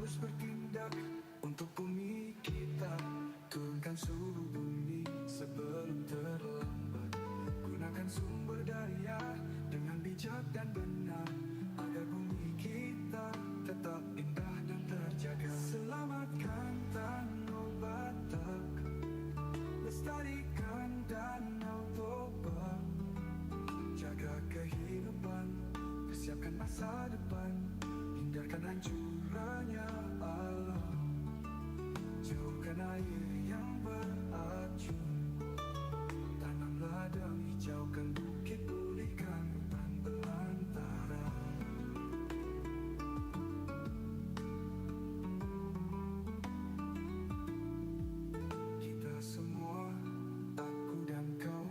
harus bertindak untuk bumi kita. Turunkan suhu bumi sebelum terlambat. Gunakan sumber daya dengan bijak dan benar, agar bumi kita tetap indah dan terjaga. Selamatkan Danau Batak, lestarikan Danau Toba, jaga kehidupan, persiapkan masa depan, hindarkan hancurnya alam, jauhkan air yang beracun, tanam ladang, hijaukan bukit, pulihkan hutan belantara. Kita semua, aku dan kau,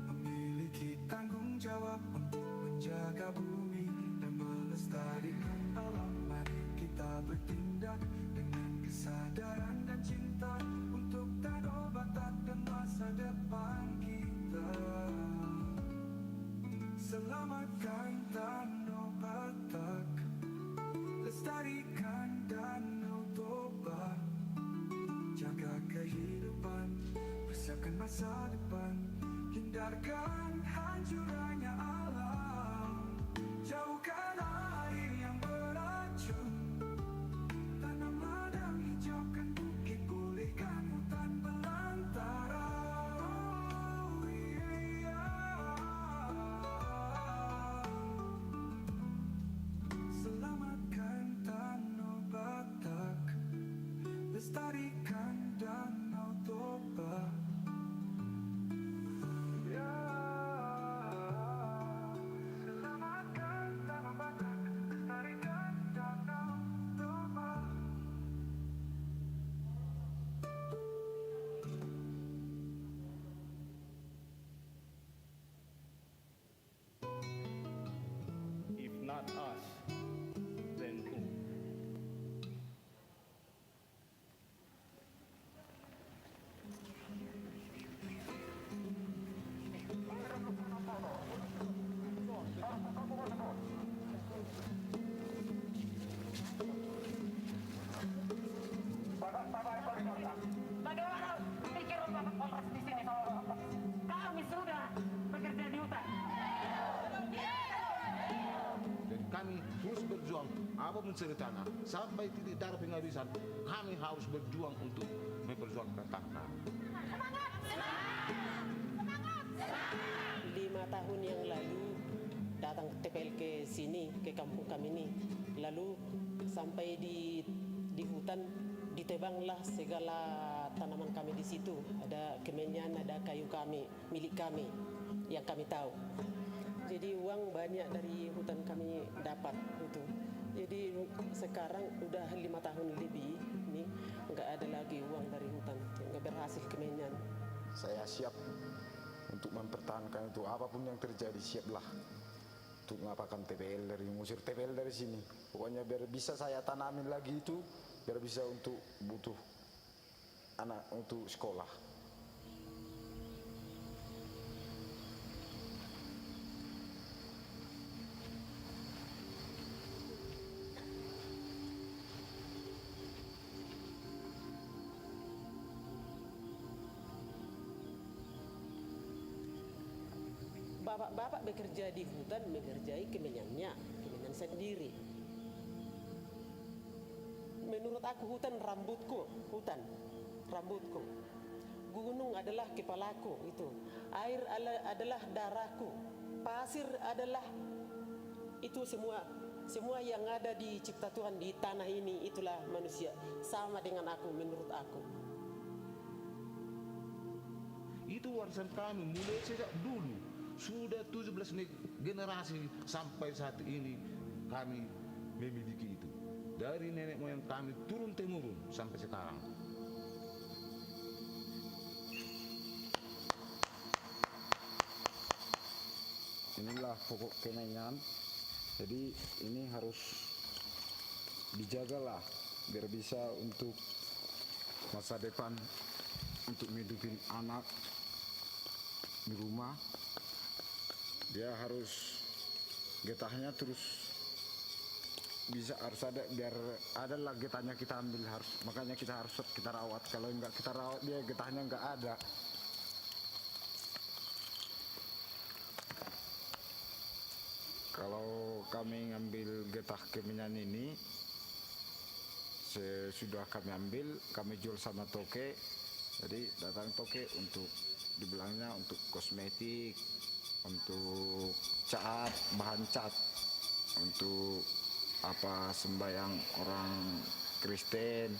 memiliki tanggung jawab untuk menjaga bumi dan melestarikan alam. Mari kita bertindak dengan kesadaran dan cinta untuk Danau Batak dan masa depan kita. Selamatkan Danau Batak, lestarikan Danau Toba, jaga kehidupan, persiapkan masa depan, hindarkan hancurnya alam, jauhkan air yang beracun, tanam ladang, hijaukan bukit, pulihkan hutan belantara. Oh, yeah. Selamatkan Danau Batak, lestarikan Danau Toba. Selamatkan Danau Batak, lestarikan Danau Toba. If not us, then who? Bagaimana pikir Bapak Polres di sini soal kami sudah bekerja di hutan. Dan kami terus berjuang apapun ceritanya sampai titik darah penghabisan. Kami harus berjuang untuk memperjuangkan kami. 5 tahun yang lalu datang TPL ke sini, ke kampung kami ini. Lalu sampai di hutan ditebanglah segala tanaman kami di situ. Ada kemenyan, ada kayu kami, milik kami yang kami tahu. Jadi uang banyak dari hutan kami dapat itu. Jadi sekarang udah 5 tahun lebih ini nggak ada lagi uang dari hutan, nggak berhasil kemenyan. Saya siap untuk mempertahankan itu, apapun yang terjadi siaplah untuk mengapakan TPL, dari mengusir TPL dari sini. Pokoknya biar bisa saya tanamin lagi itu, biar bisa untuk butuh anak untuk sekolah. Bapak-bapak bekerja di hutan, mengerjai kemenyannya, kemenyan sendiri. Menurut aku hutan rambutku, rambutku. Gunung adalah kepalaku itu. Air adalah darahku. Pasir adalah itu semua yang ada di cipta Tuhan di tanah ini, itulah manusia. Sama dengan aku menurut aku. Itu warisan kami mulai sejak dulu. Sudah 17 generasi sampai saat ini kami memiliki itu. Dari nenek moyang kami turun temurun sampai sekarang. Inilah pokok kemenyan. Jadi ini harus dijagalah biar bisa untuk masa depan, untuk menghidupin anak di rumah. Dia harus getahnya terus bisa harus ada biar ada lah getahnya kita ambil, harus makanya kita harus kita rawat. Kalau enggak kita rawat dia getahnya enggak ada. Kalau kami ngambil getah kemenyan ini sesudah kami ambil, kami jual sama toke. Jadi datang toke untuk dibilangnya untuk kosmetik, untuk cat, bahan cat, untuk apa sembahyang orang Kristen.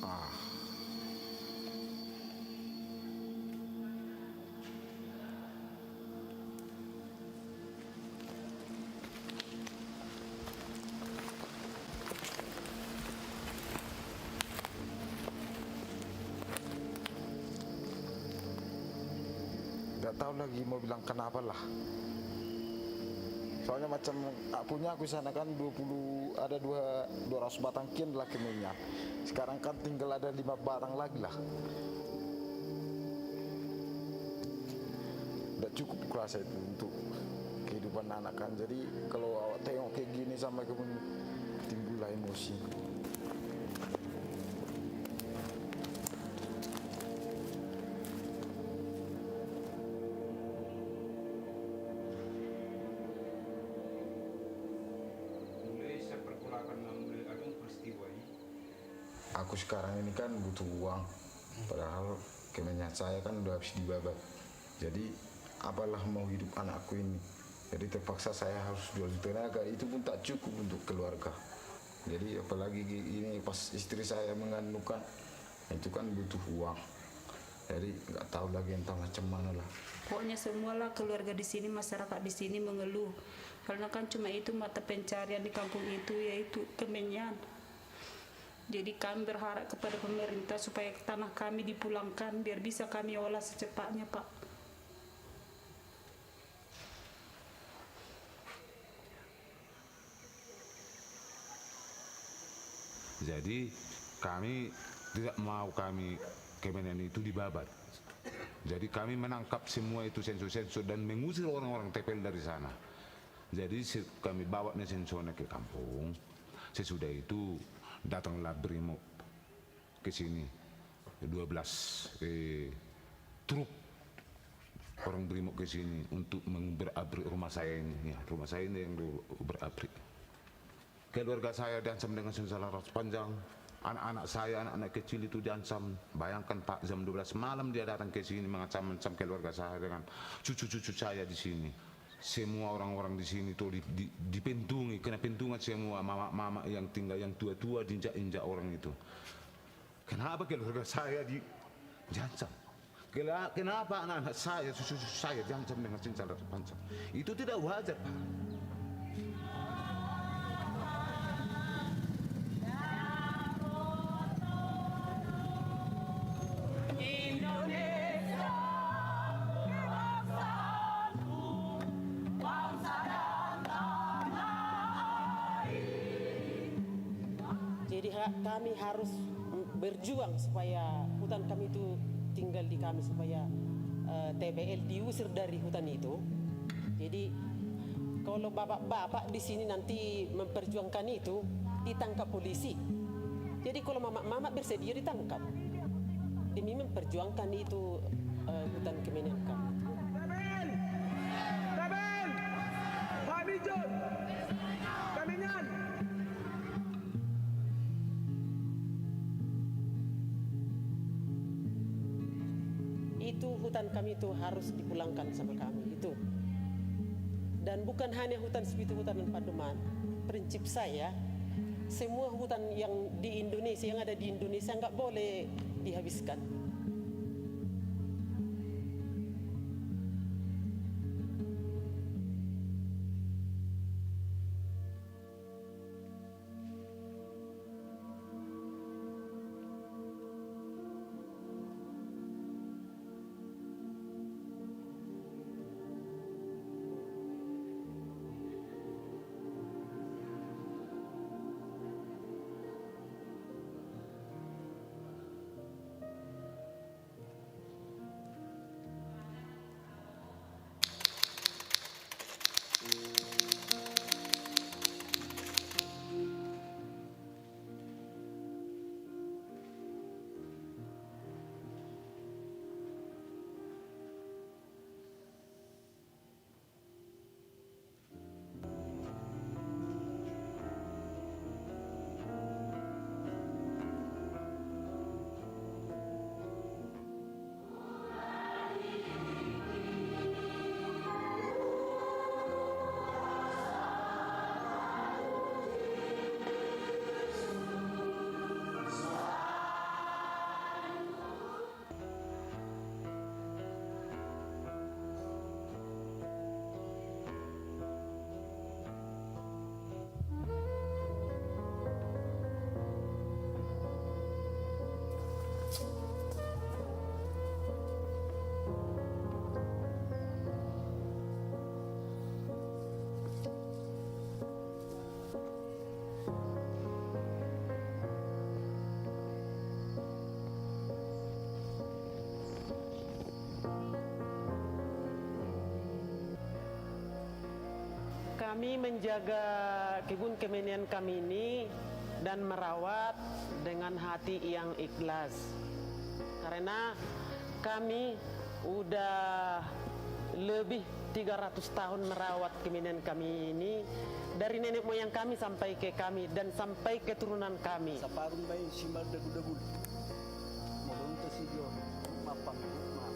Ah. Nggak tahu lagi mau bilang kenapa lah. Soalnya macam punya aku sana kan 20 ada 200 batang kian lah kemenyan. Sekarang kan tinggal ada 5 batang lagi lah. Nggak cukup kerasa itu untuk kehidupan anak kan. Jadi kalau awak tengok kayak gini sampai kemudian timbullah emosi. Aku sekarang ini kan butuh uang, padahal kemenyan saya kan udah habis dibabat. Jadi apalah mau hidup anakku ini. Jadi terpaksa saya harus jual tenaga, itu pun tak cukup untuk keluarga. Jadi apalagi ini pas istri saya mengandungkan, itu kan butuh uang. Jadi nggak tahu lagi entah macam mana lah. Pokoknya semualah keluarga di sini, masyarakat di sini mengeluh karena kan cuma itu mata pencarian di kampung itu, yaitu kemenyan. Jadi kami berharap kepada pemerintah supaya tanah kami dipulangkan biar bisa kami olah secepatnya, Pak. Jadi kami tidak mau kemenyan itu dibabat. Jadi kami menangkap semua itu sensor-sensor dan mengusir orang-orang TPL dari sana. Jadi kami bawa sensornya ke kampung. Sesudah itu datanglah Brimob ke sini, 12 truk orang Brimob ke sini untuk berabrik rumah saya ini. Ya, rumah saya ini yang berabrik. Keluarga saya diancam dengan senjata laras panjang. Anak-anak saya, anak-anak kecil itu diancam. Bayangkan Pak, jam 12 malam dia datang ke sini mengancam-ancam keluarga saya dengan cucu-cucu saya di sini. Semua orang-orang di sini tuh dipentungi, kena pentungan semua mama-mama yang tinggal, yang tua-tua diinjak-injak orang itu. Kenapa keluarga saya diancam? Kenapa anak-anak saya, cucu-cucu saya diancam dengan senjata panjang? Itu tidak wajar, Pak. Jadi kami harus berjuang supaya hutan kami itu tinggal di kami, supaya TPL diusir dari hutan itu. Jadi kalau bapak-bapak di sini nanti memperjuangkan itu, ditangkap polisi. Jadi kalau mama bersedia ditangkap demi memperjuangkan itu hutan kemenyan kami. Pak Bijun, Kemenyan. Itu hutan kami itu harus dipulangkan sama kami itu. Dan bukan hanya hutan seperti hutan Pademan. Prinsip saya, semua hutan yang di Indonesia, yang ada di Indonesia nggak boleh dihabiskan. Kami menjaga kebun kemenian kami ini dan merawat dengan hati yang ikhlas. Karena kami udah lebih 300 tahun merawat kemenian kami ini, dari nenek moyang kami sampai ke kami dan sampai keturunan kami. Saparun bay simbal dagu-dagu. Mohon tasiyo mapang maaf.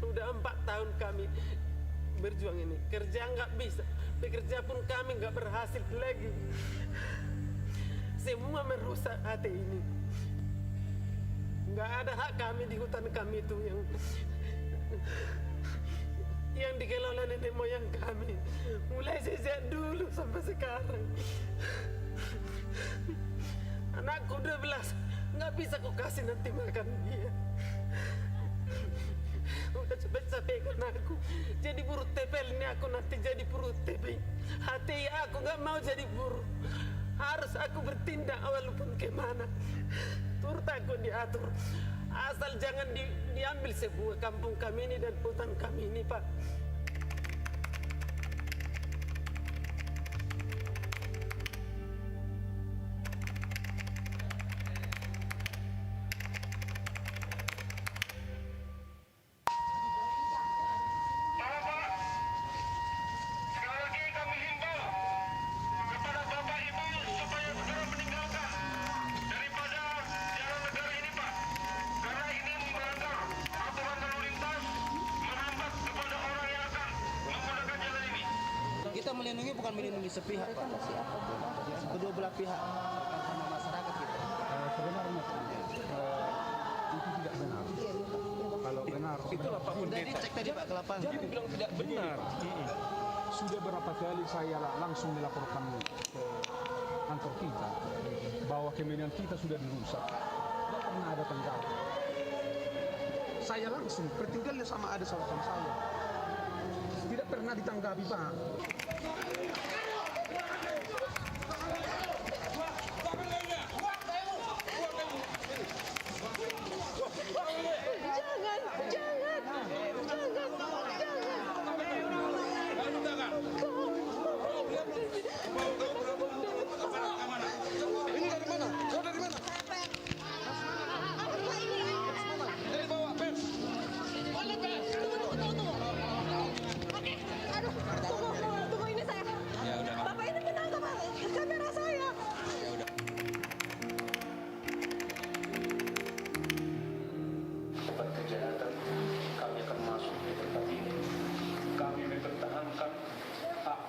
Udah 4 tahun kami berjuang ini. Kerja nggak bisa, bekerja pun kami nggak berhasil lagi. Semua merusak hati ini. Nggak ada hak kami di hutan kami itu yang dikelola nenek moyang kami. Mulai sejak dulu sampai sekarang. Anakku 12, nggak bisa ku kasih nanti makan dia. Udah capek-capek kan aku jadi buruh tebel, ini aku nanti jadi buruh tebel. Hati aku nggak mau jadi buruh. Harus aku bertindak walaupun kemana. Turut aku diatur. Asal jangan diambil sebuah kampung kami ini dan hutan kami ini, Pak. Kita melindungi bukan melindungi sepihak, Pak. Kedua belah pihak sama masyarakat kita. Sebenarnya itu tidak benar. Kalau benar, Itulah Pak Pendeta. Cek tadi Pak ke lapangan. dia bilang tidak benar. Sudah berapa kali saya langsung melaporkan ke kantor kita bahwa kemenian kita sudah dirusak. Tidak pernah ada tanggapan. Saya langsung bertinggalnya sama ada saudara saya. Tidak pernah ditanggapi, Pak.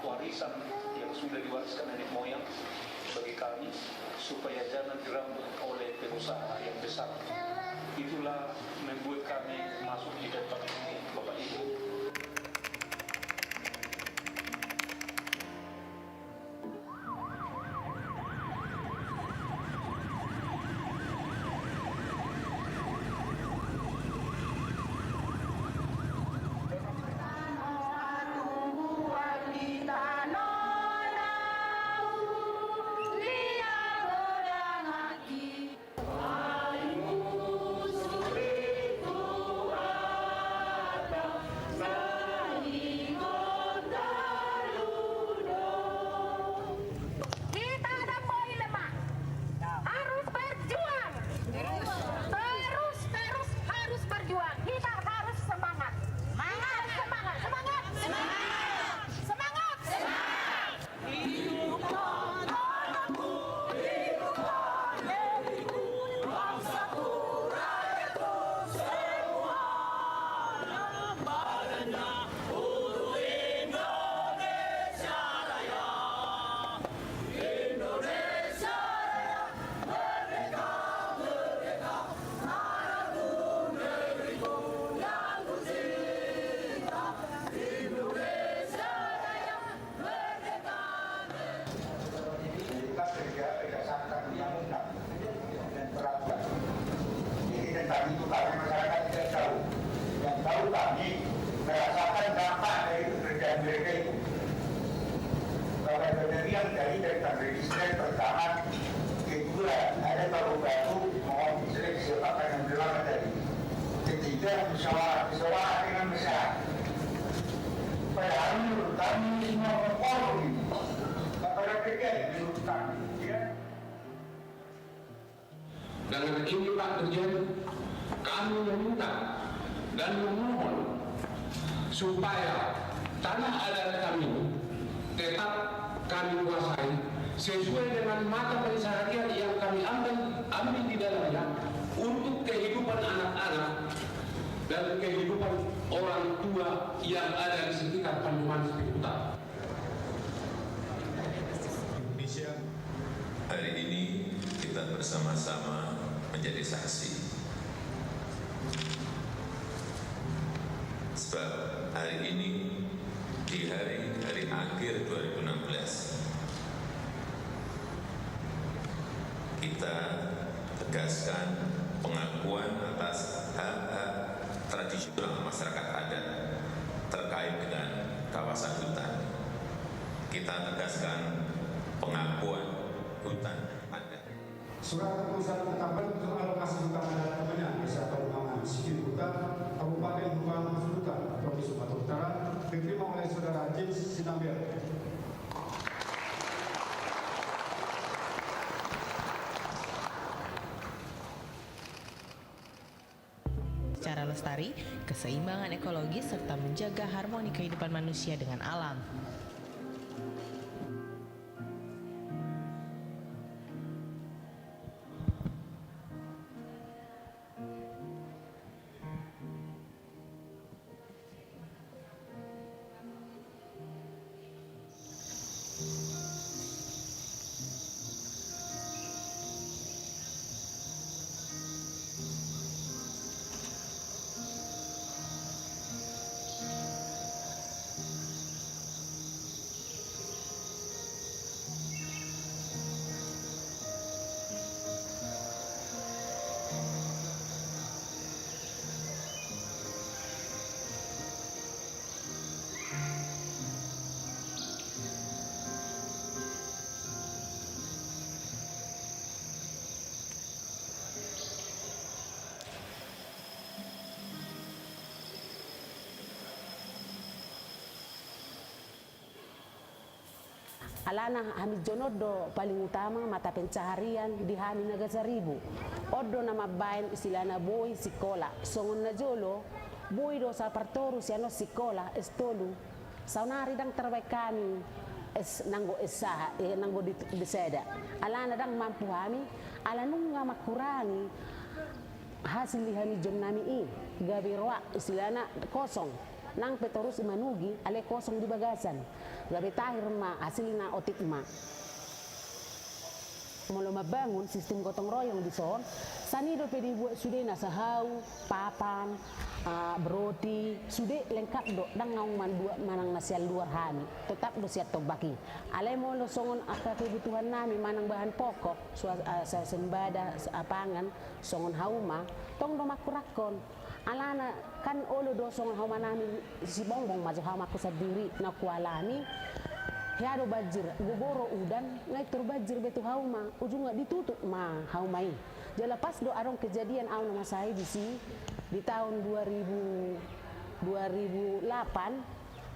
Warisan yang sudah diwariskan nenek moyang bagi kami supaya jangan dirambut oleh pengusaha yang besar. Itulah membuat kami masuk di depan ini, Bapak Ibu. Saya mereka itu. Kalau kejadian dari tentang register pertama, kedua ada baru-baru mohon seleksi apa yang berlaku tadi. Ketiga musyawarah dengan besar. Padahal menurut kami semua berkorban ini. Kepada terjadi menurut kami, ya. Dengan ini Pak Dirjen, kami meminta dan memohon supaya tanah adat kami tetap kami kuasai sesuai dengan mata pencaharian yang kami ambil di dalamnya untuk kehidupan anak-anak dan kehidupan orang tua yang ada di sekitar Panduman Utara. Indonesia, hari ini kita bersama-sama menjadi saksi. Sebab hari ini di hari akhir 2016 kita tegaskan pengakuan atas hak-hak tradisional masyarakat adat terkait dengan kawasan hutan. Kita tegaskan pengakuan hutan adat. Surat keputusan tentang bentuk alokasi hutan adat kemenyan Desa Pademangan Sikit Hutan Kabupaten Hutan Hutan Provinsi Sumatera Utara diterima oleh Saudara James Sinambiar. Secara lestari, keseimbangan ekologis serta menjaga harmoni kehidupan manusia dengan alam. Alana Hamid Jonodo paling utama mata pencaharian di Hami Naga Seribu. Odo nama bain istilahna boy sikola. Songon na jolo boy do sa partoru siano sikola estolu. Saunari dang terbaik kami es nanggo esa nanggo di seda. Alana dang mampu kami alanung nga makurangi hasil di Hamid Jonnami i gabirwa istilahna kosong. Nang petorus imanugi ale kosong di bagasan gabi tahir ma hasilna otik ma molo mabangun sistem gotong royong di son sanido pedi buat sudah nasahau papan beroti sudah lengkap do dang ngaung man dua manang nasial luar hani tetap do siat tobaki ale molo songon aka kebutuhan nami manang bahan pokok sembada pangan songon hauma tong do makurakon alana kan olo dosong haumanami si bongbong maju hamaku sendiri na kualami hiado bajir gogoro udan ngai terbajir betu hauma ujungnya ditutup ma haumai jala pas do arong kejadian au nama saya di tahun 2008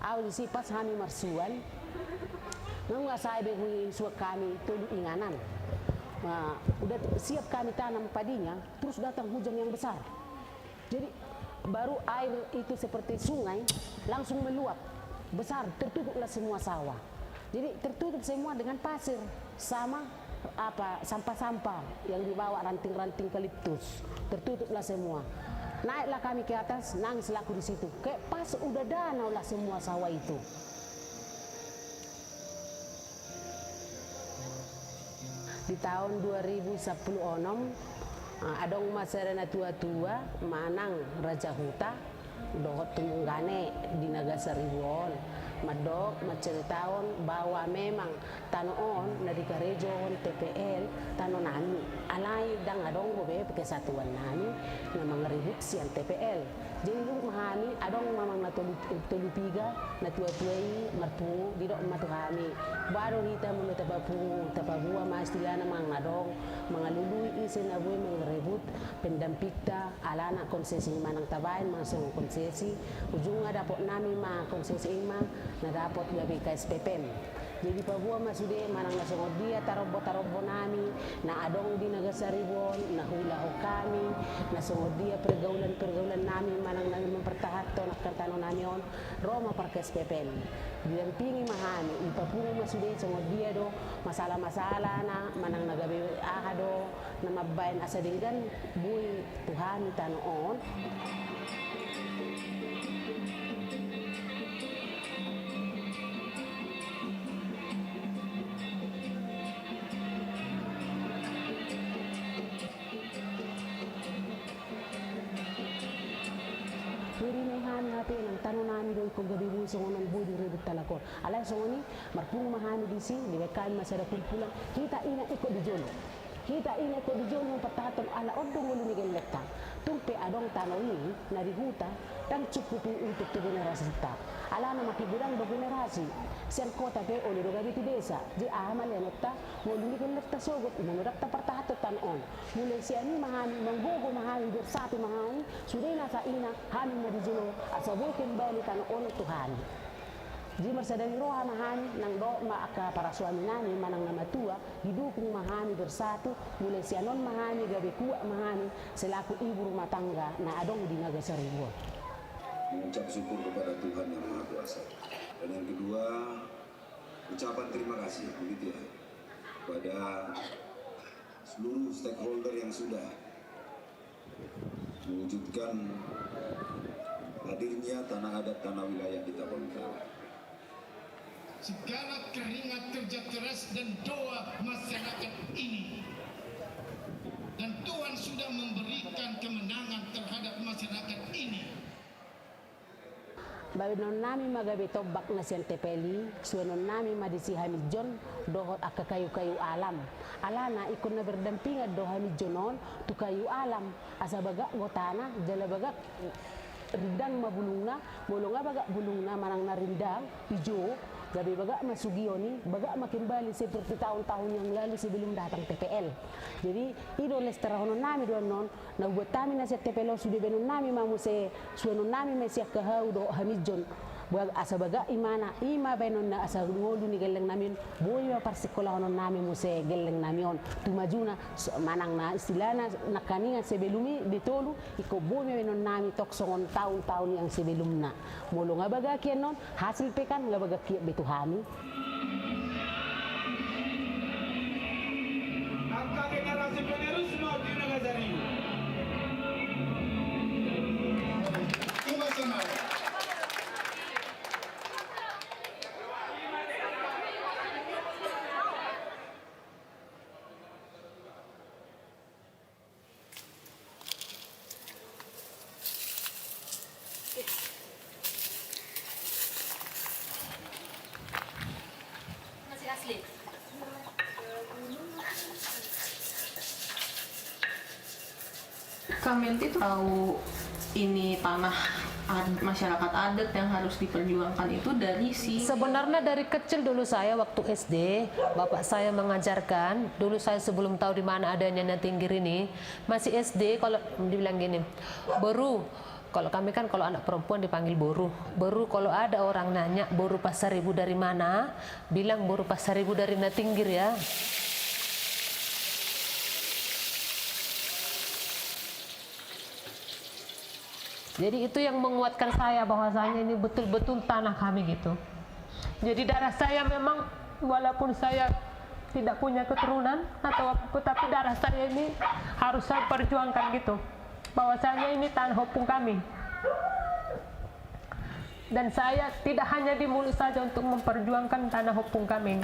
au di si pas kami marsuan nggak saya behui suak kami tulu inganan udah siap kami tanam padinya terus datang hujan yang besar. Jadi baru air itu seperti sungai langsung meluap besar tertutuplah semua sawah. Jadi tertutup semua dengan pasir sama sampah-sampah yang dibawa ranting-ranting eukaliptus tertutuplah semua. Naiklah kami ke atas nangis laku di situ. Kayak pas udah danau lah semua sawah itu. Di tahun 2010 adong masyarakat tua-tua manang Raja Huta dohot tunggane di Naga Seribuon madok maceritawan bahwa memang tanoon na di karejon TPL tano nami alay dang adong gobe kesatuan nami na mga ribut siang TPL Jadi lu mahami adong mamang na tolu piga na tua-tuai marpu di dok matu kami. Baru kita mulu tapabua mastilana mang nadong mangalului isin abue mengerebut pendampikta alana konsesi manang tabain masang konsesi ujung dapot nami ma konsesi ima na dapot gabi KSPPM. Jadi pabua masude manang nasongod dia tarobo nami na adong di nagasaribon na hula o kami nasongod dia pergaulan nami manang mempertahankan nakantano nami on Roma par KSPPM. Didampingi mahami ipapungo masude songod dia do masalah na manang nagabi ahado na mabayan asa dinggan bui Tuhan tanoon. Tanong namin doon kung gabi mo songon ng budi rebut talakon. Alay songoni marpung mahami di si di bekan masada kumpulan kita ina ikut di jono. Kita ina ikut di jono pataton ala odong ulu nigel lekta. Tumpe adong tanong ini nari huta dan cukupi untuk tu generasi kita. Ala na makibudang do generasi. Sian kota pe oli do gabi ti desa. Di amal ya nokta wolu nigel lekta sogot mengudak ta pertahaton tanon. Mulai siani mahami manggogo mahami bersatu mahami sudah nasa ina hami madijulo asaboy kembali tanon Tuhan. Di mersadari roha mahami nang do maaka para suami nani manang nama tua didukung mahami bersatu mulai sianon mahami gabe kuat mahami selaku ibu rumah tangga na adong di Nagasaribo. Mengucap syukur kepada Tuhan yang Maha Kuasa. Dan yang kedua, ucapan terima kasih begitu ya kepada seluruh stakeholder yang sudah mewujudkan hadirnya tanah adat tanah wilayah di Tapal Utara. Segala keringat kerja keras dan doa masyarakat ini, dan Tuhan sudah memberikan kemenangan terhadap masyarakat ini. Babinon nami magabi tobak na siyang tepeli, suenon nami madisi hamidjon dohot aka kayu-kayu alam. Alana ikon na berdampingan do hamidjonon tu kayu alam. Asa bagak gotana, jala bagak rindang mabulungna, bolonga bagak bulungna manang narindang, hijau. Gabi bagak masugioni, bagak makin bali seperti tahun-tahun yang lalu sebelum datang TPL. Jadi ido lesterahonon nami doon non, nabuat kami na sa TPL sudah benon nami mamuse, suenon nami may siya kahau do hamidjon. Asa baga imana ima benon na asa ngolu ni geleng namin boy ma parsekolah non nami muse geleng namion tumajuna manang na istilana nakaningan sebelumi ditolu iko boy ma benon nami toksongon tahun-tahun yang sebelumna mulu nga baga kian non hasil pekan nga baga kian betuhami. Angka generasi penerus mau di Nagasaribo. Terima kasih. Kami itu tahu ini tanah masyarakat adat yang harus diperjuangkan itu dari sebenarnya dari kecil dulu saya waktu SD bapak saya mengajarkan dulu saya sebelum tahu di mana adanya Natinggir ini masih SD kalau dibilang gini Boru kalau kami kan kalau anak perempuan dipanggil Boru kalau ada orang nanya Boru Pasaribu dari mana bilang Boru Pasaribu dari Natinggir ya. Jadi itu yang menguatkan saya bahwasanya ini betul-betul tanah kami gitu. Jadi darah saya memang walaupun saya tidak punya keturunan atau apa, tapi darah saya ini harus saya perjuangkan gitu. Bahwasanya ini tanah opung kami. Dan saya tidak hanya di mulut saja untuk memperjuangkan tanah opung kami.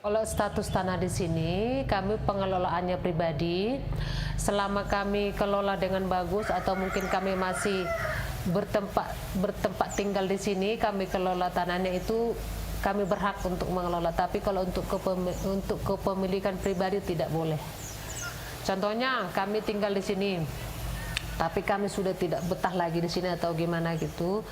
Kalau status tanah di sini, kami pengelolaannya pribadi. Selama kami kelola dengan bagus atau mungkin kami masih bertempat tinggal di sini, kami kelola tanahnya itu kami berhak untuk mengelola. Tapi kalau untuk kepemilikan pribadi tidak boleh. Contohnya kami tinggal di sini, tapi kami sudah tidak betah lagi di sini atau gimana gitu.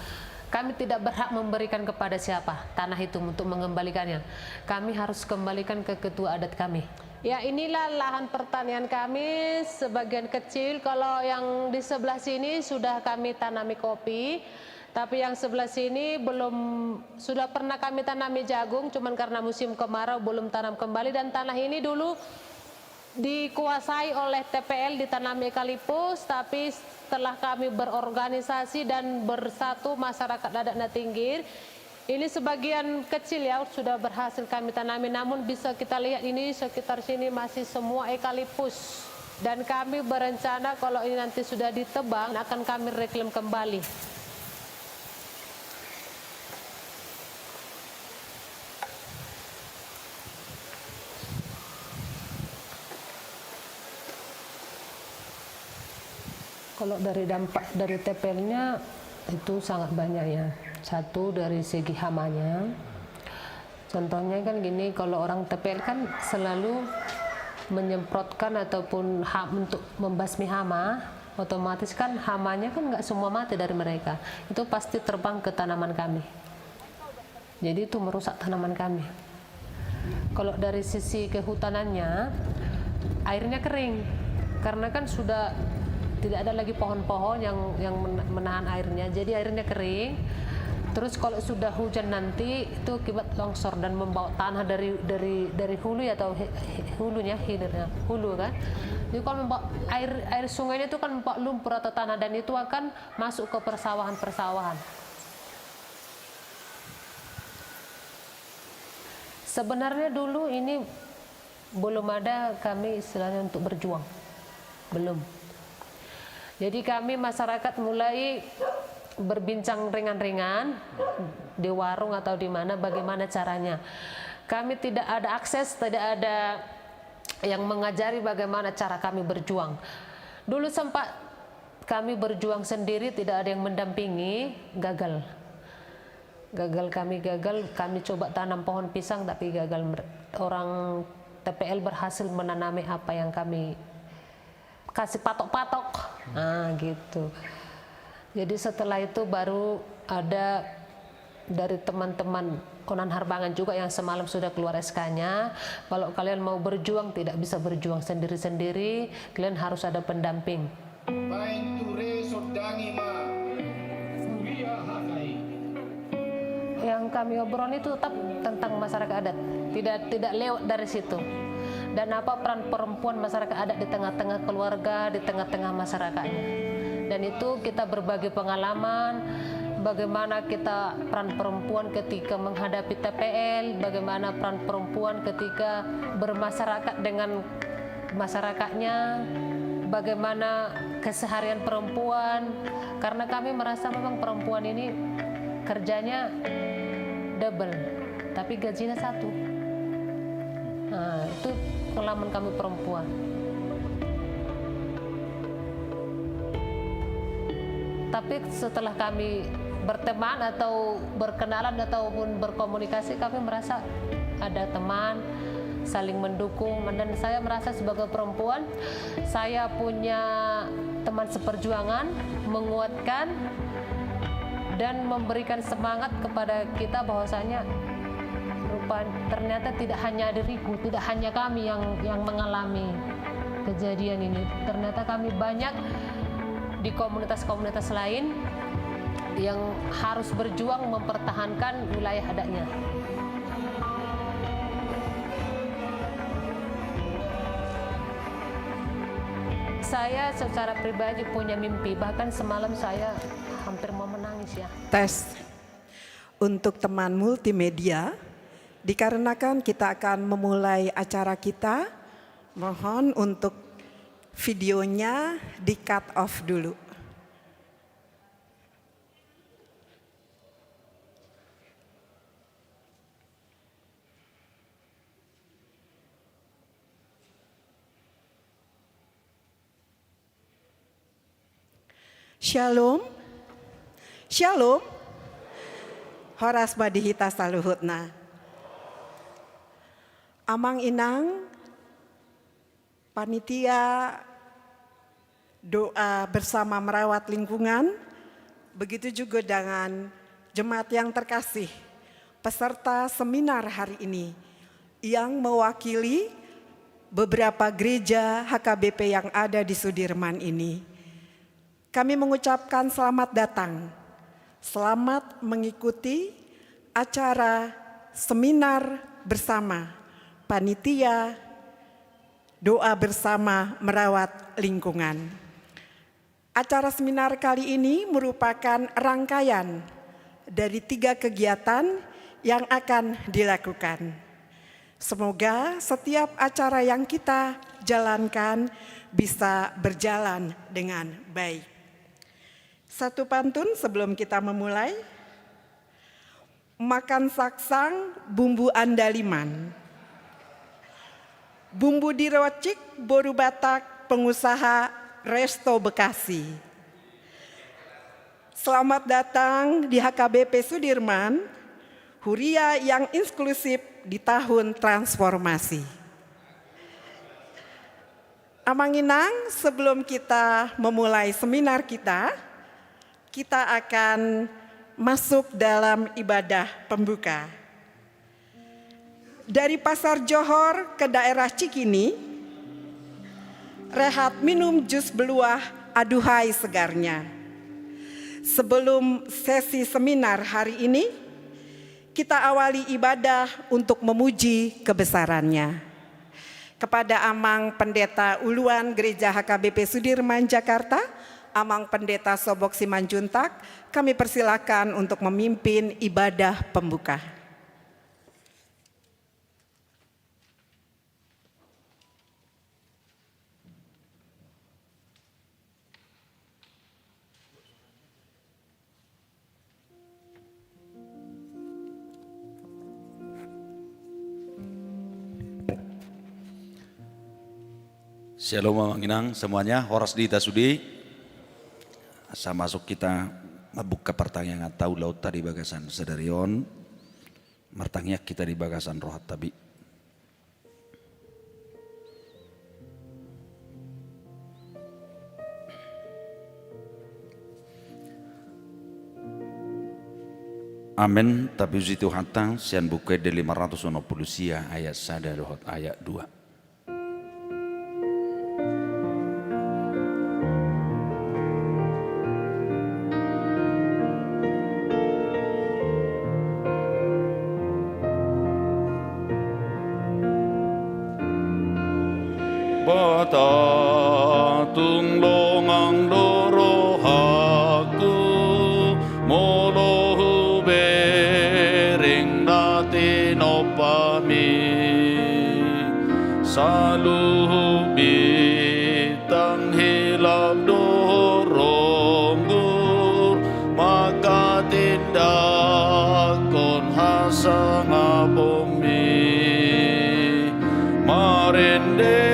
Kami tidak berhak memberikan kepada siapa tanah itu untuk mengembalikannya. Kami harus kembalikan ke ketua adat kami. Ya, inilah lahan pertanian kami sebagian kecil. Kalau yang di sebelah sini sudah kami tanami kopi. Tapi yang sebelah sini belum, sudah pernah kami tanami jagung, cuman karena musim kemarau belum tanam kembali. Dan tanah ini dulu dikuasai oleh TPL, ditanami eukaliptus, tapi setelah kami berorganisasi dan bersatu masyarakat adat Natinggir, ini sebagian kecil ya sudah berhasil kami tanami. Namun bisa kita lihat ini sekitar sini masih semua eukaliptus. Dan kami berencana kalau ini nanti sudah ditebang akan kami reklam kembali. Kalau dari dampak dari TPL-nya itu sangat banyak ya. Satu dari segi hamanya. Contohnya kan gini, kalau orang TPL kan selalu menyemprotkan ataupun untuk membasmi hama, otomatis kan hamanya kan nggak semua mati dari mereka. Itu pasti terbang ke tanaman kami. Jadi itu merusak tanaman kami. Kalau dari sisi kehutanannya, airnya kering. Karena kan sudah tidak ada lagi pohon-pohon yang menahan airnya, jadi airnya kering. Terus kalau sudah hujan nanti itu akibat longsor dan membawa tanah dari hulu ya, atau hulunya hilirnya hulu kan. Jadi kalau membawa air sungainya itu kan membawa lumpur atau tanah, dan itu akan masuk ke persawahan. Sebenarnya dulu ini belum ada kami istilahnya untuk berjuang, belum. Jadi kami masyarakat mulai berbincang ringan-ringan di warung atau di mana, bagaimana caranya. Kami tidak ada akses, tidak ada yang mengajari bagaimana cara kami berjuang. Dulu sempat kami berjuang sendiri, tidak ada yang mendampingi, gagal. Kami coba tanam pohon pisang tapi gagal. Orang TPL berhasil menanami apa yang kami kasih patok-patok, nah gitu. Jadi setelah itu baru ada dari teman-teman Onan Harbangan juga yang semalam sudah keluar SK-nya. Kalau kalian mau berjuang tidak bisa berjuang sendiri-sendiri, kalian harus ada pendamping. Yang kami obrol itu tetap tentang masyarakat adat, tidak lewat dari situ. Dan apa peran perempuan masyarakat adat di tengah-tengah keluarga, di tengah-tengah masyarakatnya. Dan itu kita berbagi pengalaman, bagaimana kita peran perempuan ketika menghadapi TPL, bagaimana peran perempuan ketika bermasyarakat dengan masyarakatnya, bagaimana keseharian perempuan. Karena kami merasa memang perempuan ini kerjanya double, tapi gajinya satu. Nah, itu pengalaman kami perempuan. Tapi setelah kami berteman atau berkenalan ataupun berkomunikasi, kami merasa ada teman, saling mendukung. Dan saya merasa sebagai perempuan, saya punya teman seperjuangan, menguatkan dan memberikan semangat kepada kita bahwasanya ternyata tidak hanya diriku, tidak hanya kami yang mengalami kejadian ini. Ternyata kami banyak di komunitas-komunitas lain yang harus berjuang mempertahankan wilayah adatnya. Saya secara pribadi punya mimpi, bahkan semalam saya hampir mau menangis ya. Tes untuk teman multimedia. Dikarenakan kita akan memulai acara kita, mohon untuk videonya di cut off dulu. Shalom, shalom. Horas badihita saluhutna. Amang Inang, panitia doa bersama merawat lingkungan, begitu juga dengan jemaat yang terkasih, peserta seminar hari ini yang mewakili beberapa gereja HKBP yang ada di Sudirman ini. Kami mengucapkan selamat datang, selamat mengikuti acara seminar bersama panitia doa bersama merawat lingkungan. Acara seminar kali ini merupakan rangkaian dari 3 kegiatan yang akan dilakukan. Semoga setiap acara yang kita jalankan bisa berjalan dengan baik. Satu pantun sebelum kita memulai. Makan saksang bumbu andaliman. Bumbu dirocik boru Batak pengusaha Resto Bekasi. Selamat datang di HKBP Sudirman, Huria yang inklusif di tahun transformasi. Amang Inang, sebelum kita memulai seminar kita akan masuk dalam ibadah pembuka. Dari Pasar Johor ke daerah Cikini, rehat minum jus beluah aduhai segarnya. Sebelum sesi seminar hari ini, kita awali ibadah untuk memuji kebesarannya. Kepada Amang Pendeta Uluan Gereja HKBP Sudirman Jakarta, Amang Pendeta Sobok Simanjuntak, kami persilakan untuk memimpin ibadah pembuka. Shalom Amang Inang semuanya, horas di tasudi. Asa masuk kita membuka pertanyaan tahu laut tadi bagasan sedarion. Martangyak kita di bagasan rohat tabi. Amin, tapi uji Tuhan tang sian buka di 560 sia ayat 1 rohat ayat 2. Tung longang doro haku molo bering dati nopami salu bitang hilap doronggur maka tindakon hasang abomi marende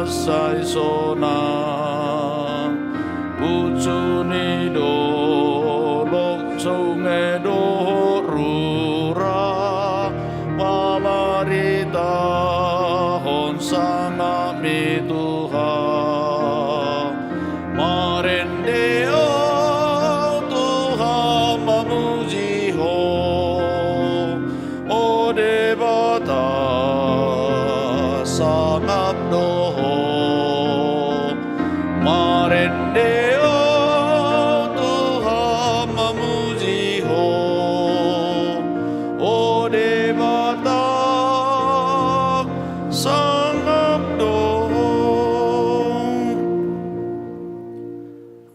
sai sona pucuni do lok sungai do rura mamarita hon sana mi Tuhan marende o Tuhan memuji ho o debata sangat doho marende o Tuhan memuji ho o debata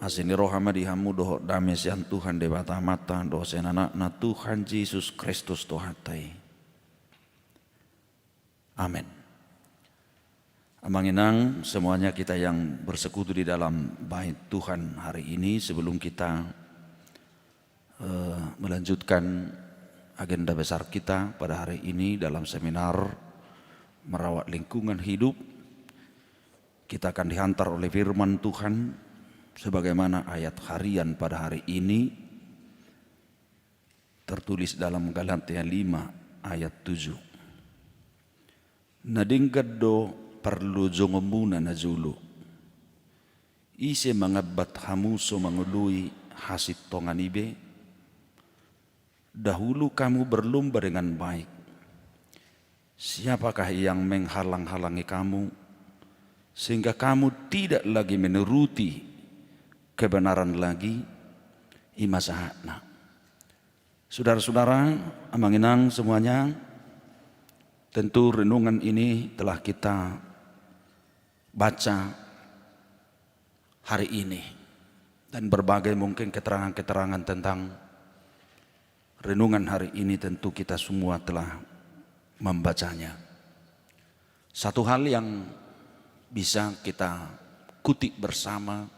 Asini rohama dihamu doho damesian Tuhan debata mata dosen anak na Tuhan Yesus Kristus Tuhatai. Amin. Amanginang semuanya kita yang bersekutu di dalam bait Tuhan hari ini, sebelum kita melanjutkan agenda besar kita pada hari ini dalam seminar merawat lingkungan hidup, kita akan dihantar oleh firman Tuhan sebagaimana ayat harian pada hari ini tertulis dalam Galatia 5 ayat 7. Nadinggado perlu jongomuna na julu. Ise mangabat hamuso mangului hasit tonganibe. Dahulu kamu berlomba dengan baik. Siapakah yang menghalang-halangi kamu sehingga kamu tidak lagi menuruti kebenaran lagi? Imasahana. Saudara-saudara, amanginang semuanya, tentu renungan ini telah kita baca hari ini, dan berbagai mungkin keterangan-keterangan tentang renungan hari ini tentu kita semua telah membacanya. Satu hal yang bisa kita kutip bersama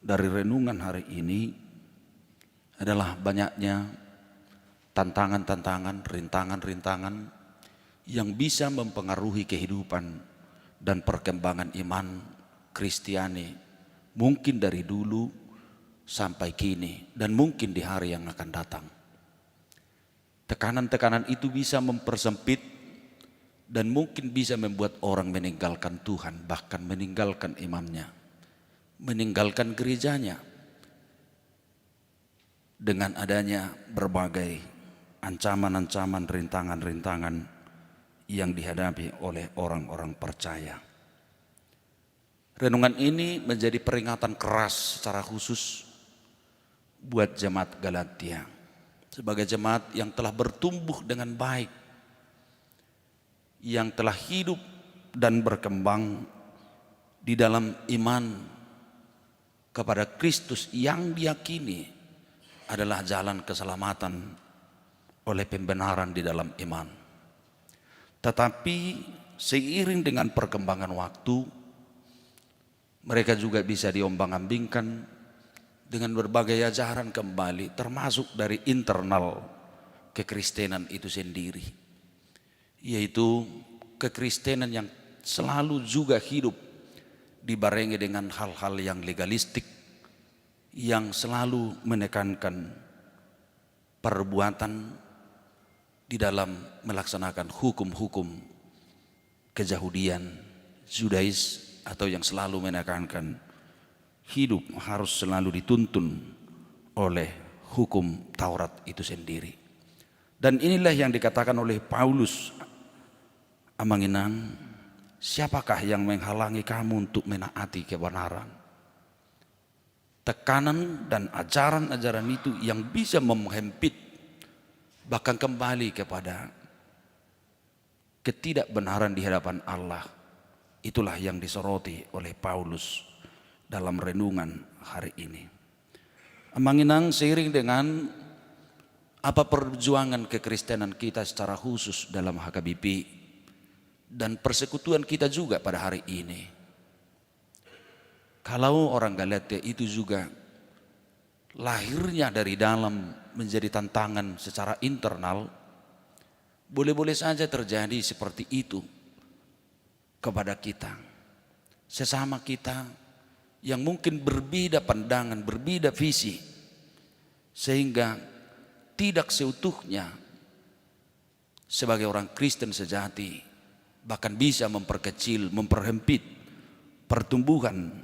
dari renungan hari ini adalah banyaknya tantangan-tantangan, rintangan-rintangan yang bisa mempengaruhi kehidupan dan perkembangan iman Kristiani, mungkin dari dulu sampai kini dan mungkin di hari yang akan datang. Tekanan-tekanan itu bisa mempersempit dan mungkin bisa membuat orang meninggalkan Tuhan, bahkan meninggalkan imannya, meninggalkan gerejanya dengan adanya berbagai ancaman-ancaman, rintangan-rintangan yang dihadapi oleh orang-orang percaya. Renungan ini menjadi peringatan keras secara khusus buat jemaat Galatia, sebagai jemaat yang telah bertumbuh dengan baik, yang telah hidup dan berkembang di dalam iman kepada Kristus yang diyakini adalah jalan keselamatan oleh pembenaran di dalam iman. Tetapi seiring dengan perkembangan waktu, mereka juga bisa diombang-ambingkan dengan berbagai ajaran kembali, termasuk dari internal kekristenan itu sendiri, yaitu kekristenan yang selalu juga hidup dibarengi dengan hal-hal yang legalistik, yang selalu menekankan perbuatan di dalam melaksanakan hukum-hukum keyahudian, Judais, atau yang selalu menekankan hidup harus selalu dituntun oleh hukum Taurat itu sendiri. Dan inilah yang dikatakan oleh Paulus, amanginang, siapakah yang menghalangi kamu untuk menaati kebenaran? Tekanan dan ajaran-ajaran itu yang bisa menghempit, bahkan kembali kepada ketidakbenaran di hadapan Allah. Itulah yang disoroti oleh Paulus dalam renungan hari ini. Amanginang, seiring dengan apa perjuangan kekristenan kita secara khusus dalam HKBP dan persekutuan kita juga pada hari ini, kalau orang Galatia itu juga lahirnya dari dalam menjadi tantangan secara internal, boleh-boleh saja terjadi seperti itu kepada kita, sesama kita yang mungkin berbeda pandangan, berbeda visi, sehingga tidak seutuhnya sebagai orang Kristen sejati, bahkan bisa memperkecil, memperhempit pertumbuhan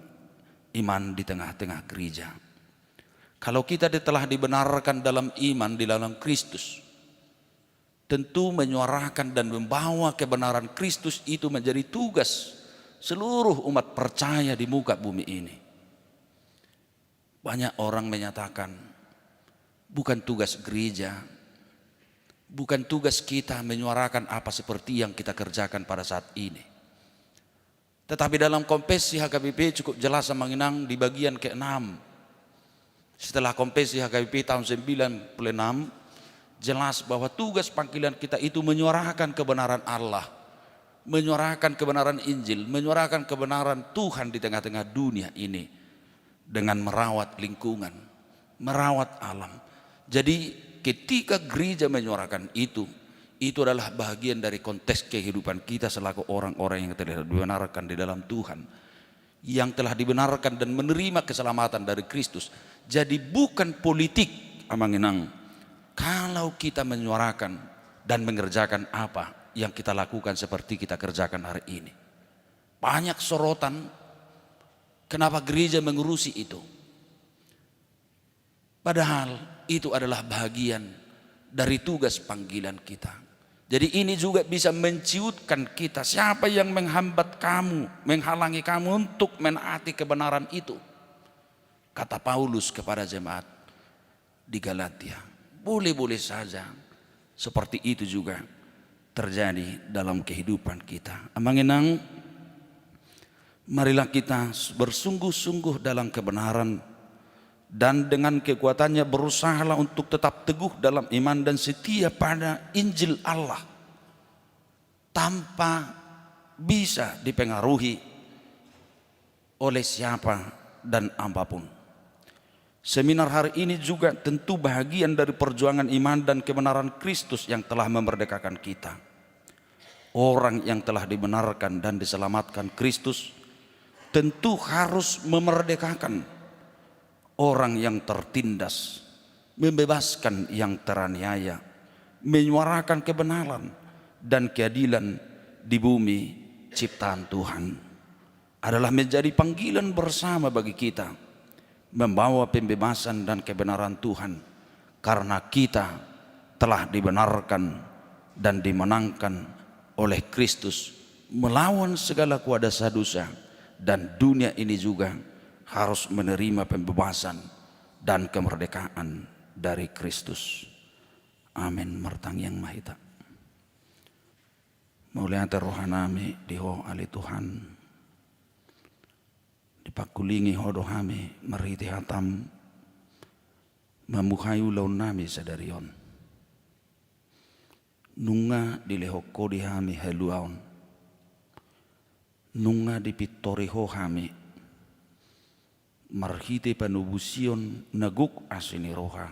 iman di tengah-tengah gereja. Kalau kita telah dibenarkan dalam iman di dalam Kristus, tentu menyuarakan dan membawa kebenaran Kristus itu menjadi tugas seluruh umat percaya di muka bumi ini. Banyak orang menyatakan bukan tugas gereja, bukan tugas kita menyuarakan apa seperti yang kita kerjakan pada saat ini. Tetapi dalam konvensi HKBP cukup jelas mengenang di bagian ke-6. Setelah konvensi HKBP tahun 96, jelas bahwa tugas panggilan kita itu menyuarakan kebenaran Allah, menyuarakan kebenaran Injil, menyuarakan kebenaran Tuhan di tengah-tengah dunia ini dengan merawat lingkungan, merawat alam. Jadi ketika gereja menyuarakan itu adalah bagian dari konteks kehidupan kita selaku orang-orang yang telah dibenarkan di dalam Tuhan, yang telah dibenarkan dan menerima keselamatan dari Kristus. Jadi bukan politik, amanginang. Kalau kita menyuarakan dan mengerjakan apa yang kita lakukan seperti kita kerjakan hari ini. Banyak sorotan, kenapa gereja mengurusi itu? Padahal itu adalah bagian dari tugas panggilan kita. Jadi ini juga bisa menciutkan kita, siapa yang menghambat kamu, menghalangi kamu untuk menaati kebenaran itu. Kata Paulus kepada jemaat di Galatia, boleh-boleh saja seperti itu juga terjadi dalam kehidupan kita. Amanginang, marilah kita bersungguh-sungguh dalam kebenaran dan dengan kekuatannya berusahalah untuk tetap teguh dalam iman dan setia pada Injil Allah tanpa bisa dipengaruhi oleh siapa dan apapun. Seminar hari ini juga tentu bahagian dari perjuangan iman dan kebenaran Kristus yang telah memerdekakan kita. Orang yang telah dibenarkan dan diselamatkan Kristus tentu harus memerdekakan orang yang tertindas, membebaskan yang teraniaya, menyuarakan kebenaran dan keadilan di bumi ciptaan Tuhan. Adalah menjadi panggilan bersama bagi kita membawa pembebasan dan kebenaran Tuhan, karena kita telah dibenarkan dan dimenangkan oleh Kristus melawan segala kuasa dosa, dan dunia ini juga harus menerima pembebasan dan kemerdekaan dari Kristus. Amin. Martang yang mahita. Mulia rohanami diho ali Tuhan. Dipakulingi hodo hami meriti hatam mamuhayu laun nami sadarion. Nunga dilehoko di hami heluaon. Nunga dipitoriho hami marhite panubusion naguk asini roha.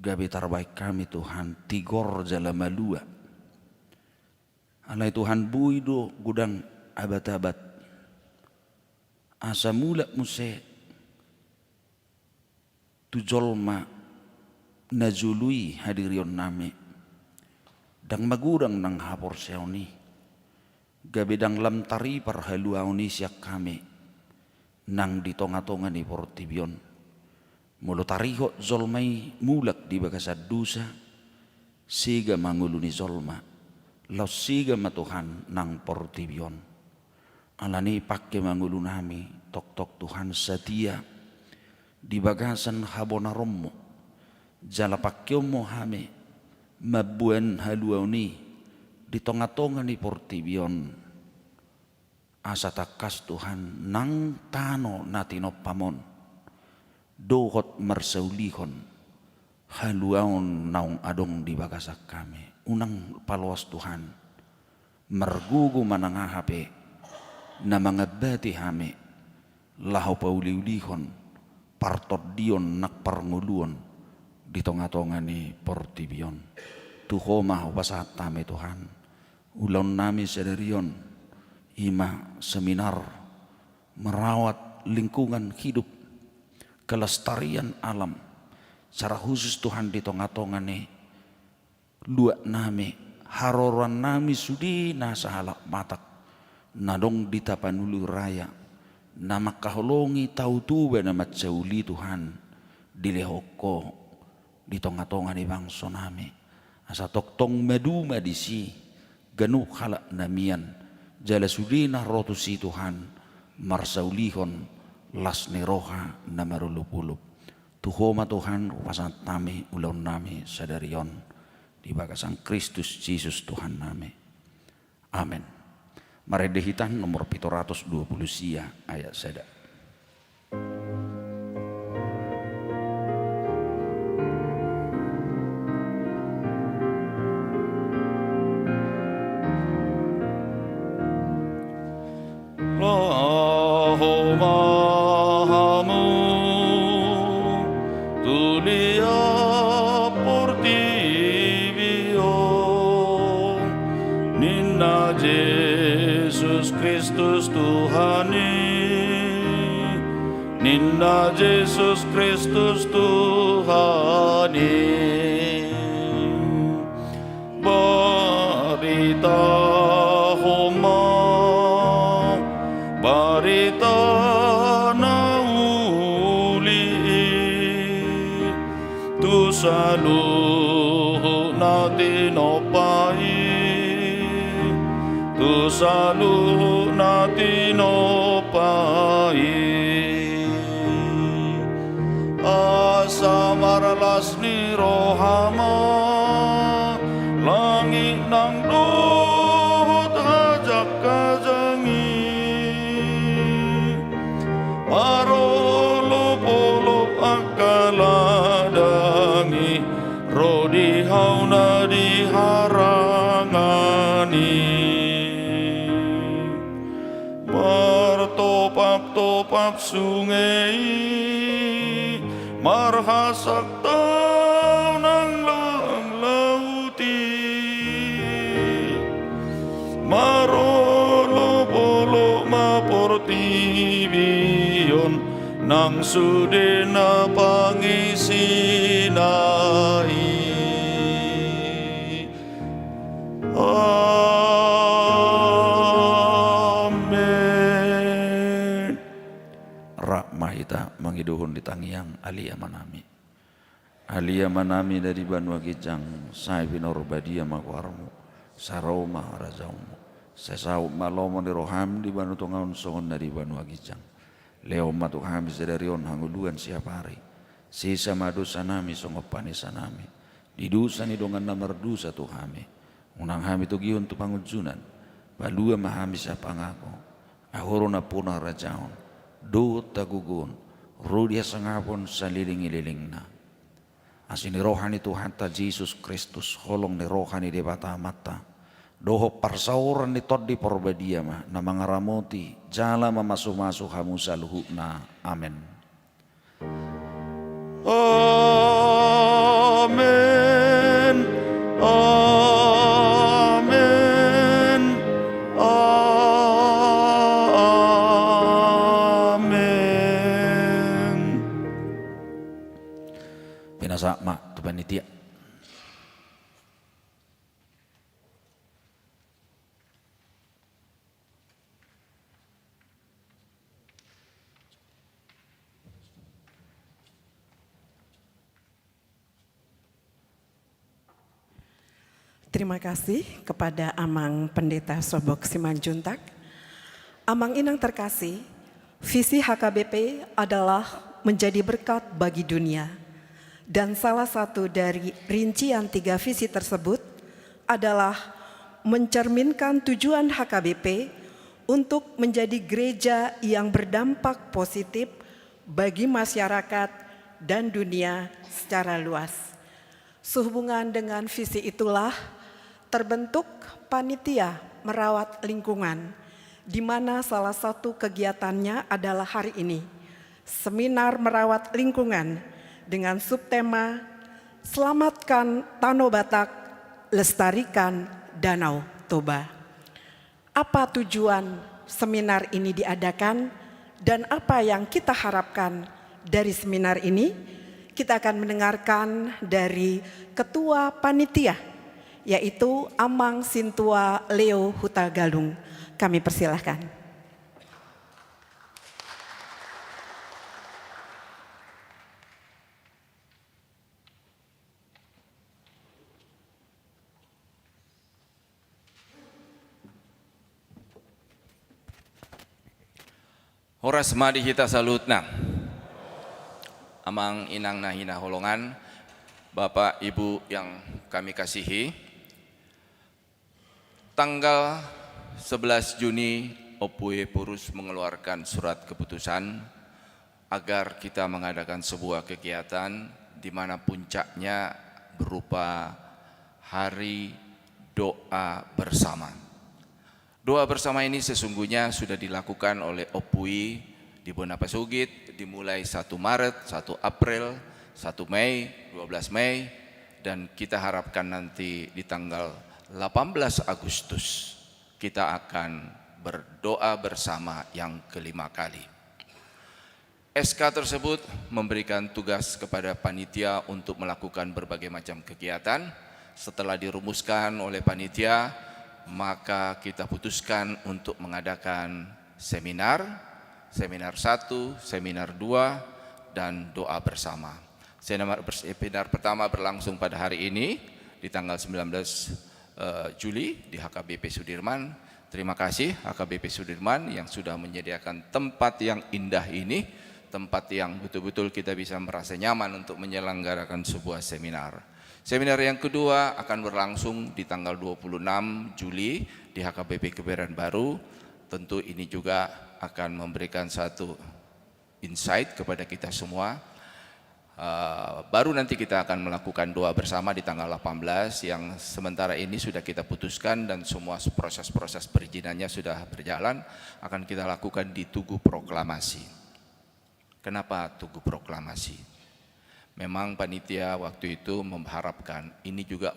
Gabe terbaik kami Tuhan tigor jalamalua. Alai Tuhan buido gudang abad-abad. Asa mula muse tujolma najului hadirion nami. Dang magudang nang hapor siyauni. Gabe dang lamtari parhaluauni siyak kami. Nang di tonga-tonga ni portibion. Mulu tariho zolmai mulak di bagasad dusa. Siga manguluni zolma. Laus siga matuhan nang portibion. Alani pakke mangulun nami tok-tok Tuhan setia di bagasan habonarommo. Jala pakyomo hame mabuan haluauni di tonga-tonga ni portibion. Asa takas Tuhan nang tano natinopamon dohot marsaulihon haluaon naung adong di bagasak kami. Unang paluas Tuhan mergugu manangahape na mangabati hami lahu pauliulihon partot dion nak parnguluon di tonga-tonga ni portibion. Tuhoma hupasat tami Tuhan ulon nami sadarion ima seminar merawat lingkungan hidup, kelestarian alam secara khusus Tuhan di tonga-tonga ni luak nami haroran nami sudi nasahalak matak nadong di tapanulu raya nama kaholongi tau tuba nama cauli Tuhan dilehoko di tonga-tonga di bangso nami asa toktong meduma disi ganu halak namian jala sudina rotusi Tuhan marsaulihon las neroha namarulupulup tuhoma Tuhan upasat nami ulon nami sadarion di bagasan Kristus Yesus Tuhan nami. Amin. Maredehitan nomor 720 sia ayat seda. Mahamu tulia portivio Ninna Jesus Kristus Tuhani Ninna Jesus Kristus Tuhani Barita homa Barita nauli tu saluhu natin opai tu saluhu natin opai asa maralas ni rohama langit nang dohot hajak kajangi Marolo polo akaladangi Rodi hauna diharangani Martopak-topak sungai Marhasak tau nang lauti Marolo polo maportibion Nang sudena pangisinai Amin. Rahmahita mangiduhun di tangiang alia manami dari Banua Gijang sai binor badia makwarmu saroma razaumu sesau malomo di roham di Banu Tongaun songon dari Banua Gijang Leo matu kami sedarion hanguluan siapa hari sisa madu sanami songopani sanami di dusa ni dongan namar dusa tu kami unang kami tu giun tu pangujunan balua mahami siapa ngako ahorona punah rajaon do tagugun rudia sangapon saliling-ililingna asini rohani Tuhan ta Yesus Kristus holong ni rohani di bata mata doho parsauran ni tod di porbadia mah na mangaramoti jala mamasu-masu hamu saluhuna amin amin amin amin pinasa mak tu panitia Terima kasih kepada Amang Pendeta Sobok Simanjuntak. Amang Inang terkasih, visi HKBP adalah menjadi berkat bagi dunia. Dan salah satu dari rincian 3 visi tersebut adalah mencerminkan tujuan HKBP untuk menjadi gereja yang berdampak positif bagi masyarakat dan dunia secara luas. Sehubungan dengan visi itulah terbentuk panitia merawat lingkungan, di mana salah satu kegiatannya adalah hari ini, seminar merawat lingkungan dengan subtema Selamatkan Danau Batak, Lestarikan Danau Toba. Apa tujuan seminar ini diadakan dan apa yang kita harapkan dari seminar ini? Kita akan mendengarkan dari Ketua Panitia, yaitu Amang Sintua Leo Hutagalung. Kami persilahkan. Horas madi hita salutna. Amang Inang Nahina Holongan, Bapak Ibu yang kami kasihi, tanggal 11 Juni Opue Purus mengeluarkan surat keputusan agar kita mengadakan sebuah kegiatan di mana puncaknya berupa hari doa bersama. Doa bersama ini sesungguhnya sudah dilakukan oleh Opui di Bonapasugit dimulai 1 Maret, 1 April, 1 Mei, 12 Mei, dan kita harapkan nanti di tanggal 18 Agustus kita akan berdoa bersama yang kelima kali. SK tersebut memberikan tugas kepada panitia untuk melakukan berbagai macam kegiatan. Setelah dirumuskan oleh panitia, maka kita putuskan untuk mengadakan seminar 1, seminar 2, dan doa bersama. Seminar pertama berlangsung pada hari ini di tanggal 19 Juli di HKBP Sudirman. Terima kasih HKBP Sudirman yang sudah menyediakan tempat yang indah ini, tempat yang betul-betul kita bisa merasa nyaman untuk menyelenggarakan sebuah seminar. Seminar yang kedua akan berlangsung di tanggal 26 Juli di HKBP Kebayoran Baru. Tentu ini juga akan memberikan satu insight kepada kita semua. Baru nanti kita akan melakukan doa bersama di tanggal 18 yang sementara ini sudah kita putuskan dan semua proses-proses perizinannya sudah berjalan, akan kita lakukan di Tugu Proklamasi. Kenapa Tugu Proklamasi? Memang panitia waktu itu mengharapkan ini juga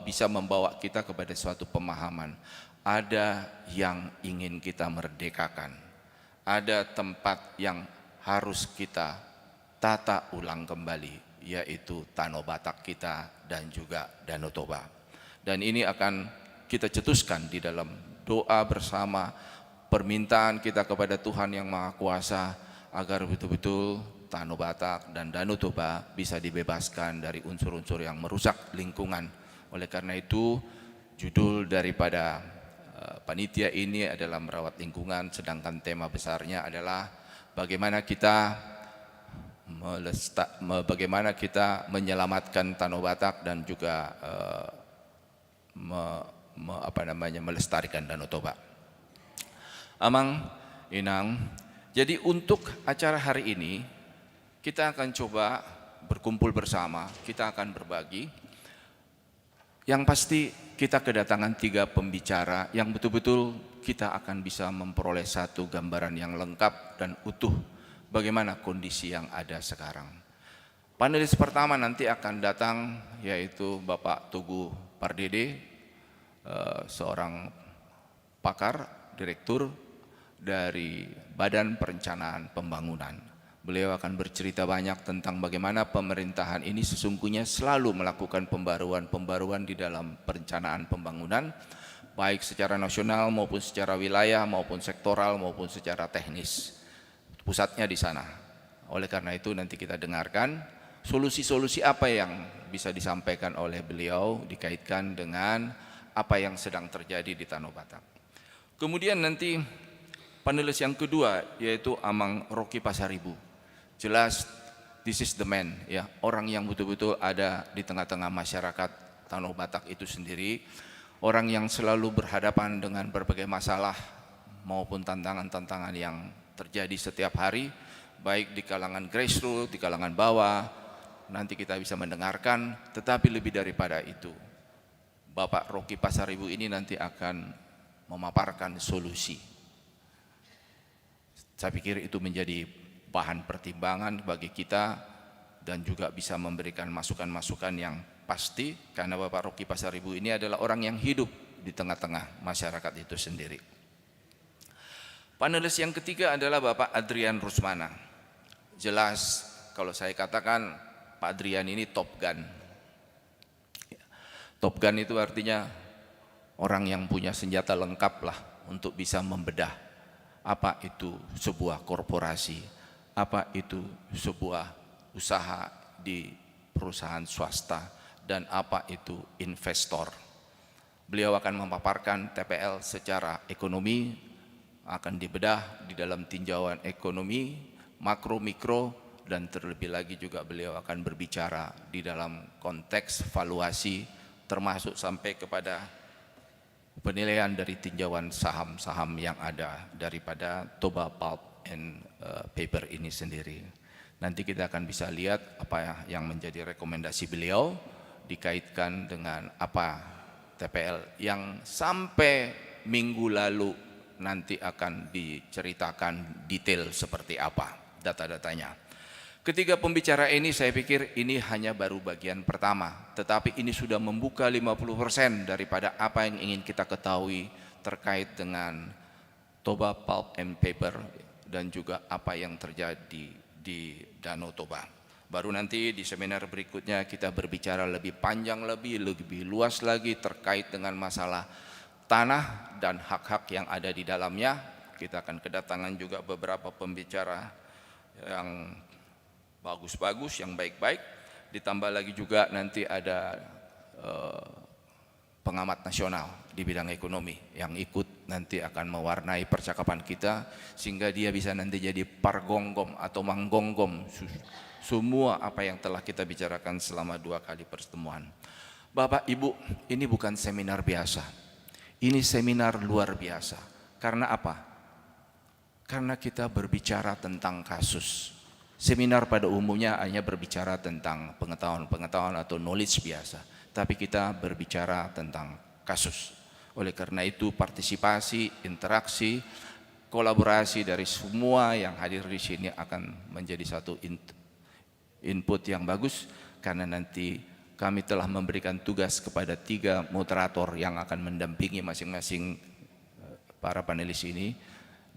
bisa membawa kita kepada suatu pemahaman. Ada yang ingin kita merdekakan, ada tempat yang harus kita tata ulang kembali, yaitu Tanah Batak kita dan juga Danau Toba. Dan ini akan kita cetuskan di dalam doa bersama, permintaan kita kepada Tuhan Yang Maha Kuasa agar betul-betul Tanah Batak dan Danau Toba bisa dibebaskan dari unsur-unsur yang merusak lingkungan. Oleh karena itu, judul daripada panitia ini adalah merawat lingkungan, sedangkan tema besarnya adalah bagaimana kita menyelamatkan Tanah Batak dan juga melestarikan Danau Toba. Amang, Inang, jadi untuk acara hari ini kita akan coba berkumpul bersama, kita akan berbagi. Yang pasti kita kedatangan 3 pembicara yang betul-betul kita akan bisa memperoleh satu gambaran yang lengkap dan utuh bagaimana kondisi yang ada sekarang. Panelis pertama nanti akan datang yaitu Bapak Tugu Pardede, seorang pakar, direktur dari Badan Perencanaan Pembangunan. Beliau akan bercerita banyak tentang bagaimana pemerintahan ini sesungguhnya selalu melakukan pembaruan di dalam perencanaan pembangunan, baik secara nasional maupun secara wilayah maupun sektoral maupun secara teknis. Pusatnya di sana. Oleh karena itu nanti kita dengarkan solusi-solusi apa yang bisa disampaikan oleh beliau dikaitkan dengan apa yang sedang terjadi di Tanah Batak. Kemudian nanti panelis yang kedua yaitu Amang Rocky Pasaribu. Jelas this is the man, ya, orang yang betul-betul ada di tengah-tengah masyarakat Tanah Batak itu sendiri, orang yang selalu berhadapan dengan berbagai masalah maupun tantangan-tantangan yang terjadi setiap hari, baik di kalangan grassroots, di kalangan bawah. Nanti kita bisa mendengarkan, tetapi lebih daripada itu, Bapak Rocky Pasaribu ini nanti akan memaparkan solusi. Saya pikir itu menjadi bahan pertimbangan bagi kita dan juga bisa memberikan masukan-masukan yang pasti, karena Bapak Rocky Pasaribu ini adalah orang yang hidup di tengah-tengah masyarakat itu sendiri. Panelis yang ketiga adalah Bapak Adrian Rusmana. Jelas kalau saya katakan Pak Adrian ini Top Gun. Top Gun itu artinya orang yang punya senjata lengkap lah untuk bisa membedah apa itu sebuah korporasi, apa itu sebuah usaha di perusahaan swasta, dan apa itu investor. Beliau akan memaparkan TPL secara ekonomi, akan dibedah di dalam tinjauan ekonomi, makro, mikro, dan terlebih lagi juga beliau akan berbicara di dalam konteks valuasi, termasuk sampai kepada penilaian dari tinjauan saham-saham yang ada daripada Toba Pulp and Paper ini sendiri. Nanti kita akan bisa lihat apa yang menjadi rekomendasi beliau dikaitkan dengan apa TPL yang sampai minggu lalu nanti akan diceritakan detail seperti apa data-datanya. Ketiga pembicara ini saya pikir ini hanya baru bagian pertama, tetapi ini sudah membuka 50% daripada apa yang ingin kita ketahui terkait dengan Toba Pulp and Paper dan juga apa yang terjadi di Danau Toba. Baru nanti di seminar berikutnya kita berbicara lebih panjang, lebih luas lagi terkait dengan masalah tanah dan hak-hak yang ada di dalamnya. Kita akan kedatangan juga beberapa pembicara yang bagus-bagus, yang baik-baik. Ditambah lagi juga nanti ada pengamat nasional di bidang ekonomi yang ikut nanti akan mewarnai percakapan kita sehingga dia bisa nanti jadi pargonggom atau manggonggom semua apa yang telah kita bicarakan selama 2 kali pertemuan. Bapak Ibu, ini bukan seminar biasa. Ini seminar luar biasa. Karena apa? Karena kita berbicara tentang kasus. Seminar pada umumnya hanya berbicara tentang pengetahuan atau knowledge biasa, tapi kita berbicara tentang kasus. Oleh karena itu partisipasi, interaksi, kolaborasi dari semua yang hadir di sini akan menjadi satu input yang bagus, karena nanti kami telah memberikan tugas kepada 3 moderator yang akan mendampingi masing-masing para panelis ini,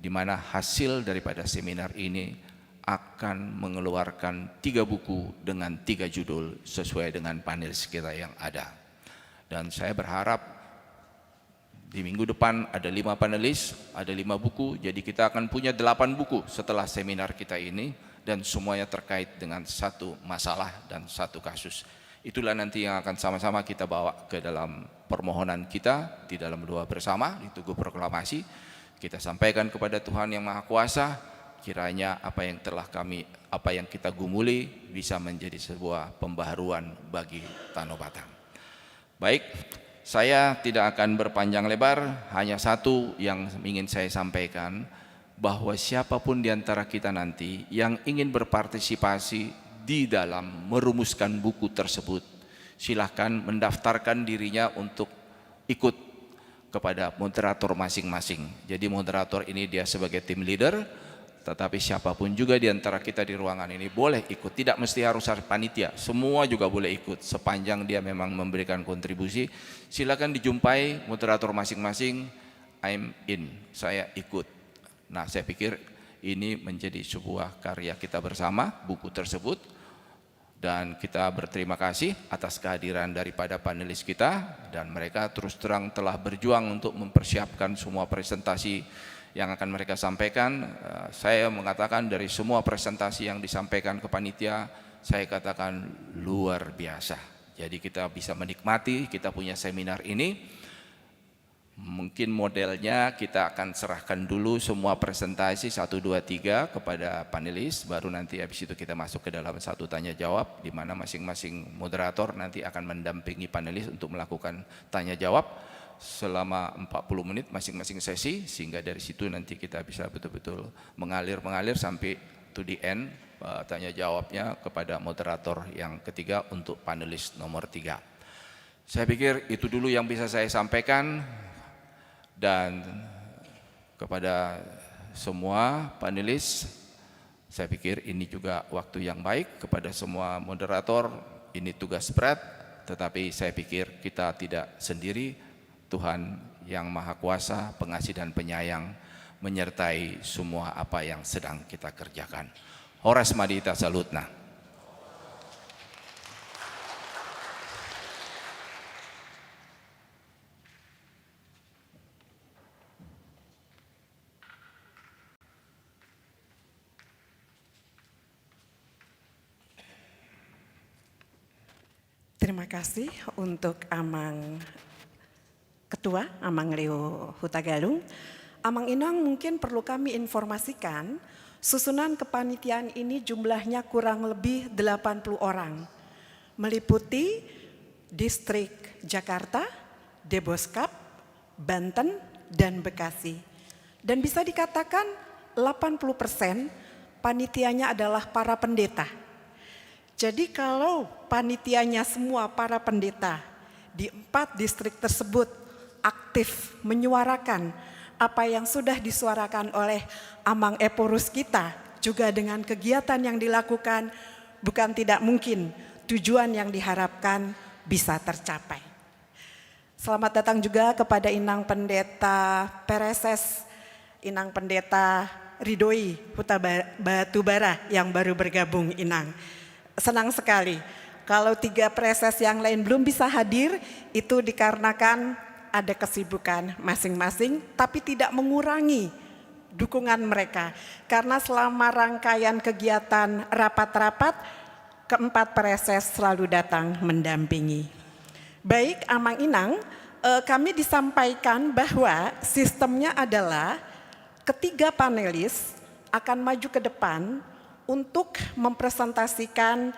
di mana hasil daripada seminar ini akan mengeluarkan 3 buku dengan 3 judul sesuai dengan panelis kita yang ada. Dan saya berharap di minggu depan ada 5 panelis, ada 5 buku, jadi kita akan punya 8 buku setelah seminar kita ini, dan semuanya terkait dengan satu masalah dan satu kasus. Itulah nanti yang akan sama-sama kita bawa ke dalam permohonan kita di dalam doa bersama di Tugu Proklamasi. Kita sampaikan kepada Tuhan Yang Maha Kuasa, kiranya apa yang kita gumuli bisa menjadi sebuah pembaharuan bagi Tanah Batam. Baik, saya tidak akan berpanjang lebar, hanya satu yang ingin saya sampaikan, bahwa siapapun di antara kita nanti yang ingin berpartisipasi di dalam merumuskan buku tersebut, silahkan mendaftarkan dirinya untuk ikut kepada moderator masing-masing. Jadi moderator ini dia sebagai tim leader, tetapi siapapun juga di antara kita di ruangan ini boleh ikut, tidak mesti harus panitia, semua juga boleh ikut sepanjang dia memang memberikan kontribusi. Silakan dijumpai moderator masing-masing, I'm in, saya ikut. Nah, saya pikir ini menjadi sebuah karya kita bersama, buku tersebut, dan kita berterima kasih atas kehadiran daripada panelis kita, dan mereka terus terang telah berjuang untuk mempersiapkan semua presentasi yang akan mereka sampaikan. Saya mengatakan dari semua presentasi yang disampaikan ke panitia, saya katakan luar biasa. Jadi kita bisa menikmati, kita punya seminar ini. Mungkin modelnya kita akan serahkan dulu semua presentasi 1, 2, 3 kepada panelis, baru nanti habis itu kita masuk ke dalam satu tanya jawab, di mana masing-masing moderator nanti akan mendampingi panelis untuk melakukan tanya jawab selama 40 menit masing-masing sesi, sehingga dari situ nanti kita bisa betul-betul mengalir sampai to the end, tanya jawabnya kepada moderator yang ketiga untuk panelis nomor 3. Saya pikir itu dulu yang bisa saya sampaikan. Dan kepada semua panelis, saya pikir ini juga waktu yang baik. Kepada semua moderator, ini tugas berat, tetapi saya pikir kita tidak sendiri. Tuhan Yang Maha Kuasa, Pengasih dan Penyayang menyertai semua apa yang sedang kita kerjakan. Horas Madita Salutna. Terima kasih untuk Amang Ketua, Amang Leo Hutagalung. Amang Inang, mungkin perlu kami informasikan, susunan kepanitiaan ini jumlahnya kurang lebih 80 orang. Meliputi Distrik Jakarta, Deboskap, Banten, dan Bekasi. Dan bisa dikatakan 80% panitianya adalah para pendeta. Jadi kalau panitianya semua para pendeta di 4 distrik tersebut aktif menyuarakan apa yang sudah disuarakan oleh Amang Eporus kita, juga dengan kegiatan yang dilakukan, bukan tidak mungkin tujuan yang diharapkan bisa tercapai. Selamat datang juga kepada Inang Pendeta Pereses, Inang Pendeta Ridoi Huta Batubara yang baru bergabung, Inang. Senang sekali. Kalau 3 preses yang lain belum bisa hadir, itu dikarenakan ada kesibukan masing-masing, tapi tidak mengurangi dukungan mereka. Karena selama rangkaian kegiatan rapat-rapat, keempat preses selalu datang mendampingi. Baik, Amang Inang, kami disampaikan bahwa sistemnya adalah ketiga panelis akan maju ke depan untuk mempresentasikan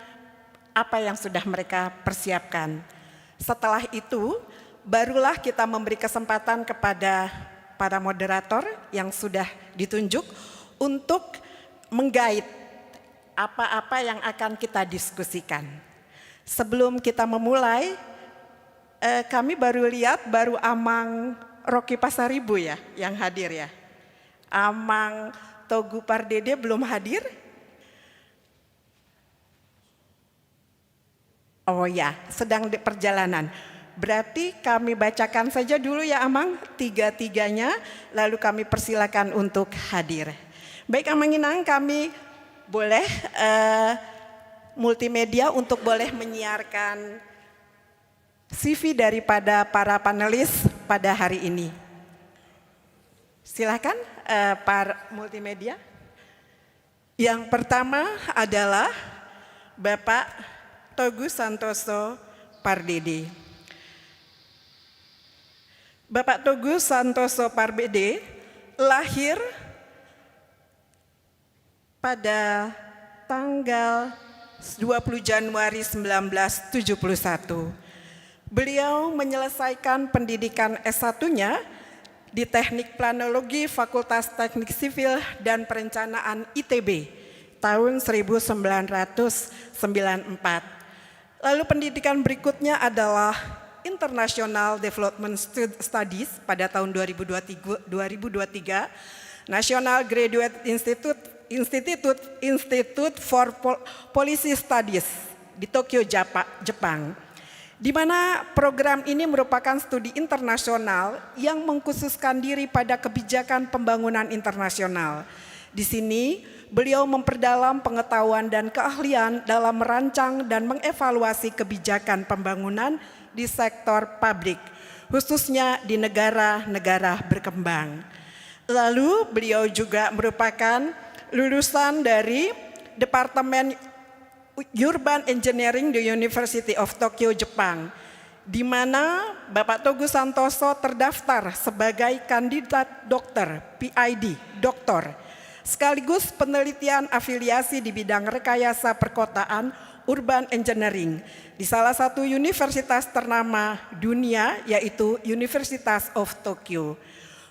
apa yang sudah mereka persiapkan. Setelah itu, barulah kita memberi kesempatan kepada para moderator yang sudah ditunjuk untuk menggait apa-apa yang akan kita diskusikan. Sebelum kita memulai, kami baru lihat Amang Rocky Pasaribu ya yang hadir ya. Amang Togu Pardede belum hadir. Oh ya, sedang di perjalanan. Berarti kami bacakan saja dulu ya Amang, 3-3-nya, lalu kami persilakan untuk hadir. Baik Amang Inang, kami boleh multimedia untuk boleh menyiarkan CV daripada para panelis pada hari ini. Silakan para multimedia. Yang pertama adalah Bapak Togu Santoso Pardede. Bapak Togu Santoso Pardede lahir pada tanggal 20 Januari 1971. Beliau menyelesaikan pendidikan S1-nya di Teknik Planologi Fakultas Teknik Sipil dan Perencanaan ITB tahun 1994. Lalu pendidikan berikutnya adalah International Development Studies pada tahun 2023, National Graduate Institute for Policy Studies di Tokyo, Jepang. Di mana program ini merupakan studi internasional yang mengkhususkan diri pada kebijakan pembangunan internasional. Di sini beliau memperdalam pengetahuan dan keahlian dalam merancang dan mengevaluasi kebijakan pembangunan di sektor publik, khususnya di negara-negara berkembang. Lalu beliau juga merupakan lulusan dari Departemen Urban Engineering di University of Tokyo, Jepang, di mana Bapak Togu Santoso terdaftar sebagai kandidat dokter, PID, doktor, sekaligus penelitian afiliasi di bidang rekayasa perkotaan Urban Engineering di salah satu universitas ternama dunia, yaitu Universitas of Tokyo.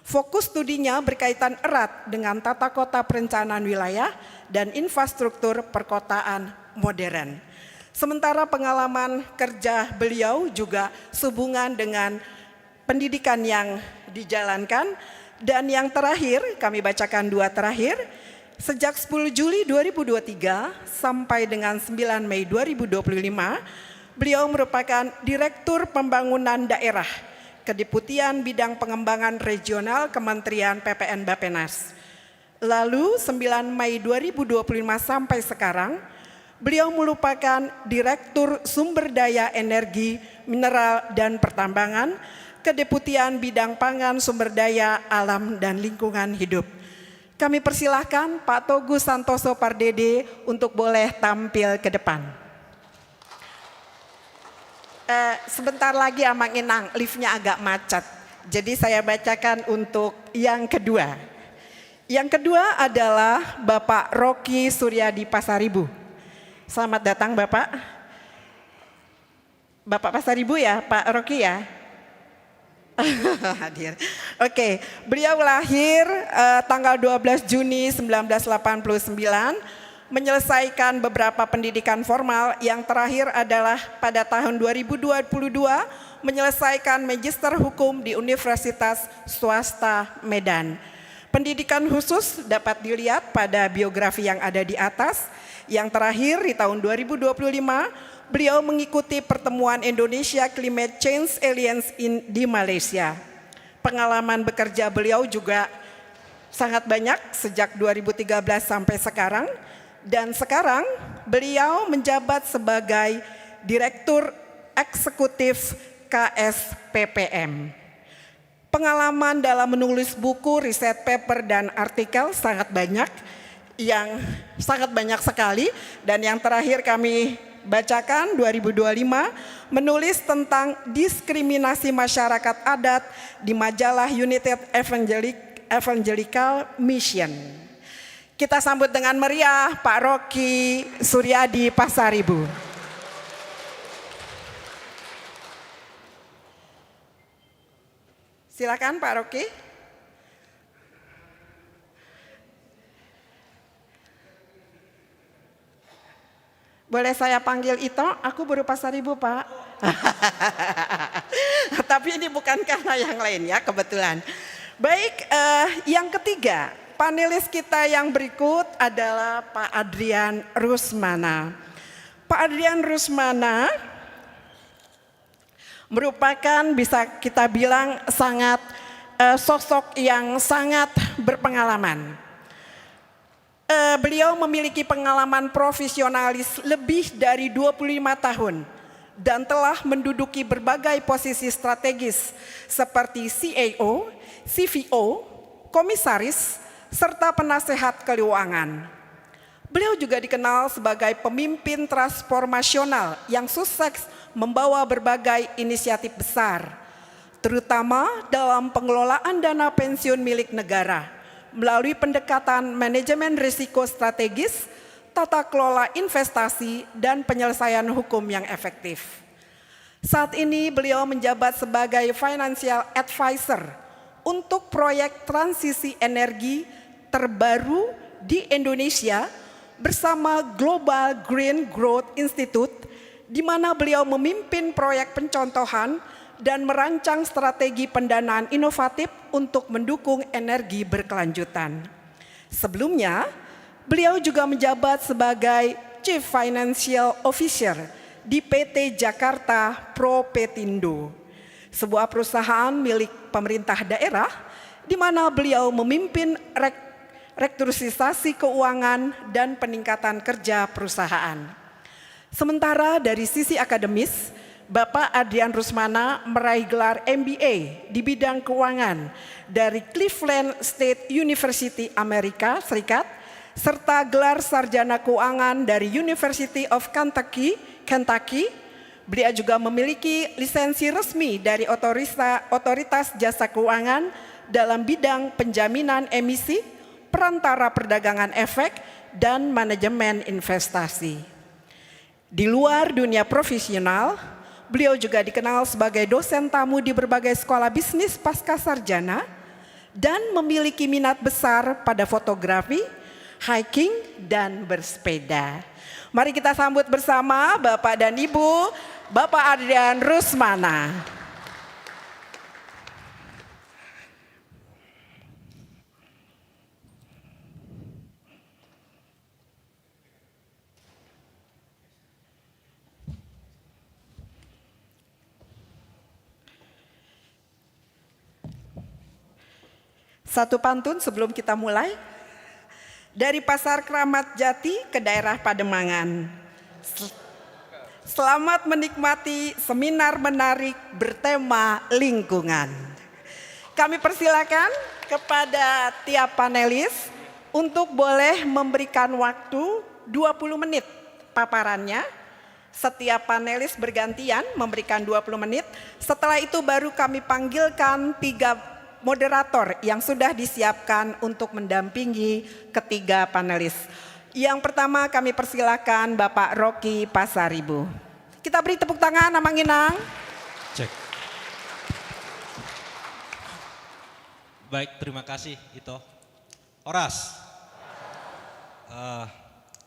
Fokus studinya berkaitan erat dengan tata kota perencanaan wilayah dan infrastruktur perkotaan modern. Sementara pengalaman kerja beliau juga sehubungan dengan pendidikan yang dijalankan. Dan yang terakhir, kami bacakan 2 terakhir, sejak 10 Juli 2023 sampai dengan 9 Mei 2025, beliau merupakan Direktur Pembangunan Daerah Kedeputian Bidang Pengembangan Regional Kementerian PPN Bappenas. Lalu 9 Mei 2025 sampai sekarang, beliau merupakan Direktur Sumber Daya Energi, Mineral dan Pertambangan, Kedeputian Bidang Pangan, Sumber Daya Alam dan Lingkungan Hidup. Kami persilahkan Pak Togu Santoso Pardede untuk boleh tampil ke depan. Sebentar lagi Amang Inang, liftnya agak macet. Jadi saya bacakan untuk yang kedua. Yang kedua adalah Bapak Rocky Suryadi Pasaribu. Selamat datang Bapak. Bapak Pasaribu ya, Pak Rocky ya. Hadir. Oke, beliau lahir tanggal 12 Juni 1989, menyelesaikan beberapa pendidikan formal, yang terakhir adalah pada tahun 2022 menyelesaikan Magister Hukum di Universitas Swasta Medan. Pendidikan khusus dapat dilihat pada biografi yang ada di atas. Yang terakhir di tahun 2025, beliau mengikuti pertemuan Indonesia Climate Change Alliance di Malaysia. Pengalaman bekerja beliau juga sangat banyak sejak 2013 sampai sekarang. Dan sekarang beliau menjabat sebagai Direktur Eksekutif KSPPM. Pengalaman dalam menulis buku, riset paper, dan artikel sangat banyak, yang sangat banyak sekali. Dan yang terakhir kami bacakan 2025, menulis tentang diskriminasi masyarakat adat di majalah United Evangelical Mission. Kita sambut dengan meriah Pak Rocky Suryadi Pasaribu. Silakan Pak Rocky. Boleh saya panggil Ito? Aku baru Pasaribu, Pak. Tapi ini bukan karena yang lain ya, kebetulan. Baik, yang ketiga, panelis kita yang berikut adalah Pak Adrian Rusmana. Pak Adrian Rusmana merupakan, bisa kita bilang, sangat sosok yang sangat berpengalaman. Beliau memiliki pengalaman profesionalis lebih dari 25 tahun dan telah menduduki berbagai posisi strategis seperti CAO, CVO, komisaris, serta penasehat keuangan. Beliau juga dikenal sebagai pemimpin transformasional yang sukses membawa berbagai inisiatif besar, terutama dalam pengelolaan dana pensiun milik negara, melalui pendekatan manajemen risiko strategis, tata kelola investasi, dan penyelesaian hukum yang efektif. Saat ini beliau menjabat sebagai financial advisor untuk proyek transisi energi terbaru di Indonesia bersama Global Green Growth Institute, di mana beliau memimpin proyek pencontohan dan merancang strategi pendanaan inovatif untuk mendukung energi berkelanjutan. Sebelumnya, beliau juga menjabat sebagai Chief Financial Officer di PT Jakarta Propetindo, sebuah perusahaan milik pemerintah daerah, di mana beliau memimpin restrukturisasi keuangan dan peningkatan kerja perusahaan. Sementara dari sisi akademis, Bapak Adrian Rusmana meraih gelar MBA di bidang keuangan dari Cleveland State University Amerika Serikat, serta gelar sarjana keuangan dari University of Kentucky. Beliau juga memiliki lisensi resmi dari Otoritas Jasa Keuangan dalam bidang penjaminan emisi, perantara perdagangan efek, dan manajemen investasi. Di luar dunia profesional, beliau juga dikenal sebagai dosen tamu di berbagai sekolah bisnis pasca sarjana dan memiliki minat besar pada fotografi, hiking, dan bersepeda. Mari kita sambut bersama Bapak dan Ibu, Bapak Adrian Rusmana. Satu pantun sebelum kita mulai. Dari Pasar Kramat Jati ke daerah Pademangan. Selamat menikmati seminar menarik bertema lingkungan. Kami persilakan kepada tiap panelis untuk boleh memberikan waktu 20 menit paparannya. Setiap panelis bergantian memberikan 20 menit. Setelah itu baru kami panggilkan 3 moderator yang sudah disiapkan untuk mendampingi ketiga panelis. Yang pertama kami persilakan Bapak Rocky Pasaribu. Kita beri tepuk tangan, Amang Inang. Cek. Baik, terima kasih Ito. Horas,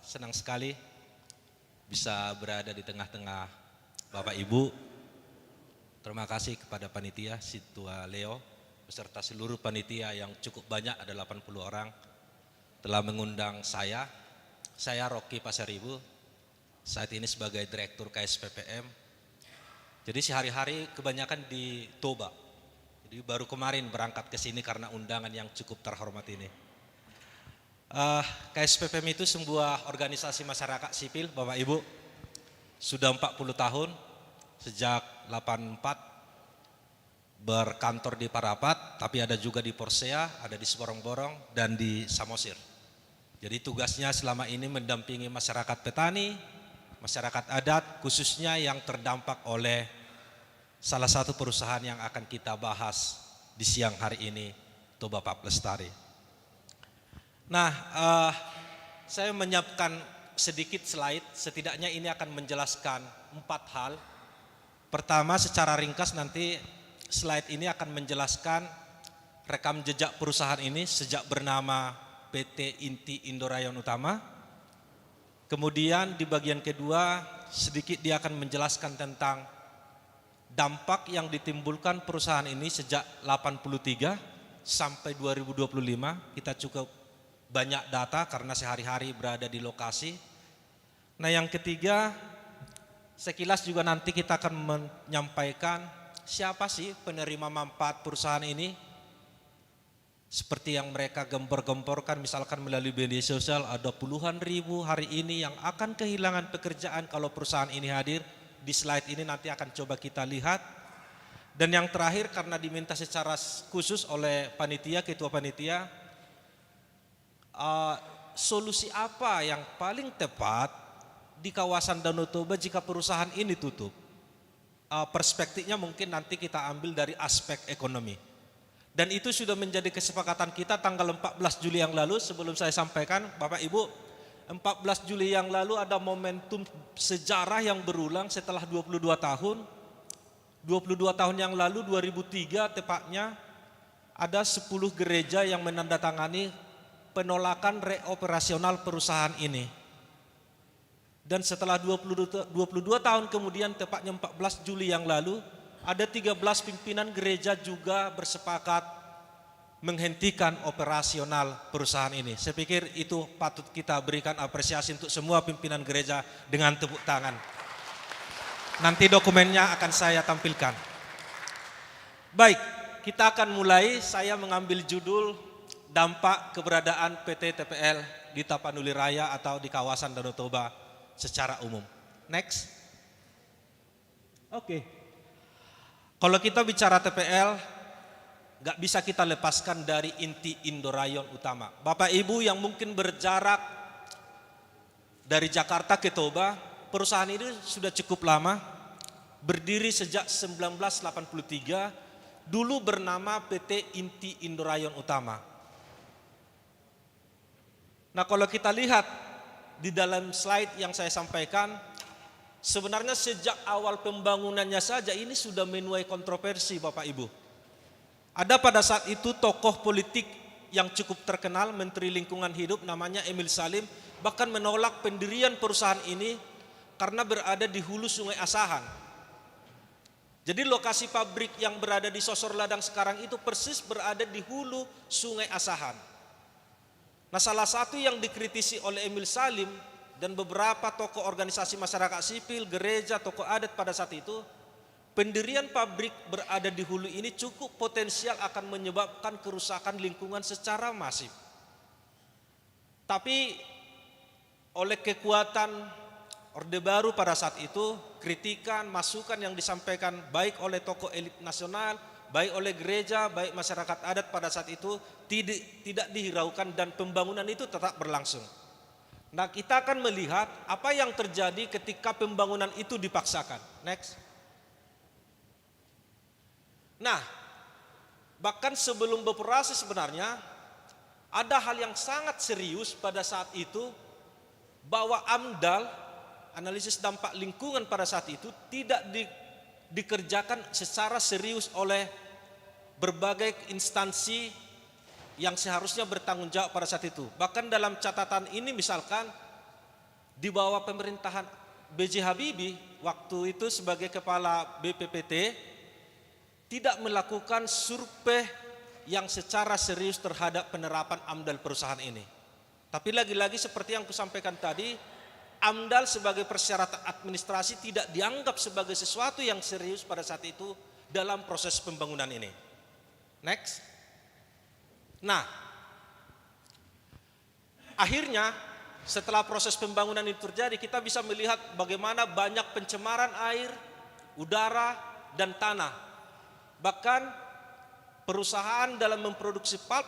senang sekali bisa berada di tengah-tengah Bapak Ibu. Terima kasih kepada panitia, Situa Leo, beserta seluruh panitia yang cukup banyak, ada 80 orang, telah mengundang saya. Saya Rocky Pasaribu, saat ini sebagai Direktur KSPPM. Jadi sehari-hari kebanyakan di Toba. Jadi baru kemarin berangkat ke sini karena undangan yang cukup terhormat ini. KSPPM itu sebuah organisasi masyarakat sipil, Bapak Ibu. Sudah 40 tahun, sejak 84 berkantor di Parapat, tapi ada juga di Porsea, ada di Seborong-Borong, dan di Samosir. Jadi tugasnya selama ini mendampingi masyarakat petani, masyarakat adat, khususnya yang terdampak oleh salah satu perusahaan yang akan kita bahas di siang hari ini, Toba Pap Lestari. Nah, saya menyiapkan sedikit slide, setidaknya ini akan menjelaskan 4 hal. Pertama, secara ringkas nanti slide ini akan menjelaskan rekam jejak perusahaan ini sejak bernama PT Inti Indorayon Utama. Kemudian di bagian kedua sedikit dia akan menjelaskan tentang dampak yang ditimbulkan perusahaan ini sejak 83 sampai 2025. Kita cukup banyak data karena sehari-hari berada di lokasi. Nah, yang ketiga, sekilas juga nanti kita akan menyampaikan siapa sih penerima manfaat perusahaan ini. Seperti yang mereka gempor-gemporkan, misalkan melalui media sosial ada puluhan ribu hari ini yang akan kehilangan pekerjaan kalau perusahaan ini hadir. Di slide ini nanti akan coba kita lihat. Dan yang terakhir, karena diminta secara khusus oleh panitia, ketua panitia, solusi apa yang paling tepat di kawasan Danau Toba jika perusahaan ini tutup? Perspektifnya mungkin nanti kita ambil dari aspek ekonomi. Dan itu sudah menjadi kesepakatan kita tanggal 14 Juli yang lalu. Sebelum saya sampaikan, Bapak Ibu, 14 Juli yang lalu ada momentum sejarah yang berulang setelah 22 tahun. 22 tahun yang lalu, 2003 tepatnya, ada 10 gereja yang menandatangani penolakan reoperasional perusahaan ini. Dan setelah 22 tahun kemudian, tepatnya 14 Juli yang lalu, ada 13 pimpinan gereja juga bersepakat menghentikan operasional perusahaan ini. Saya pikir itu patut kita berikan apresiasi untuk semua pimpinan gereja dengan tepuk tangan. Nanti dokumennya akan saya tampilkan. Baik, kita akan mulai. Saya mengambil judul dampak keberadaan PT TPL di Tapanuli Raya atau di kawasan Danau Toba secara umum. Next. Oke. Kalau kita bicara TPL, gak bisa kita lepaskan dari Inti Indorayon Utama. Bapak Ibu yang mungkin berjarak dari Jakarta ke Toba, perusahaan ini sudah cukup lama, berdiri sejak 1983, dulu bernama PT Inti Indorayon Utama. Nah, kalau kita lihat di dalam slide yang saya sampaikan, sebenarnya sejak awal pembangunannya saja ini sudah menuai kontroversi, Bapak Ibu. Ada pada saat itu tokoh politik yang cukup terkenal, Menteri Lingkungan Hidup namanya Emil Salim, bahkan menolak pendirian perusahaan ini karena berada di hulu Sungai Asahan. Jadi lokasi pabrik yang berada di Sosor Ladang sekarang itu persis berada di hulu Sungai Asahan. Nah, salah satu yang dikritisi oleh Emil Salim dan beberapa tokoh organisasi masyarakat sipil, gereja, tokoh adat pada saat itu, pendirian pabrik berada di hulu ini cukup potensial akan menyebabkan kerusakan lingkungan secara masif. Tapi oleh kekuatan Orde Baru pada saat itu, kritikan, masukan yang disampaikan baik oleh tokoh elit nasional, baik oleh gereja, baik masyarakat adat pada saat itu tidak dihiraukan dan pembangunan itu tetap berlangsung. Nah, kita akan melihat apa yang terjadi ketika pembangunan itu dipaksakan. Next. Nah, bahkan sebelum beroperasi sebenarnya ada hal yang sangat serius pada saat itu, bahwa AMDAL, analisis dampak lingkungan pada saat itu tidak dikerjakan secara serius oleh berbagai instansi yang seharusnya bertanggung jawab pada saat itu. Bahkan dalam catatan ini misalkan di bawah pemerintahan B.J. Habibie waktu itu sebagai kepala BPPT tidak melakukan survei yang secara serius terhadap penerapan AMDAL perusahaan ini. Tapi lagi-lagi seperti yang kusampaikan tadi, AMDAL sebagai persyaratan administrasi tidak dianggap sebagai sesuatu yang serius pada saat itu dalam proses pembangunan ini. Next. Nah, akhirnya setelah proses pembangunan itu terjadi, kita bisa melihat bagaimana banyak pencemaran air, udara, dan tanah. Bahkan perusahaan dalam memproduksi pulp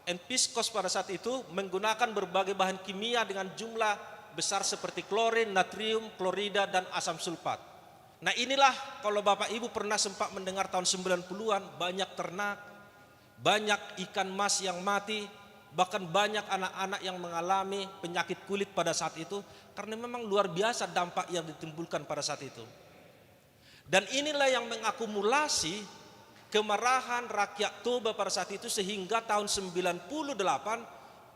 and viscose pada saat itu menggunakan berbagai bahan kimia dengan jumlah besar seperti klorin, natrium, klorida, dan asam sulfat. Nah inilah kalau Bapak Ibu pernah sempat mendengar tahun 90-an banyak ternak, banyak ikan mas yang mati, bahkan banyak anak-anak yang mengalami penyakit kulit pada saat itu karena memang luar biasa dampak yang ditimbulkan pada saat itu. Dan inilah yang mengakumulasi kemarahan rakyat Toba pada saat itu sehingga tahun 98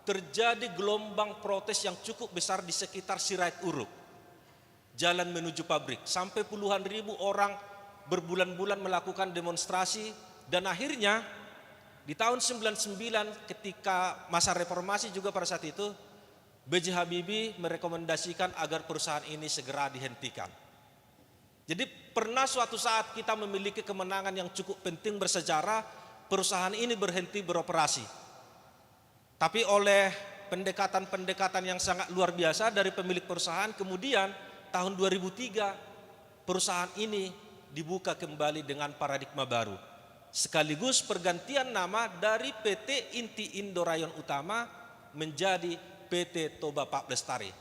terjadi gelombang protes yang cukup besar di sekitar Sirait Uruk, jalan menuju pabrik, sampai puluhan ribu orang berbulan-bulan melakukan demonstrasi. Dan akhirnya di tahun 99 ketika masa reformasi juga pada saat itu B.J. Habibie merekomendasikan agar perusahaan ini segera dihentikan. Jadi pernah suatu saat kita memiliki kemenangan yang cukup penting bersejarah, perusahaan ini berhenti beroperasi. Tapi oleh pendekatan-pendekatan yang sangat luar biasa dari pemilik perusahaan, kemudian tahun 2003 perusahaan ini dibuka kembali dengan paradigma baru. Sekaligus pergantian nama dari PT Inti Indo Rayon Utama menjadi PT Toba Pak Lestari.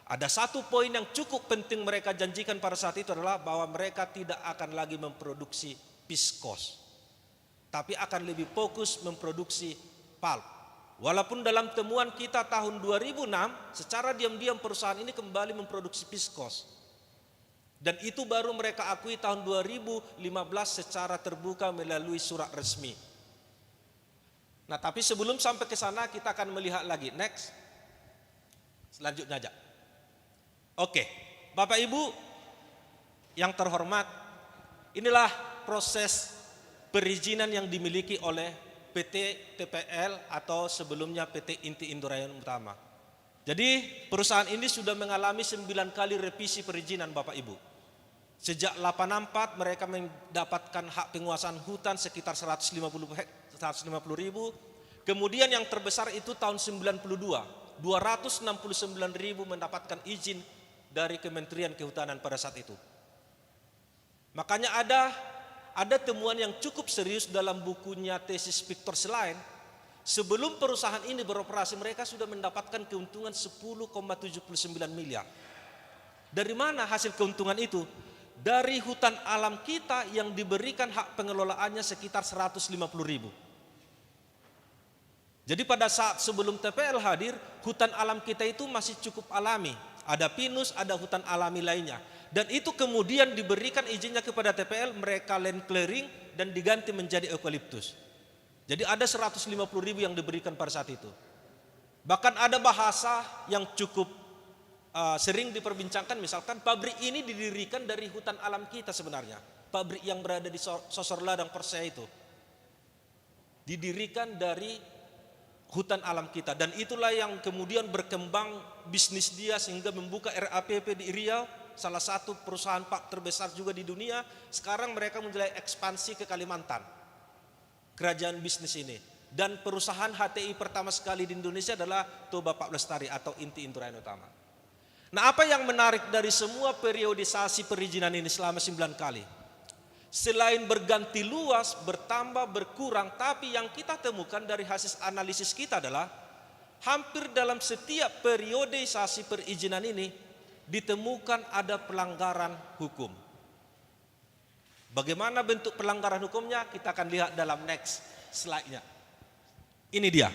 Ada satu poin yang cukup penting mereka janjikan pada saat itu adalah bahwa mereka tidak akan lagi memproduksi viskos, tapi akan lebih fokus memproduksi pulp. Walaupun dalam temuan kita tahun 2006 secara diam-diam perusahaan ini kembali memproduksi viskos. Dan itu baru mereka akui tahun 2015 secara terbuka melalui surat resmi. Nah, tapi sebelum sampai ke sana kita akan melihat lagi. Next. Selanjutnya aja. Oke, Bapak Ibu yang terhormat, inilah proses perizinan yang dimiliki oleh PT TPL atau sebelumnya PT Inti Indo Rayon Utama. Jadi perusahaan ini sudah mengalami 9 kali revisi perizinan Bapak Ibu. Sejak 84 mereka mendapatkan hak penguasaan hutan sekitar 150 ribu. Kemudian yang terbesar itu tahun 92, 269 ribu mendapatkan izin dari Kementerian Kehutanan pada saat itu. Makanya ada temuan yang cukup serius dalam bukunya tesis Victor Selain. Sebelum perusahaan ini beroperasi mereka sudah mendapatkan keuntungan 10,79 miliar. Dari mana hasil keuntungan itu? Dari hutan alam kita yang diberikan hak pengelolaannya sekitar 150 ribu. Jadi pada saat sebelum TPL hadir, hutan alam kita itu masih cukup alami. Ada pinus, ada hutan alami lainnya. Dan itu kemudian diberikan izinnya kepada TPL, mereka land clearing dan diganti menjadi eukaliptus. Jadi ada 150 ribu yang diberikan pada saat itu. Bahkan ada bahasa yang cukup sering diperbincangkan, misalkan pabrik ini didirikan dari hutan alam kita sebenarnya. Pabrik yang berada di Sosor Ladang Persea itu didirikan dari hutan alam kita. Dan itulah yang kemudian berkembang bisnis dia sehingga membuka RAPP di Riau, salah satu perusahaan pak terbesar juga di dunia. Sekarang mereka mulai ekspansi ke Kalimantan, kerajaan bisnis ini. Dan perusahaan HTI pertama sekali di Indonesia adalah Toba Pak Lestari atau Inti Indo Rayon Utama. Nah, apa yang menarik dari semua periodisasi perizinan ini selama 9 kali? Selain berganti luas, bertambah, berkurang, tapi yang kita temukan dari hasil analisis kita adalah hampir dalam setiap periodisasi perizinan ini ditemukan ada pelanggaran hukum. Bagaimana bentuk pelanggaran hukumnya? Kita akan lihat dalam next slide-nya. Ini dia.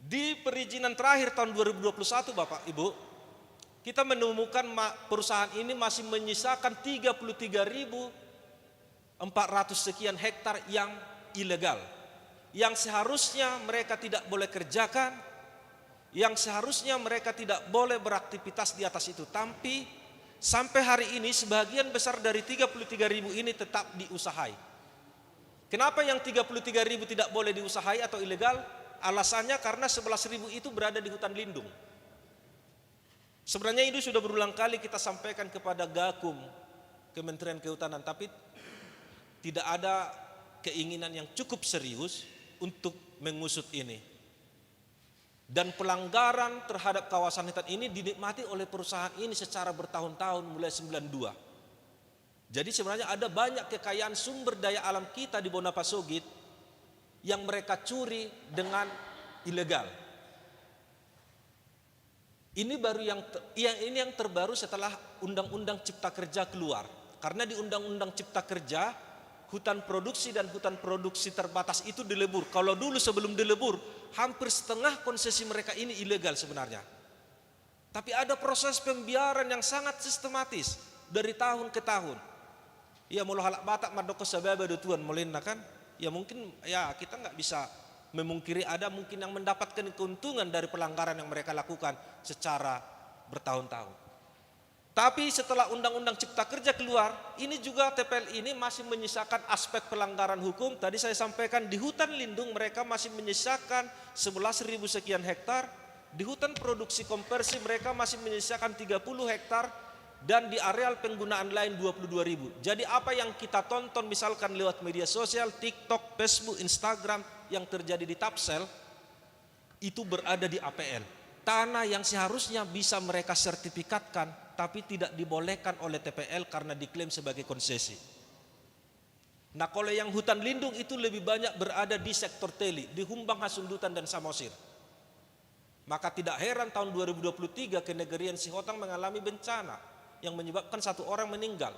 Di perizinan terakhir tahun 2021 Bapak Ibu, kita menemukan perusahaan ini masih menyisakan 33.400 sekian hektar yang ilegal. yang seharusnya mereka tidak boleh kerjakan, yang seharusnya mereka tidak boleh beraktivitas di atas itu. Tapi sampai hari ini sebagian besar dari 33.000 ini tetap diusahai. Kenapa yang 33.000 tidak boleh diusahai atau ilegal? Alasannya karena 11.000 itu berada di hutan lindung. Sebenarnya itu sudah berulang kali kita sampaikan kepada Gakum, Kementerian Kehutanan, tapi tidak ada keinginan yang cukup serius untuk mengusut ini. Dan pelanggaran terhadap kawasan hutan ini dinikmati oleh perusahaan ini secara bertahun-tahun mulai 92. Jadi sebenarnya ada banyak kekayaan sumber daya alam kita di Bonapasogit yang mereka curi dengan ilegal. Ini baru yang terbaru setelah Undang-Undang Cipta Kerja keluar. Karena di Undang-Undang Cipta Kerja, hutan produksi dan hutan produksi terbatas itu dilebur. Kalau dulu sebelum dilebur, hampir setengah konsesi mereka ini ilegal sebenarnya. Tapi ada proses pembiaran yang sangat sistematis dari tahun ke tahun. Ya mulu halak batak madoko sababa Tuhan molena kan? Ya mungkin ya kita nggak bisa memungkiri ada mungkin yang mendapatkan keuntungan dari pelanggaran yang mereka lakukan secara bertahun-tahun. Tapi setelah Undang-Undang Cipta Kerja keluar, ini juga TPL ini masih menyisakan aspek pelanggaran hukum. Tadi saya sampaikan di hutan lindung mereka masih menyisakan 11.000 sekian hektar. Di hutan produksi konversi mereka masih menyisakan 30 hektar. Dan di areal penggunaan lain 22.000. Jadi apa yang kita tonton misalkan lewat media sosial, TikTok, Facebook, Instagram yang terjadi di Tapsel, itu berada di APL. Tanah yang seharusnya bisa mereka sertifikatkan, tapi tidak dibolehkan oleh TPL karena diklaim sebagai konsesi. Nah kalau yang hutan lindung itu lebih banyak berada di sektor Teli, di Humbang, Hasundutan dan Samosir. Maka tidak heran tahun 2023 Kenegarian Sihotang mengalami bencana yang menyebabkan 1 orang meninggal.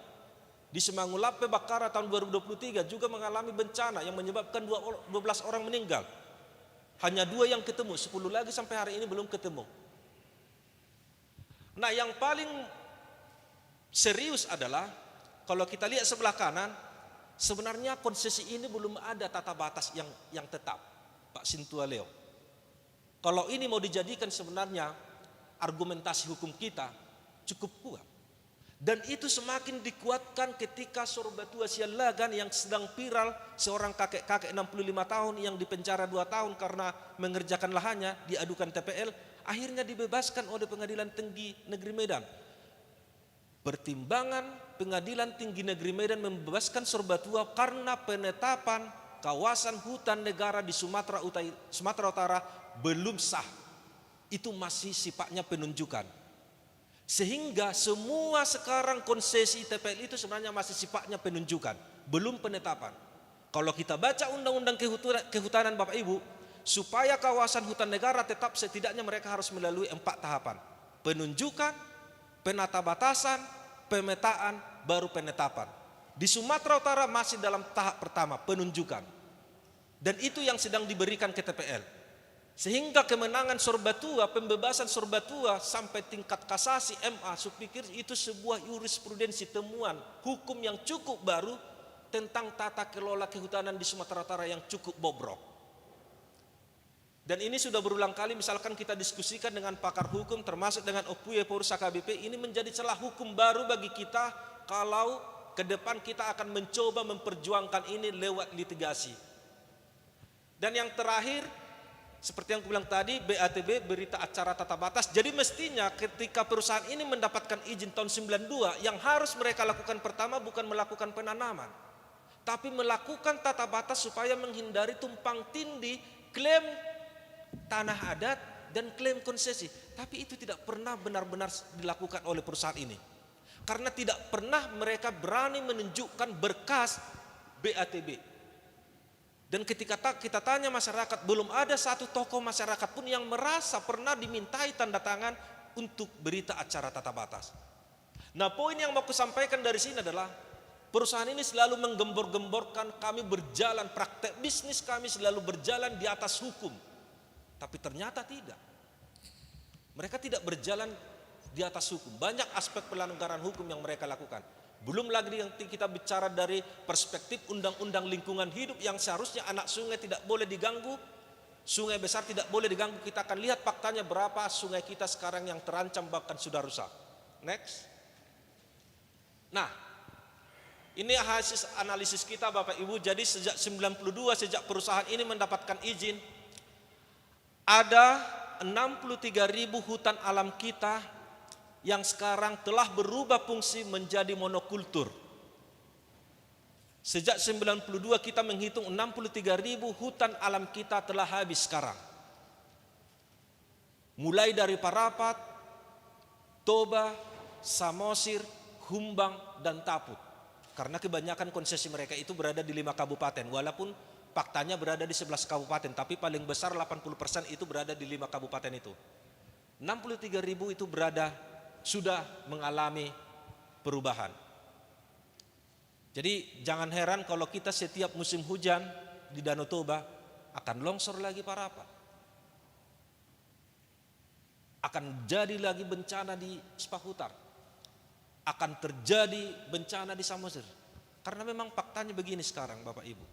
Di Semangulape Bakara tahun 2023 juga mengalami bencana yang menyebabkan 12 orang meninggal. Hanya 2 yang ketemu, 10 lagi sampai hari ini belum ketemu. Nah yang paling serius adalah kalau kita lihat sebelah kanan, sebenarnya konsesi ini belum ada tata batas yang tetap, Pak Sintualeo. Kalau ini mau dijadikan sebenarnya argumentasi hukum kita cukup kuat. Dan itu semakin dikuatkan ketika Sorbatua Sialagan yang sedang viral, seorang kakek-kakek 65 tahun yang dipenjara 2 tahun karena mengerjakan lahannya, diadukan TPL, akhirnya dibebaskan oleh Pengadilan Tinggi Negeri Medan. Pertimbangan Pengadilan Tinggi Negeri Medan membebaskan Sorbatua karena penetapan kawasan hutan negara di Sumatera Utara belum sah. Itu masih sifatnya penunjukan. Sehingga semua sekarang konsesi TPL itu sebenarnya masih sifatnya penunjukan, belum penetapan. Kalau kita baca Undang-Undang Kehutanan Bapak Ibu, supaya kawasan hutan negara tetap setidaknya mereka harus melalui 4 tahapan. Penunjukan, penata batasan, pemetaan, baru penetapan. Di Sumatera Utara masih dalam tahap pertama, penunjukan. Dan itu yang sedang diberikan ke TPL. Sehingga kemenangan Sorbatua, pembebasan Sorbatua sampai tingkat kasasi MA, saya pikir itu sebuah jurisprudensi temuan hukum yang cukup baru tentang tata kelola kehutanan di Sumatera Utara yang cukup bobrok. Dan ini sudah berulang kali misalkan kita diskusikan dengan pakar hukum termasuk dengan Opuye Porus KBP, ini menjadi celah hukum baru bagi kita kalau ke depan kita akan mencoba memperjuangkan ini lewat litigasi. Dan yang terakhir, seperti yang aku bilang tadi, BATB berita acara tata batas. Jadi mestinya ketika perusahaan ini mendapatkan izin tahun 92, yang harus mereka lakukan pertama bukan melakukan penanaman, tapi melakukan tata batas supaya menghindari tumpang tindih klaim tanah adat dan klaim konsesi. Tapi itu tidak pernah benar-benar dilakukan oleh perusahaan ini. Karena tidak pernah mereka berani menunjukkan berkas BATB. Dan ketika kita tanya masyarakat, belum ada satu tokoh masyarakat pun yang merasa pernah dimintai tanda tangan untuk berita acara tata batas. Nah poin yang mau aku sampaikan dari sini adalah perusahaan ini selalu menggembor-gemborkan kami berjalan, praktek bisnis kami selalu berjalan di atas hukum. Tapi ternyata tidak. Mereka tidak berjalan di atas hukum. Banyak aspek pelanggaran hukum yang mereka lakukan. Belum lagi yang kita bicara dari perspektif undang-undang lingkungan hidup yang seharusnya anak sungai tidak boleh diganggu, sungai besar tidak boleh diganggu. Kita akan lihat faktanya berapa sungai kita sekarang yang terancam bahkan sudah rusak. Next. Nah, ini hasil analisis kita Bapak Ibu. Jadi sejak 92, sejak perusahaan ini mendapatkan izin, ada 63.000 hutan alam kita yang sekarang telah berubah fungsi menjadi monokultur. Sejak 92 kita menghitung 63.000 hutan alam kita telah habis sekarang. Mulai dari Parapat, Toba, Samosir, Humbang, dan Taput. Karena kebanyakan konsesi mereka itu berada di 5 kabupaten. Walaupun faktanya berada di 11 kabupaten, tapi paling besar 80% itu berada di 5 kabupaten itu. 63.000 itu sudah mengalami perubahan. Jadi jangan heran kalau kita setiap musim hujan di Danau Toba akan longsor lagi Parapat. Akan jadi lagi bencana di Sepahutar. Akan terjadi bencana di Samosir. Karena memang faktanya begini sekarang Bapak Ibu.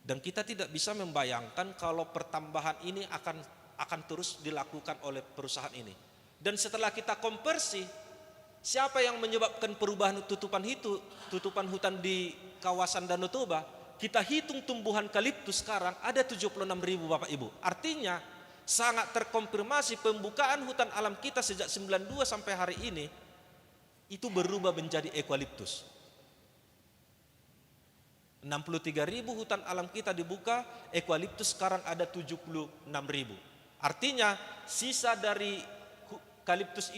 Dan kita tidak bisa membayangkan kalau pertambahan ini akan terus dilakukan oleh perusahaan ini. Dan setelah kita konversi, siapa yang menyebabkan perubahan tutupan hutan di kawasan Danau Toba? Kita hitung tumbuhan eukaliptus sekarang ada 76.000 Bapak Ibu. Artinya sangat terkonfirmasi pembukaan hutan alam kita sejak 92 sampai hari ini itu berubah menjadi eukaliptus. 63.000 hutan alam kita dibuka, eukaliptus sekarang ada 76.000. Artinya sisa dari eukaliptus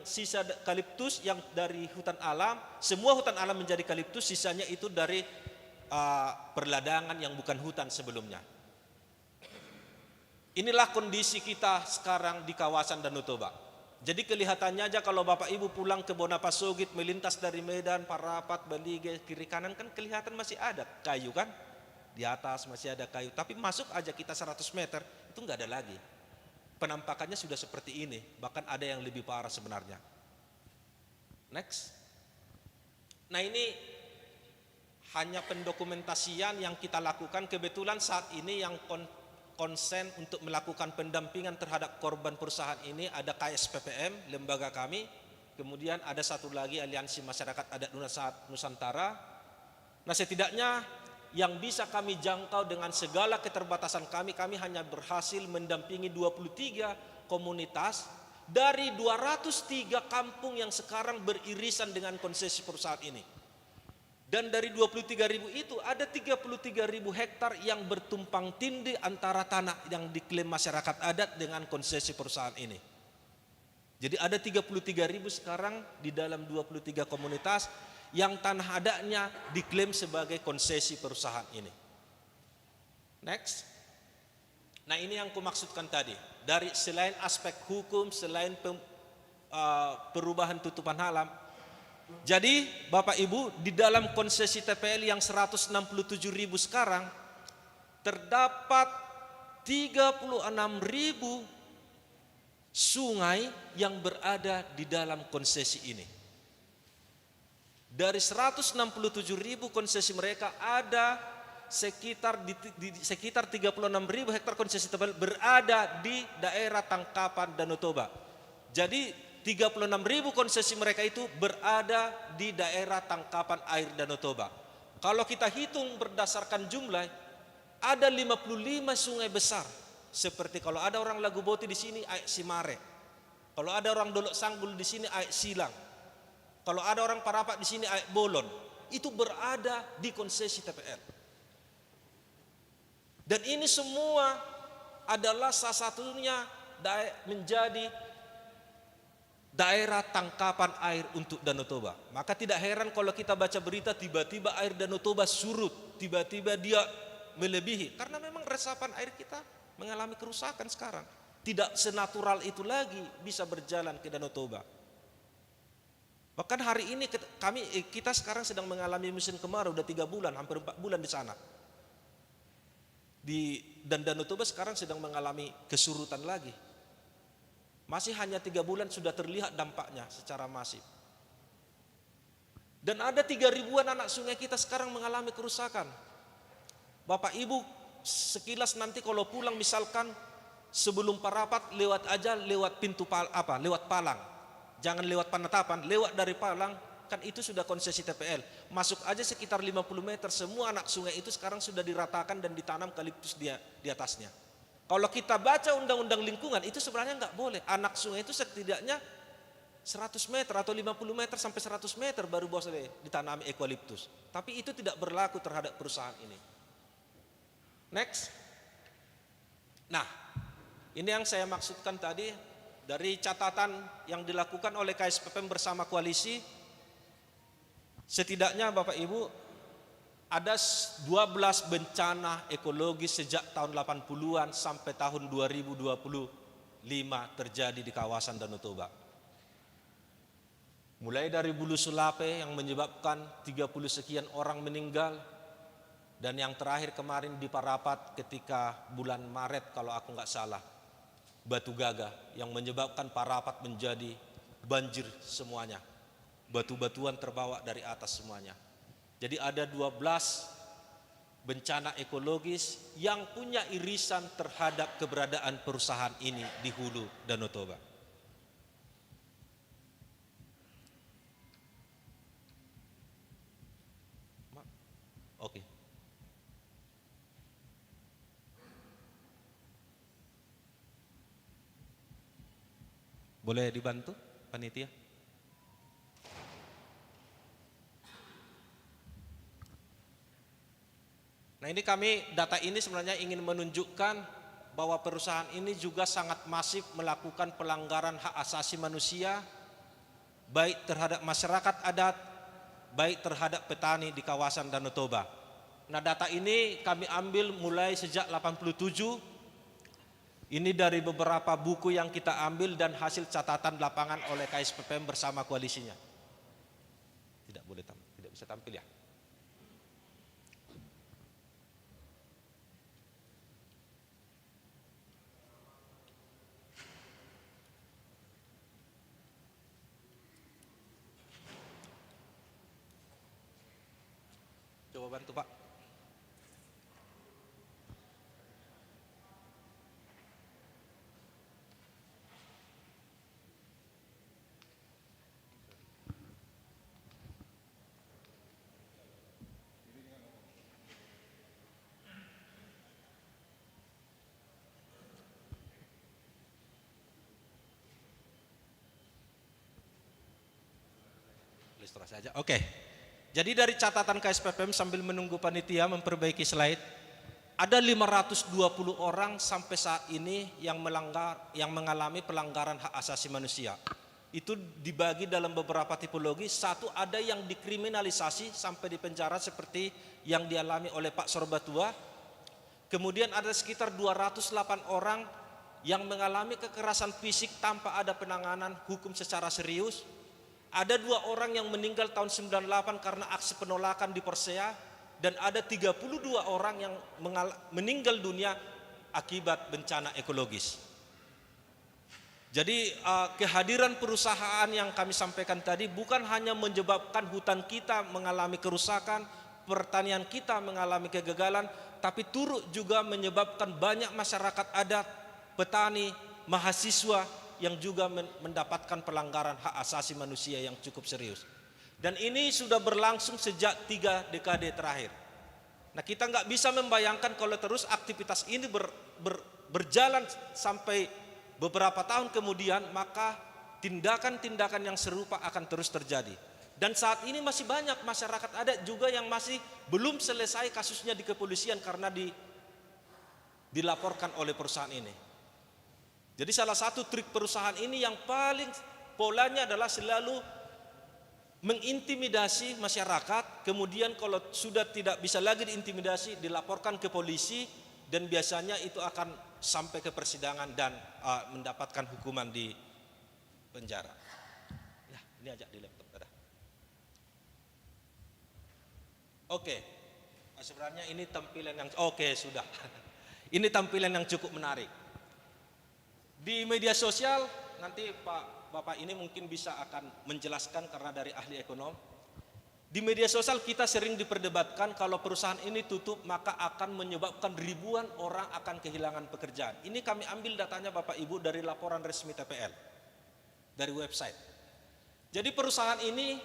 sisa eukaliptus yang dari hutan alam, semua hutan alam menjadi eukaliptus, sisanya itu dari perladangan yang bukan hutan sebelumnya. Inilah kondisi kita sekarang di kawasan Danau Toba. Jadi kelihatannya aja kalau Bapak Ibu pulang ke Bonapasogit melintas dari Medan, Parapat, Balige, kiri kanan kan kelihatan masih ada kayu kan? Di atas masih ada kayu, tapi masuk aja kita 100 meter itu nggak ada lagi. Penampakannya sudah seperti ini, bahkan ada yang lebih parah sebenarnya. Next. Nah ini hanya pendokumentasian yang kita lakukan. Kebetulan saat ini yang konsen untuk melakukan pendampingan terhadap korban perusahaan ini ada KSPPM, lembaga kami. Kemudian ada satu lagi Aliansi Masyarakat Adat Nusantara. Nah setidaknya yang bisa kami jangkau dengan segala keterbatasan kami hanya berhasil mendampingi 23 komunitas dari 203 kampung yang sekarang beririsan dengan konsesi perusahaan ini. Dan dari 23.000 itu ada 33.000 hektar yang bertumpang tindih antara tanah yang diklaim masyarakat adat dengan konsesi perusahaan ini. Jadi ada 33.000 sekarang di dalam 23 komunitas yang tanah adatnya diklaim sebagai konsesi perusahaan ini. Next. Nah ini yang kumaksudkan tadi. Dari selain aspek hukum, selain perubahan tutupan alam. Jadi Bapak Ibu di dalam konsesi TPL yang 167.000 sekarang terdapat 36.000 sungai yang berada di dalam konsesi ini. Dari 167.000 konsesi mereka ada sekitar 36.000 hektar konsesi TPL berada di daerah tangkapan Danau Toba. Jadi 36.000 konsesi mereka itu berada di daerah tangkapan air Danau Toba. Kalau kita hitung berdasarkan jumlah, ada 55 sungai besar. Seperti kalau ada orang Lagu Boti di sini, Aek Simare. Kalau ada orang Dolok Sanggul di sini, Aek Silang. Kalau ada orang Parapat di sini, Aek Bolon. Itu berada di konsesi TPL. Dan ini semua adalah salah satunya menjadi daerah tangkapan air untuk Danau Toba. Maka tidak heran kalau kita baca berita tiba-tiba air Danau Toba surut, tiba-tiba dia melebihi. Karena memang resapan air kita mengalami kerusakan sekarang. Tidak senatural itu lagi bisa berjalan ke Danau Toba. Bahkan hari ini kita sekarang sedang mengalami musim kemarau, udah 3 bulan, hampir 4 bulan di sana. Dan Danau Toba sekarang sedang mengalami kesurutan lagi. Masih hanya 3 bulan sudah terlihat dampaknya secara masif. Dan ada 3.000-an anak sungai kita sekarang mengalami kerusakan. Bapak Ibu sekilas nanti kalau pulang misalkan sebelum Parapat lewat aja lewat pintu lewat Palang. Jangan lewat Penetapan, lewat dari Palang, kan itu sudah konsesi TPL. Masuk aja sekitar 50 meter, semua anak sungai itu sekarang sudah diratakan dan ditanam eukaliptus di atasnya. Kalau kita baca undang-undang lingkungan itu sebenarnya nggak boleh. Anak sungai itu setidaknya 100 meter atau 50 meter sampai 100 meter baru boleh ditanami eukaliptus. Tapi itu tidak berlaku terhadap perusahaan ini. Next. Nah, ini yang saya maksudkan tadi dari catatan yang dilakukan oleh KSPPM bersama koalisi. Setidaknya Bapak Ibu ada 12 bencana ekologis sejak tahun 80-an sampai tahun 2025 terjadi di kawasan Danau Toba. Mulai dari Bulu Sulape yang menyebabkan 30 sekian orang meninggal, dan yang terakhir kemarin di Parapat ketika bulan Maret kalau aku nggak salah, Batu Gagah yang menyebabkan Parapat menjadi banjir semuanya. Batu-batuan terbawa dari atas semuanya. Jadi ada 12 bencana ekologis yang punya irisan terhadap keberadaan perusahaan ini di hulu Danau Toba. Oke. Boleh dibantu panitia? Nah, ini data ini sebenarnya ingin menunjukkan bahwa perusahaan ini juga sangat masif melakukan pelanggaran hak asasi manusia, baik terhadap masyarakat adat, baik terhadap petani di kawasan Danau Toba. Nah, data ini kami ambil mulai sejak 87. Ini dari beberapa buku yang kita ambil dan hasil catatan lapangan oleh KSPPM bersama koalisinya. Tidak bisa tampil ya. Coba bantu Pak. Ilustrasi aja. Oke. Jadi dari catatan KSPPM sambil menunggu panitia memperbaiki slide, ada 520 orang sampai saat ini yang mengalami pelanggaran hak asasi manusia. Itu dibagi dalam beberapa tipologi. Satu, ada yang dikriminalisasi sampai di penjara seperti yang dialami oleh Pak Sorbatua. Kemudian ada sekitar 208 orang yang mengalami kekerasan fisik tanpa ada penanganan hukum secara serius. Ada 2 orang yang meninggal tahun 98 karena aksi penolakan di Persea, dan ada 32 orang yang meninggal dunia akibat bencana ekologis. Jadi kehadiran perusahaan yang kami sampaikan tadi bukan hanya menyebabkan hutan kita mengalami kerusakan, pertanian kita mengalami kegagalan, tapi turut juga menyebabkan banyak masyarakat adat, petani, mahasiswa yang juga mendapatkan pelanggaran hak asasi manusia yang cukup serius. Dan ini sudah berlangsung sejak 3 dekade terakhir. Nah, kita nggak bisa membayangkan kalau terus aktivitas ini berjalan sampai beberapa tahun kemudian, maka tindakan-tindakan yang serupa akan terus terjadi. Dan saat ini masih banyak masyarakat adat juga yang masih belum selesai kasusnya di kepolisian karena dilaporkan oleh perusahaan ini. Jadi salah satu trik perusahaan ini yang paling polanya adalah selalu mengintimidasi masyarakat, kemudian kalau sudah tidak bisa lagi diintimidasi dilaporkan ke polisi, dan biasanya itu akan sampai ke persidangan dan mendapatkan hukuman di penjara. Ya, ini aja di laptop ada. Oke. Sebenarnya ini tampilan yang sudah. Ini tampilan yang cukup menarik. Di media sosial nanti Bapak ini mungkin bisa akan menjelaskan karena dari ahli ekonom. Di media sosial kita sering diperdebatkan kalau perusahaan ini tutup maka akan menyebabkan ribuan orang akan kehilangan pekerjaan. Ini kami ambil datanya Bapak Ibu dari laporan resmi TPL, dari website. Jadi perusahaan ini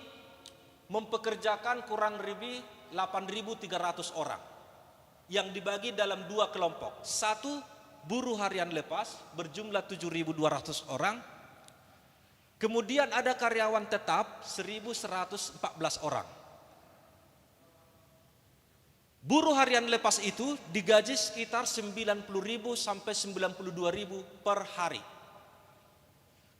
mempekerjakan kurang lebih 8.300 orang yang dibagi dalam dua kelompok. Satu, buruh harian lepas berjumlah 7.200 orang. Kemudian ada karyawan tetap 1.114 orang. Buruh harian lepas itu digaji sekitar 90.000 sampai 92.000 per hari.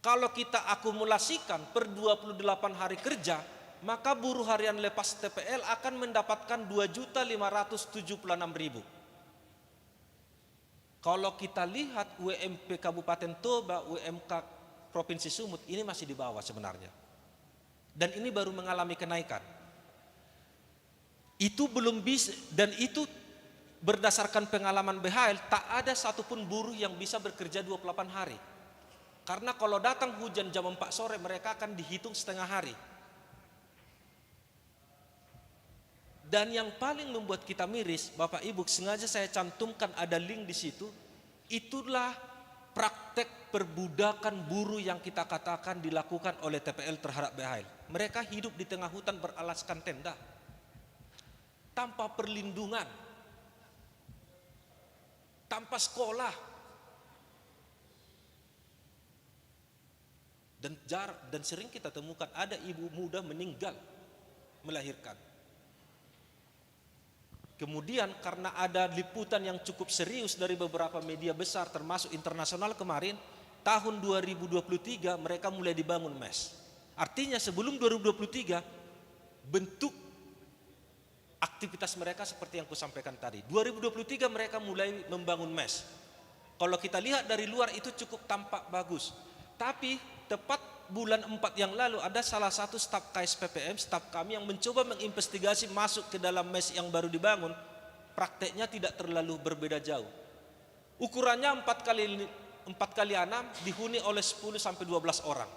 Kalau kita akumulasikan per 28 hari kerja, maka buruh harian lepas TPL akan mendapatkan 2.576.000. Kalau kita lihat UMP Kabupaten Toba, UMK Provinsi Sumut, ini masih di bawah sebenarnya. Dan ini baru mengalami kenaikan. Itu belum bisa, dan itu berdasarkan pengalaman BHL, tak ada satupun buruh yang bisa bekerja 28 hari. Karena kalau datang hujan jam 4 sore, mereka akan dihitung setengah hari. Dan yang paling membuat kita miris, Bapak Ibu, sengaja saya cantumkan ada link di situ, itulah praktek perbudakan buruh yang kita katakan dilakukan oleh TPL terhadap BHL. Mereka hidup di tengah hutan beralaskan tenda, tanpa perlindungan, tanpa sekolah, dan sering kita temukan ada ibu muda meninggal melahirkan. Kemudian karena ada liputan yang cukup serius dari beberapa media besar termasuk internasional kemarin, tahun 2023 mereka mulai dibangun mes. Artinya sebelum 2023 bentuk aktivitas mereka seperti yang kusampaikan tadi. 2023 mereka mulai membangun mes. Kalau kita lihat dari luar itu cukup tampak bagus. Tapi tepat bulan 4 yang lalu ada salah satu staf KSPPM, staf kami yang mencoba menginvestigasi masuk ke dalam mes yang baru dibangun. Prakteknya tidak terlalu berbeda jauh. Ukurannya 4 kali 6 dihuni oleh 10 sampai 12 orang.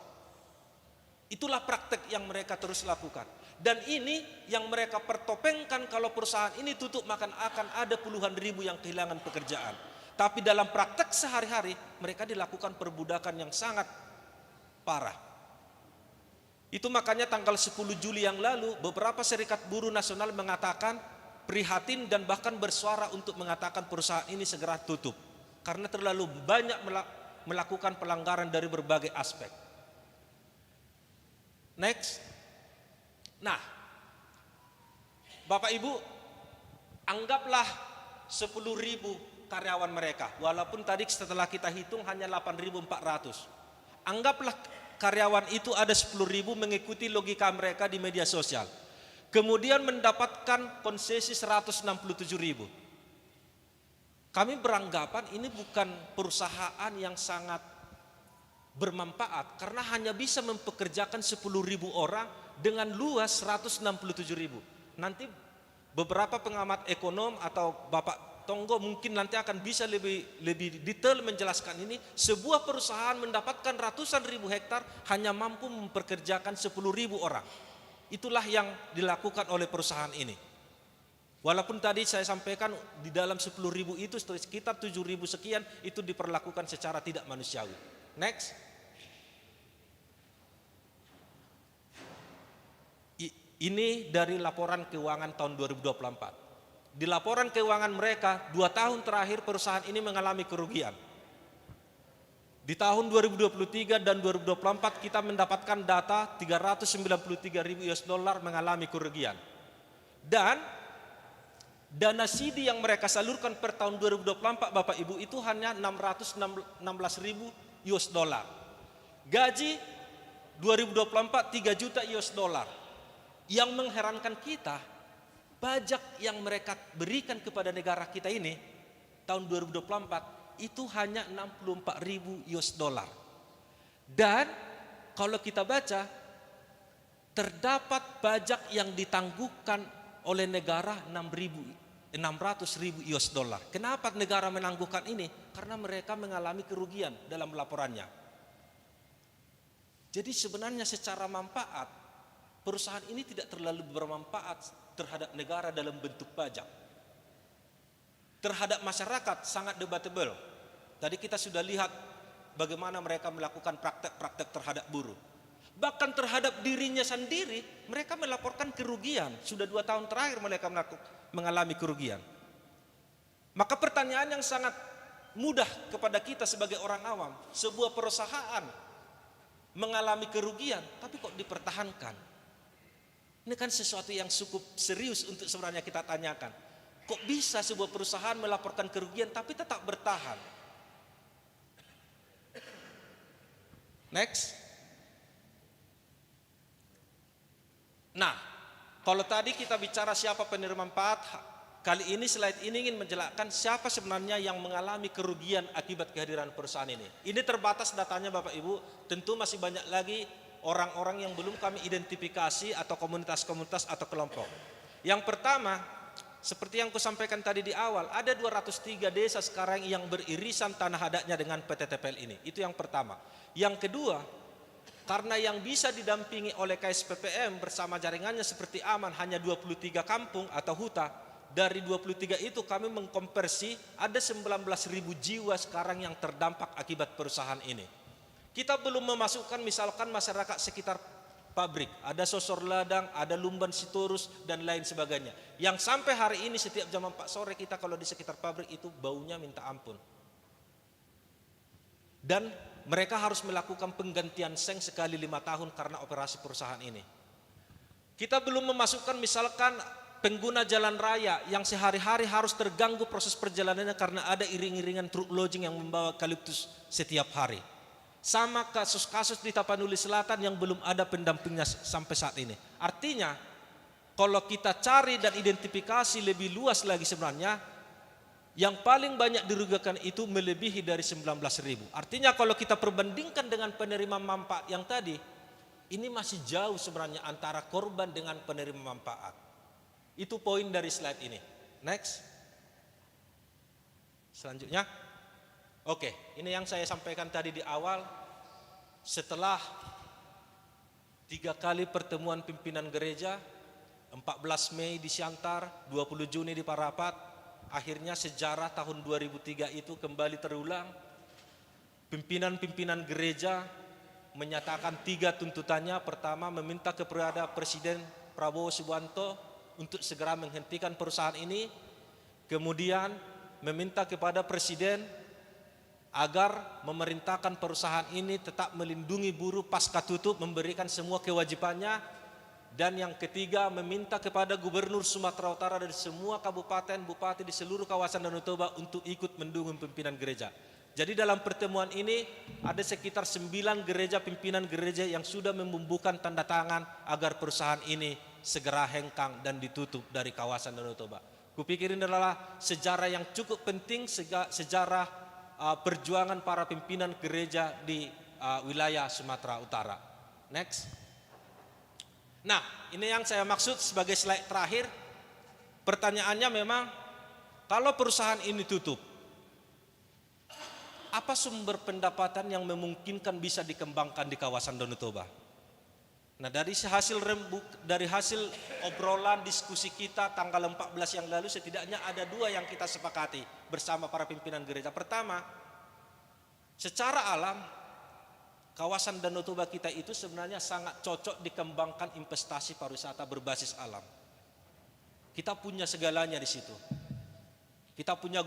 Itulah praktek yang mereka terus lakukan. Dan ini yang mereka pertopengkan kalau perusahaan ini tutup maka akan ada puluhan ribu yang kehilangan pekerjaan. Tapi dalam praktek sehari-hari mereka dilakukan perbudakan yang sangat parah. Itu makanya tanggal 10 Juli yang lalu beberapa serikat buruh nasional mengatakan prihatin dan bahkan bersuara untuk mengatakan perusahaan ini segera tutup. Karena terlalu banyak melakukan pelanggaran dari berbagai aspek. Next. Nah, Bapak Ibu, anggaplah 10.000 karyawan mereka, walaupun tadi setelah kita hitung hanya 8.400. Anggaplah karyawan itu ada 10.000 mengikuti logika mereka di media sosial. Kemudian mendapatkan konsesi 167.000. Kami beranggapan ini bukan perusahaan yang sangat bermanfaat karena hanya bisa mempekerjakan 10.000 orang dengan luas 167.000. Nanti beberapa pengamat ekonom atau Bapak Tonggo mungkin nanti akan bisa lebih detail menjelaskan ini. Sebuah perusahaan mendapatkan ratusan ribu hektar hanya mampu mempekerjakan 10.000 orang. Itulah yang dilakukan oleh perusahaan ini. Walaupun tadi saya sampaikan di dalam 10.000 itu sekitar 7.000 sekian itu diperlakukan secara tidak manusiawi. Next. Ini dari laporan keuangan tahun 2024. Di laporan keuangan mereka, 2 tahun terakhir perusahaan ini mengalami kerugian. Di tahun 2023 dan 2024 kita mendapatkan data 393.000 US dollar mengalami kerugian. Dan dana CD yang mereka salurkan per tahun 2024 Bapak Ibu itu hanya 616.000 US dollar. Gaji 2024 3 juta US dollar. Yang mengherankan kita, pajak yang mereka berikan kepada negara kita ini tahun 2024 itu hanya 64.000 US dollar. Dan kalau kita baca, terdapat pajak yang ditangguhkan oleh negara 600.000 US dollar. Kenapa negara menangguhkan ini? Karena mereka mengalami kerugian dalam laporannya. Jadi sebenarnya secara manfaat perusahaan ini tidak terlalu bermanfaat terhadap negara dalam bentuk pajak. Terhadap masyarakat sangat debatable. Tadi kita sudah lihat bagaimana mereka melakukan praktek-praktek terhadap buruh. Bahkan terhadap dirinya sendiri mereka melaporkan kerugian. Sudah 2 tahun terakhir mereka mengalami kerugian. Maka pertanyaan yang sangat mudah kepada kita sebagai orang awam, sebuah perusahaan mengalami kerugian tapi kok dipertahankan? Ini kan sesuatu yang cukup serius untuk sebenarnya kita tanyakan. Kok bisa sebuah perusahaan melaporkan kerugian tapi tetap bertahan? Next. Nah, kalau tadi kita bicara siapa penerima manfaat, kali ini slide ini ingin menjelaskan siapa sebenarnya yang mengalami kerugian akibat kehadiran perusahaan ini. Ini terbatas datanya Bapak Ibu, tentu masih banyak lagi orang-orang yang belum kami identifikasi atau komunitas-komunitas atau kelompok. Yang pertama, seperti yang kusampaikan tadi di awal, ada 203 desa sekarang yang beririsan tanah adatnya dengan PT TPL ini. Itu yang pertama. Yang kedua, karena yang bisa didampingi oleh KSPPM bersama jaringannya seperti Aman hanya 23 kampung atau huta. Dari 23 itu kami mengkonversi ada 19.000 jiwa sekarang yang terdampak akibat perusahaan ini. Kita belum memasukkan misalkan masyarakat sekitar pabrik, ada Sosor Ladang, ada Lumban Sitorus dan lain sebagainya. Yang sampai hari ini setiap jam 4 sore kita kalau di sekitar pabrik itu baunya minta ampun. Dan mereka harus melakukan penggantian seng sekali 5 tahun karena operasi perusahaan ini. Kita belum memasukkan misalkan pengguna jalan raya yang sehari-hari harus terganggu proses perjalanannya karena ada iring-iringan truk lodging yang membawa eukaliptus setiap hari. Sama kasus-kasus di Tapanuli Selatan yang belum ada pendampingnya sampai saat ini. Artinya, kalau kita cari dan identifikasi lebih luas lagi sebenarnya, yang paling banyak dirugikan itu melebihi dari 19.000. Artinya kalau kita perbandingkan dengan penerima manfaat yang tadi, ini masih jauh sebenarnya antara korban dengan penerima manfaat. Itu poin dari slide ini. Next. Selanjutnya. Oke, ini yang saya sampaikan tadi di awal. Setelah 3 kali pertemuan pimpinan gereja, 14 Mei di Siantar, 20 Juni di Parapat, akhirnya sejarah tahun 2003 itu kembali terulang. Pimpinan-pimpinan gereja menyatakan 3 tuntutannya. Pertama, meminta kepada Presiden Prabowo Subianto untuk segera menghentikan perusahaan ini. Kemudian meminta kepada Presiden agar memerintahkan perusahaan ini tetap melindungi buruh pasca tutup, memberikan semua kewajibannya. Dan yang ketiga, meminta kepada Gubernur Sumatera Utara dari semua kabupaten, bupati di seluruh kawasan Danau Toba untuk ikut mendukung pimpinan gereja. Jadi dalam pertemuan ini ada sekitar 9 gereja, pimpinan gereja yang sudah membubuhkan tanda tangan agar perusahaan ini segera hengkang dan ditutup dari kawasan Danau Toba. Kupikir ini adalah sejarah yang cukup penting, sejarah perjuangan para pimpinan gereja di wilayah Sumatera Utara. Next. Nah, ini yang saya maksud sebagai slide terakhir. Pertanyaannya memang, kalau perusahaan ini tutup, apa sumber pendapatan yang memungkinkan bisa dikembangkan di kawasan Danau Toba? Nah, dari hasil obrolan diskusi kita tanggal 14 yang lalu, setidaknya ada 2 yang kita sepakati bersama para pimpinan gereja. Pertama, secara alam kawasan Danau Toba kita itu sebenarnya sangat cocok dikembangkan investasi pariwisata berbasis alam. Kita punya segalanya di situ. Kita punya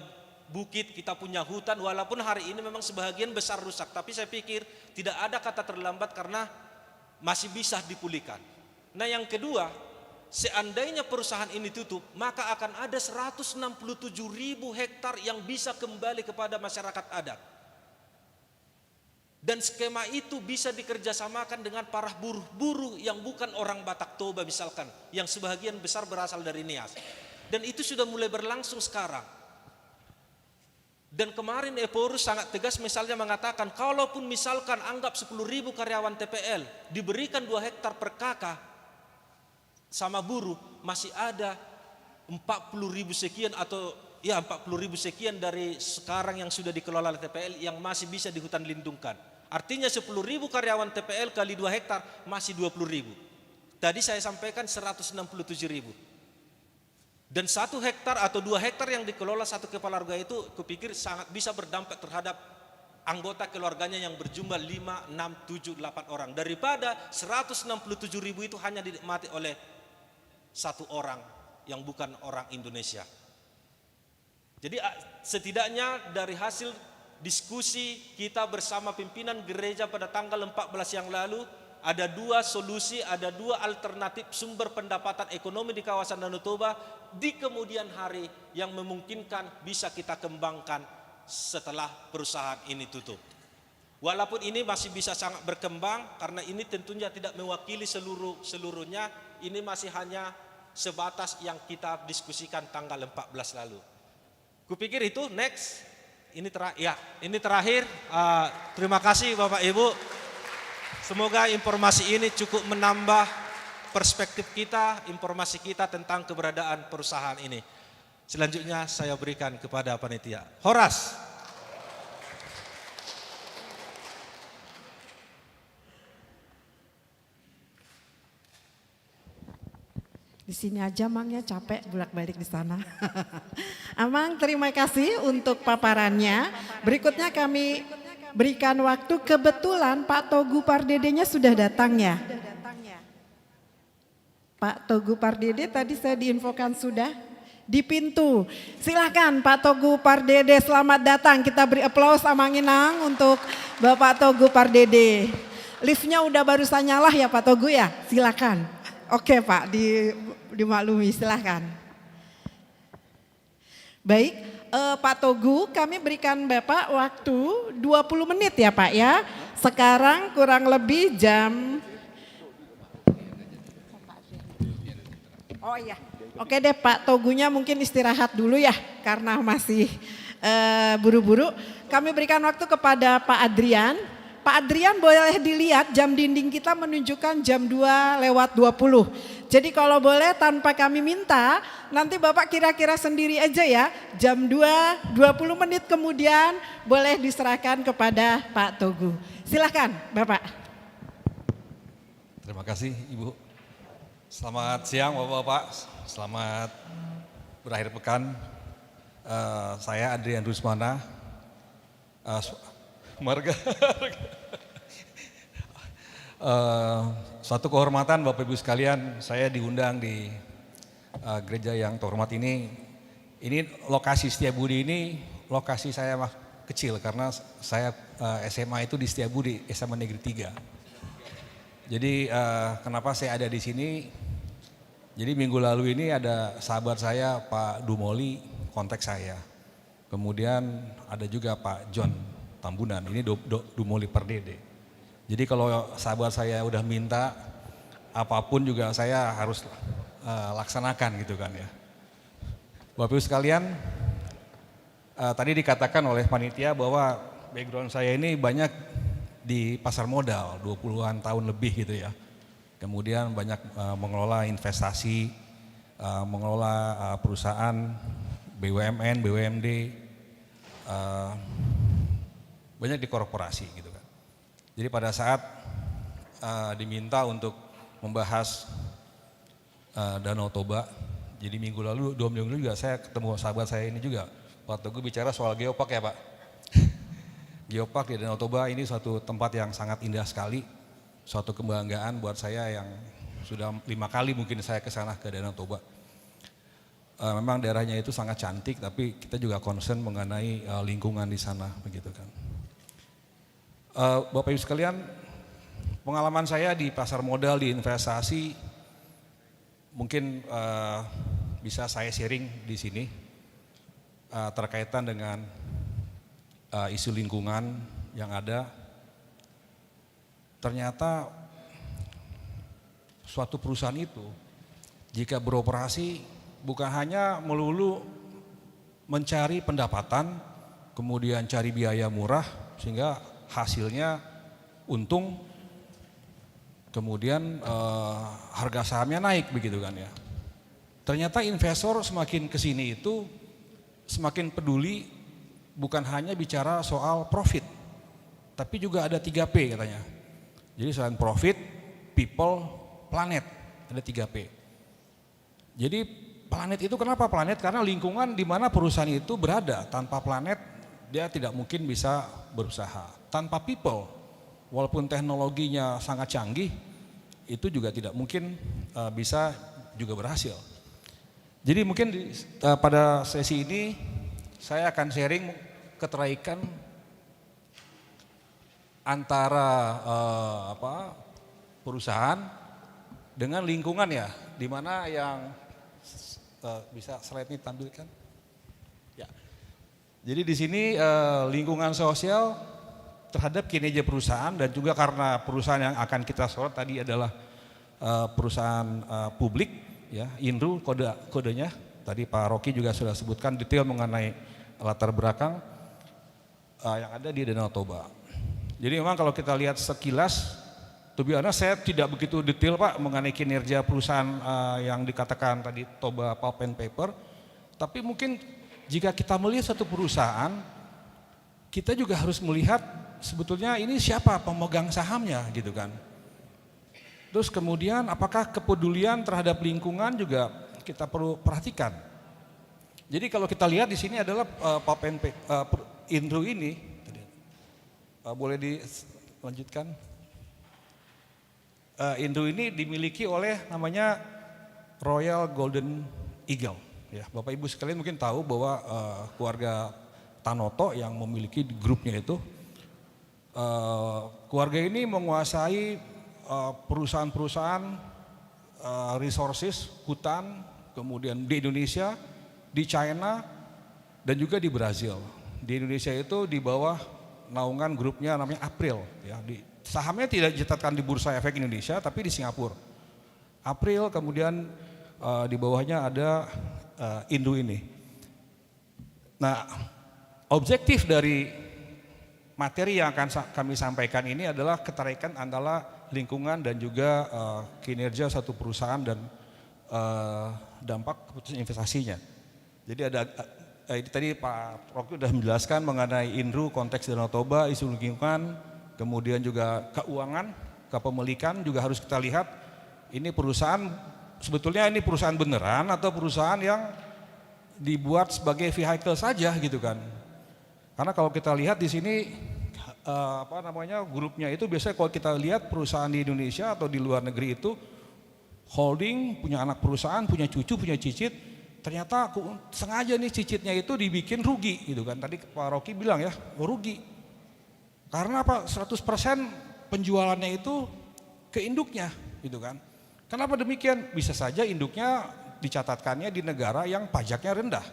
bukit, kita punya hutan, walaupun hari ini memang sebagian besar rusak, tapi saya pikir tidak ada kata terlambat karena masih bisa dipulihkan. Nah, yang kedua, seandainya perusahaan ini tutup, maka akan ada 167.000 hektar yang bisa kembali kepada masyarakat adat. Dan skema itu bisa dikerjasamakan dengan para buruh yang bukan orang Batak Toba misalkan, yang sebagian besar berasal dari Nias. Dan itu sudah mulai berlangsung sekarang. Dan kemarin Eporus sangat tegas misalnya mengatakan, kalaupun misalkan anggap 10.000 karyawan TPL diberikan 2 hektar per kakak sama buruh, masih ada 40.000 sekian atau 40.000 sekian dari sekarang yang sudah dikelola oleh TPL yang masih bisa di hutan lindungkan. Artinya 10.000 karyawan TPL kali 2 hektar masih 20.000. Tadi saya sampaikan 167.000. Dan 1 hektar atau 2 hektar yang dikelola satu kepala keluarga itu kupikir sangat bisa berdampak terhadap anggota keluarganya yang berjumlah 5, 6, 7, 8 orang. Daripada 167.000 itu hanya dinikmati oleh 1 orang yang bukan orang Indonesia. Jadi setidaknya dari hasil diskusi kita bersama pimpinan gereja pada tanggal 14 yang lalu, ada 2 solusi, ada 2 alternatif sumber pendapatan ekonomi di kawasan Danau Toba di kemudian hari yang memungkinkan bisa kita kembangkan setelah perusahaan ini tutup. Walaupun ini masih bisa sangat berkembang karena ini tentunya tidak mewakili seluruhnya, ini masih hanya sebatas yang kita diskusikan tanggal 14 lalu. Kupikir itu next. Ini terakhir. Terima kasih Bapak Ibu. Semoga informasi ini cukup menambah perspektif kita, informasi kita tentang keberadaan perusahaan ini. Selanjutnya saya berikan kepada panitia. Horas. Di sini aja Mang ya, capek bolak-balik di sana. Amang, terima kasih untuk paparannya. Berikutnya kami berikan waktu, kebetulan Pak Togu Pardedenya sudah datang ya. Pak Togu Pardede tadi saya diinfokan sudah di pintu. Silakan Pak Togu Pardede, selamat datang. Kita beri aplaus Amanginang untuk Bapak Togu Pardede. Liftnya udah barusan nyala ya Pak Togu ya, silakan. Oke Pak, dimaklumi, silahkan. Baik, Pak Togu, kami berikan Bapak waktu 20 menit ya Pak ya. Sekarang kurang lebih jam... Oh iya, oke deh Pak Togunya mungkin istirahat dulu ya karena masih buru-buru. Kami berikan waktu kepada Pak Adrian. Pak Adrian boleh dilihat jam dinding kita menunjukkan jam 2:20. Jadi kalau boleh tanpa kami minta, nanti Bapak kira-kira sendiri aja ya. Jam 2:20 menit kemudian boleh diserahkan kepada Pak Togu. Silakan Bapak. Terima kasih Ibu. Selamat siang Bapak-Bapak, selamat berakhir pekan. Saya Adrian Rusmana. Marga. Suatu kehormatan Bapak Ibu sekalian, saya diundang di gereja yang terhormat ini. Ini lokasi Setiabudi ini lokasi saya kecil karena saya SMA itu di Setiabudi, SMA Negeri 3. Jadi kenapa saya ada di sini? Jadi minggu lalu ini ada sahabat saya Pak Dumoli kontak saya. Kemudian ada juga Pak John Tambunan, ini Dumoli Pardede. Jadi kalau sahabat saya udah minta apapun juga saya harus laksanakan gitu kan ya. Bapak Ibu sekalian, tadi dikatakan oleh panitia bahwa background saya ini banyak di pasar modal, 20-an tahun lebih gitu ya. Kemudian banyak mengelola investasi, mengelola perusahaan BUMN, BUMD, banyak di korporasi gitu kan. Jadi pada saat diminta untuk membahas Danau Toba, jadi minggu lalu, 2 minggu lalu juga saya ketemu sahabat saya ini juga, Pak Teguh bicara soal geopark ya Pak. Geopark di Danau Toba ini suatu tempat yang sangat indah sekali, suatu kebanggaan buat saya yang sudah 5 kali mungkin saya ke sana ke Danau Toba. Memang daerahnya itu sangat cantik, tapi kita juga concern mengenai lingkungan di sana begitu kan. Bapak Ibu sekalian, pengalaman saya di pasar modal, di investasi, mungkin bisa saya sharing di sini terkaitan dengan isu lingkungan yang ada. Ternyata suatu perusahaan itu jika beroperasi bukan hanya melulu mencari pendapatan, kemudian cari biaya murah sehingga hasilnya untung, kemudian harga sahamnya naik begitu kan ya. Ternyata investor semakin kesini itu semakin peduli bukan hanya bicara soal profit, tapi juga ada 3P katanya. Jadi selain profit, people, planet. ada 3P. Jadi planet itu kenapa planet? Karena lingkungan di mana perusahaan itu berada. Tanpa planet dia tidak mungkin bisa berusaha. Tanpa people, walaupun teknologinya sangat canggih, itu juga tidak mungkin bisa juga berhasil. Jadi mungkin pada sesi ini saya akan sharing keterkaitan antara perusahaan dengan lingkungan ya, di mana yang bisa slide ini tampilkan. Ya. Jadi di sini lingkungan sosial terhadap kinerja perusahaan, dan juga karena perusahaan yang akan kita sorot tadi adalah perusahaan publik ya, Indru kodenya. Tadi Pak Rocky juga sudah sebutkan detail mengenai latar belakang yang ada di Danau Toba. Jadi memang kalau kita lihat sekilas, to be honest, saya tidak begitu detail Pak mengenai kinerja perusahaan yang dikatakan tadi Toba Pulp and Paper. Tapi mungkin jika kita melihat satu perusahaan, kita juga harus melihat sebetulnya ini siapa pemegang sahamnya gitu kan. Terus kemudian apakah kepedulian terhadap lingkungan juga kita perlu perhatikan. Jadi kalau kita lihat di sini adalah Pulp and Paper Indru ini. Boleh dilanjutkan. Indru ini dimiliki oleh namanya Royal Golden Eagle. Ya, Bapak Ibu sekalian mungkin tahu bahwa keluarga Tanoto yang memiliki grupnya itu, keluarga ini menguasai perusahaan-perusahaan resources, hutan, kemudian di Indonesia, di China, dan juga di Brazil. Di Indonesia itu di bawah naungan grupnya namanya April. Ya, sahamnya tidak dicatatkan di Bursa Efek Indonesia, tapi di Singapura. April, kemudian di bawahnya ada Indru ini. Nah, objektif dari materi yang akan kami sampaikan ini adalah keterkaitan antara lingkungan dan juga kinerja satu perusahaan dan dampak keputusan investasinya. Jadi ada tadi Pak Rocky sudah menjelaskan mengenai Indru, konteks Danau Toba, isu lingkungan, kemudian juga keuangan, kepemilikan juga harus kita lihat. Ini perusahaan, sebetulnya ini perusahaan beneran atau perusahaan yang dibuat sebagai vehicle saja gitu kan. Karena kalau kita lihat di sini grupnya itu biasanya kalau kita lihat perusahaan di Indonesia atau di luar negeri itu holding, punya anak perusahaan, punya cucu, punya cicit. Ternyata sengaja nih cicitnya itu dibikin rugi gitu kan. Tadi Pak Rocky bilang ya, rugi. Karena apa? 100% penjualannya itu ke induknya gitu kan. Kenapa demikian? Bisa saja induknya dicatatkannya di negara yang pajaknya rendah.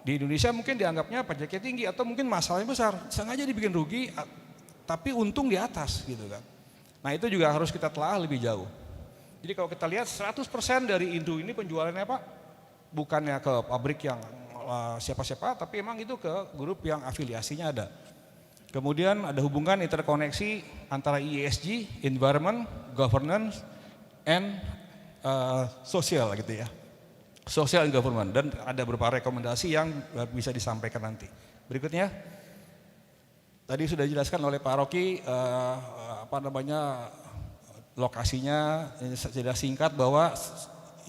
Di Indonesia mungkin dianggapnya pajaknya tinggi atau mungkin masalahnya besar. Sengaja dibikin rugi tapi untung di atas gitu kan. Nah itu juga harus kita telah lebih jauh. Jadi kalau kita lihat 100% dari Indru ini penjualannya Pak, bukannya ke pabrik yang siapa-siapa, tapi emang itu ke grup yang afiliasinya ada. Kemudian ada hubungan interkoneksi antara ESG, environment, governance, and social gitu ya. Social and government, dan ada beberapa rekomendasi yang bisa disampaikan nanti. Berikutnya, tadi sudah dijelaskan oleh Pak Rocky lokasinya, sudah singkat bahwa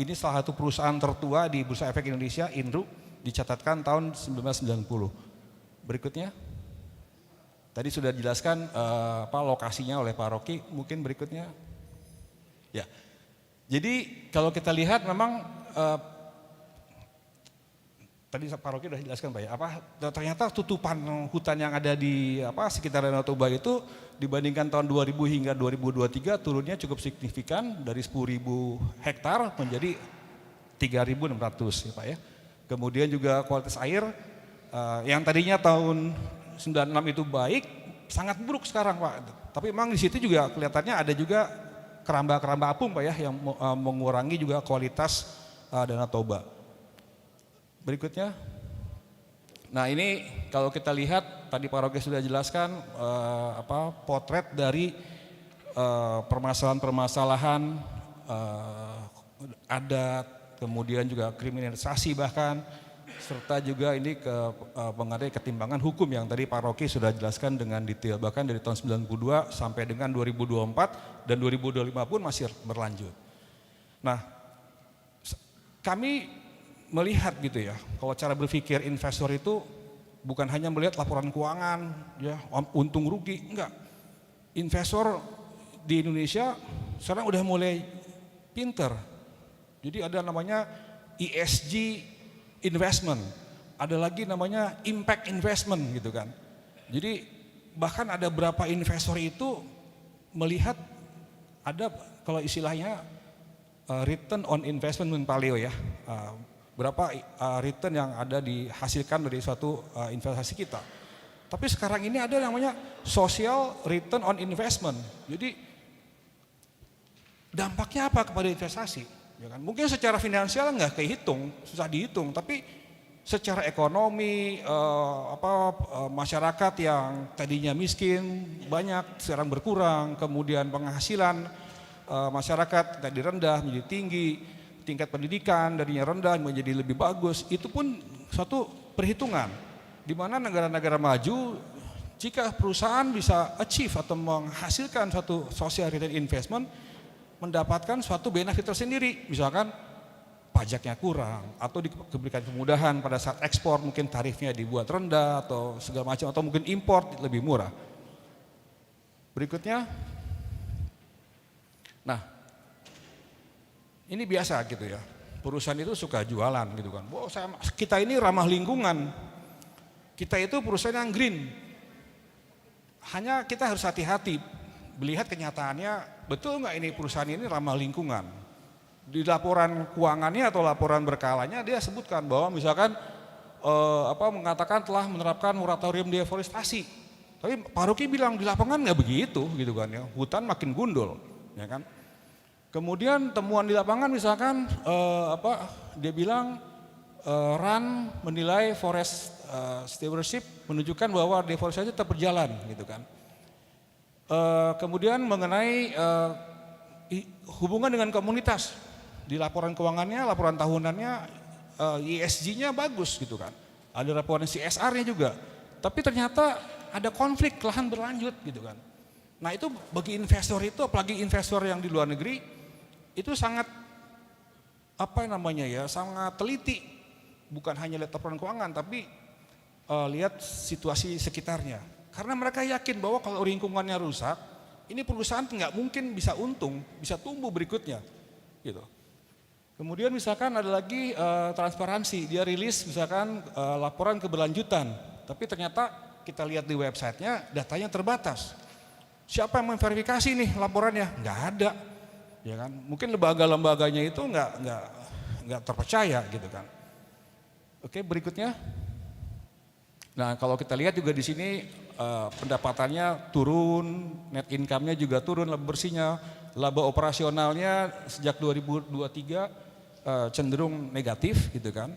ini salah satu perusahaan tertua di Bursa Efek Indonesia, Indru, dicatatkan tahun 1990. Berikutnya, tadi sudah dijelaskan lokasinya oleh Pak Rocky. Mungkin berikutnya, ya. Jadi kalau kita lihat memang tadi Pak Rocky sudah jelaskan Pak ya, ternyata tutupan hutan yang ada di sekitar Danau Toba itu dibandingkan tahun 2000 hingga 2023 turunnya cukup signifikan dari 10.000 hektar menjadi 3.600 ya Pak ya. Kemudian juga kualitas air yang tadinya tahun 96 itu baik, sangat buruk sekarang Pak. Tapi memang di situ juga kelihatannya ada juga keramba-keramba apung Pak ya yang mengurangi juga kualitas Danau Toba. Berikutnya, nah ini kalau kita lihat tadi Pak Rocky sudah jelaskan potret dari permasalahan-permasalahan adat, kemudian juga kriminalisasi bahkan, serta juga ini mengenai ketimbangan hukum yang tadi Pak Rocky sudah jelaskan dengan detail, bahkan dari tahun 92 sampai dengan 2024 dan 2025 pun masih berlanjut. Nah, kami melihat gitu ya, kalau cara berpikir investor itu bukan hanya melihat laporan keuangan, ya untung rugi, enggak. Investor di Indonesia sekarang udah mulai pinter. Jadi ada namanya ESG investment, ada lagi namanya impact investment gitu kan. Jadi bahkan ada beberapa investor itu melihat ada kalau istilahnya return on investment paleo ya, berapa return yang ada dihasilkan dari suatu investasi kita. Tapi sekarang ini ada namanya social return on investment. Jadi dampaknya apa kepada investasi? Ya kan? Mungkin secara finansial nggak kehitung, susah dihitung, tapi secara ekonomi masyarakat yang tadinya miskin banyak sekarang berkurang, kemudian penghasilan masyarakat tadi rendah menjadi tinggi, tingkat pendidikan darinya rendah menjadi lebih bagus, itu pun suatu perhitungan di mana negara-negara maju jika perusahaan bisa achieve atau menghasilkan suatu social return investment mendapatkan suatu benefit tersendiri, misalkan pajaknya kurang atau diberikan kemudahan pada saat ekspor, mungkin tarifnya dibuat rendah atau segala macam, atau mungkin import lebih murah. Berikutnya, nah ini biasa gitu ya, perusahaan itu suka jualan gitu kan, kita ini ramah lingkungan, kita itu perusahaan yang green. Hanya kita harus hati-hati melihat kenyataannya, betul nggak ini perusahaan ini ramah lingkungan. Di laporan keuangannya atau laporan berkalanya dia sebutkan bahwa misalkan mengatakan telah menerapkan moratorium deforestasi. Tapi Pak Ruki bilang di lapangan nggak begitu gitu kan ya, hutan makin gundul, ya kan. Kemudian temuan di lapangan misalkan dia bilang RAN menilai forest stewardship menunjukkan bahwa deforestasi tetap berjalan gitu kan. Kemudian mengenai hubungan dengan komunitas, di laporan keuangannya, laporan tahunannya ESG-nya bagus gitu kan. Ada laporan CSR-nya juga. Tapi ternyata ada konflik lahan berlanjut gitu kan. Nah itu bagi investor itu, apalagi investor yang di luar negeri, itu sangat sangat teliti. Bukan hanya lihat laporan keuangan, tapi lihat situasi sekitarnya. Karena mereka yakin bahwa kalau lingkungannya rusak, ini perusahaan nggak mungkin bisa untung, bisa tumbuh berikutnya, gitu. Kemudian misalkan ada lagi transparansi, dia rilis misalkan laporan keberlanjutan, tapi ternyata kita lihat di websitenya datanya terbatas. Siapa yang memverifikasi nih laporannya? Nggak ada, ya kan? Mungkin lembaga-lembaganya itu nggak terpercaya, gitu kan. Oke, berikutnya. Nah kalau kita lihat juga di sini pendapatannya turun, net income-nya juga turun, laba bersihnya, laba operasionalnya sejak 2023 cenderung negatif gitu kan.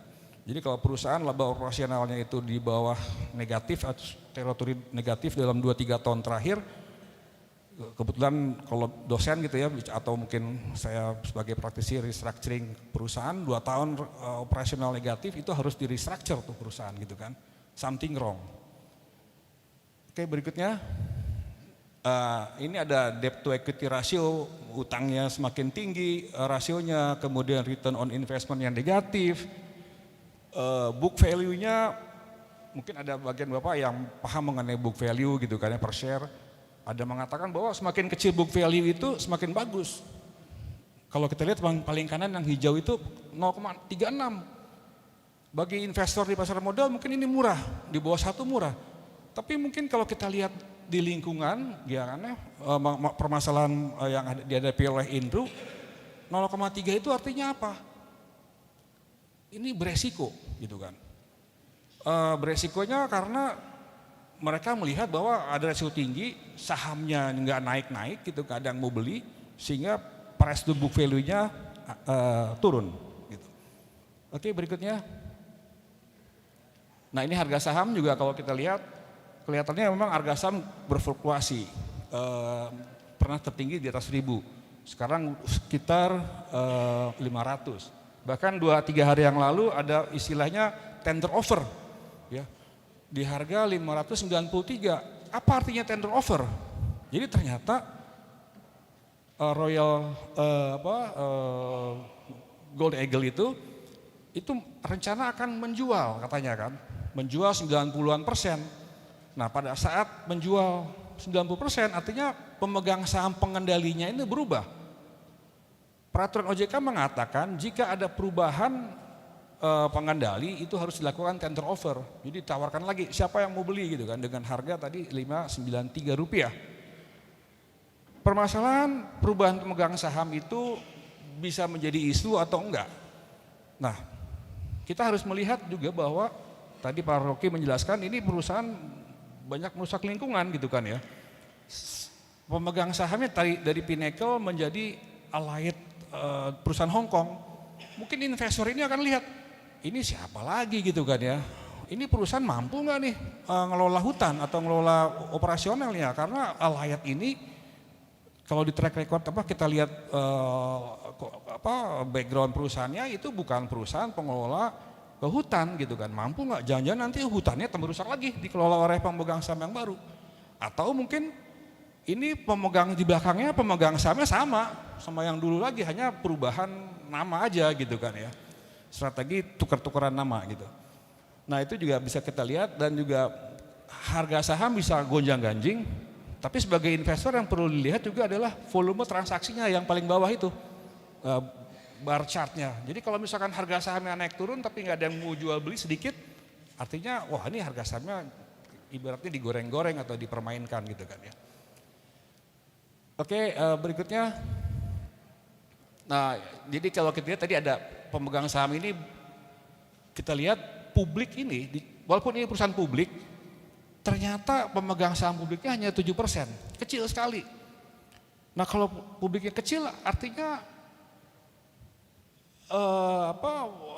Jadi kalau perusahaan laba operasionalnya itu di bawah negatif atau teritori negatif dalam 2-3 tahun terakhir, kebetulan kalau dosen gitu ya, atau mungkin saya sebagai praktisi restructuring perusahaan, 2 tahun operasional negatif itu harus di restructure tuh perusahaan gitu kan, something wrong. Oke, berikutnya ini ada debt to equity ratio, utangnya semakin tinggi rasionya, kemudian return on investment yang negatif, book value-nya mungkin ada bagian Bapak yang paham mengenai book value gitu kan ya, per share. Ada mengatakan bahwa semakin kecil book value itu semakin bagus. Kalau kita lihat paling kanan yang hijau itu 0,36. Bagi investor di pasar modal mungkin ini murah, di bawah 1 murah. Tapi mungkin kalau kita lihat di lingkungan, ya kan, permasalahan yang dihadapi oleh Indro, 0,3 itu artinya apa? Ini beresiko, gitu kan. Beresikonya karena mereka melihat bahwa ada resiko tinggi, sahamnya nggak naik-naik, gitu, kadang mau beli, sehingga price to book value-nya turun. Gitu. Oke, berikutnya. Nah ini harga saham juga kalau kita lihat, kelihatannya memang harga saham berfluktuasi, pernah tertinggi di atas 1000, sekarang sekitar 500. Bahkan 2-3 hari yang lalu ada istilahnya tender offer, ya, di harga 593. Apa artinya tender offer? Jadi ternyata Gold Eagle itu rencana akan menjual katanya kan, menjual 90-an%. Nah pada saat menjual 90% artinya pemegang saham pengendalinya ini berubah. Peraturan OJK mengatakan jika ada perubahan pengendali itu harus dilakukan tender offer. Jadi tawarkan lagi siapa yang mau beli gitu kan dengan harga tadi Rp593. Permasalahan perubahan pemegang saham itu bisa menjadi isu atau enggak. Nah, kita harus melihat juga bahwa tadi Pak Rocky menjelaskan ini perusahaan banyak merusak lingkungan gitu kan ya. Pemegang sahamnya dari Pinnacle menjadi Allied perusahaan Hong Kong. Mungkin investor ini akan lihat ini siapa lagi gitu kan ya. Ini perusahaan mampu nggak nih ngelola hutan atau ngelola operasionalnya, karena Allied ini kalau di track record kita lihat background perusahaannya itu bukan perusahaan pengelola hutan gitu kan. Mampu nggak jangan-jangan nanti hutannya rusak lagi dikelola oleh pemegang saham yang baru. Atau mungkin ini pemegang di belakangnya pemegang sahamnya sama yang dulu lagi, hanya perubahan nama aja gitu kan ya. Strategi tukar-tukaran nama gitu. Nah itu juga bisa kita lihat, dan juga harga saham bisa gonjang-ganjing. Tapi sebagai investor yang perlu dilihat juga adalah volume transaksinya yang paling bawah itu, bar chartnya. Jadi kalau misalkan harga sahamnya naik turun tapi nggak ada yang mau jual beli sedikit, artinya wah ini harga sahamnya ibaratnya digoreng-goreng atau dipermainkan gitu kan ya. Oke, berikutnya. Nah, jadi kalau kita lihat tadi ada pemegang saham ini, kita lihat publik ini, walaupun ini perusahaan publik, ternyata pemegang saham publiknya hanya 7%, kecil sekali. Nah kalau publiknya kecil artinya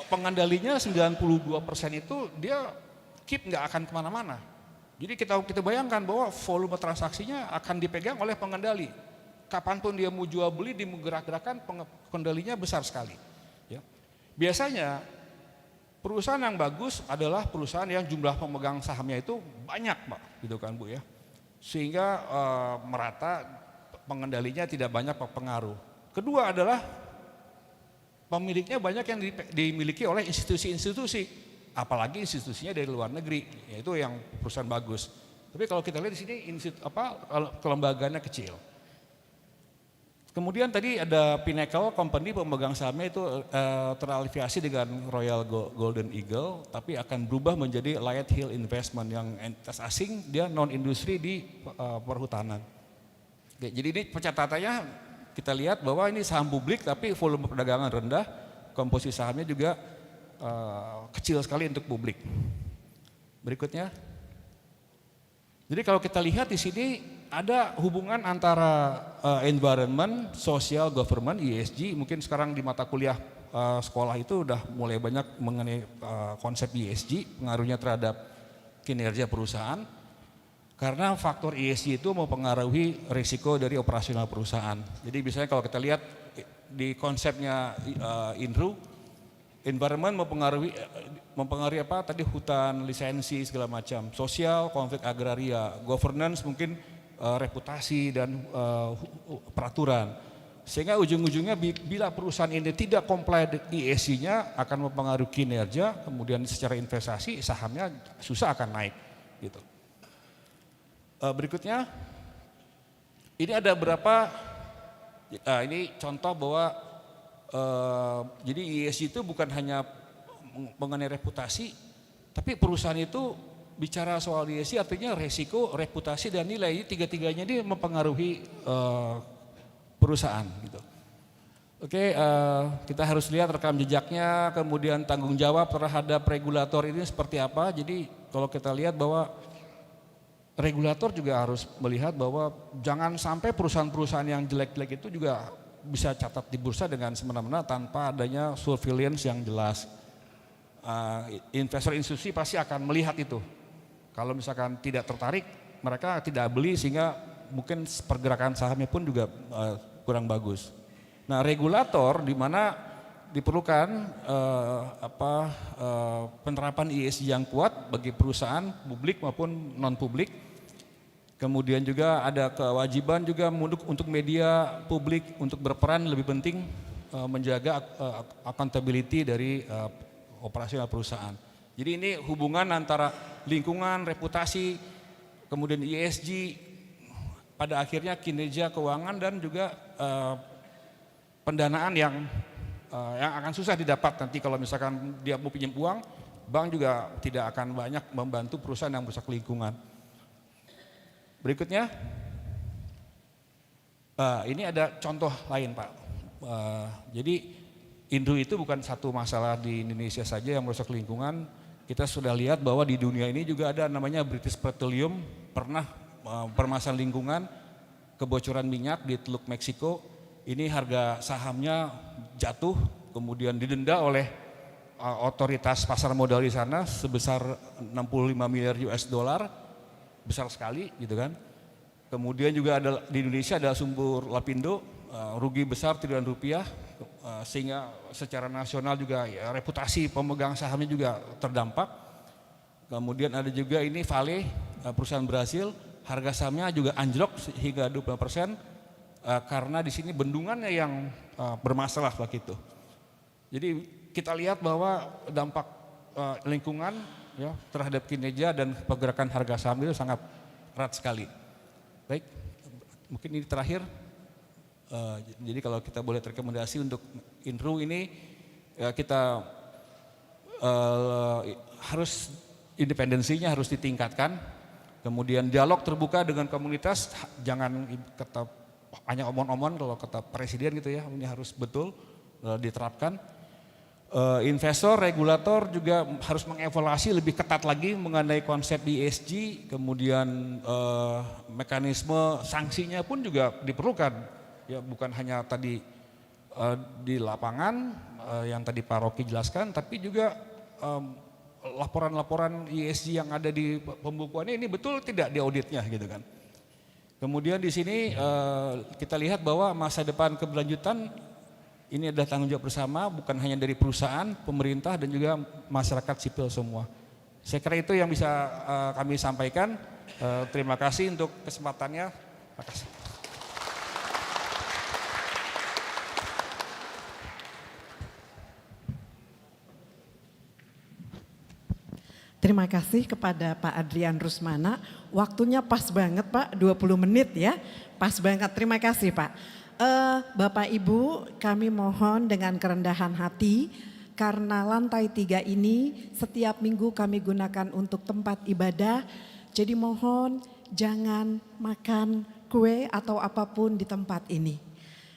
pengendalinya 92% itu dia keep nggak akan kemana-mana. Jadi kita bayangkan bahwa volume transaksinya akan dipegang oleh pengendali. Kapanpun dia mau jual beli, dia mau gerak-gerakan, pengendalinya besar sekali. Ya. Biasanya perusahaan yang bagus adalah perusahaan yang jumlah pemegang sahamnya itu banyak, Pak, gitu kan Bu ya. Sehingga merata, pengendalinya tidak banyak pengaruh. Kedua adalah pemiliknya banyak yang dimiliki oleh institusi-institusi, apalagi institusinya dari luar negeri, yaitu yang perusahaan bagus. Tapi kalau kita lihat di sini kelembagaannya kecil. Kemudian tadi ada Pinnacle Company, pemegang sahamnya itu terafiliasi dengan Royal Golden Eagle, tapi akan berubah menjadi Light Hill Investment yang entitas asing, dia non industri di perhutanan. Oke, jadi ini pencatatannya kita lihat bahwa ini saham publik tapi volume perdagangan rendah, komposisi sahamnya juga kecil sekali untuk publik. Berikutnya. Jadi kalau kita lihat di sini ada hubungan antara environment, social, government, ESG. Mungkin sekarang di mata kuliah sekolah itu udah mulai banyak mengenai konsep ESG, pengaruhnya terhadap kinerja perusahaan. Karena faktor ESG itu mempengaruhi risiko dari operasional perusahaan. Jadi misalnya kalau kita lihat di konsepnya INRU, environment mempengaruhi apa tadi, hutan, lisensi segala macam, sosial, konflik agraria, governance mungkin reputasi dan peraturan. Sehingga ujung-ujungnya bila perusahaan ini tidak comply ESG-nya akan mempengaruhi kinerja, kemudian secara investasi sahamnya susah akan naik gitu. Berikutnya, ini ada berapa, ini contoh bahwa jadi ESG itu bukan hanya mengenai reputasi, tapi perusahaan itu bicara soal ESG artinya resiko, reputasi dan nilai, tiga-tiganya ini mempengaruhi perusahaan gitu. Oke, kita harus lihat rekam jejaknya, kemudian tanggung jawab terhadap regulator ini seperti apa. Jadi kalau kita lihat bahwa regulator juga harus melihat bahwa jangan sampai perusahaan-perusahaan yang jelek-jelek itu juga bisa catat di bursa dengan semena-mena tanpa adanya surveillance yang jelas. Investor institusi pasti akan melihat itu. Kalau misalkan tidak tertarik, mereka tidak beli sehingga mungkin pergerakan sahamnya pun juga kurang bagus. Nah, regulator di mana diperlukan penerapan ESG yang kuat bagi perusahaan publik maupun non publik. Kemudian juga ada kewajiban juga untuk media publik untuk berperan lebih penting menjaga accountability dari operasional perusahaan. Jadi ini hubungan antara lingkungan, reputasi, kemudian ESG, pada akhirnya kinerja keuangan dan juga pendanaan yang akan susah didapat nanti kalau misalkan dia mau pinjam uang, bank juga tidak akan banyak membantu perusahaan yang merusak lingkungan. Berikutnya, ini ada contoh lain Pak. Jadi Indro itu bukan satu masalah di Indonesia saja yang merusak lingkungan. Kita sudah lihat bahwa di dunia ini juga ada namanya British Petroleum pernah permasalahan lingkungan, kebocoran minyak di Teluk Meksiko. Ini harga sahamnya jatuh, kemudian didenda oleh otoritas pasar modal di sana sebesar 65 miliar US dollar. Besar sekali gitu kan. Kemudian juga ada di Indonesia ada Sumber Lapindo, rugi besar triliunan rupiah, sehingga secara nasional juga ya, reputasi pemegang sahamnya juga terdampak. Kemudian ada juga ini Vale, perusahaan Brasil, harga sahamnya juga anjlok hingga 20% karena di sini bendungannya yang bermasalah begitu. Jadi kita lihat bahwa dampak lingkungan ya, terhadap kinerja dan pergerakan harga saham itu sangat erat sekali. Baik, mungkin ini terakhir. Jadi kalau kita boleh rekomendasi untuk Indro ini, ya kita harus independensinya harus ditingkatkan. Kemudian dialog terbuka dengan komunitas, jangan kata hanya omong-omong kalau kata presiden gitu ya, ini harus betul diterapkan. Investor, regulator juga harus mengevaluasi lebih ketat lagi mengenai konsep ESG, kemudian mekanisme sanksinya pun juga diperlukan, ya bukan hanya tadi di lapangan yang tadi Pak Rocky jelaskan, tapi juga laporan-laporan ESG yang ada di pembukuannya ini betul tidak diauditnya gitu kan. Kemudian di sini kita lihat bahwa masa depan keberlanjutan ini adalah tanggung jawab bersama, bukan hanya dari perusahaan, pemerintah, dan juga masyarakat sipil semua. Saya kira itu yang bisa kami sampaikan. Terima kasih untuk kesempatannya. Terima kasih. Terima kasih kepada Pak Adrian Rusmana. Waktunya pas banget Pak, 20 menit ya. Pas banget, terima kasih Pak. Bapak Ibu, kami mohon dengan kerendahan hati karena lantai 3 ini setiap minggu kami gunakan untuk tempat ibadah. Jadi mohon jangan makan kue atau apapun di tempat ini.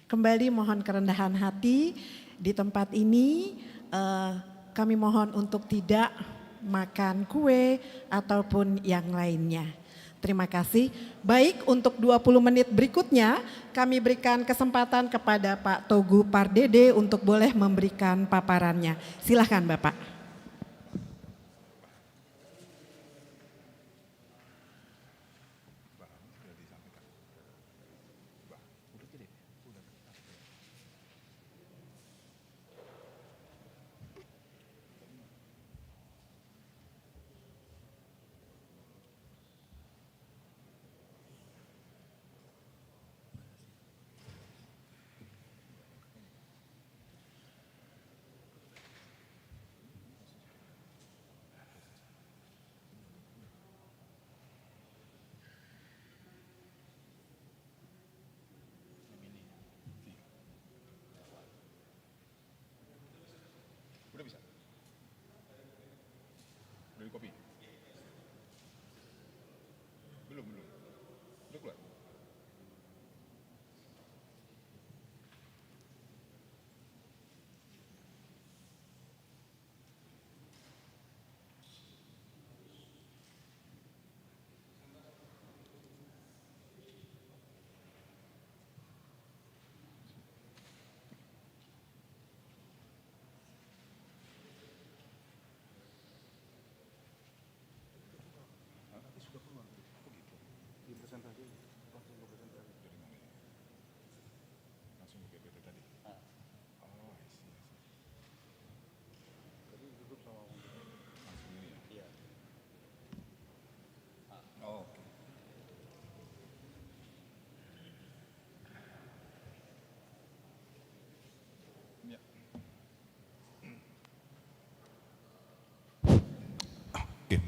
Kembali mohon kerendahan hati di tempat ini, kami mohon untuk tidak makan kue ataupun yang lainnya. Terima kasih. Baik, untuk 20 menit berikutnya kami berikan kesempatan kepada Pak Togu Pardede untuk boleh memberikan paparannya. Silakan Bapak.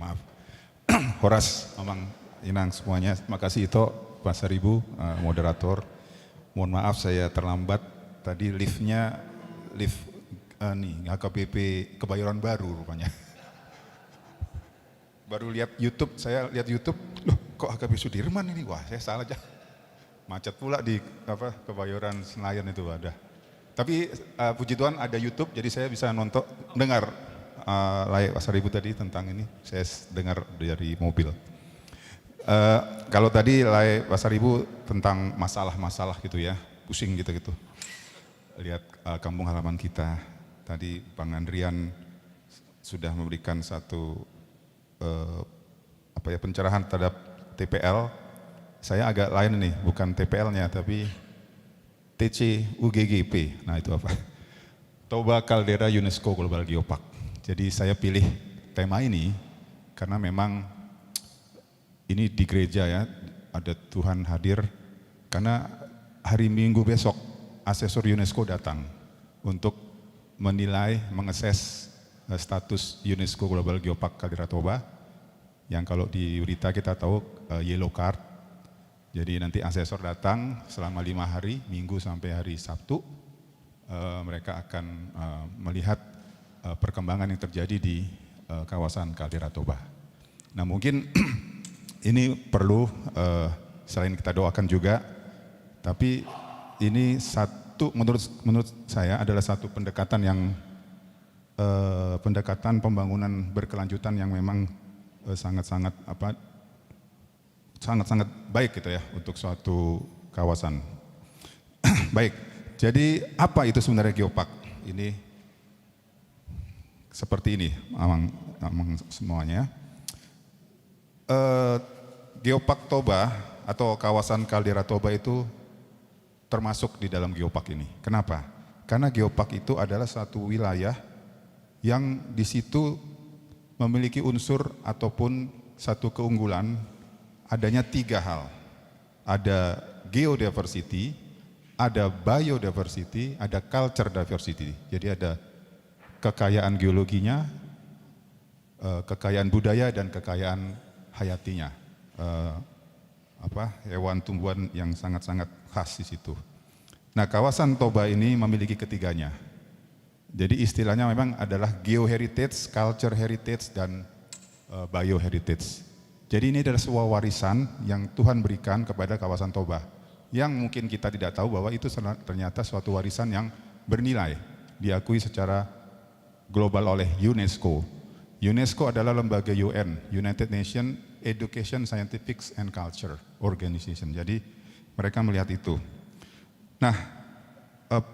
maaf. Horas, Amang Inang semuanya, terima kasih Ito, Pak Saribu, moderator. Mohon maaf saya terlambat, tadi lift HKBP Kebayoran Baru rupanya. Baru lihat YouTube, saya lihat YouTube, loh kok HKBP Sudirman ini, wah saya salah aja. Macet pula di Kebayoran Senayan itu ada. Tapi puji Tuhan ada YouTube, jadi saya bisa dengar Layak Pasaribu tadi tentang ini, saya dengar dari mobil. Kalau tadi Layak Pasaribu tentang masalah-masalah gitu ya, pusing gitu-gitu. Lihat kampung halaman kita, tadi Bang Andrian sudah memberikan satu pencerahan terhadap TPL. Saya agak lain nih, bukan TPL-nya tapi TCUGGP. Nah itu apa? Toba Caldera UNESCO Global Geopark. Jadi saya pilih tema ini karena memang ini di gereja ya, ada Tuhan hadir. Karena hari Minggu besok asesor UNESCO datang untuk menilai, mengases status UNESCO Global Geopark Caldera Toba. Yang kalau di berita kita tahu yellow card. Jadi nanti asesor datang selama 5 hari, Minggu sampai hari Sabtu, mereka akan melihat perkembangan yang terjadi di kawasan Caldera Toba. Nah mungkin ini perlu selain kita doakan juga, tapi ini satu menurut saya adalah satu pendekatan yang pendekatan pembangunan berkelanjutan yang memang sangat-sangat baik gitu ya untuk suatu kawasan. Baik, jadi apa itu sebenarnya geopark? Ini seperti ini, amang semuanya. Geopark Toba atau kawasan Caldera Toba itu termasuk di dalam geopark ini. Kenapa? Karena geopark itu adalah satu wilayah yang di situ memiliki unsur ataupun satu keunggulan adanya 3 hal. Ada geodiversity, ada biodiversity, ada culture diversity. Jadi ada kekayaan geologinya, kekayaan budaya dan kekayaan hayatinya. Hewan tumbuhan yang sangat-sangat khas di situ. Nah, kawasan Toba ini memiliki ketiganya. Jadi istilahnya memang adalah geoheritage, culture heritage dan bioheritage. Jadi ini adalah sebuah warisan yang Tuhan berikan kepada kawasan Toba. Yang mungkin kita tidak tahu bahwa itu ternyata suatu warisan yang bernilai. Diakui secara global oleh UNESCO. UNESCO adalah lembaga UN, United Nations Education, Scientific and Culture Organization. Jadi mereka melihat itu. Nah,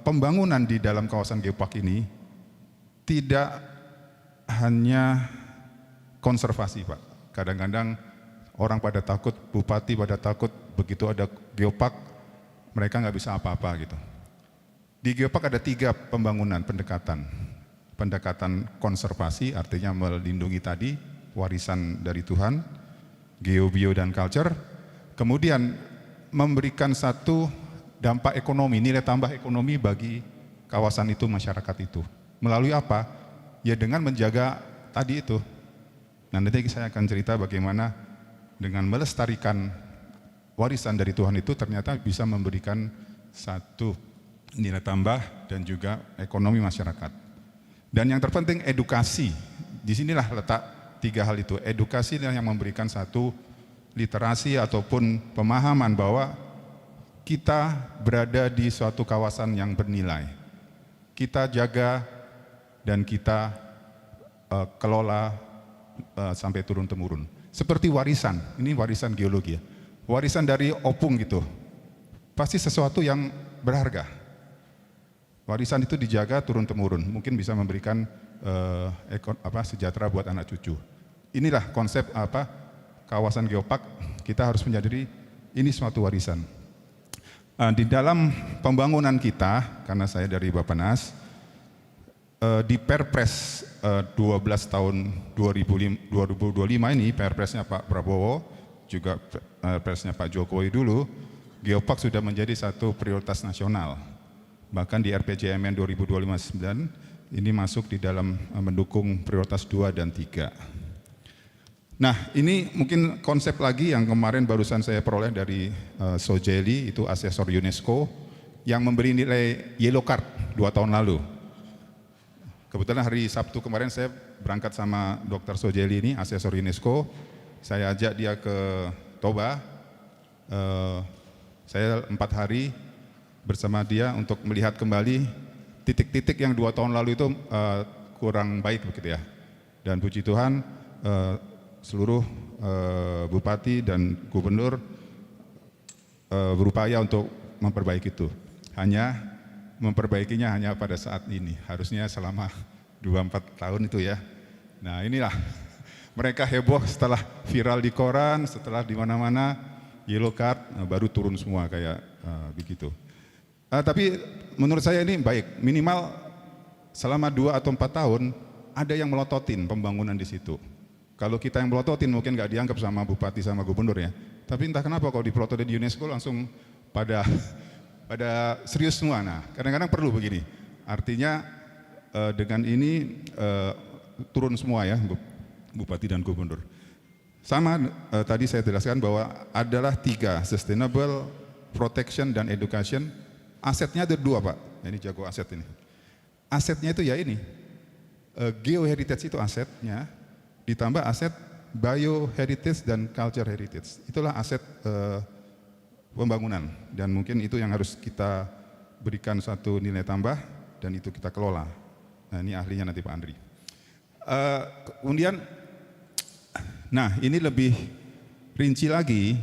pembangunan di dalam kawasan geopark ini tidak hanya konservasi, Pak. Kadang-kadang orang pada takut, bupati pada takut, begitu ada geopark, mereka nggak bisa apa-apa gitu. Di geopark ada 3 pembangunan pendekatan. Pendekatan konservasi, artinya melindungi tadi, warisan dari Tuhan, geo, bio, dan culture. Kemudian memberikan satu dampak ekonomi, nilai tambah ekonomi bagi kawasan itu, masyarakat itu. Melalui apa? Ya dengan menjaga tadi itu. Nah nanti saya akan cerita bagaimana dengan melestarikan warisan dari Tuhan itu ternyata bisa memberikan satu nilai tambah dan juga ekonomi masyarakat. Dan yang terpenting edukasi. Disinilah letak 3 hal itu. Edukasi yang memberikan satu literasi ataupun pemahaman bahwa kita berada di suatu kawasan yang bernilai. Kita jaga dan kita kelola sampai turun-temurun. Seperti warisan, ini warisan geologi ya. Warisan dari opung gitu. Pasti sesuatu yang berharga. Warisan itu dijaga turun-temurun, mungkin bisa memberikan sejahtera buat anak cucu. Inilah konsep kawasan geopark, kita harus menyadari ini suatu warisan. Di dalam pembangunan kita, karena saya dari Bappenas, di Perpres 12 tahun 2025 ini, Perpresnya Pak Prabowo, juga Perpresnya Pak Jokowi dulu, geopark sudah menjadi satu prioritas nasional. Bahkan di RPJMN 2025-9 ini masuk di dalam mendukung prioritas 2 dan 3. Nah, ini mungkin konsep lagi yang kemarin barusan saya peroleh dari Sojeli, itu asesor UNESCO, yang memberi nilai yellow card 2 tahun lalu. Kebetulan hari Sabtu kemarin saya berangkat sama Dr. Sojeli ini, asesor UNESCO. Saya ajak dia ke Toba. Saya 4 hari bersama dia untuk melihat kembali titik-titik yang 2 tahun lalu itu kurang baik begitu ya. Dan puji Tuhan, seluruh bupati dan gubernur berupaya untuk memperbaiki itu. Hanya memperbaikinya hanya pada saat ini. Harusnya selama 2-4 tahun itu ya. Nah, inilah mereka heboh setelah viral di koran, setelah di mana-mana yellow card, baru turun semua kayak begitu. Tapi menurut saya ini baik, minimal selama 2 atau 4 tahun ada yang melototin pembangunan di situ. Kalau kita yang melototin mungkin nggak dianggap sama bupati sama gubernur ya. Tapi entah kenapa kalau dipelototin di UNESCO langsung pada serius semua. Nah, kadang-kadang perlu begini. Artinya dengan ini turun semua ya bupati dan gubernur. Sama tadi saya jelaskan bahwa adalah 3, sustainable, protection, dan education. Asetnya ada 2 Pak. Ini jago aset ini. Asetnya itu ya ini. Geoheritage itu asetnya, ditambah aset bioheritage dan culture heritage. Itulah aset pembangunan, dan mungkin itu yang harus kita berikan satu nilai tambah dan itu kita kelola. Nah, ini ahlinya nanti Pak Andri. Kemudian, nah ini lebih rinci lagi,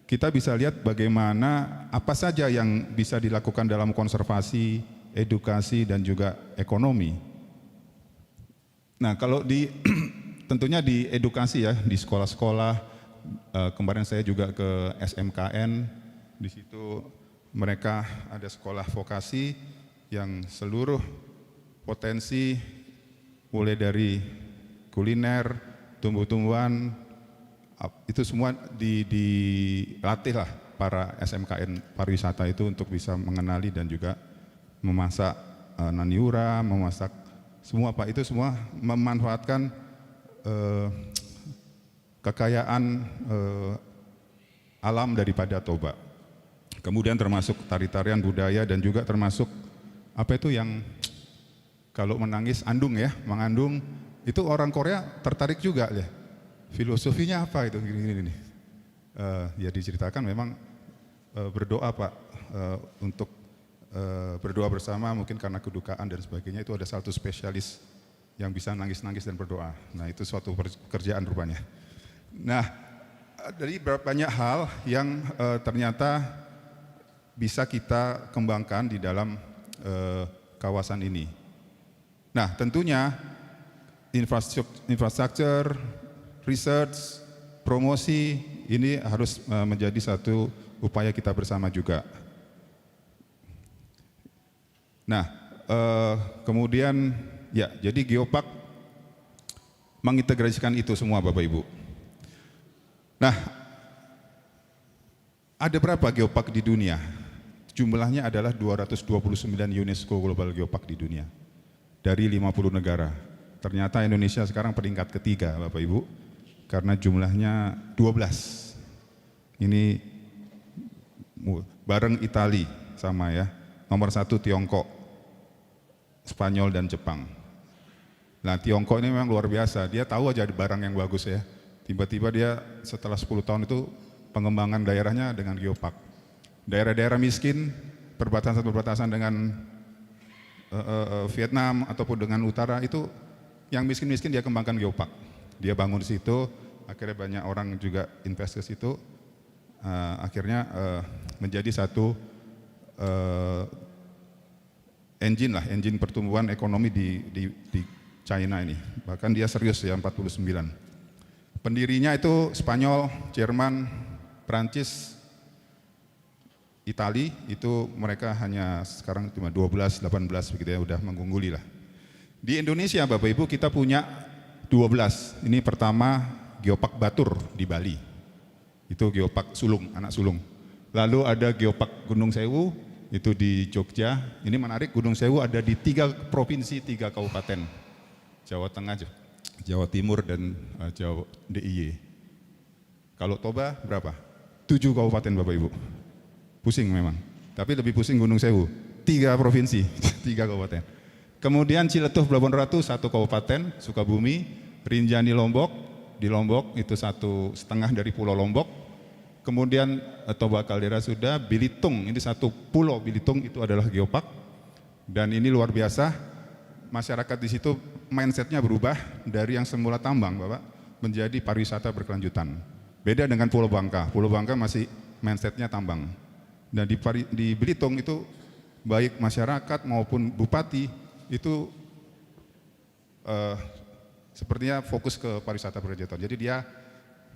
kita bisa lihat bagaimana apa saja yang bisa dilakukan dalam konservasi, edukasi, dan juga ekonomi. Nah, kalau tentunya di edukasi ya, di sekolah-sekolah, kemarin saya juga ke SMKN, di situ mereka ada sekolah vokasi yang seluruh potensi mulai dari kuliner, tumbuh-tumbuhan, itu semua dilatih lah para SMKN pariwisata itu untuk bisa mengenali dan juga memasak naniura, memasak semua Pak, itu semua memanfaatkan kekayaan alam daripada Toba. Kemudian termasuk tari-tarian budaya dan juga termasuk apa itu yang kalau menangis andung ya, mengandung, itu orang Korea tertarik juga ya. Filosofinya apa itu gini-gini. Ya diceritakan memang berdoa Pak, untuk berdoa bersama mungkin karena kedukaan dan sebagainya, itu ada satu spesialis yang bisa nangis-nangis dan berdoa. Nah, itu suatu pekerjaan rupanya. Nah, dari banyak hal yang ternyata bisa kita kembangkan di dalam kawasan ini. Nah, tentunya infrastruktur, research, promosi ini harus menjadi satu upaya kita bersama juga. Nah, kemudian ya, jadi Geopark mengintegrasikan itu semua Bapak Ibu. Nah, ada berapa Geopark di dunia? Jumlahnya adalah 229 UNESCO Global Geopark di dunia dari 50 negara. Ternyata Indonesia sekarang peringkat ketiga Bapak Ibu, karena jumlahnya 12. Ini bareng Itali sama ya. Nomor 1 Tiongkok, Spanyol dan Jepang. Nah, Tiongkok ini memang luar biasa, dia tahu aja barang yang bagus ya. Tiba-tiba dia setelah 10 tahun itu pengembangan daerahnya dengan Geopark. Daerah-daerah miskin, perbatasan-perbatasan dengan Vietnam ataupun dengan utara, itu yang miskin-miskin dia kembangkan Geopark. Dia bangun di situ, akhirnya banyak orang juga invest ke situ, akhirnya menjadi satu engine pertumbuhan ekonomi di China ini. Bahkan dia serius ya, 49. Pendirinya itu Spanyol, Jerman, Prancis, Itali, itu mereka hanya sekarang cuma 12, 18 begitu ya, udah mengungguli lah. Di Indonesia Bapak Ibu kita punya 12. Ini pertama Geopark Batur di Bali. Itu Geopark Sulung, anak sulung. Lalu ada Geopark Gunung Sewu, itu di Jogja. Ini menarik, Gunung Sewu ada di 3 provinsi, 3 kabupaten. Jawa Tengah, Jawa Timur dan Jawa DIY. Kalau Toba berapa? 7 kabupaten Bapak Ibu. Pusing memang. Tapi lebih pusing Gunung Sewu. 3 provinsi, 3 kabupaten. Kemudian Ciletuh Pelabuhan Ratu 1 kabupaten, Sukabumi, Rinjani Lombok, di Lombok itu 1,5 dari Pulau Lombok. Kemudian Toba Kaldera sudah, Bilitung ini 1 pulau Bilitung itu adalah geopark. Dan ini luar biasa, masyarakat di situ mindsetnya berubah dari yang semula tambang Bapak menjadi pariwisata berkelanjutan. Beda dengan Pulau Bangka. Pulau Bangka masih mindsetnya tambang. Dan di Belitung itu baik masyarakat maupun bupati itu sepertinya fokus ke pariwisata berkelanjutan. Jadi dia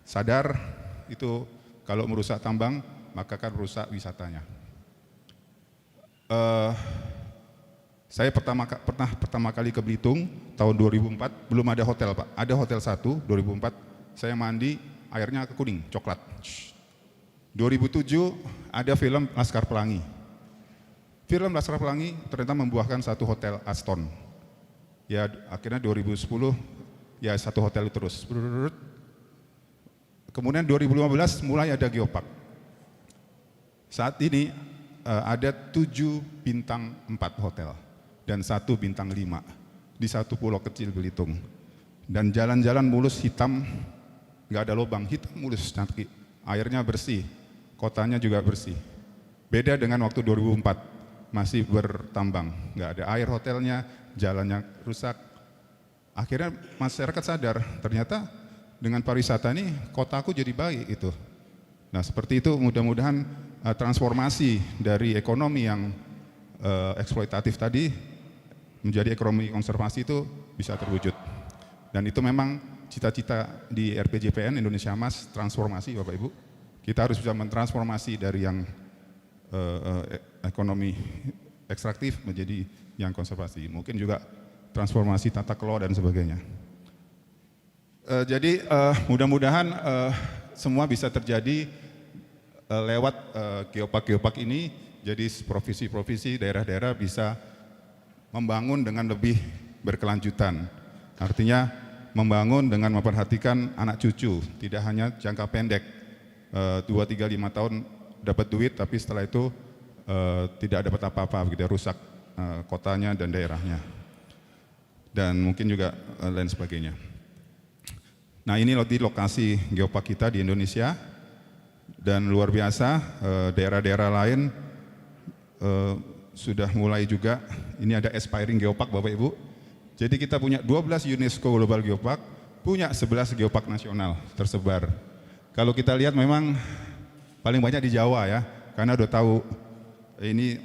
sadar itu kalau merusak tambang maka akan merusak wisatanya. Saya pernah pertama kali ke Belitung tahun 2004, belum ada hotel Pak. Ada hotel 1 2004. Saya mandi airnya ke kuning, coklat. 2007 ada film Laskar Pelangi. Film Laskar Pelangi ternyata membuahkan 1 hotel Aston. Ya akhirnya 2010 ya 1 hotel terus. Kemudian 2015 mulai ada geopark. Saat ini ada 7 bintang 4 hotel dan 1 bintang 5 di 1 pulau kecil Belitung. Dan jalan-jalan mulus hitam, nggak ada lubang, hitam mulus, nanti airnya bersih, kotanya juga bersih. Beda dengan waktu 2004, masih bertambang, nggak ada air hotelnya, jalannya rusak. Akhirnya masyarakat sadar, ternyata dengan pariwisata ini kotaku jadi baik itu. Nah seperti itu mudah-mudahan transformasi dari ekonomi yang eksploitatif tadi menjadi ekonomi konservasi itu bisa terwujud. Dan itu memang cita-cita di RPJPN Indonesia Emas, transformasi Bapak Ibu. Kita harus bisa mentransformasi dari yang ekonomi ekstraktif menjadi yang konservasi. Mungkin juga transformasi tata kelola dan sebagainya. Jadi mudah-mudahan semua bisa terjadi lewat geopark ini. Jadi provinsi-provinsi, daerah-daerah bisa membangun dengan lebih berkelanjutan. Artinya membangun dengan memperhatikan anak cucu, tidak hanya jangka pendek 2, 3, 5 tahun dapat duit, tapi setelah itu tidak dapat apa-apa, begitu rusak kotanya dan daerahnya, dan mungkin juga lain sebagainya. Nah ini lokasi geopark kita di Indonesia, dan luar biasa daerah-daerah lain sudah mulai juga. Ini ada aspiring geopark Bapak Ibu. Jadi kita punya 12 UNESCO Global Geopark, punya 11 geopark nasional tersebar. Kalau kita lihat memang paling banyak di Jawa ya, karena udah tahu ini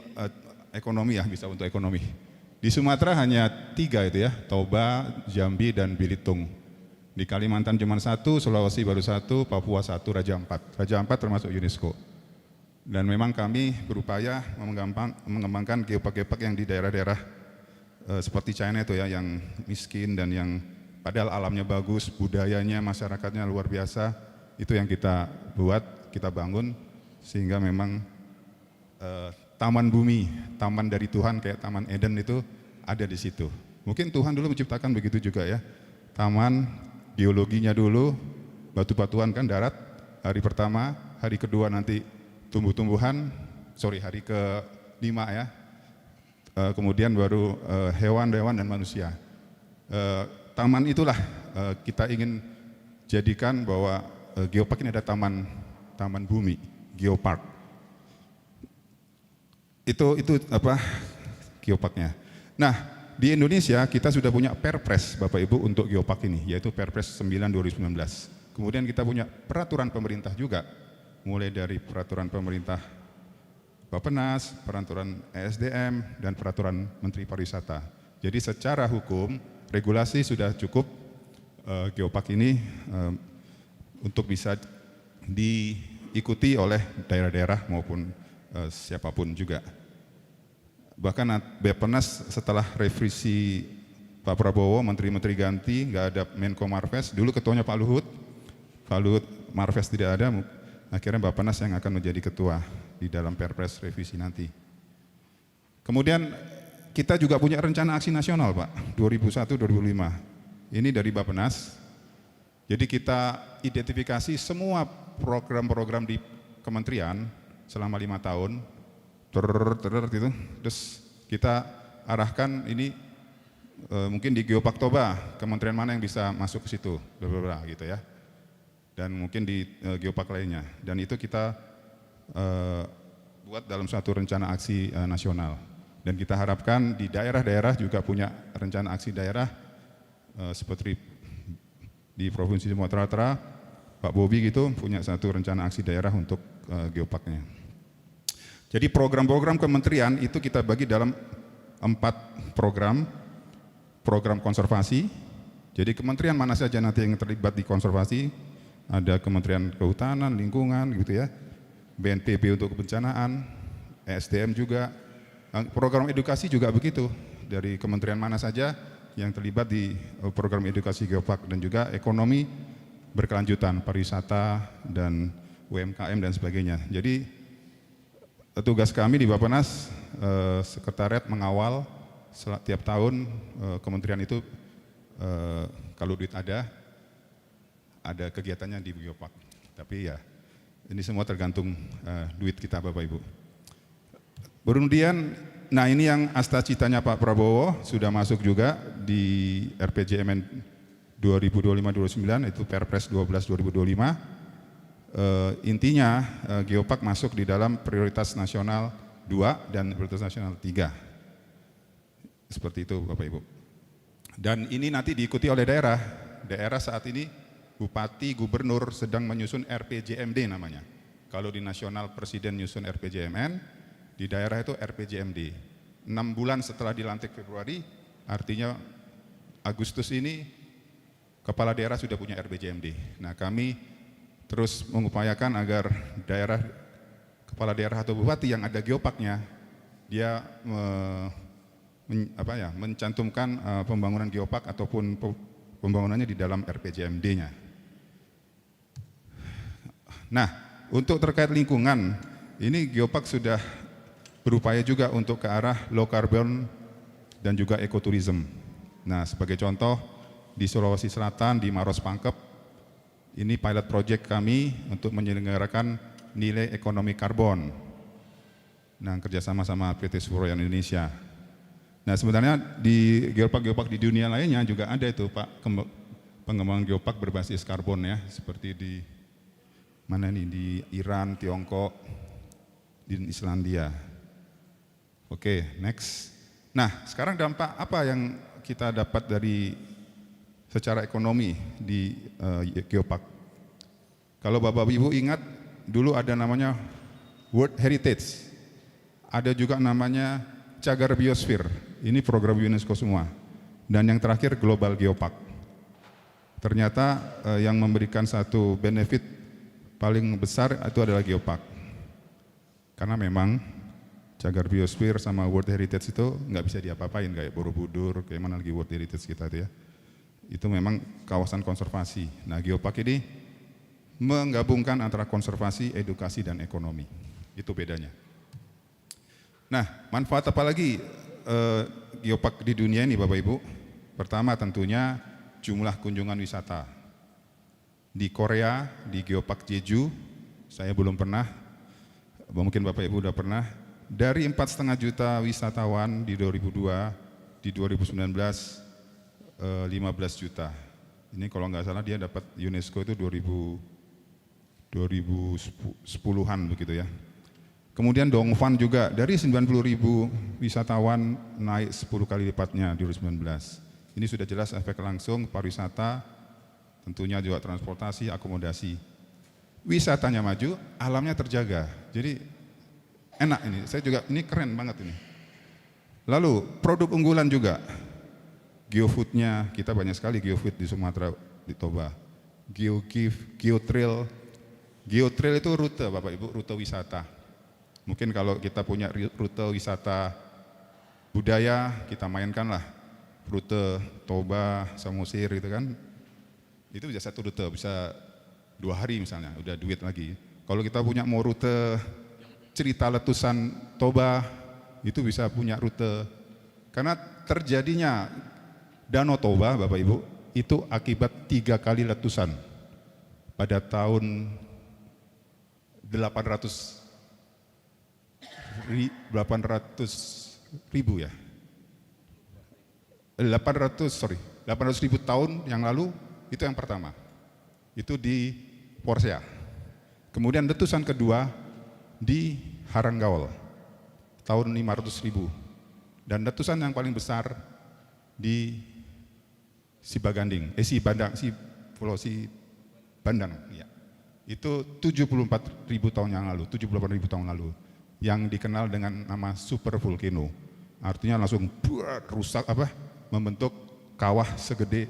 ekonomi ya, bisa untuk ekonomi. Di Sumatera hanya 3 itu ya, Toba, Jambi, dan Belitung. Di Kalimantan cuma 1, Sulawesi baru 1, Papua 1, Raja Ampat. Raja Ampat termasuk UNESCO. Dan memang kami berupaya mengembangkan geopark-geopark yang di daerah-daerah seperti China itu ya, yang miskin dan yang padahal alamnya bagus, budayanya, masyarakatnya luar biasa. Itu yang kita buat, kita bangun, sehingga memang taman bumi, taman dari Tuhan kayak Taman Eden itu ada di situ. Mungkin Tuhan dulu menciptakan begitu juga ya. Taman, geologinya dulu, batu-batuan kan darat, hari pertama, hari kedua nanti tumbuh-tumbuhan, hari ke-5 ya, kemudian baru hewan-hewan dan manusia. Taman itulah kita ingin jadikan bahwa geopark ini ada taman bumi, geopark. Itu apa geoparknya. Nah di Indonesia kita sudah punya Perpres Bapak Ibu untuk geopark ini, yaitu Perpres 9/2019. Kemudian kita punya peraturan pemerintah juga, mulai dari peraturan pemerintah Bappenas, peraturan ESDM, dan peraturan Menteri Pariwisata. Jadi secara hukum, regulasi sudah cukup geopark ini untuk bisa diikuti oleh daerah-daerah maupun siapapun juga. Bahkan Bappenas setelah revisi Pak Prabowo, menteri-menteri ganti, nggak ada Menko Marves, dulu ketuanya Pak Luhut Marves tidak ada, akhirnya Bappenas yang akan menjadi ketua di dalam Perpres revisi nanti. Kemudian kita juga punya rencana aksi nasional Pak, 2001-2005. ini dari Bappenas. Jadi kita identifikasi semua program-program di kementerian selama 5 tahun, gitu. Terus kita arahkan ini mungkin di Geopark Toba, kementerian mana yang bisa masuk ke situ, gitu ya. Dan mungkin di Geopark lainnya. Dan itu kita buat dalam suatu rencana aksi nasional. Dan kita harapkan di daerah-daerah juga punya rencana aksi daerah seperti di Provinsi Sumatera Utara, Pak Bobi gitu punya satu rencana aksi daerah untuk geoparknya. Jadi program-program kementerian itu kita bagi dalam 4 program. Program konservasi, jadi kementerian mana saja nanti yang terlibat di konservasi, ada Kementerian Kehutanan, Lingkungan gitu ya, BNPB untuk kebencanaan, SDM juga, program edukasi juga begitu, dari kementerian mana saja yang terlibat di program edukasi geopark, dan juga ekonomi berkelanjutan, pariwisata dan UMKM dan sebagainya. Jadi tugas kami di Bappenas, sekretariat mengawal setiap tahun kementerian itu kalau duit ada kegiatannya di geopark. Tapi ya ini semua tergantung duit kita Bapak Ibu. Kemudian, nah ini yang asta-citanya Pak Prabowo sudah masuk juga di RPJMN 2025-2029, itu Perpres 12-2025. Intinya geopark masuk di dalam prioritas nasional 2 dan prioritas nasional 3. Seperti itu Bapak Ibu. Dan ini nanti diikuti oleh daerah. Daerah saat ini bupati, gubernur sedang menyusun RPJMD namanya. Kalau di nasional presiden nyusun RPJMN, di daerah itu RPJMD. 6 bulan setelah dilantik Februari, artinya Agustus ini kepala daerah sudah punya RPJMD. Nah kami terus mengupayakan agar daerah, kepala daerah atau bupati yang ada geoparknya, dia mencantumkan pembangunan geopark ataupun pembangunannya di dalam RPJMD-nya. Nah, untuk terkait lingkungan, ini geopark sudah berupaya juga untuk ke arah low carbon dan juga ekoturism. Nah, sebagai contoh di Sulawesi Selatan, di Maros Pangkep, ini pilot project kami untuk menyelenggarakan nilai ekonomi karbon. Nah, kerjasama sama PT Suroyan Indonesia. Nah sebenarnya di geopark-geopark di dunia lainnya juga ada itu Pak, pengembangan geopark berbasis karbon ya, seperti di mana nih, di Iran, Tiongkok, di Islandia. Oke, next. Nah sekarang dampak apa yang kita dapat dari secara ekonomi di geopark? Kalau Bapak Ibu ingat, dulu ada namanya World Heritage, ada juga namanya Cagar Biosphere, ini program UNESCO semua. Dan yang terakhir Global Geopark. Ternyata yang memberikan satu benefit paling besar itu adalah geopark. Karena memang Cagar Biosphere sama World Heritage itu nggak bisa diapa-apain, kayak Borobudur, kayak mana lagi World Heritage kita itu ya. Itu memang kawasan konservasi. Nah geopark ini menggabungkan antara konservasi, edukasi, dan ekonomi. Itu bedanya. Nah, manfaat apa lagi geopark di dunia ini Bapak Ibu? Pertama tentunya jumlah kunjungan wisata. Di Korea, di geopark Jeju, saya belum pernah, mungkin Bapak Ibu udah pernah. Dari 4,5 juta wisatawan di 2002, di 2019 15 juta. Ini kalau nggak salah dia dapat UNESCO itu 2010-an begitu ya. Kemudian Dongfan juga dari 90.000 wisatawan naik 10 kali lipatnya di 2019. Ini sudah jelas efek langsung pariwisata, tentunya juga transportasi, akomodasi. Wisatanya maju, alamnya terjaga. Jadi enak ini, saya juga ini keren banget ini. Lalu produk unggulan juga, geofoodnya kita banyak sekali geofood di Sumatera, di Toba. GeoGive, GeoTrail. GeoTrail itu rute Bapak Ibu, rute wisata. Mungkin kalau kita punya rute wisata budaya, kita mainkan lah rute Toba, Samosir gitu kan. Itu bisa satu rute, bisa 2 hari misalnya, udah duit lagi. Kalau kita punya mau rute cerita letusan Toba, itu bisa punya rute. Karena terjadinya Danau Toba Bapak Ibu, itu akibat 3 kali letusan pada tahun 800.000 ya. 800.000 tahun yang lalu itu yang pertama. Itu di Porsia. Kemudian letusan kedua di Haranggawal tahun 500.000. Dan letusan yang paling besar di Sibaganding, Pulau Sibandang, ya. Itu 74.000 tahun yang lalu, 78.000 tahun lalu, yang dikenal dengan nama super volcano. Artinya langsung rusak membentuk kawah segede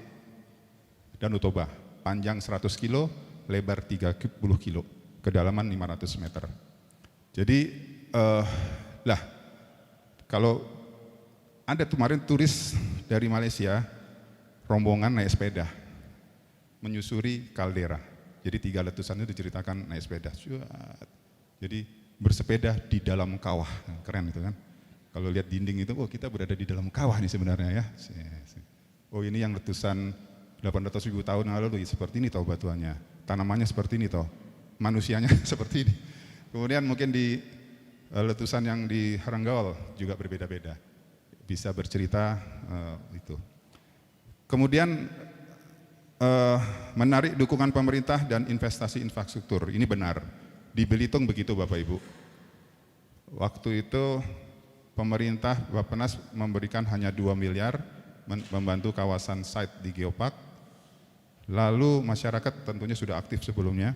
Danau Toba, panjang 100 kilo, lebar 30 kilo, kedalaman 500 meter. Jadi kalau ada kemarin turis dari Malaysia, rombongan naik sepeda menyusuri kaldera. Jadi 3 letusan itu diceritakan naik sepeda. Jadi bersepeda di dalam kawah, keren itu kan. Kalau lihat dinding itu, oh kita berada di dalam kawah nih sebenarnya ya. Oh ini yang letusan 800.000 tahun yang lalu, seperti ini toh batuannya. Tanamannya seperti ini toh, manusianya seperti ini. Kemudian mungkin di letusan yang di Haranggawal juga berbeda-beda. Bisa bercerita itu. Kemudian menarik dukungan pemerintah dan investasi infrastruktur. Ini benar. Di Belitung begitu Bapak Ibu. Waktu itu pemerintah Bappenas memberikan hanya 2 miliar membantu kawasan site di Geopark. Lalu masyarakat tentunya sudah aktif sebelumnya.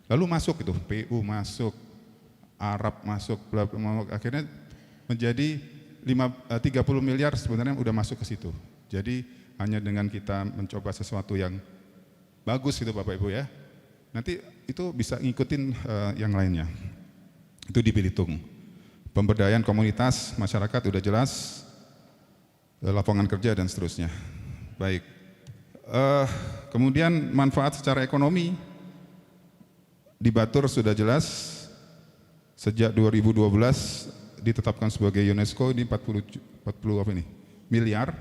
Lalu masuk itu, PU masuk, Arab masuk, akhirnya menjadi 30 miliar sebenarnya udah masuk ke situ. Jadi hanya dengan kita mencoba sesuatu yang bagus gitu Bapak Ibu ya, nanti itu bisa ngikutin yang lainnya. Itu di Belitung. Pemberdayaan komunitas, masyarakat udah jelas, lapangan kerja dan seterusnya. Baik. Kemudian manfaat secara ekonomi di Batur sudah jelas. Sejak 2012 ditetapkan sebagai UNESCO, ini 40 miliar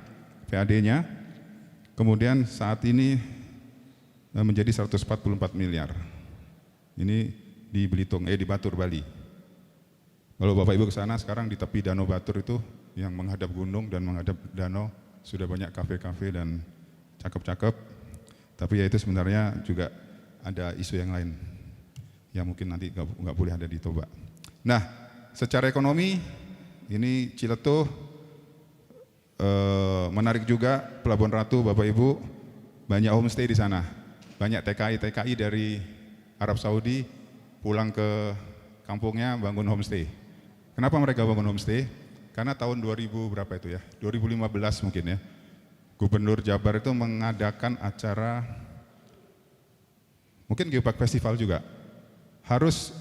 PAD-nya. Kemudian saat ini menjadi 144 miliar. Ini di Belitung, di Batur, Bali. Kalau Bapak Ibu ke sana sekarang di tepi Danau Batur itu yang menghadap gunung dan menghadap danau sudah banyak kafe-kafe dan cakep-cakep. Tapi ya itu sebenarnya juga ada isu yang lain yang mungkin nanti nggak boleh ada di Toba. Nah, secara ekonomi ini Ciletuh menarik juga, Pelabuhan Ratu Bapak Ibu, banyak homestay di sana. Banyak TKI dari Arab Saudi pulang ke kampungnya bangun homestay. Kenapa mereka bangun homestay? Karena tahun 2000 berapa itu ya? 2015 mungkin ya. Gubernur Jabar itu mengadakan acara, mungkin Geopark Festival juga, harus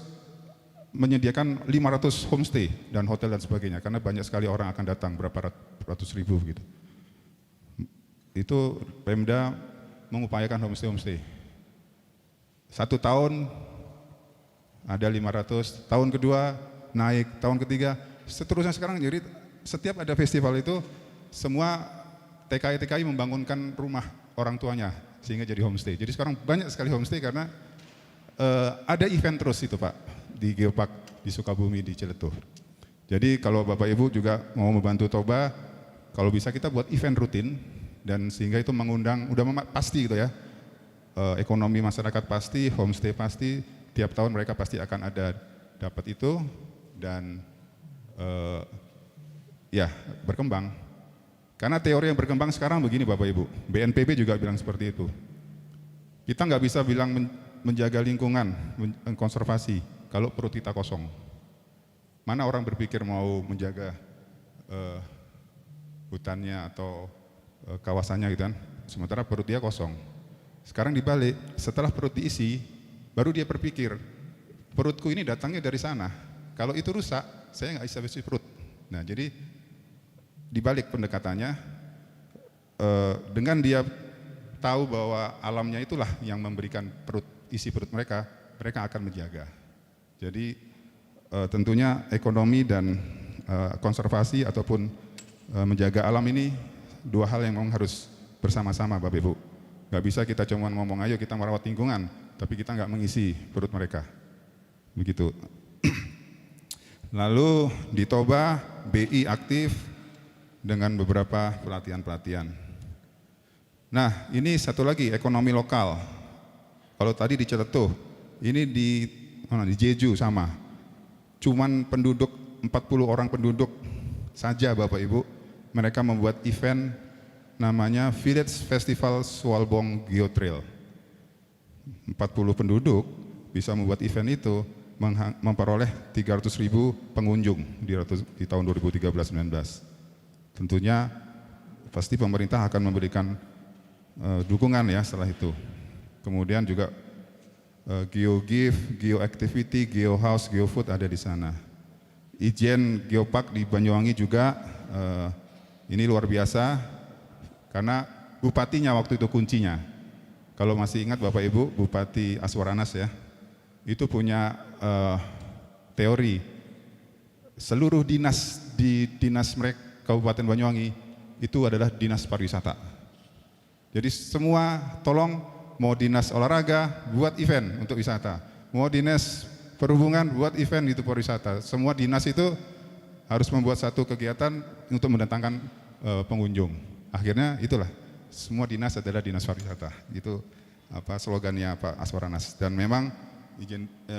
menyediakan 500 homestay dan hotel dan sebagainya, karena banyak sekali orang akan datang, berapa ratus ribu begitu. Itu Pemda mengupayakan homestay. 1 tahun ada 500, tahun kedua naik, tahun ketiga, seterusnya sekarang. Jadi setiap ada festival itu semua TKI membangunkan rumah orang tuanya sehingga jadi homestay. Jadi sekarang banyak sekali homestay karena ada event terus itu Pak di Geopark di Sukabumi, di Ciletuh. Jadi kalau Bapak Ibu juga mau membantu Toba, kalau bisa kita buat event rutin dan sehingga itu mengundang, udah pasti gitu ya, ekonomi masyarakat pasti, homestay pasti, tiap tahun mereka pasti akan ada dapat itu dan ya berkembang. Karena teori yang berkembang sekarang begini Bapak Ibu, BNPB juga bilang seperti itu. Kita nggak bisa bilang menjaga lingkungan, konservasi, kalau perut kita kosong. Mana orang berpikir mau menjaga hutannya atau kawasannya gitu kan, sementara perut dia kosong. Sekarang dibalik, setelah perut diisi, baru dia berpikir, perutku ini datangnya dari sana, kalau itu rusak, saya nggak bisa isi perut. Nah jadi dibalik pendekatannya, dengan dia tahu bahwa alamnya itulah yang memberikan isi perut mereka, mereka akan menjaga. Jadi tentunya ekonomi dan konservasi ataupun menjaga alam ini dua hal yang memang harus bersama-sama Bapak Ibu. Nggak bisa kita cuma ngomong ayo kita merawat lingkungan, tapi kita nggak mengisi perut mereka. Begitu. Lalu di Toba, BI aktif dengan beberapa pelatihan-pelatihan. Nah, ini satu lagi ekonomi lokal. Kalau tadi di Celetuh, ini di Jeju sama. Cuman penduduk 40 orang penduduk saja Bapak Ibu, mereka membuat event namanya Village Festival Swalbong Geotrail. 40 penduduk bisa membuat event itu, memperoleh 300.000 pengunjung di tahun 2013-19. Tentunya pasti pemerintah akan memberikan dukungan ya setelah itu. Kemudian juga GeoGive, GeoActivity, GeoHouse, GeoFood ada di sana. Ijen Geopark di Banyuwangi juga ini luar biasa karena bupatinya waktu itu kuncinya. Kalau masih ingat Bapak Ibu, Bupati Aswaranas ya, itu punya teori seluruh dinas di dinas mereka Kabupaten Banyuwangi itu adalah dinas pariwisata. Jadi semua tolong mau dinas olahraga buat event untuk wisata, mau dinas perhubungan buat event itu pariwisata. Semua dinas itu harus membuat satu kegiatan untuk mendatangkan pengunjung. Akhirnya itulah semua dinas adalah dinas pariwisata. Itu slogannya Pak Aswaranas. Dan memang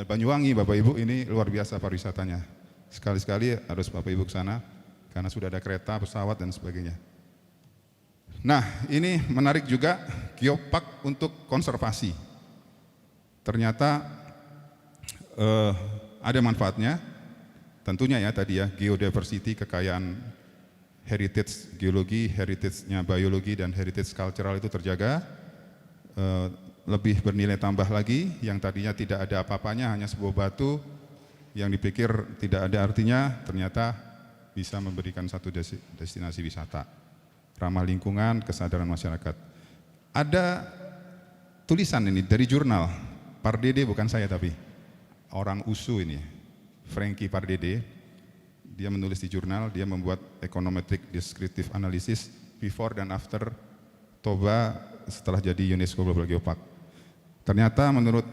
Banyuwangi Bapak Ibu ini luar biasa pariwisatanya. Sekali-sekali harus Bapak Ibu ke sana karena sudah ada kereta, pesawat dan sebagainya. Nah, ini menarik juga Geopark untuk konservasi. Ternyata ada manfaatnya. Tentunya ya tadi ya geodiversity, kekayaan heritage geologi, heritage-nya biologi dan heritage cultural itu terjaga. Lebih bernilai tambah lagi, yang tadinya tidak ada apa-apanya, hanya sebuah batu yang dipikir tidak ada artinya, ternyata bisa memberikan satu destinasi wisata. Ramah lingkungan, kesadaran masyarakat. Ada tulisan ini dari jurnal, Pardede bukan saya tapi orang USU ini, Frankie Pardede, dia menulis di jurnal, dia membuat econometric descriptive analysis before dan after Toba setelah jadi UNESCO Global Geopark. Ternyata menurut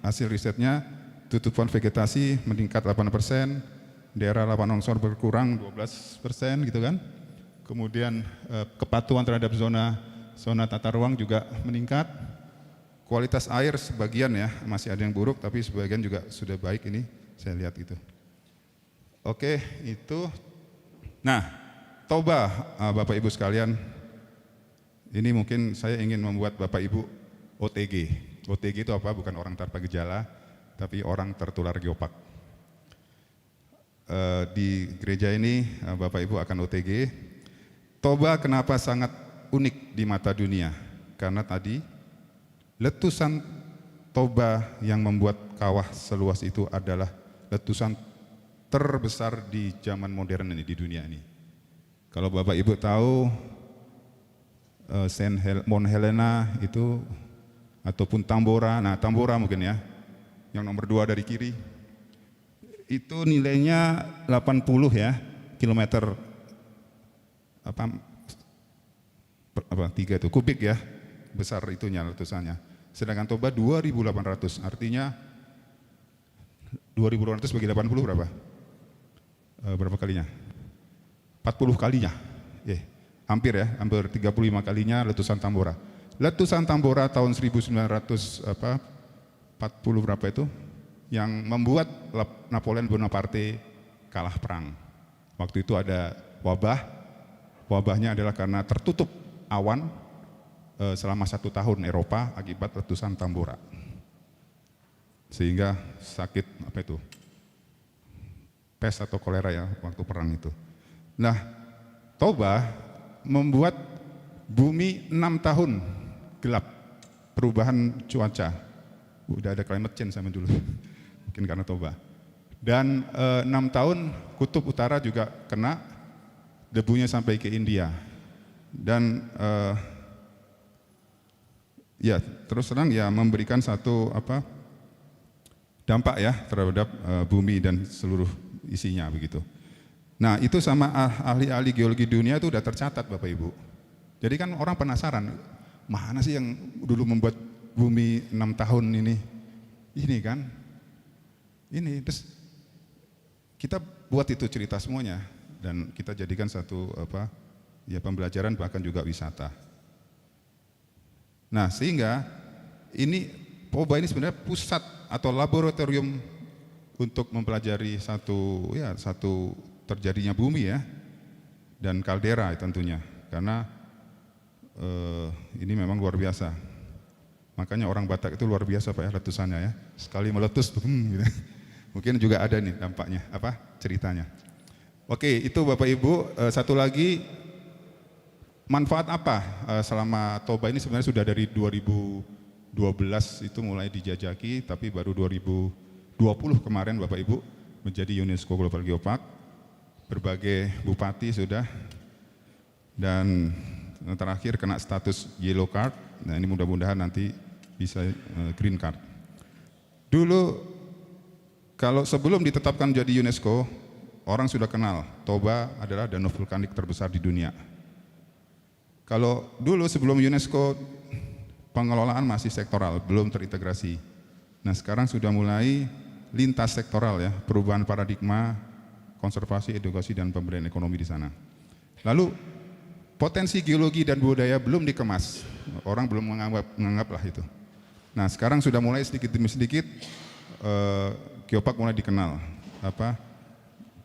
hasil risetnya, tutupan vegetasi meningkat 8%, daerah lapangan longsor berkurang 12% gitu kan. Kemudian kepatuhan terhadap zona tata ruang juga meningkat. Kualitas air sebagian ya masih ada yang buruk, tapi sebagian juga sudah baik ini saya lihat gitu. Oke, itu. Nah, Toba Bapak Ibu sekalian, ini mungkin saya ingin membuat Bapak Ibu OTG. OTG itu apa? Bukan orang tanpa gejala, tapi orang tertular geopark. Di gereja ini Bapak Ibu akan OTG. Toba kenapa sangat unik di mata dunia? Karena tadi letusan Toba yang membuat kawah seluas itu adalah letusan terbesar di zaman modern ini, di dunia ini. Kalau Bapak Ibu tahu Mount Helena itu ataupun Tambora, nah Tambora mungkin ya, yang nomor 2 dari kiri, itu nilainya 80 ya kilometer tiga itu kubik ya, besar itunya letusannya. Sedangkan Toba 2.800, artinya 2.800 bagi 80 berapa? Berapa kalinya? 40 kalinya. Hampir ya, hampir 35 kalinya letusan Tambora. Letusan Tambora tahun 1940 berapa itu? Yang membuat Napoleon Bonaparte kalah perang. Waktu itu ada wabahnya adalah karena tertutup awan selama 1 tahun Eropa akibat letusan Tambora. Sehingga sakit pes atau kolera ya waktu perang itu. Nah, Toba membuat bumi 6 tahun gelap, perubahan cuaca. Udah ada climate change sama dulu, mungkin karena Toba. Dan 6 tahun kutub utara juga kena, debunya sampai ke India. Dan ya terus terang ya memberikan satu dampak ya terhadap bumi dan seluruh isinya begitu. Nah itu sama ahli-ahli geologi dunia itu udah tercatat Bapak Ibu. Jadi kan orang penasaran, mana sih yang dulu membuat bumi 6 tahun ini kan, ini terus kita buat itu cerita semuanya dan kita jadikan satu pembelajaran bahkan juga wisata. Nah sehingga Toba ini sebenarnya pusat atau laboratorium untuk mempelajari satu terjadinya bumi ya dan kaldera tentunya, karena ini memang luar biasa. Makanya orang Batak itu luar biasa Pak ya letusannya ya, sekali meletus tuh gitu. Mungkin juga ada nih dampaknya ceritanya. Oke, itu Bapak Ibu. Satu lagi, manfaat apa selama Toba ini sebenarnya sudah dari 2012 itu mulai dijajaki, tapi baru 2020 kemarin Bapak Ibu menjadi UNESCO Global Geopark. Berbagai bupati sudah, dan terakhir kena status yellow card. Nah ini mudah-mudahan nanti bisa green card. Dulu kalau sebelum ditetapkan jadi UNESCO, orang sudah kenal Toba adalah danau vulkanik terbesar di dunia. Kalau dulu sebelum UNESCO pengelolaan masih sektoral, belum terintegrasi. Nah sekarang sudah mulai lintas sektoral ya, perubahan paradigma, konservasi, edukasi, dan pemberdayaan ekonomi di sana. Lalu potensi geologi dan budaya belum dikemas, orang belum menganggap lah itu. Nah sekarang sudah mulai sedikit demi sedikit geopark mulai dikenal,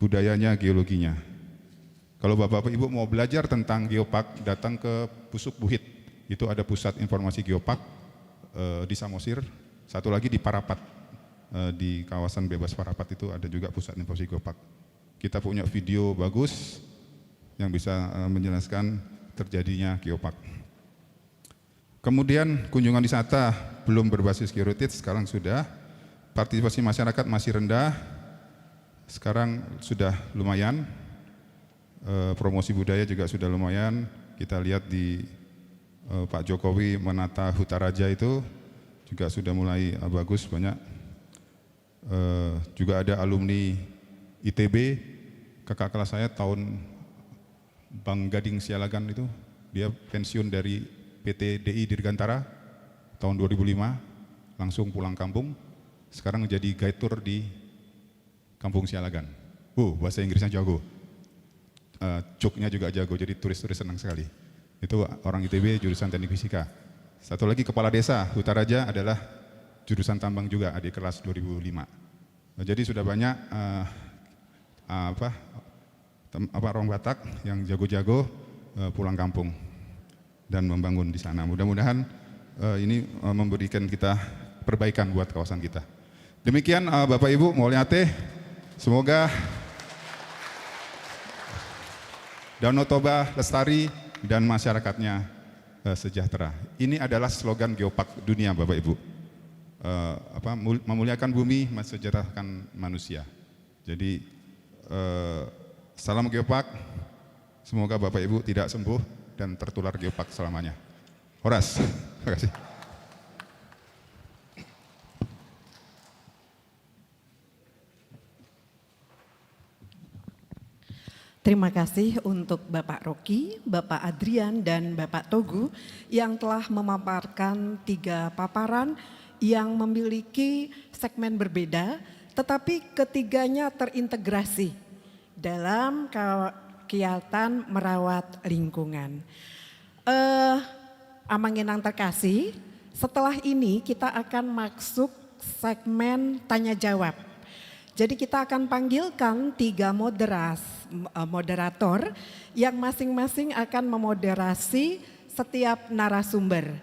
budayanya, geologinya. Kalau Bapak Ibu mau belajar tentang geopark, datang ke Pusuk Buhit, itu ada pusat informasi geopark di Samosir, satu lagi di Parapat, di kawasan bebas Parapat itu ada juga pusat informasi geopark. Kita punya video bagus yang bisa menjelaskan terjadinya geopark. Kemudian kunjungan wisata belum berbasis geoheritage, sekarang sudah. Partisipasi masyarakat masih rendah, sekarang sudah lumayan. Promosi budaya juga sudah lumayan. Kita lihat di Pak Jokowi menata Hutaraja itu juga sudah mulai bagus, banyak. Juga ada alumni ITB, kakak kelas saya tahun Bang Gading Sialagan itu, dia pensiun dari PT DI Dirgantara tahun 2005, langsung pulang kampung, sekarang menjadi guide tour di Kampung Sialagan. Bahasa Inggrisnya jago, joke-nya juga jago, jadi turis-turis senang sekali. Itu orang ITB jurusan Teknik Fisika. Satu lagi kepala desa Hutaraja adalah jurusan tambang juga, adik kelas 2005. Jadi sudah banyak orang Batak yang jago-jago pulang kampung dan membangun di sana. Mudah-mudahan ini memberikan kita perbaikan buat kawasan kita. Demikian Bapak Ibu, Moliate, semoga Danau Toba lestari dan masyarakatnya sejahtera. Ini adalah slogan Geopark dunia Bapak Ibu. Memuliakan bumi, mensejahterakan manusia. Jadi salam Geopark, semoga Bapak Ibu tidak sembuh dan tertular Geopark selamanya. Horas, terima kasih. Terima kasih untuk Bapak Rocky, Bapak Adrian, dan Bapak Togu yang telah memaparkan 3 paparan yang memiliki segmen berbeda, tetapi ketiganya terintegrasi dalam kegiatan merawat lingkungan. Amanginang terkasih, setelah ini kita akan masuk segmen tanya jawab. Jadi kita akan panggilkan 3 moderator yang masing-masing akan memoderasi setiap narasumber.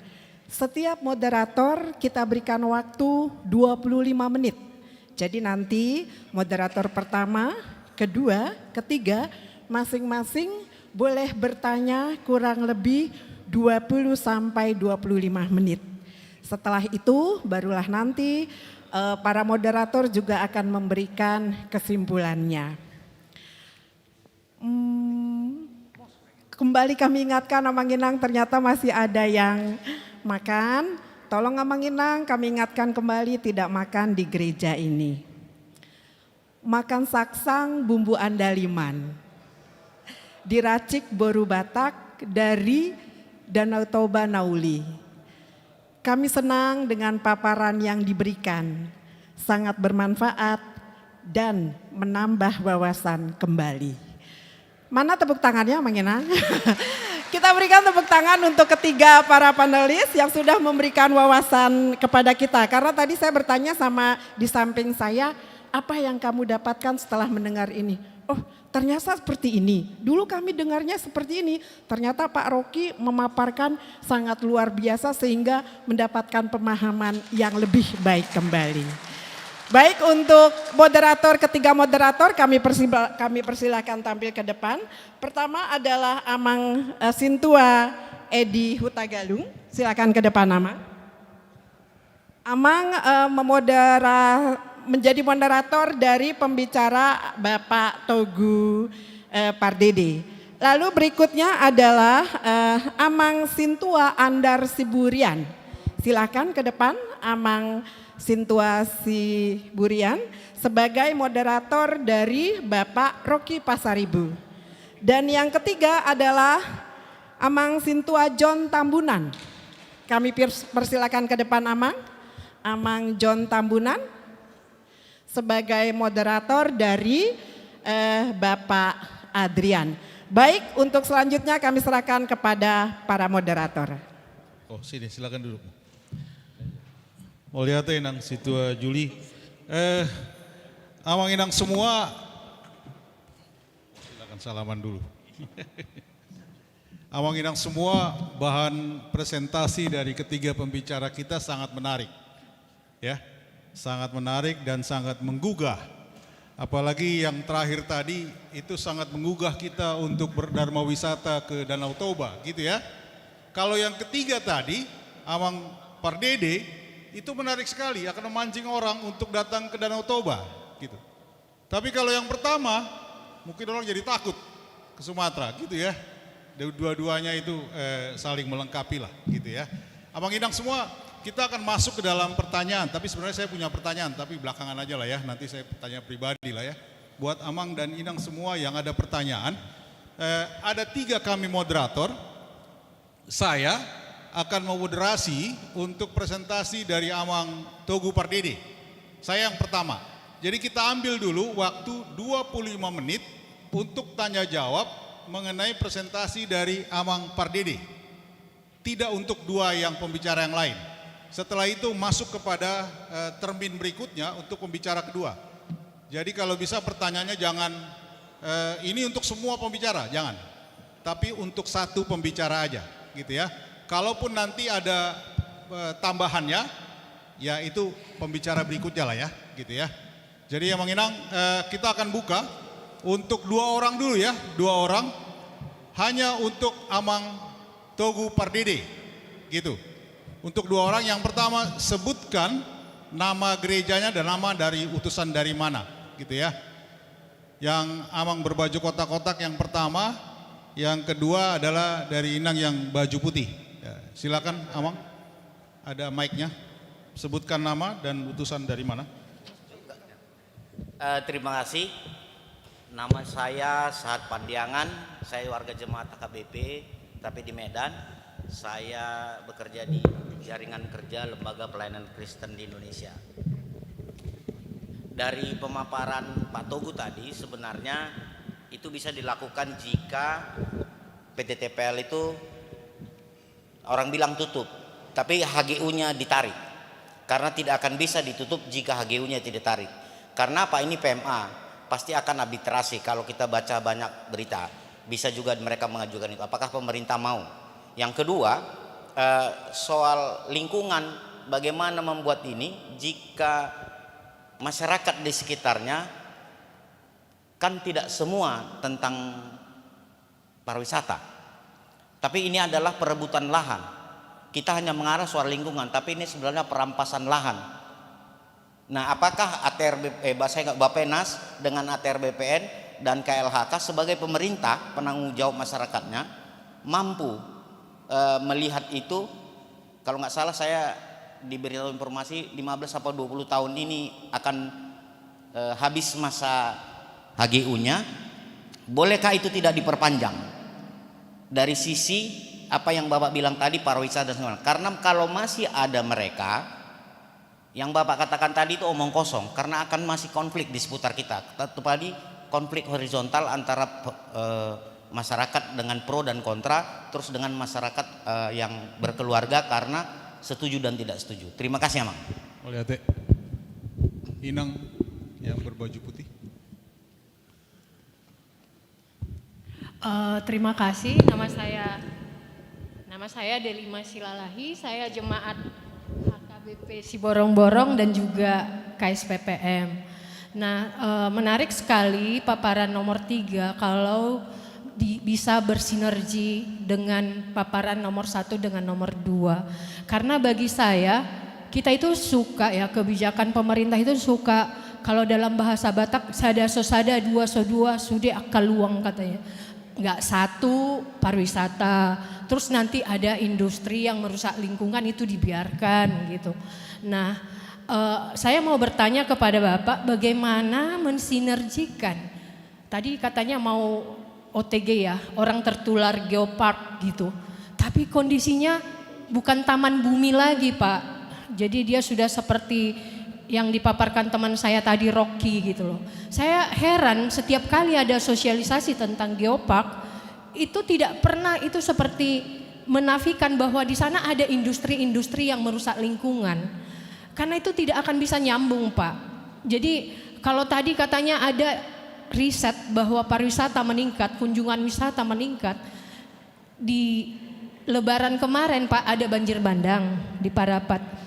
Setiap moderator kita berikan waktu 25 menit. Jadi nanti moderator pertama, kedua, ketiga masing-masing boleh bertanya kurang lebih 20 sampai 25 menit. Setelah itu barulah nanti para moderator juga akan memberikan kesimpulannya. Kembali kami ingatkan Amanginang, ternyata masih ada yang makan. Tolong Amanginang kami ingatkan kembali tidak makan di gereja ini. Makan saksang bumbu andaliman. Diracik boru Batak dari Danau Toba Nauli. Kami senang dengan paparan yang diberikan, sangat bermanfaat dan menambah wawasan kembali. Mana tepuk tangannya, Mang Inang? Kita berikan tepuk tangan untuk ketiga para panelis yang sudah memberikan wawasan kepada kita. Karena tadi saya bertanya sama di samping saya, apa yang kamu dapatkan setelah mendengar ini? Oh, ternyata seperti ini. Dulu kami dengarnya seperti ini. Ternyata Pak Rocky memaparkan sangat luar biasa sehingga mendapatkan pemahaman yang lebih baik kembali. Baik, untuk moderator, ketiga moderator kami persilakan tampil ke depan. Pertama adalah Amang Sintua Edi Hutagalung. Silakan ke depan, Amang. Amang menjadi moderator dari pembicara Bapak Togu Pardede. Lalu berikutnya adalah Amang Sintua Andar Siburian. Silakan ke depan, Amang Sintua Siburian sebagai moderator dari Bapak Rocky Pasaribu. Dan yang ketiga adalah Amang Sintua John Tambunan. Kami persilakan ke depan, Amang. Amang John Tambunan sebagai moderator dari Bapak Adrian. Baik, untuk selanjutnya kami serahkan kepada para moderator. Oh, sini silakan duduk. Mulia Inang Situa Juli. Amang Inang semua, silakan salaman dulu. Amang Inang semua, bahan presentasi dari ketiga pembicara kita sangat menarik. Ya, sangat menarik dan sangat menggugah. Apalagi yang terakhir tadi itu sangat menggugah kita untuk berdharma wisata ke Danau Toba, gitu ya. Kalau yang ketiga tadi, Amang Pardede, itu menarik sekali, akan memancing orang untuk datang ke Danau Toba, gitu. Tapi kalau yang pertama, mungkin orang jadi takut ke Sumatera, gitu ya. Dua-duanya itu saling melengkapi lah, gitu ya. Abang Inang semua, kita akan masuk ke dalam pertanyaan, tapi sebenarnya saya punya pertanyaan, tapi belakangan aja lah ya, nanti saya tanya pribadi lah ya. Buat Amang dan Inang semua yang ada pertanyaan, ada 3 kami moderator, saya akan memoderasi untuk presentasi dari Amang Togu Pardede. Saya yang pertama. Jadi kita ambil dulu waktu 25 menit untuk tanya jawab mengenai presentasi dari Amang Pardede. Tidak untuk 2 yang pembicara yang lain. Setelah itu masuk kepada termin berikutnya untuk pembicara kedua. Jadi kalau bisa pertanyaannya jangan ini untuk semua pembicara, jangan. Tapi untuk 1 pembicara aja, gitu ya. Kalaupun nanti ada tambahannya, ya itu pembicara berikutnya lah ya, gitu ya. Jadi Amang Inang, kita akan buka untuk 2 orang dulu ya, 2 orang, hanya untuk Amang Togu Pardede, gitu. Untuk 2 orang, yang pertama sebutkan nama gerejanya dan nama dari utusan dari mana, gitu ya. Yang Amang berbaju kotak-kotak yang pertama, yang kedua adalah dari Inang yang baju putih. Ya, silakan Amang, ada mic-nya, sebutkan nama dan utusan dari mana. Terima kasih, nama saya Sahat Pandiangan, saya warga jemaat AKBP tapi di Medan. Saya bekerja di jaringan kerja Lembaga Pelayanan Kristen di Indonesia. Dari pemaparan Pak Togu tadi, sebenarnya itu bisa dilakukan jika PT TPL itu orang bilang tutup, tapi HGU-nya ditarik. Karena tidak akan bisa ditutup jika HGU-nya tidak ditarik. Karena apa? Ini PMA, pasti akan arbitrasi kalau kita baca banyak berita. Bisa juga mereka mengajukan itu. Apakah pemerintah mau? Yang kedua, soal lingkungan, bagaimana membuat ini jika masyarakat di sekitarnya kan tidak semua tentang pariwisata. Tapi ini adalah perebutan lahan. Kita hanya mengarah soal lingkungan, tapi ini sebenarnya perampasan lahan. Nah, apakah Bapenas dengan ATR BPN dan KLHK sebagai pemerintah penanggung jawab masyarakatnya mampu melihat itu? Kalau nggak salah saya diberi informasi 15 atau 20 tahun ini akan habis masa HGU-nya. Bolehkah itu tidak diperpanjang? Dari sisi apa yang Bapak bilang tadi, pariwisata dan semua. Karena kalau masih ada mereka, yang Bapak katakan tadi itu omong kosong, karena akan masih konflik di seputar kita. Tadi konflik horizontal antara masyarakat dengan pro dan kontra, terus dengan masyarakat yang berkeluarga karena setuju dan tidak setuju. Terima kasih, Amang. Oleh Ate. Inang yang berbaju putih. Terima kasih. Nama saya Delima Silalahi. Saya jemaat HKBP Siborong-Borong dan juga KSPPM. Nah, menarik sekali paparan nomor 3 kalau bisa bersinergi dengan paparan nomor 1 dengan nomor 2. Karena bagi saya, kita itu suka ya, kebijakan pemerintah itu suka, kalau dalam bahasa Batak, sada sosada, dua sodua, sude akal luang katanya. Enggak satu pariwisata, terus nanti ada industri yang merusak lingkungan itu dibiarkan gitu. Nah, saya mau bertanya kepada Bapak, bagaimana mensinergikan? Tadi katanya mau OTG ya, orang tertular geopark gitu. Tapi kondisinya bukan taman bumi lagi, Pak. Jadi dia sudah seperti yang dipaparkan teman saya tadi, Rocky gitu loh. Saya heran setiap kali ada sosialisasi tentang geopark, itu tidak pernah itu seperti menafikan bahwa di sana ada industri-industri yang merusak lingkungan. Karena itu tidak akan bisa nyambung, Pak. Jadi kalau tadi katanya ada riset bahwa pariwisata meningkat, kunjungan wisata meningkat. Di Lebaran kemarin, Pak, ada banjir bandang di Parapat.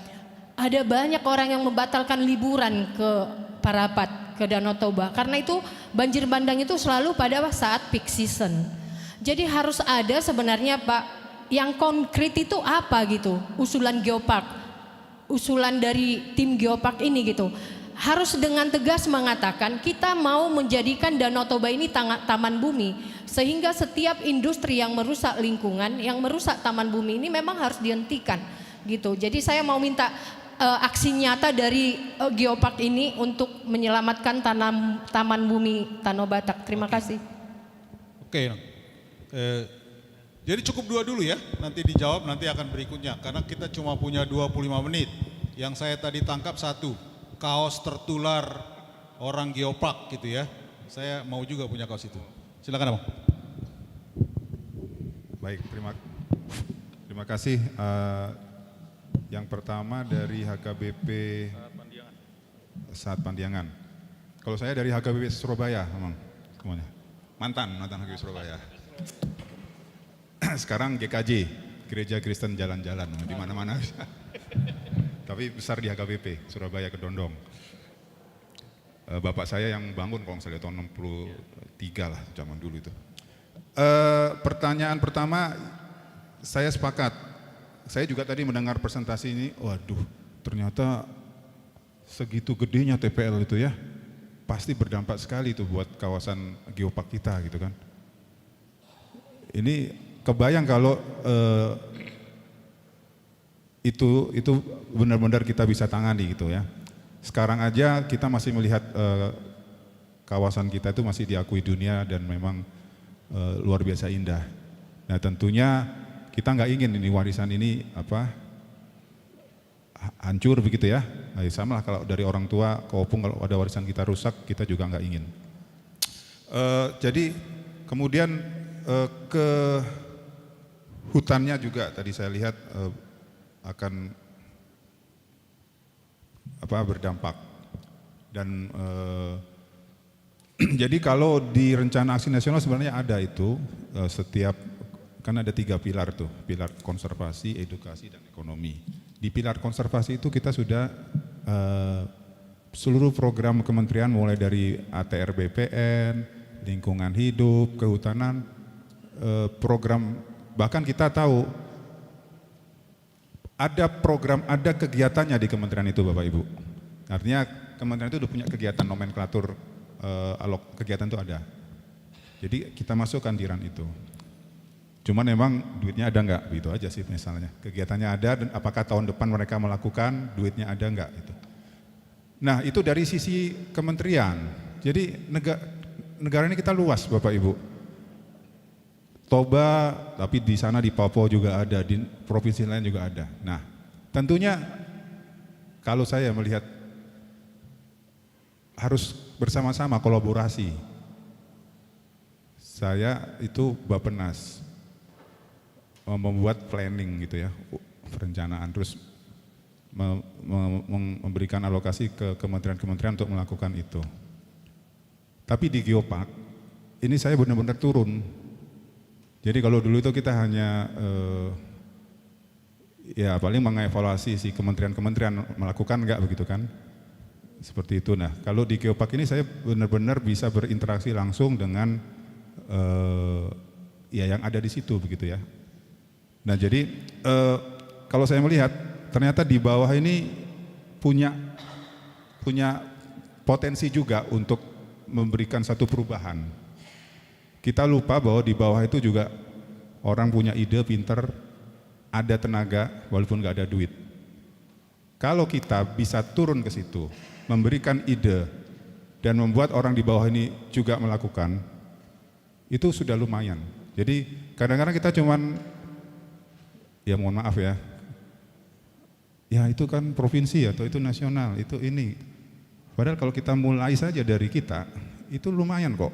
Ada banyak orang yang membatalkan liburan ke Parapat, ke Danau Toba. Karena itu banjir bandang itu selalu pada saat peak season. Jadi harus ada sebenarnya, Pak, yang konkret itu apa gitu. Usulan geopark, usulan dari tim geopark ini gitu. Harus dengan tegas mengatakan kita mau menjadikan Danau Toba ini taman bumi. Sehingga setiap industri yang merusak lingkungan, yang merusak taman bumi ini memang harus dihentikan gitu. Jadi saya mau minta aksi nyata dari geopark ini untuk menyelamatkan taman bumi Tanah Batak. Terima kasih. Oke, jadi cukup 2 dulu ya, nanti dijawab, nanti akan berikutnya. Karena kita cuma punya 25 menit. Yang saya tadi tangkap 1, kaos tertular orang geopark gitu ya. Saya mau juga punya kaos itu. Silakan, Abang. Baik, terima kasih. Yang pertama dari HKBP Saat Pandiangan. Kalau saya dari HKBP Surabaya, memang semuanya. Mantan HKBP Surabaya. Sekarang GKJ, Gereja Kristen Jalan-Jalan, di mana-mana. Tapi besar di HKBP Surabaya Kedondong. Bapak saya yang bangun kalau misalnya tahun 63 lah, zaman dulu itu. Pertanyaan pertama, saya sepakat. Saya juga tadi mendengar presentasi ini, waduh ternyata segitu gedenya TPL itu ya, pasti berdampak sekali itu buat kawasan geopark kita gitu kan. Ini kebayang kalau itu benar-benar kita bisa tangani gitu ya. Sekarang aja kita masih melihat kawasan kita itu masih diakui dunia dan memang luar biasa indah. Nah tentunya kita nggak ingin ini warisan ini hancur begitu ya. Nah, sama lah kalau dari orang tua ke opung, kalau ada warisan kita rusak kita juga nggak ingin. Jadi kemudian ke hutannya juga tadi saya lihat akan berdampak dan jadi kalau di rencana aksi nasional sebenarnya ada itu setiap. Kan ada 3 pilar tuh, pilar konservasi, edukasi, dan ekonomi. Di pilar konservasi itu kita sudah seluruh program kementerian mulai dari ATR BPN, lingkungan hidup, kehutanan, program, bahkan kita tahu ada program, ada kegiatannya di kementerian itu Bapak Ibu. Artinya kementerian itu udah punya kegiatan nomenklatur, kegiatan itu ada. Jadi kita masukkan di RAN itu. Cuman memang duitnya ada enggak, begitu aja sih misalnya. Kegiatannya ada dan apakah tahun depan mereka melakukan, duitnya ada enggak gitu. Nah itu dari sisi kementerian. Jadi negara ini kita luas Bapak Ibu. Toba, tapi di sana di Papua juga ada, di provinsi lain juga ada. Nah, tentunya kalau saya melihat harus bersama-sama kolaborasi. Saya itu Bappenas membuat planning gitu ya, perencanaan, terus memberikan alokasi ke kementerian-kementerian untuk melakukan itu. Tapi di Geopark ini saya benar-benar turun. Jadi kalau dulu itu kita hanya ya paling mengevaluasi si kementerian-kementerian melakukan enggak begitu kan, seperti itu. Nah kalau di Geopark ini saya benar-benar bisa berinteraksi langsung dengan ya yang ada di situ begitu ya. Nah jadi kalau saya melihat ternyata di bawah ini punya potensi juga untuk memberikan satu perubahan. Kita lupa bahwa di bawah itu juga orang punya ide, pinter, ada tenaga, walaupun nggak ada duit. Kalau kita bisa turun ke situ, memberikan ide, dan membuat orang di bawah ini juga melakukan, itu sudah lumayan. Jadi kadang-kadang kita cuman, ya mohon maaf ya itu kan provinsi atau itu nasional, itu ini. Padahal kalau kita mulai saja dari kita, itu lumayan kok.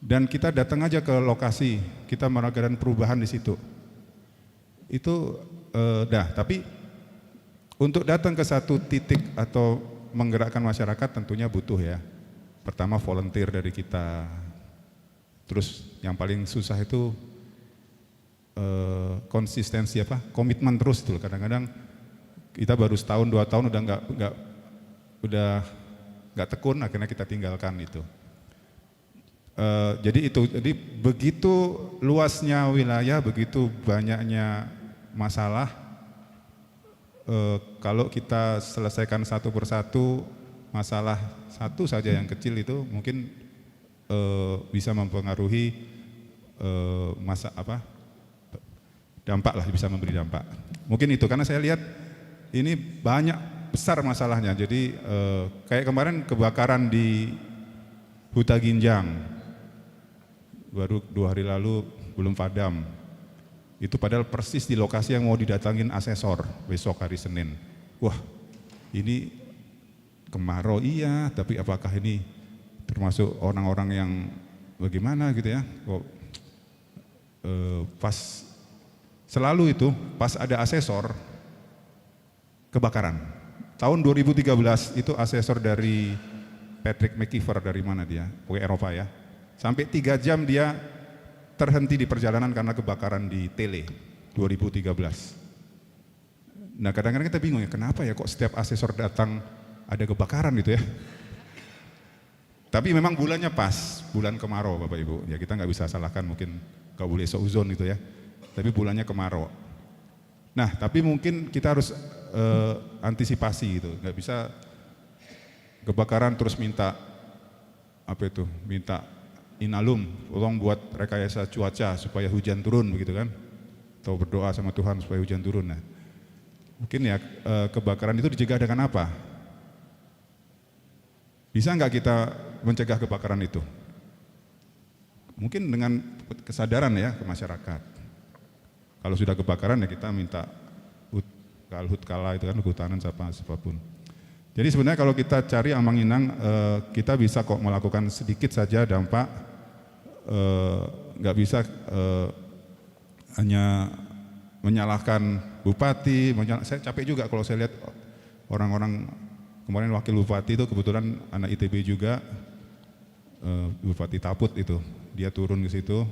Dan kita datang aja ke lokasi, kita melakukan perubahan di situ. Itu tapi untuk datang ke satu titik atau menggerakkan masyarakat tentunya butuh ya. Pertama volunteer dari kita. Terus yang paling susah itu konsistensi komitmen terus tuh. Kadang-kadang kita baru setahun 2 tahun udah nggak tekun, akhirnya kita tinggalkan itu. Jadi begitu luasnya wilayah, begitu banyaknya masalah. Kalau kita selesaikan satu persatu, masalah satu saja yang kecil itu mungkin bisa mempengaruhi dampak lah, bisa memberi dampak. Mungkin itu karena saya lihat ini banyak besar masalahnya. Jadi kayak kemarin kebakaran di Huta Ginjang. Baru 2 hari lalu belum padam. Itu padahal persis di lokasi yang mau didatangin asesor besok hari Senin. Wah, ini kemarau iya, tapi apakah ini termasuk orang-orang yang bagaimana gitu ya? Kok pas selalu itu pas ada asesor kebakaran. Tahun 2013 itu asesor dari Patrick McKeever, dari mana dia? Pokoknya Eropa ya. Sampai 3 jam dia terhenti di perjalanan karena kebakaran di Tele 2013. Nah kadang-kadang kita bingung ya, kenapa ya kok setiap asesor datang ada kebakaran gitu ya. Tapi memang bulannya pas, bulan kemarau Bapak Ibu. Ya kita nggak bisa salahkan, mungkin nggak boleh seuzon gitu ya. Tapi bulannya kemarau. Nah tapi mungkin kita harus antisipasi gitu. Nggak bisa kebakaran terus minta inalum, tolong buat rekayasa cuaca supaya hujan turun begitu kan, atau berdoa sama Tuhan supaya hujan turun. Nah, mungkin ya kebakaran itu dicegah dengan apa? Bisa nggak kita mencegah kebakaran itu? Mungkin dengan kesadaran ya ke masyarakat. Kalau sudah kebakaran ya kita minta Hutkala itu kan kehutanan siapapun. Jadi sebenarnya kalau kita cari Amang-Inang, kita bisa kok melakukan sedikit saja dampak, nggak bisa hanya menyalahkan bupati. Saya capek juga kalau saya lihat orang-orang, kemarin wakil bupati itu kebetulan anak ITB juga, Bupati Taput itu, dia turun ke situ,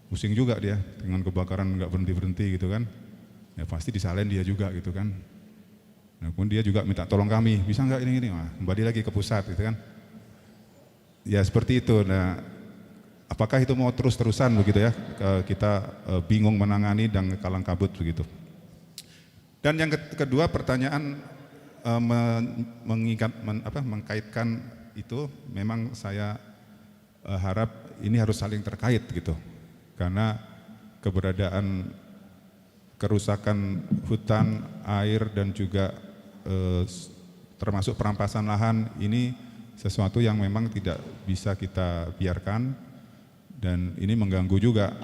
pusing juga dia dengan kebakaran nggak berhenti-berhenti gitu kan, ya pasti disalahin dia juga gitu kan. Nah, pun dia juga minta tolong kami, bisa nggak ini, kembali lagi ke pusat gitu kan. Ya seperti itu. Nah, apakah itu mau terus-terusan begitu ya? Kita bingung menangani dan kalang kabut begitu. Dan yang kedua pertanyaan mengkaitkan itu, memang saya harap ini harus saling terkait gitu. Karena keberadaan kerusakan hutan, air dan juga termasuk perampasan lahan ini sesuatu yang memang tidak bisa kita biarkan, Dan ini mengganggu juga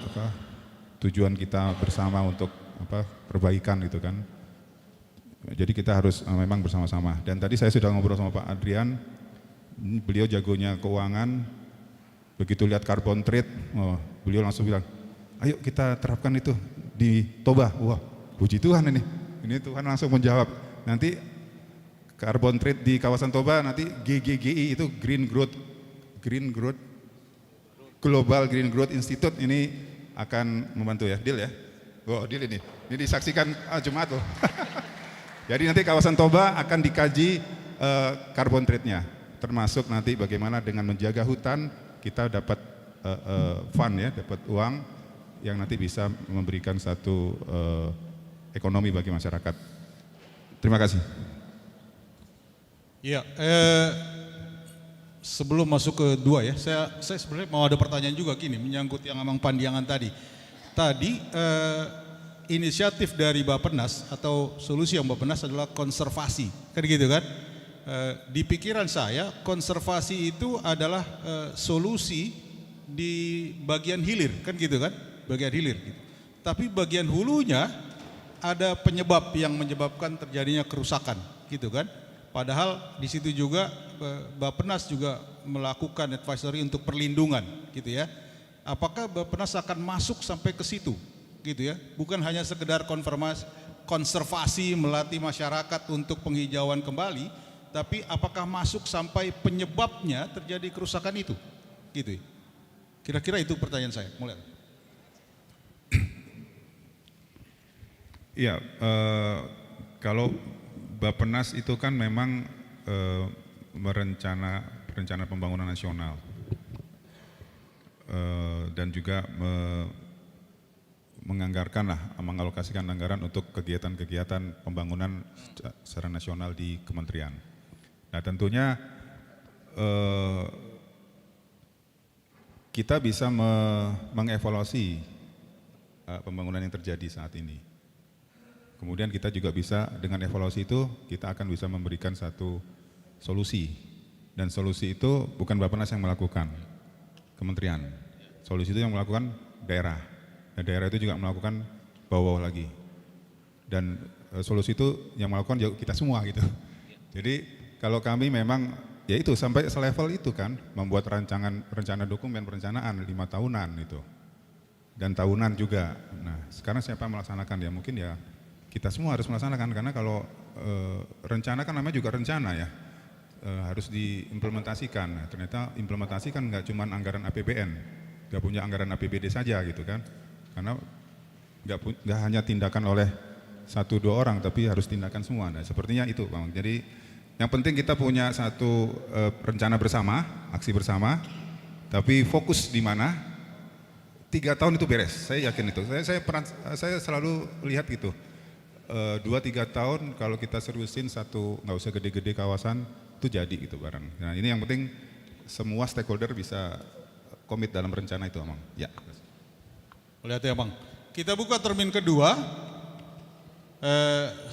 tujuan kita bersama untuk perbaikan gitu kan. Jadi kita harus memang bersama-sama. Dan tadi saya sudah ngobrol sama Pak Adrian, beliau jagonya keuangan, begitu lihat carbon trade, beliau langsung bilang, ayo kita terapkan itu di Toba. Wah, puji Tuhan ini Tuhan langsung menjawab. Nanti carbon trade di kawasan Toba, nanti GGGI itu Global Green Growth Institute ini akan membantu ya, deal ya. Oh, deal ini disaksikan Jumat loh. Jadi nanti kawasan Toba akan dikaji carbon trade-nya, termasuk nanti bagaimana dengan menjaga hutan kita dapat fund ya, dapat uang yang nanti bisa memberikan satu ekonomi bagi masyarakat. Terima kasih. Ya, sebelum masuk ke dua ya, saya sebenarnya mau ada pertanyaan juga gini, menyangkut yang Amang Pandiangan tadi. Tadi inisiatif dari Bappenas atau solusi yang Bappenas adalah konservasi, kan gitu kan? Di pikiran saya konservasi itu adalah solusi di bagian hilir, kan gitu kan? Bagian hilir. Gitu. Tapi bagian hulunya ada penyebab yang menyebabkan terjadinya kerusakan, gitu kan? Padahal di situ juga Bappenas juga melakukan advisory untuk perlindungan, gitu ya. Apakah Bappenas akan masuk sampai ke situ, gitu ya? Bukan hanya sekedar konservasi melatih masyarakat untuk penghijauan kembali, tapi apakah masuk sampai penyebabnya terjadi kerusakan itu, gitu. Kira-kira itu pertanyaan saya. Mulai. Iya, kalau Bappenas itu kan memang rencana pembangunan nasional dan juga mengalokasikan anggaran untuk kegiatan-kegiatan pembangunan secara nasional di kementerian. Nah tentunya kita bisa mengevaluasi pembangunan yang terjadi saat ini. Kemudian kita juga bisa dengan evaluasi itu kita akan bisa memberikan satu solusi, dan solusi itu bukan Bappenas yang melakukan, kementerian. Solusi itu yang melakukan daerah, dan daerah itu juga melakukan bawah lagi, dan solusi itu yang melakukan kita semua gitu. Jadi kalau kami memang ya itu sampai selevel itu kan, membuat rencana dokumen perencanaan 5 tahunan itu, dan tahunan juga. Nah sekarang siapa melaksanakan ya, mungkin ya kita semua harus melaksanakan, karena kalau rencana kan namanya juga rencana ya, harus diimplementasikan. Nah, ternyata implementasi kan nggak cuma anggaran APBN, nggak punya anggaran APBD saja gitu kan, karena nggak hanya tindakan oleh 1-2 orang, tapi harus tindakan semua. Nah, sepertinya itu Bang. Jadi yang penting kita punya satu rencana bersama, aksi bersama, tapi fokus di mana. 3 tahun itu beres, saya yakin itu. Saya selalu lihat gitu. 2-3 tahun kalau kita seriusin satu, nggak usah gede-gede kawasan, itu jadi gitu bareng. Nah ini yang penting semua stakeholder bisa komit dalam rencana itu, Amang. Ya. Lihat ya, Bang. Kita buka termin kedua.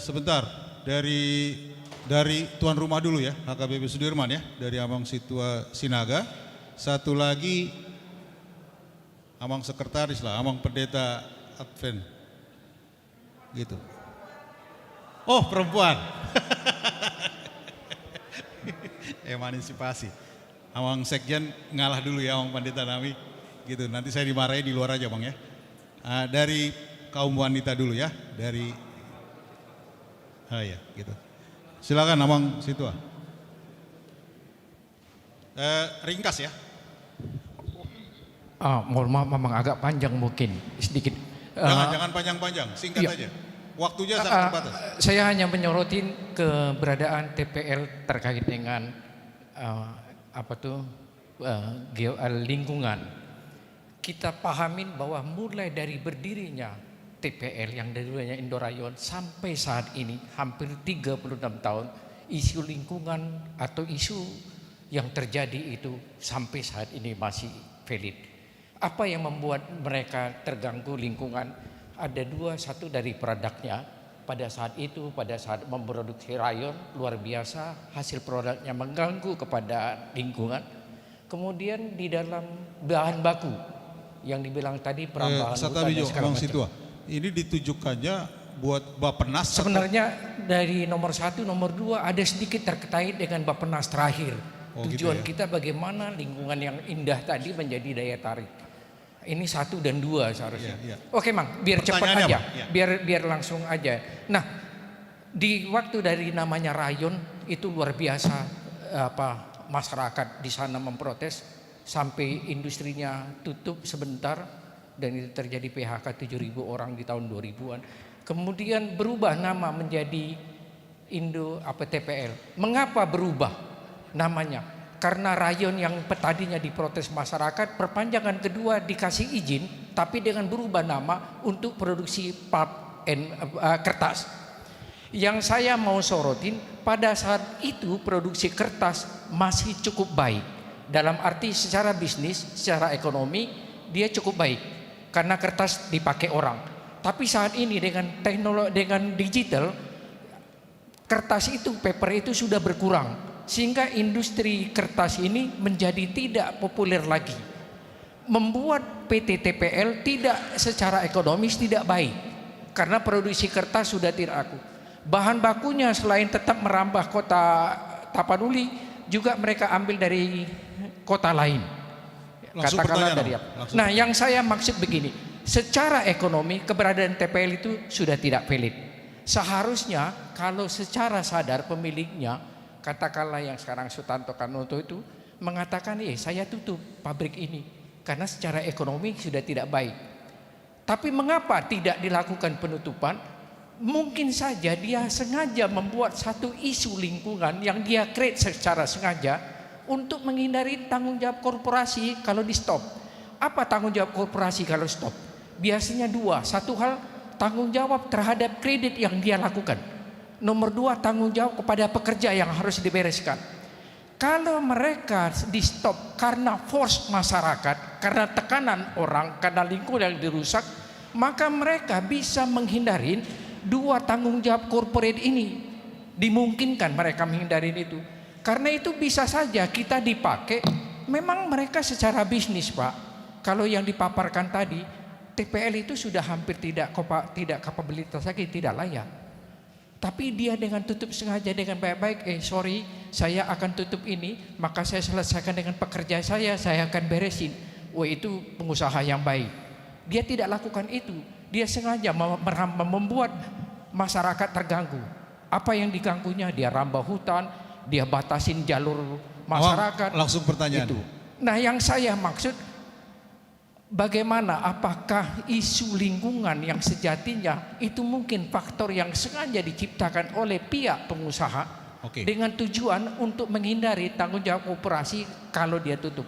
Sebentar, dari tuan rumah dulu ya, HKBP Sudirman ya, dari Amang Situa Sinaga. Satu lagi Amang sekretaris lah, Amang Pendeta Advent. Gitu. Oh, perempuan. Emansipasi. Amang Sekjen ngalah dulu ya, Amang Pendeta Nami. Gitu, nanti saya dimarahin di luar aja Bang ya. Dari kaum wanita dulu ya, dari ya, gitu. Silakan Amang Situa. Ringkas ya. Mohon maaf, memang agak panjang mungkin, sedikit. Jangan panjang-panjang, singkat aja. Waktunya sangat terbatas. Saya hanya menyorotin keberadaan TPL terkait dengan lingkungan. Kita pahamin bahwa mulai dari berdirinya TPL yang dulunya Indorayon sampai saat ini hampir 36 tahun, isu lingkungan atau isu yang terjadi itu sampai saat ini masih valid. Apa yang membuat mereka terganggu lingkungan? Ada satu dari produknya pada saat memproduksi rayon luar biasa, hasil produknya mengganggu kepada lingkungan. Kemudian di dalam bahan baku yang dibilang tadi perambahan hutan Satabi dan segala Bang macam. Situa, ini ditujukannya buat Bappenas? Sebenarnya dari nomor 1, nomor 2 ada sedikit terkait dengan Bappenas terakhir. Oh, Tujuan gitu ya? kita bagaimana lingkungan yang indah tadi menjadi daya tarik. Ini 1 dan 2 seharusnya. Iya, iya. Oke Mang, biar cepat Pertanyaannya, aja, Bang, ya. biar langsung aja. Nah, di waktu dari namanya rayon itu luar biasa masyarakat di sana memprotes sampai industrinya tutup sebentar dan itu terjadi PHK 7.000 orang di tahun 2000-an. Kemudian berubah nama menjadi TPL. Mengapa berubah namanya? Karena rayon yang tadinya diprotes masyarakat, perpanjangan kedua dikasih izin, tapi dengan berubah nama untuk produksi pulp and kertas. Yang saya mau sorotin, pada saat itu produksi kertas masih cukup baik. Dalam arti secara bisnis, secara ekonomi dia cukup baik karena kertas dipakai orang. Tapi saat ini dengan teknologi, dengan digital, kertas itu, paper itu sudah berkurang, sehingga industri kertas ini menjadi tidak populer lagi, membuat PT TPL tidak secara ekonomis tidak baik karena produksi kertas sudah tidak laku. Bahan bakunya selain tetap merambah kota Tapanuli, juga mereka ambil dari kota lain. Katakanlah dari apa. Nah, yang saya maksud begini, secara ekonomi keberadaan TPL itu sudah tidak valid. Seharusnya kalau secara sadar pemiliknya, katakanlah yang sekarang Sutanto Kanoto itu mengatakan, saya tutup pabrik ini karena secara ekonomi sudah tidak baik. Tapi mengapa tidak dilakukan penutupan? Mungkin saja dia sengaja membuat satu isu lingkungan yang dia create secara sengaja untuk menghindari tanggung jawab korporasi kalau di stop. Apa tanggung jawab korporasi kalau stop? Biasanya 2. Satu hal, tanggung jawab terhadap kredit yang dia lakukan. Nomor 2, tanggung jawab kepada pekerja yang harus dibereskan. Kalau mereka di stop karena force masyarakat, karena tekanan orang, karena lingkungan yang dirusak, maka mereka bisa menghindari 2 tanggung jawab corporate ini. Dimungkinkan mereka menghindari itu. Karena itu bisa saja kita dipakai. Memang mereka secara bisnis, Pak, kalau yang dipaparkan tadi, TPL itu sudah hampir tidak kapabilitas lagi, tidak layak. Tapi dia dengan tutup sengaja dengan baik-baik, sorry, saya akan tutup ini, maka saya selesaikan dengan pekerja saya akan beresin. Itu pengusaha yang baik. Dia tidak lakukan itu. Dia sengaja membuat masyarakat terganggu. Apa yang diganggunya? Dia rambah hutan, dia batasin jalur masyarakat. Langsung pertanyaan. Itu. Nah, yang saya maksud, bagaimana apakah isu lingkungan yang sejatinya itu mungkin faktor yang sengaja diciptakan oleh pihak pengusaha dengan tujuan untuk menghindari tanggung jawab koperasi kalau dia tutup.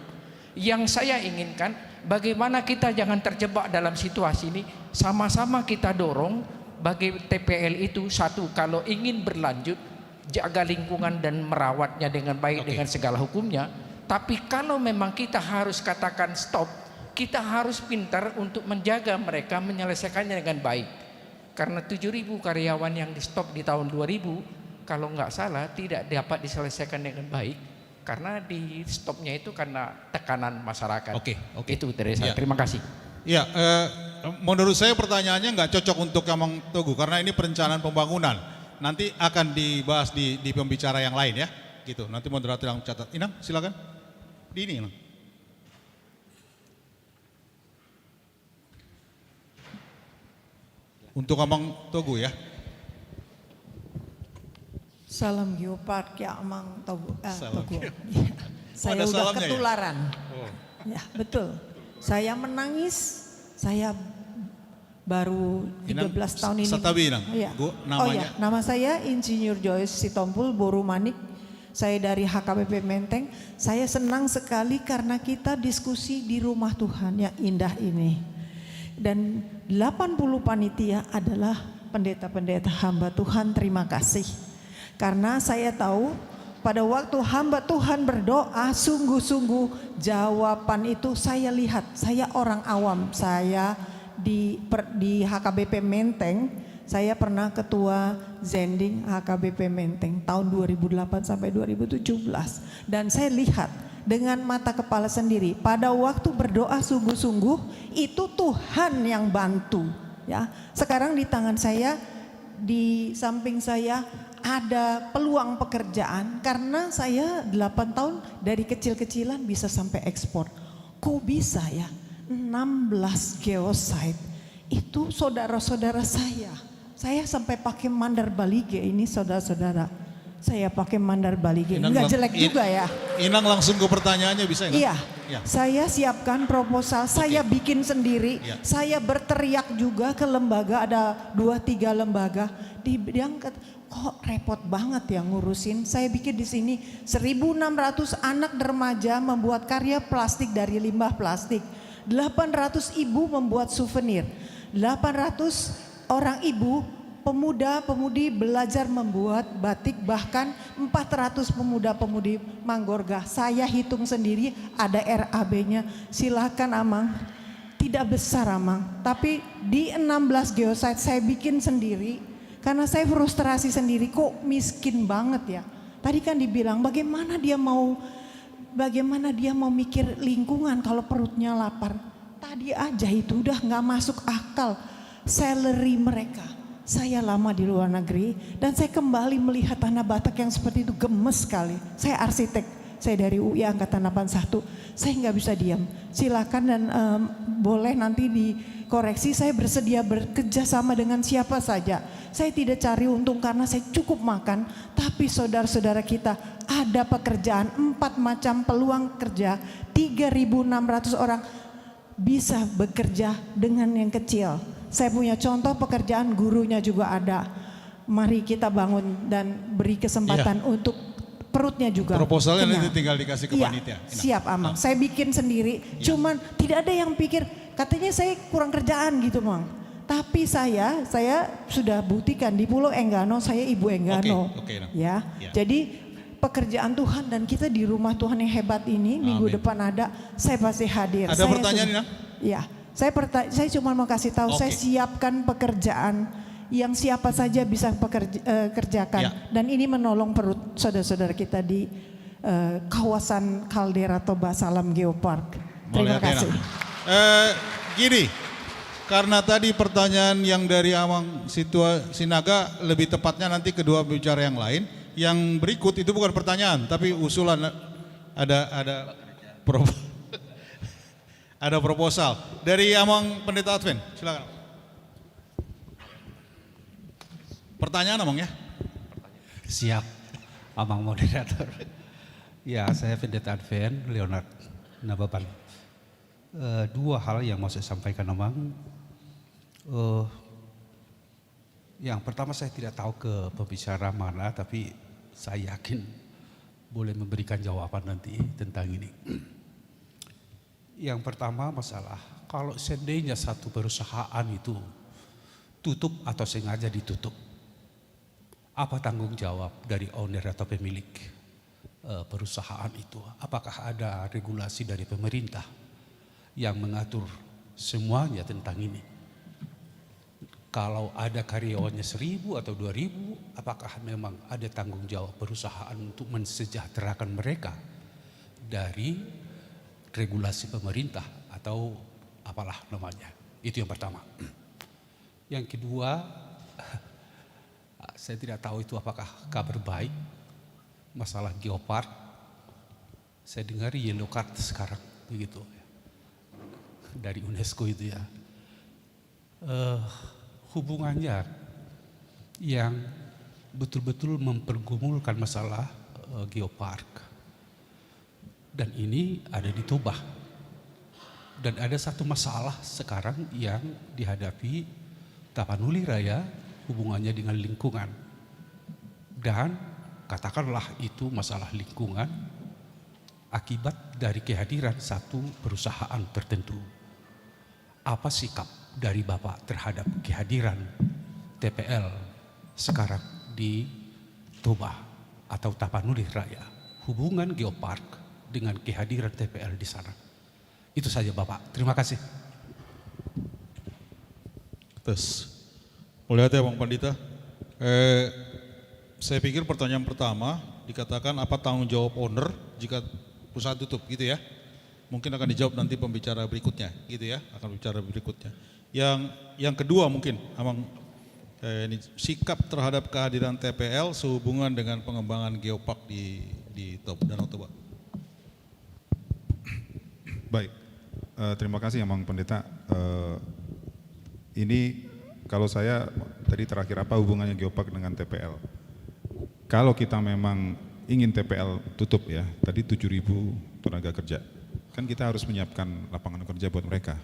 Yang saya inginkan, bagaimana kita jangan terjebak dalam situasi ini, sama-sama kita dorong bagi TPL itu satu, kalau ingin berlanjut, jaga lingkungan dan merawatnya dengan baik dengan segala hukumnya. Tapi kalau memang kita harus katakan stop, kita harus pintar untuk menjaga mereka menyelesaikannya dengan baik. Karena 7.000 karyawan yang di stop di tahun 2000, kalau nggak salah tidak dapat diselesaikan dengan baik. Karena di stopnya itu karena tekanan masyarakat. Itu dari saya. Terima kasih. Ya, menurut saya pertanyaannya nggak cocok untuk Kamang Togu karena ini perencanaan pembangunan. Nanti akan dibahas di pembicara yang lain ya, gitu. Nanti moderator yang mencatat. Inang, silakan. Di ini, Inang. Untuk Kamang Togu ya. Salam Geopark ya Amang Togu. ada Saya udah salamnya ketularan. Ya? Ya betul. Saya menangis. Saya baru 13 tahun ini. Satabi Inang. Ya. Namanya. Nama saya Insinyur Joyce Sitompul Boru Manik. Saya dari HKBP Menteng. Saya senang sekali karena kita diskusi di rumah Tuhan yang indah ini. Dan 80 panitia adalah pendeta-pendeta hamba Tuhan. Terima kasih. Karena saya tahu pada waktu hamba Tuhan berdoa sungguh-sungguh jawaban itu saya lihat. Saya orang awam, saya di HKBP Menteng, saya pernah ketua Zending HKBP Menteng tahun 2008 sampai 2017. Dan saya lihat dengan mata kepala sendiri. Pada waktu berdoa sungguh-sungguh itu Tuhan yang bantu ya. Sekarang di tangan saya, di samping saya ada peluang pekerjaan karena saya 8 tahun dari kecil-kecilan bisa sampai ekspor. Kok bisa ya? 16 geosite itu saudara-saudara saya. Saya sampai pakai mandar balige ini saudara-saudara. Saya pakai mandar balige. Enggak jelek juga ya. Inang langsung ke pertanyaannya bisa enggak? Iya. Ya. Saya siapkan proposal, saya bikin sendiri. Ya. Saya berteriak juga ke lembaga, ada 2-3 lembaga. Diangkat, kok repot banget ya ngurusin. Saya bikin di sini 1.600 anak remaja membuat karya plastik dari limbah plastik. 800 ibu membuat souvenir. 800 orang ibu, pemuda-pemudi belajar membuat batik, bahkan 400 pemuda-pemudi Manggorga. Saya hitung sendiri ada RAB-nya. Silakan Amang. Tidak besar Amang, tapi di 16 geosite saya bikin sendiri karena saya frustrasi sendiri, kok miskin banget ya. Tadi kan dibilang bagaimana dia mau mikir lingkungan kalau perutnya lapar. Tadi aja itu udah nggak masuk akal salary mereka. Saya lama di luar negeri dan saya kembali melihat tanah Batak yang seperti itu, gemes sekali. Saya arsitek, saya dari UI Angkatan 81, saya nggak bisa diam. Silakan dan boleh nanti dikoreksi, saya bersedia bekerja sama dengan siapa saja. Saya tidak cari untung karena saya cukup makan, tapi saudara-saudara kita ada pekerjaan, 4 macam peluang kerja, 3.600 orang bisa bekerja dengan yang kecil. Saya punya contoh pekerjaan, gurunya juga ada. Mari kita bangun dan beri kesempatan untuk perutnya juga. Proposalnya kenyang. nanti tinggal dikasih ke panitia. Siap Amang, saya bikin sendiri. Cuman tidak ada yang pikir, katanya saya kurang kerjaan gitu Mang. Tapi saya sudah buktikan di Pulau Enggano, saya Ibu Enggano. Ya. Jadi pekerjaan Tuhan dan kita di rumah Tuhan yang hebat ini, minggu depan ada, saya pasti hadir. Ada pertanyaan Nina? Ya, saya cuma mau kasih tahu, saya siapkan pekerjaan yang siapa saja bisa kerjakan. Dan ini menolong perut saudara-saudara kita di kawasan Kaldera Toba Salam Geopark. Terima kasih. Gini, karena tadi pertanyaan yang dari Amang Sinaga lebih tepatnya nanti kedua bicara yang lain. Yang berikut itu bukan pertanyaan, tapi usulan ada proposal dari Amang Pendeta Advent. Silakan. Pertanyaan Amang ya? Siap, Amang moderator. Ya, saya Pendeta Advent, Leonard Nababan. 2 hal yang mau saya sampaikan Amang. Yang pertama, saya tidak tahu ke pembicara mana, tapi saya yakin boleh memberikan jawaban nanti tentang ini. Yang pertama masalah, kalau seandainya satu perusahaan itu tutup atau sengaja ditutup, apa tanggung jawab dari owner atau pemilik perusahaan itu? Apakah ada regulasi dari pemerintah yang mengatur semuanya tentang ini? Kalau ada karyawannya 1.000 atau 2.000, apakah memang ada tanggung jawab perusahaan untuk mensejahterakan mereka dari regulasi pemerintah atau apalah namanya? Itu yang pertama. Yang kedua, saya tidak tahu itu apakah kabar baik masalah Geopark. Saya dengar yellow card sekarang begitu dari UNESCO itu ya. Hubungannya yang betul-betul mempergumulkan masalah Geopark. Dan ini ada di Toba. Dan ada satu masalah sekarang yang dihadapi Tapanuli Raya, hubungannya dengan lingkungan. Dan katakanlah itu masalah lingkungan akibat dari kehadiran satu perusahaan tertentu. Apa sikap dari Bapak terhadap kehadiran TPL sekarang di Toba atau Tapanuli Raya, hubungan Geopark dengan kehadiran TPL di sana? Itu saja Bapak, terima kasih. Terus, melihat ya Bang Pandita, saya pikir pertanyaan pertama dikatakan apa tanggung jawab owner jika perusahaan tutup gitu ya. Mungkin akan dijawab nanti pembicara berikutnya gitu ya, akan bicara berikutnya. Yang kedua mungkin Amang ini sikap terhadap kehadiran TPL sehubungan dengan pengembangan geopark di Danau Toba. Baik, terima kasih Amang Pendeta. Ini kalau saya tadi terakhir apa hubungannya geopark dengan TPL? Kalau kita memang ingin TPL tutup ya, tadi 7.000 tenaga kerja, kan kita harus menyiapkan lapangan kerja buat mereka.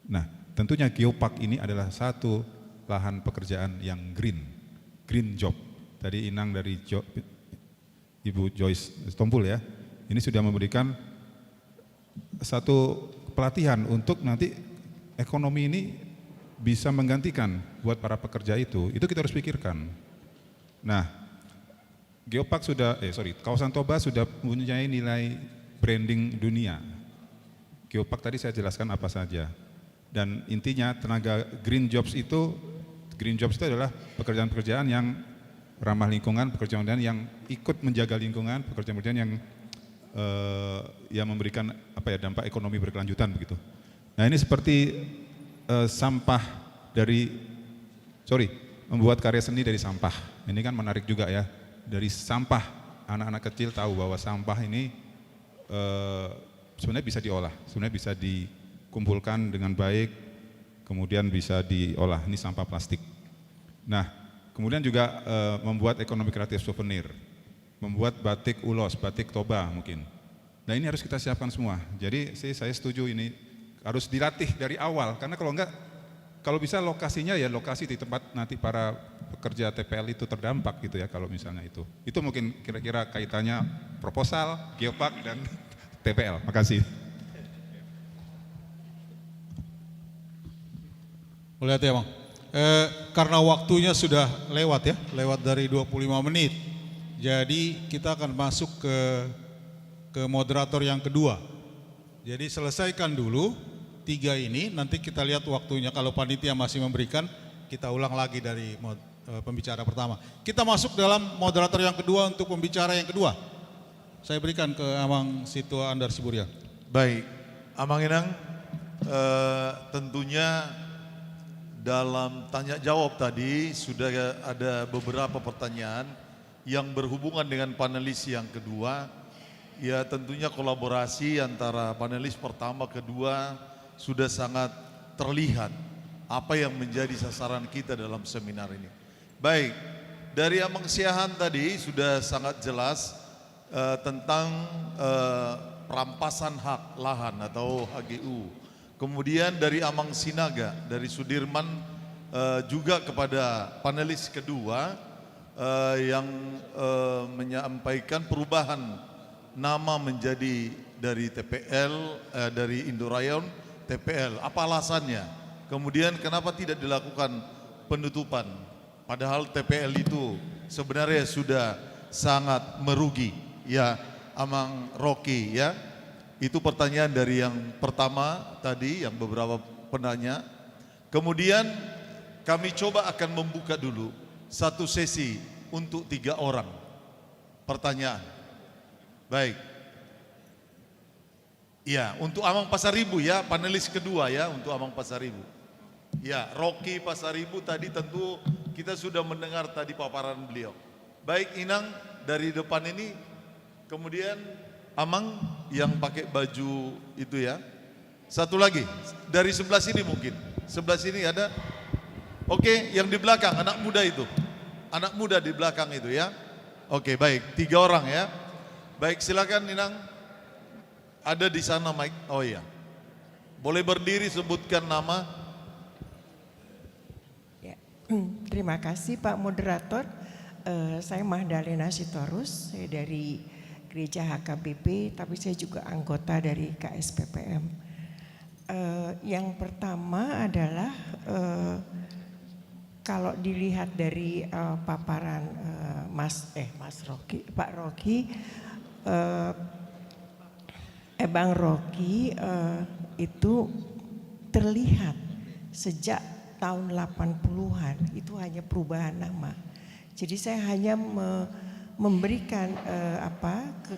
Nah, tentunya geopark ini adalah satu lahan pekerjaan yang green job. Tadi Inang dari Ibu Joyce Sitompul ya, ini sudah memberikan satu pelatihan untuk nanti ekonomi ini bisa menggantikan buat para pekerja itu kita harus pikirkan. Nah, geopark kawasan Toba sudah mempunyai nilai branding dunia. Geopark tadi saya jelaskan apa saja. Dan intinya tenaga green jobs itu adalah pekerjaan-pekerjaan yang ramah lingkungan, pekerjaan yang ikut menjaga lingkungan, pekerjaan-pekerjaan yang memberikan dampak ekonomi berkelanjutan begitu. Nah, ini seperti membuat karya seni dari sampah. Ini kan menarik juga ya. Dari sampah, anak-anak kecil tahu bahwa sampah ini sebenarnya bisa diolah, sebenarnya bisa dikumpulkan dengan baik, kemudian bisa diolah. Ini sampah plastik. Nah, kemudian juga membuat ekonomi kreatif souvenir, membuat batik ulos, batik Toba mungkin. Nah, ini harus kita siapkan semua. Jadi saya setuju ini harus dilatih dari awal, karena kalau bisa lokasinya ya lokasi di tempat nanti para pekerja TPL itu terdampak gitu ya, kalau misalnya itu. Itu mungkin kira-kira kaitannya proposal, geopark dan TPL. Makasih. Lihat ya Bang, karena waktunya sudah lewat ya, lewat dari 25 menit. Jadi kita akan masuk ke moderator yang kedua. Jadi selesaikan dulu 3 ini, nanti kita lihat waktunya. Kalau panitia masih memberikan, kita ulang lagi dari pembicara pertama. Kita masuk dalam moderator yang kedua untuk pembicara yang kedua. Saya berikan ke Amang Sito Andar Siburyan. Baik, Amang Inang, tentunya dalam tanya jawab tadi sudah ada beberapa pertanyaan yang berhubungan dengan panelis yang kedua. Ya, tentunya kolaborasi antara panelis pertama kedua sudah sangat terlihat apa yang menjadi sasaran kita dalam seminar ini. Baik, dari Amang Siahan tadi sudah sangat jelas tentang perampasan hak lahan atau HGU. Kemudian dari Amang Sinaga, dari Sudirman juga kepada panelis kedua yang menyampaikan perubahan nama menjadi dari TPL, dari Indorayon, TPL. Apa alasannya? Kemudian kenapa tidak dilakukan penutupan? Padahal TPL itu sebenarnya sudah sangat merugi. Ya, Amang Rocky ya. Itu pertanyaan dari yang pertama tadi, yang beberapa penanya. Kemudian kami coba akan membuka dulu satu sesi untuk 3 orang pertanyaan. Baik. Ya, untuk Amang Pasaribu ya, panelis kedua ya, untuk Amang Pasaribu. Ya, Rocky Pasaribu tadi tentu kita sudah mendengar tadi paparan beliau. Baik, Inang dari depan ini, kemudian Amang yang pakai baju itu ya. Satu lagi, dari sebelah sini mungkin. Sebelah sini ada. Oke, yang di belakang, anak muda itu. Anak muda di belakang itu ya. Oke, baik, 3 orang ya. Baik, silakan Inang. Ada di sana Mike. Oh iya. Boleh berdiri, sebutkan nama. Ya. Terima kasih Pak Moderator. Saya Mahdalena Sitorus, saya dari Gereja HKBP, tapi saya juga anggota dari KSPPM. Yang pertama adalah kalau dilihat dari paparan Pak Rocky, Bang Rocky itu terlihat sejak tahun 80-an itu hanya perubahan nama. Jadi saya hanya memberikan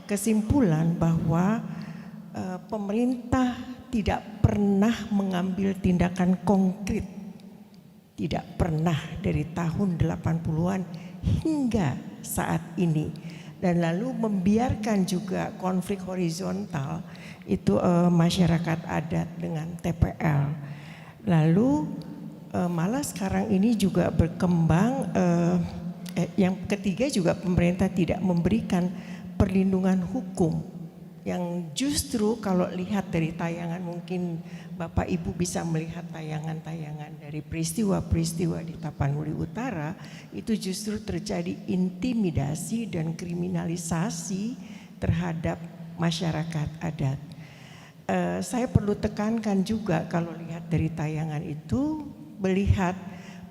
kesimpulan bahwa pemerintah tidak pernah mengambil tindakan konkret, tidak pernah dari tahun 80-an hingga saat ini, dan lalu membiarkan juga konflik horizontal itu masyarakat adat dengan TPL. Lalu malah sekarang ini juga berkembang yang ketiga juga pemerintah tidak memberikan perlindungan hukum, yang justru kalau lihat dari tayangan, mungkin Bapak Ibu bisa melihat tayangan-tayangan dari peristiwa-peristiwa di Tapanuli Utara, itu justru terjadi intimidasi dan kriminalisasi terhadap masyarakat adat. Saya perlu tekankan juga kalau lihat dari tayangan itu, melihat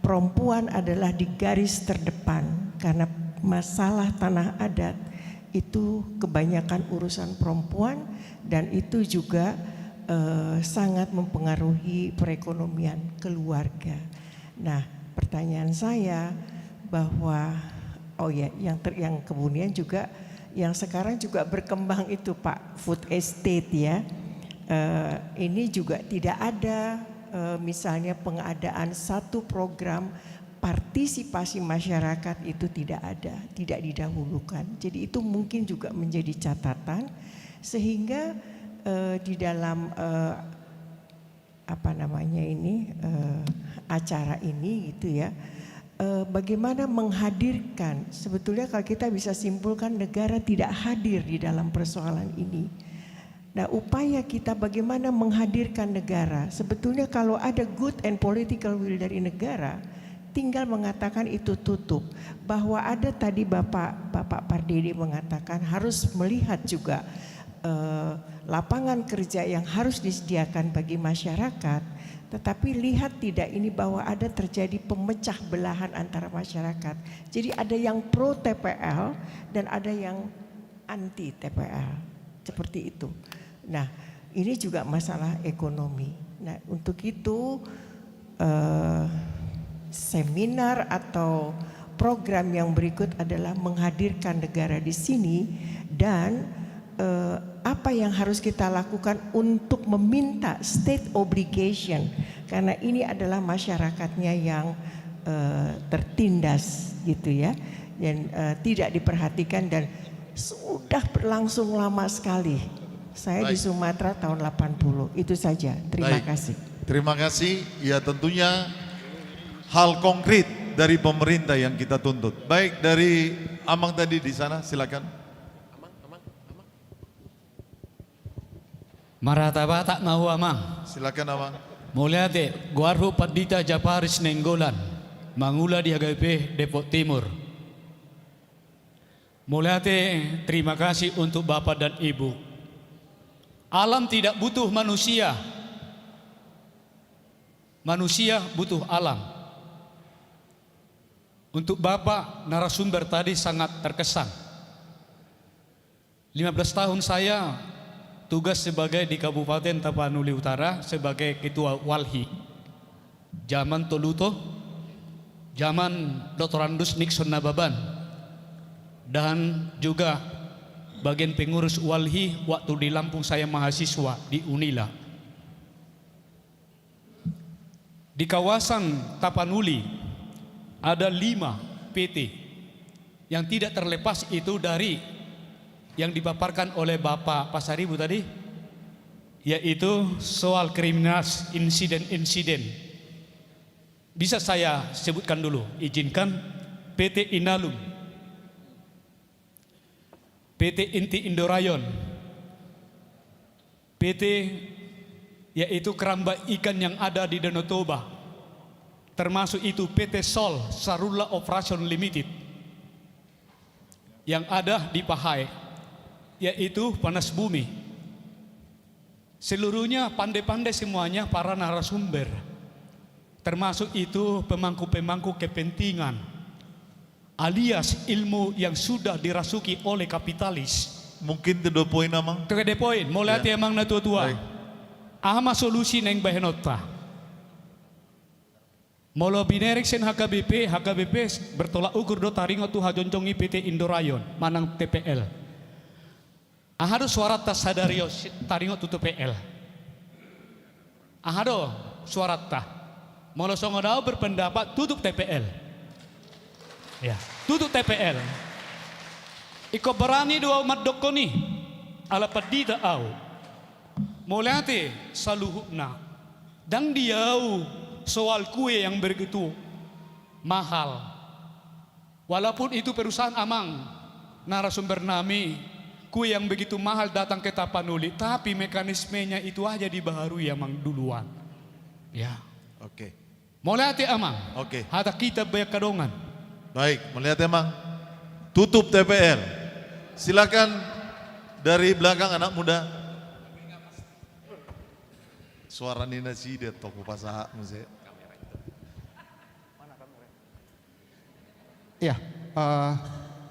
perempuan adalah di garis terdepan karena masalah tanah adat itu kebanyakan urusan perempuan, dan itu juga sangat mempengaruhi perekonomian keluarga. Nah, pertanyaan saya bahwa yang kemudian juga yang sekarang juga berkembang itu Pak, food estate ya. Ini juga tidak ada misalnya pengadaan satu program partisipasi masyarakat, itu tidak ada, tidak didahulukan. Jadi itu mungkin juga menjadi catatan, sehingga di dalam acara ini gitu ya, bagaimana menghadirkan, sebetulnya kalau kita bisa simpulkan negara tidak hadir di dalam persoalan ini. Nah, upaya kita bagaimana menghadirkan negara, sebetulnya kalau ada good and political will dari negara, tinggal mengatakan itu tutup. Bahwa ada tadi Bapak Pardede mengatakan harus melihat juga lapangan kerja yang harus disediakan bagi masyarakat, tetapi lihat tidak ini bahwa ada terjadi pemecah belahan antara masyarakat. Jadi ada yang pro TPL dan ada yang anti TPL, seperti itu. Nah, ini juga masalah ekonomi. Nah, untuk itu seminar atau program yang berikut adalah menghadirkan negara di sini, dan apa yang harus kita lakukan untuk meminta state obligation, karena ini adalah masyarakatnya yang tertindas gitu ya, dan tidak diperhatikan dan sudah berlangsung lama sekali. Saya di Sumatera tahun 80, itu saja. Terima kasih. Terima kasih. Ya, tentunya hal konkret dari pemerintah yang kita tuntut. Baik, dari Amang tadi di sana, silakan. Marataba tak mau Amang. Silakan Amang. Mulyate Guarho Padita Japaris Nenggolan, Mangula di HGP Depok Timur. Mulyate, terima kasih untuk Bapak dan Ibu. Alam tidak butuh manusia. Manusia butuh alam. Untuk Bapak narasumber tadi sangat terkesan. 15 tahun saya tugas sebagai di Kabupaten Tapanuli Utara sebagai Ketua Walhi. Zaman Toluto, zaman Dr. Andus Nixon Nababan, dan juga bagian pengurus Walhi waktu di Lampung saya mahasiswa di Unila. Di kawasan Tapanuli ada 5 PT yang tidak terlepas itu dari yang dipaparkan oleh Bapak Pasaribu tadi, yaitu soal kriminalitas insiden-insiden. Bisa saya sebutkan dulu, izinkan. PT Inalum, PT Inti Indorayon, PT yaitu keramba ikan yang ada di Danau Toba, termasuk itu PT Sol Sarula Operation Limited yang ada di Pahai, yaitu panas bumi. Seluruhnya pandai-pandai semuanya para narasumber, termasuk itu pemangku-pemangku kepentingan alias ilmu yang sudah dirasuki oleh kapitalis. Mungkin to the point Amang. To the point, mulai ya. Emang na tua-tua. Ama solusi neng bahenota. Molo binerek sen HKBP bertolak ukur do taringo tu hajonjongi PT Indorayon manang TPL. Ahado suara tas sadario taringo tu TPL. Ahado suara ta. Molo songodao berpendapat tutup TPL. Ya, tutup TPL. Iko berani dua umat dokoni ala padida au. Molate saluhukna dan diau soal kue yang begitu mahal. Walaupun itu perusahaan Amang narasumber nami, kue yang begitu mahal datang ke Tapanuli, tapi mekanismenya itu aja dibaharui Amang duluan. Ya. Oke. Molate Amang. Oke. Hata kita banyak kadongan. Baik, melihat Amang. Tutup TPL. Silakan dari belakang anak muda. Suara Nina Sidet toko pasaha musik. Ya,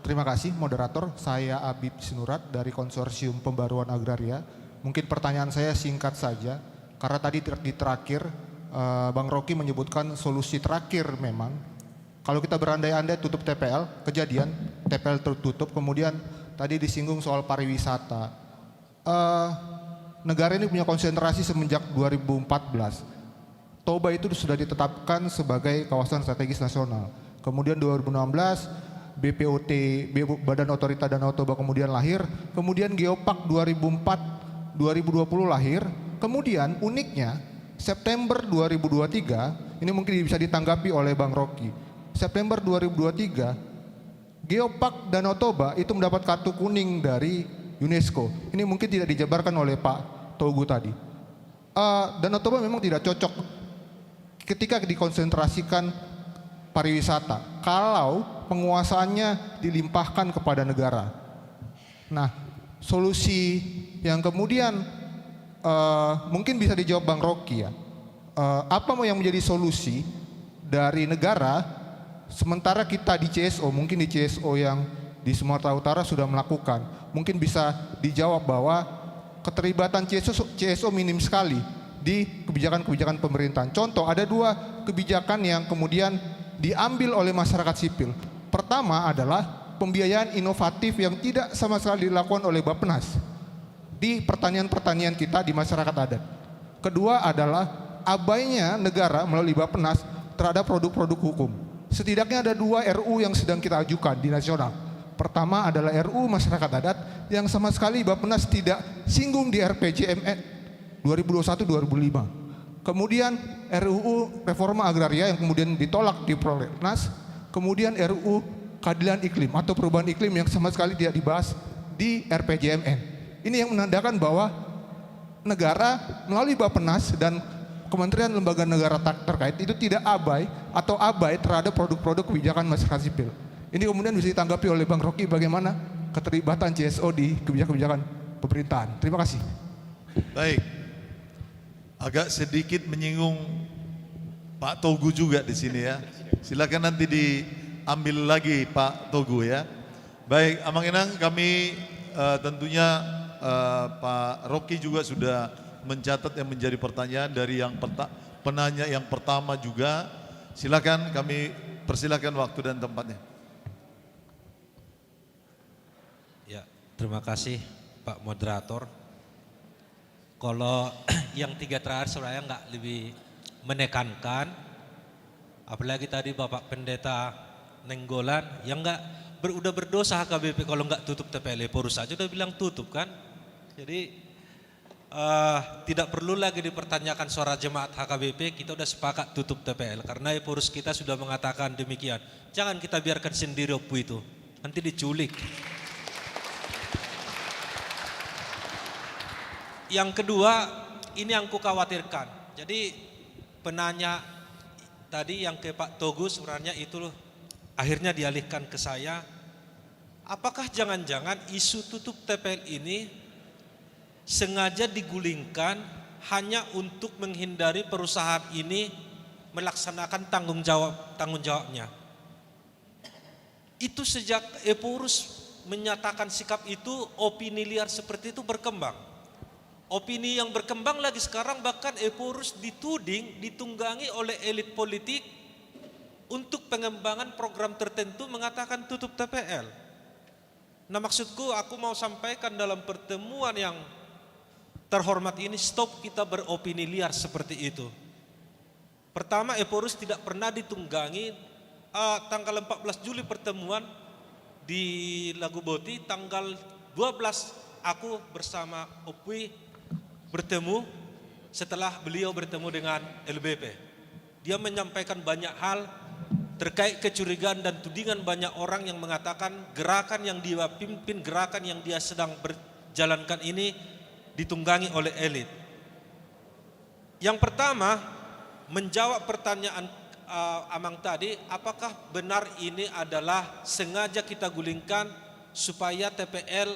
terima kasih moderator. Saya Abib Sinurat dari Konsorsium Pembaruan Agraria. Mungkin pertanyaan saya singkat saja, karena tadi di terakhir Bang Rocky menyebutkan solusi terakhir memang. Kalau kita berandai-andai tutup TPL, kejadian TPL tertutup, kemudian tadi disinggung soal pariwisata. Negara ini punya konsentrasi semenjak 2014. Toba itu sudah ditetapkan sebagai kawasan strategis nasional. Kemudian 2016 BPOT, Badan Otorita Danau Toba kemudian lahir. Kemudian Geopark 2004-2020 lahir. Kemudian uniknya September 2023, ini mungkin bisa ditanggapi oleh Bang Rocky. September 2023 Geopark Danau Toba itu mendapat kartu kuning dari UNESCO. Ini mungkin tidak dijabarkan oleh Pak Togu tadi. Danau Toba memang tidak cocok ketika dikonsentrasikan pariwisata kalau penguasaannya dilimpahkan kepada negara. Nah, solusi yang kemudian mungkin bisa dijawab Bang Rocky ya. Apa yang menjadi solusi dari negara sementara kita di CSO, mungkin di CSO yang di Sumatera Utara sudah melakukan. Mungkin bisa dijawab bahwa keterlibatan CSO minim sekali di kebijakan-kebijakan pemerintahan. Contoh, ada 2 kebijakan yang kemudian diambil oleh masyarakat sipil. Pertama adalah pembiayaan inovatif yang tidak sama sekali dilakukan oleh Bappenas di pertanian-pertanian kita di masyarakat adat. Kedua adalah abainya negara melalui Bappenas terhadap produk-produk hukum. Setidaknya ada 2 RU yang sedang kita ajukan di nasional. Pertama adalah RU masyarakat adat yang sama sekali Bappenas tidak singgung di RPJMN 2021-2005. Kemudian RUU Reforma Agraria yang kemudian ditolak di Prolegnas. Kemudian RUU Keadilan Iklim atau Perubahan Iklim yang sama sekali tidak dibahas di RPJMN. Ini yang menandakan bahwa negara melalui Bappenas dan Kementerian Lembaga Negara terkait itu tidak abai atau abai terhadap produk-produk kebijakan masyarakat sipil. Ini kemudian bisa ditanggapi oleh Bang Rocky bagaimana keterlibatan CSO di kebijakan-kebijakan pemerintahan. Terima kasih. Baik. Agak sedikit menyinggung Pak Togu juga di sini ya. Silakan nanti diambil lagi Pak Togu ya. Baik, Amang Inang, kami tentunya Pak Rocky juga sudah mencatat yang menjadi pertanyaan dari yang penanya yang pertama juga. Silakan, kami persilakan waktu dan tempatnya. Ya, terima kasih Pak Moderator. Kalau yang 3 terakhir sebenarnya nggak lebih menekankan, apalagi tadi Bapak Pendeta Nenggolan yang udah berdosa HKBP kalau nggak tutup TPL Porus aja udah bilang tutup kan. Jadi tidak perlu lagi dipertanyakan suara jemaat HKBP, kita udah sepakat tutup TPL karena Porus kita sudah mengatakan demikian. Jangan kita biarkan sendiri opu itu, nanti diculik. Yang kedua, ini yang kukhawatirkan. Jadi penanya tadi yang ke Pak Togu sebenarnya itu akhirnya dialihkan ke saya. Apakah jangan-jangan isu tutup TPL ini sengaja digulingkan hanya untuk menghindari perusahaan ini melaksanakan tanggung jawabnya? Itu sejak Porus menyatakan sikap itu, opini liar seperti itu berkembang. Opini yang berkembang lagi sekarang bahkan Porus ditunggangi oleh elit politik untuk pengembangan program tertentu mengatakan tutup TPL. Nah maksudku aku mau sampaikan dalam pertemuan yang terhormat ini, stop kita beropini liar seperti itu. Pertama, Eporus tidak pernah ditunggangi. Tanggal 14 Juli pertemuan di Laguboti, tanggal 12 aku bersama Opui bertemu setelah beliau bertemu dengan LBP. Dia menyampaikan banyak hal terkait kecurigaan dan tudingan banyak orang yang mengatakan gerakan yang dia pimpin, gerakan yang dia sedang berjalankan ini ditunggangi oleh elit. Yang pertama, menjawab pertanyaan Amang tadi, apakah benar ini adalah sengaja kita gulingkan supaya TPL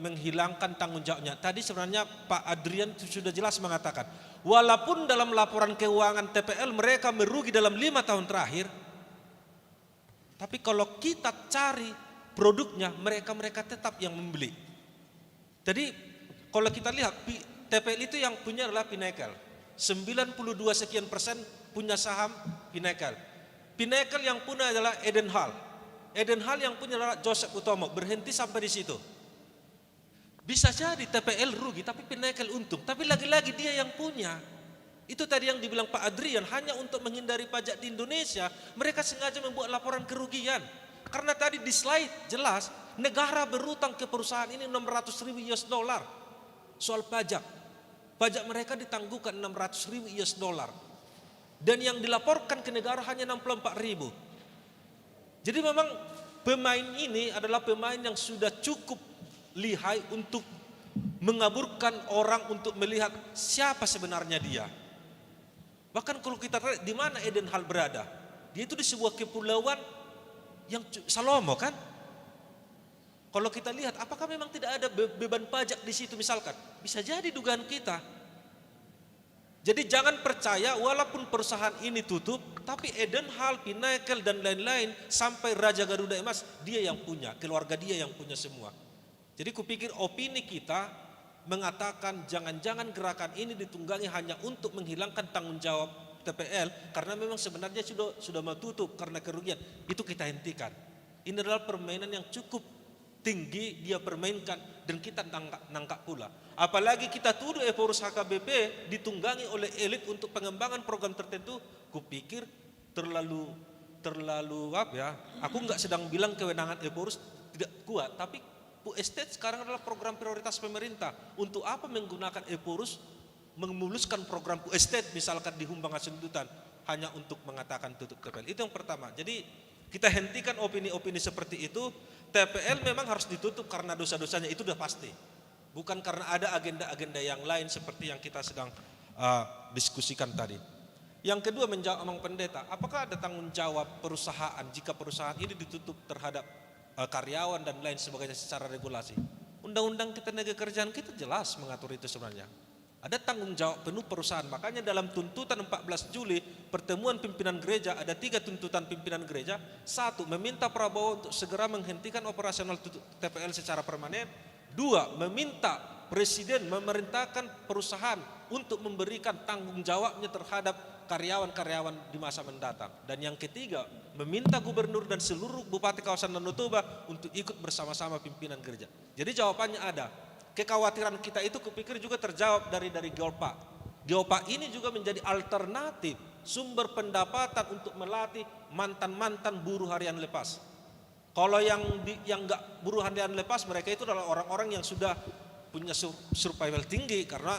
menghilangkan tanggung jawabnya. Tadi sebenarnya Pak Adrian sudah jelas mengatakan, walaupun dalam laporan keuangan TPL mereka merugi dalam 5 tahun terakhir, tapi kalau kita cari produknya, mereka tetap yang membeli. Jadi kalau kita lihat TPL itu yang punya adalah Pinnacle, 92 sekian persen punya saham Pinnacle. Pinnacle yang punya adalah Edenhall. Edenhall yang punya adalah Joseph Utomo. Berhenti sampai di situ. Bisa jadi TPL rugi tapi Pinnacle untung. Tapi lagi-lagi dia yang punya. Itu tadi yang dibilang Pak Adrian, hanya untuk menghindari pajak di Indonesia, mereka sengaja membuat laporan kerugian. Karena tadi di slide jelas, negara berutang ke perusahaan ini 600.000 US dollar. Soal pajak. Pajak mereka ditangguhkan 600.000 US dollar. Dan yang dilaporkan ke negara hanya 64.000. Jadi memang pemain ini adalah pemain yang sudah cukup lihai untuk mengaburkan orang untuk melihat siapa sebenarnya dia. Bahkan kalau kita lihat di mana Edenhall berada, dia itu di sebuah kepulauan yang Salomo kan. Kalau kita lihat, apakah memang tidak ada beban pajak di situ misalkan? Bisa jadi dugaan kita. Jadi jangan percaya walaupun perusahaan ini tutup, tapi Edenhall, Pinnacle dan lain-lain sampai Raja Garuda Emas dia yang punya, keluarga dia yang punya semua. Jadi kupikir opini kita mengatakan jangan-jangan gerakan ini ditunggangi hanya untuk menghilangkan tanggung jawab TPL karena memang sebenarnya sudah mau tutup karena kerugian. Itu kita hentikan. Ini adalah permainan yang cukup tinggi dia permainkan dan kita nangkap pula. Apalagi kita tuduh Eporus HKBP ditunggangi oleh elit untuk pengembangan program tertentu, kupikir terlalu apa ya? Aku nggak sedang bilang kewenangan Eporus tidak kuat, tapi Bu Estate sekarang adalah program prioritas pemerintah. Untuk apa menggunakan Eporus memuluskan program Bu Estate misalkan di Humbang Hasundutan hanya untuk mengatakan tutup TPL? Itu yang pertama. Jadi kita hentikan opini-opini seperti itu. TPL memang harus ditutup karena dosa-dosanya, itu sudah pasti. Bukan karena ada agenda-agenda yang lain seperti yang kita sedang diskusikan tadi. Yang kedua, menjawab Amang Pendeta, apakah ada tanggung jawab perusahaan jika perusahaan ini ditutup terhadap karyawan dan lain sebagainya secara regulasi? Undang-undang Ketenagakerjaan kita jelas mengatur itu sebenarnya. Ada tanggung jawab penuh perusahaan. Makanya dalam tuntutan 14 Juli pertemuan pimpinan gereja ada 3 tuntutan pimpinan gereja. 1, meminta Prabowo untuk segera menghentikan operasional TPL secara permanen. 2, meminta Presiden memerintahkan perusahaan untuk memberikan tanggung jawabnya terhadap karyawan-karyawan di masa mendatang. Dan yang ketiga, meminta gubernur dan seluruh bupati kawasan Danau Toba untuk ikut bersama-sama pimpinan gereja. Jadi jawabannya ada. Kekhawatiran kita itu kupikir juga terjawab dari Geopa. Geopa ini juga menjadi alternatif sumber pendapatan untuk melatih mantan-mantan buruh harian lepas. Kalau yang enggak buruh harian lepas, mereka itu adalah orang-orang yang sudah punya survival tinggi karena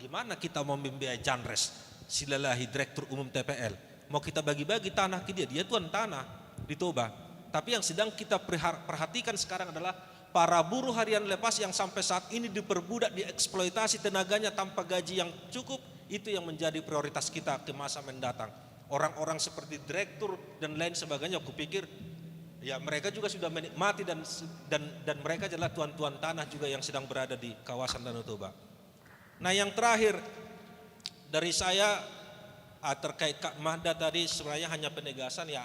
gimana kita mau membiayai Janres, Silalahi Direktur Umum TPL. Mau kita bagi-bagi tanah ke dia tuan tanah di Toba. Tapi yang sedang kita perhatikan sekarang adalah para buruh harian lepas yang sampai saat ini diperbudak, dieksploitasi tenaganya tanpa gaji yang cukup, itu yang menjadi prioritas kita ke masa mendatang. Orang-orang seperti direktur dan lain sebagainya, aku pikir ya mereka juga sudah menikmati dan mereka adalah tuan-tuan tanah juga yang sedang berada di kawasan Danau Toba. Nah yang terakhir dari saya terkait Kak Mahda tadi sebenarnya hanya penegasan ya.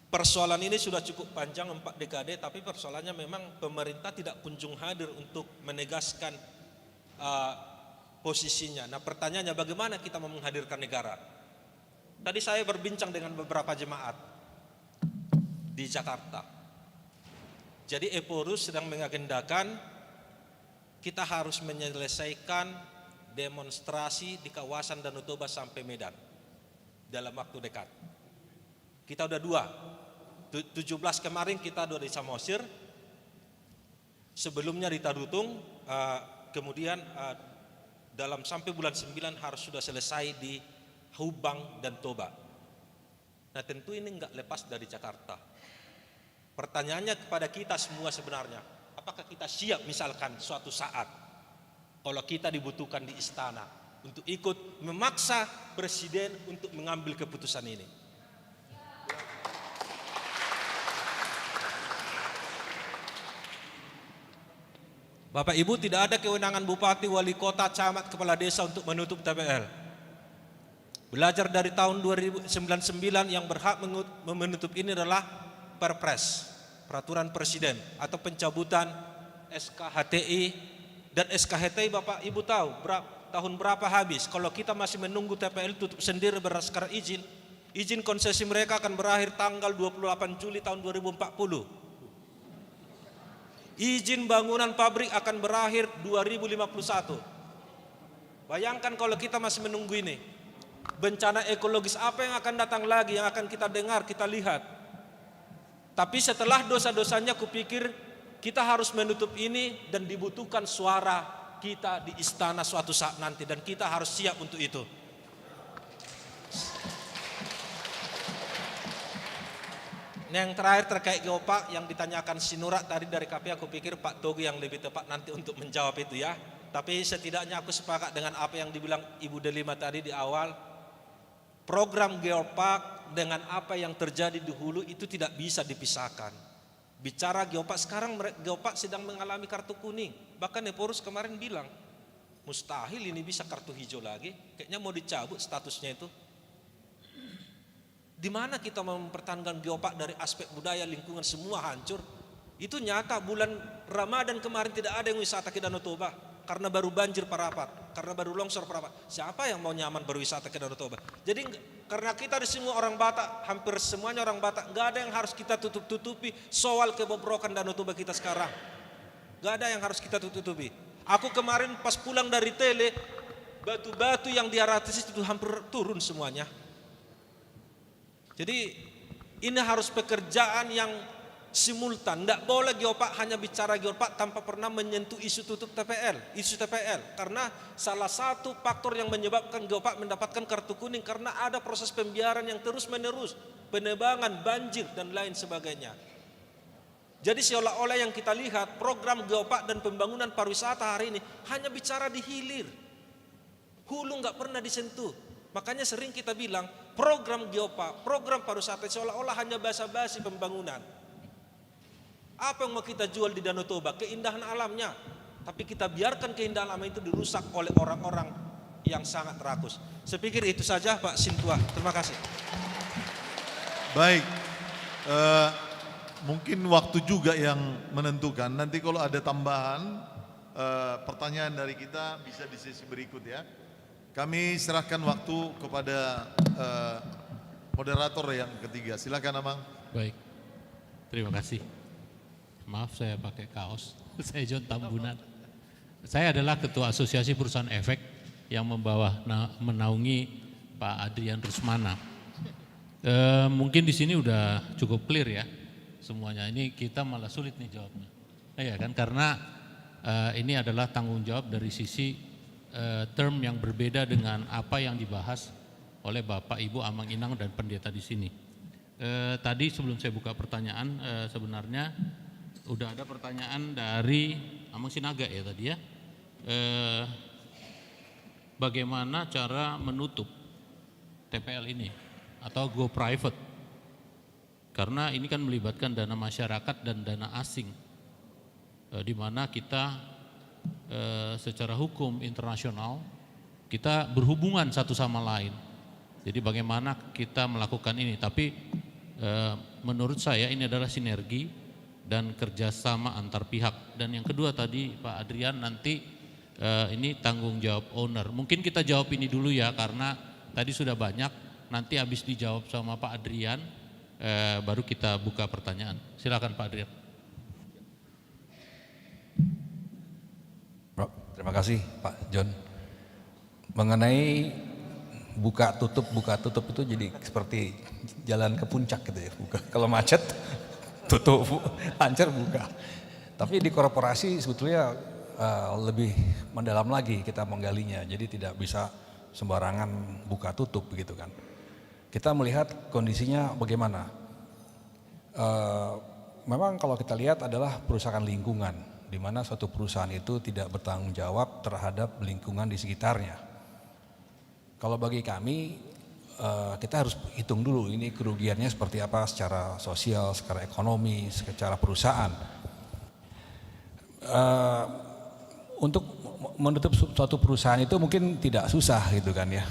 Persoalan ini sudah cukup panjang 4 dekade, tapi persoalannya memang pemerintah tidak kunjung hadir untuk menegaskan posisinya. Nah pertanyaannya bagaimana kita mau menghadirkan negara? Tadi saya berbincang dengan beberapa jemaat di Jakarta. Jadi Eporus sedang mengagendakan kita harus menyelesaikan demonstrasi di kawasan Danau Toba sampai Medan dalam waktu dekat. Kita udah 17 kemarin kita udah di Samosir, sebelumnya di Tarutung, kemudian dalam sampai bulan 9 harus sudah selesai di Hubang dan Toba. Nah tentu ini enggak lepas dari Jakarta. Pertanyaannya kepada kita semua sebenarnya, apakah kita siap misalkan suatu saat kalau kita dibutuhkan di istana untuk ikut memaksa presiden untuk mengambil keputusan ini? Bapak Ibu, tidak ada kewenangan bupati, wali kota, camat, kepala desa untuk menutup TPL. Belajar dari tahun 1999 yang berhak menutup ini adalah Perpres, peraturan presiden atau pencabutan SKHTI, dan SKHTI Bapak Ibu tahu tahun berapa habis. Kalau kita masih menunggu TPL tutup sendiri berdasarkan izin konsesi mereka akan berakhir tanggal 28 Juli tahun 2040. Izin bangunan pabrik akan berakhir 2051. Bayangkan kalau kita masih menunggu ini. Bencana ekologis apa yang akan datang lagi, yang akan kita dengar, kita lihat. Tapi setelah dosa-dosanya kupikir kita harus menutup ini dan dibutuhkan suara kita di istana suatu saat nanti. Dan kita harus siap untuk itu. Yang terakhir terkait Geopark yang ditanyakan Sinurat tadi dari KPI, aku pikir Pak Togi yang lebih tepat nanti untuk menjawab itu ya. Tapi setidaknya aku sepakat dengan apa yang dibilang Ibu Delima tadi di awal. Program Geopark dengan apa yang terjadi di hulu itu tidak bisa dipisahkan. Bicara Geopark sekarang, Geopark sedang mengalami kartu kuning. Bahkan Eporus kemarin bilang, mustahil ini bisa kartu hijau lagi. Kayaknya mau dicabut statusnya itu. Di mana kita mempertahankan Geopark dari aspek budaya, lingkungan semua hancur. Itu nyata, bulan Ramadan kemarin tidak ada yang wisata ke Danau Toba karena baru banjir parapat, karena baru longsor parapat. Siapa yang mau nyaman berwisata ke Danau Toba? Jadi karena kita di semua orang Batak, hampir semuanya orang Batak, nggak ada yang harus kita tutup-tutupi soal kebobrokan Danau Toba kita sekarang. Nggak ada yang harus kita tutup-tutupi. Aku kemarin pas pulang dari Tele, batu-batu yang di atas itu hampir turun semuanya. Jadi ini harus pekerjaan yang simultan. Tidak boleh Geopark hanya bicara Geopark tanpa pernah menyentuh isu tutup TPL, isu TPL. Karena salah satu faktor yang menyebabkan Geopark mendapatkan kartu kuning karena ada proses pembiaran yang terus menerus, penebangan, banjir dan lain sebagainya. Jadi seolah-olah yang kita lihat program Geopark dan pembangunan pariwisata hari ini hanya bicara di hilir, hulu nggak pernah disentuh. Makanya sering kita bilang program Geopark, program pariwisata seolah-olah hanya basa-basi pembangunan. Apa yang mau kita jual di Danau Toba? Keindahan alamnya. Tapi kita biarkan keindahan alam itu dirusak oleh orang-orang yang sangat rakus. Saya pikir itu saja Pak Sintua. Terima kasih. Baik, mungkin waktu juga yang menentukan. Nanti kalau ada tambahan pertanyaan dari kita bisa di sesi berikut ya. Kami serahkan waktu kepada moderator yang ketiga. Silakan Amang. Baik, terima kasih. Maaf saya pakai kaos, saya John Tambunan. Saya adalah Ketua Asosiasi Perusahaan Efek yang menaungi Pak Adrian Rusmana. Mungkin di sini udah cukup clear ya semuanya. Ini kita malah sulit nih jawabnya. Ya kan, karena ini adalah tanggung jawab dari sisi term yang berbeda dengan apa yang dibahas oleh Bapak Ibu Amang Inang dan pendeta di sini. Tadi sebelum saya buka pertanyaan, sebenarnya udah ada pertanyaan dari Amang Sinaga ya tadi ya. Bagaimana cara menutup TPL ini atau go private? Karena ini kan melibatkan dana masyarakat dan dana asing, di mana kita secara hukum internasional kita berhubungan satu sama lain. Jadi bagaimana kita melakukan ini? Tapi menurut saya ini adalah sinergi dan kerjasama antar pihak. Dan yang kedua tadi Pak Adrian, nanti ini tanggung jawab owner. Mungkin kita jawab ini dulu ya, karena tadi sudah banyak nanti habis dijawab sama Pak Adrian, baru kita buka pertanyaan. Silakan Pak Adrian. Terima kasih Pak John. Mengenai buka tutup itu jadi seperti jalan ke puncak gitu ya. Kalau macet tutup, lancar buka. Tapi di korporasi sebetulnya lebih mendalam lagi kita menggalinya. Jadi tidak bisa sembarangan buka tutup begitu kan. Kita melihat kondisinya bagaimana. Memang kalau kita lihat adalah perusahaan lingkungan, di mana suatu perusahaan itu tidak bertanggung jawab terhadap lingkungan di sekitarnya. Kalau bagi kami, kita harus hitung dulu ini kerugiannya seperti apa secara sosial, secara ekonomi, secara perusahaan. Untuk menutup suatu perusahaan itu mungkin tidak susah gitu kan ya.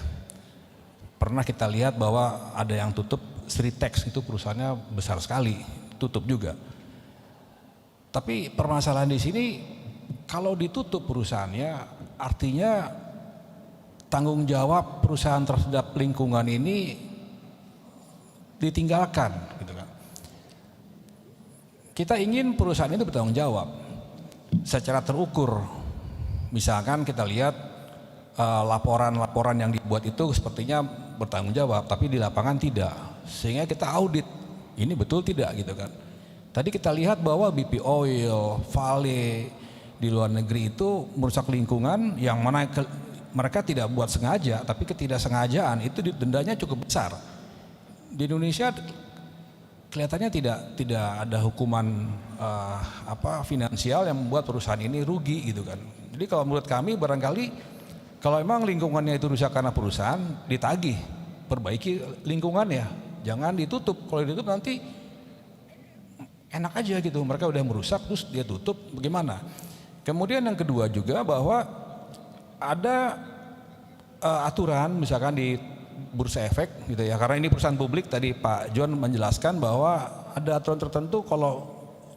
Pernah kita lihat bahwa ada yang tutup Sritex itu perusahaannya besar sekali, tutup juga. Tapi permasalahan di sini kalau ditutup perusahaannya artinya tanggung jawab perusahaan terhadap lingkungan ini ditinggalkan gitu kan. Kita ingin perusahaan itu bertanggung jawab secara terukur. Misalkan kita lihat laporan-laporan yang dibuat itu sepertinya bertanggung jawab, tapi di lapangan tidak. Sehingga kita audit, ini betul tidak gitu kan. Tadi kita lihat bahwa BP Oil, Vale di luar negeri itu merusak lingkungan yang mana mereka tidak buat sengaja, tapi ketidaksengajaan itu dendanya cukup besar. Di Indonesia kelihatannya tidak ada hukuman finansial yang membuat perusahaan ini rugi gitu kan. Jadi kalau menurut kami barangkali kalau emang lingkungannya itu rusak karena perusahaan, ditagih, perbaiki lingkungannya, jangan ditutup. Kalau ditutup nanti enak aja gitu, mereka udah merusak terus dia tutup, bagaimana? Kemudian yang kedua juga bahwa ada aturan misalkan di Bursa Efek gitu ya, karena ini perusahaan publik, tadi Pak John menjelaskan bahwa ada aturan tertentu kalau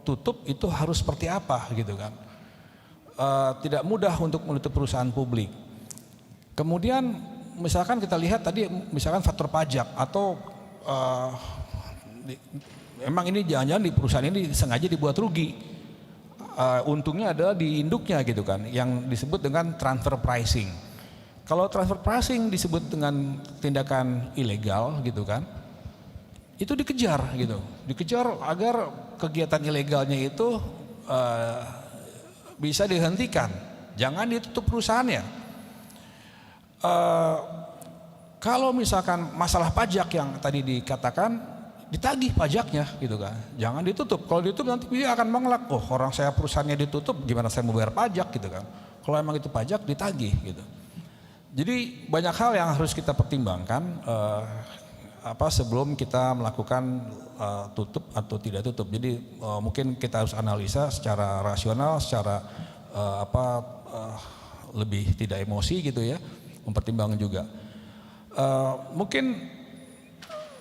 tutup itu harus seperti apa gitu kan. Tidak mudah untuk menutup perusahaan publik. Kemudian misalkan kita lihat tadi misalkan faktor pajak atau emang ini jangan-jangan di perusahaan ini sengaja dibuat rugi. Untungnya adalah di induknya gitu kan, yang disebut dengan transfer pricing. Kalau transfer pricing disebut dengan tindakan ilegal gitu kan, itu dikejar gitu, dikejar agar kegiatan ilegalnya itu bisa dihentikan, jangan ditutup perusahaannya. Kalau misalkan masalah pajak yang tadi dikatakan, ditagih pajaknya gitu kan, jangan ditutup. Kalau ditutup nanti dia akan mengelak, oh orang saya perusahaannya ditutup, gimana saya mau bayar pajak gitu kan. Kalau emang itu pajak ditagih gitu. Jadi banyak hal yang harus kita pertimbangkan sebelum kita melakukan tutup atau tidak tutup. Jadi mungkin kita harus analisa secara rasional, secara lebih tidak emosi gitu ya, mempertimbangkan juga. Mungkin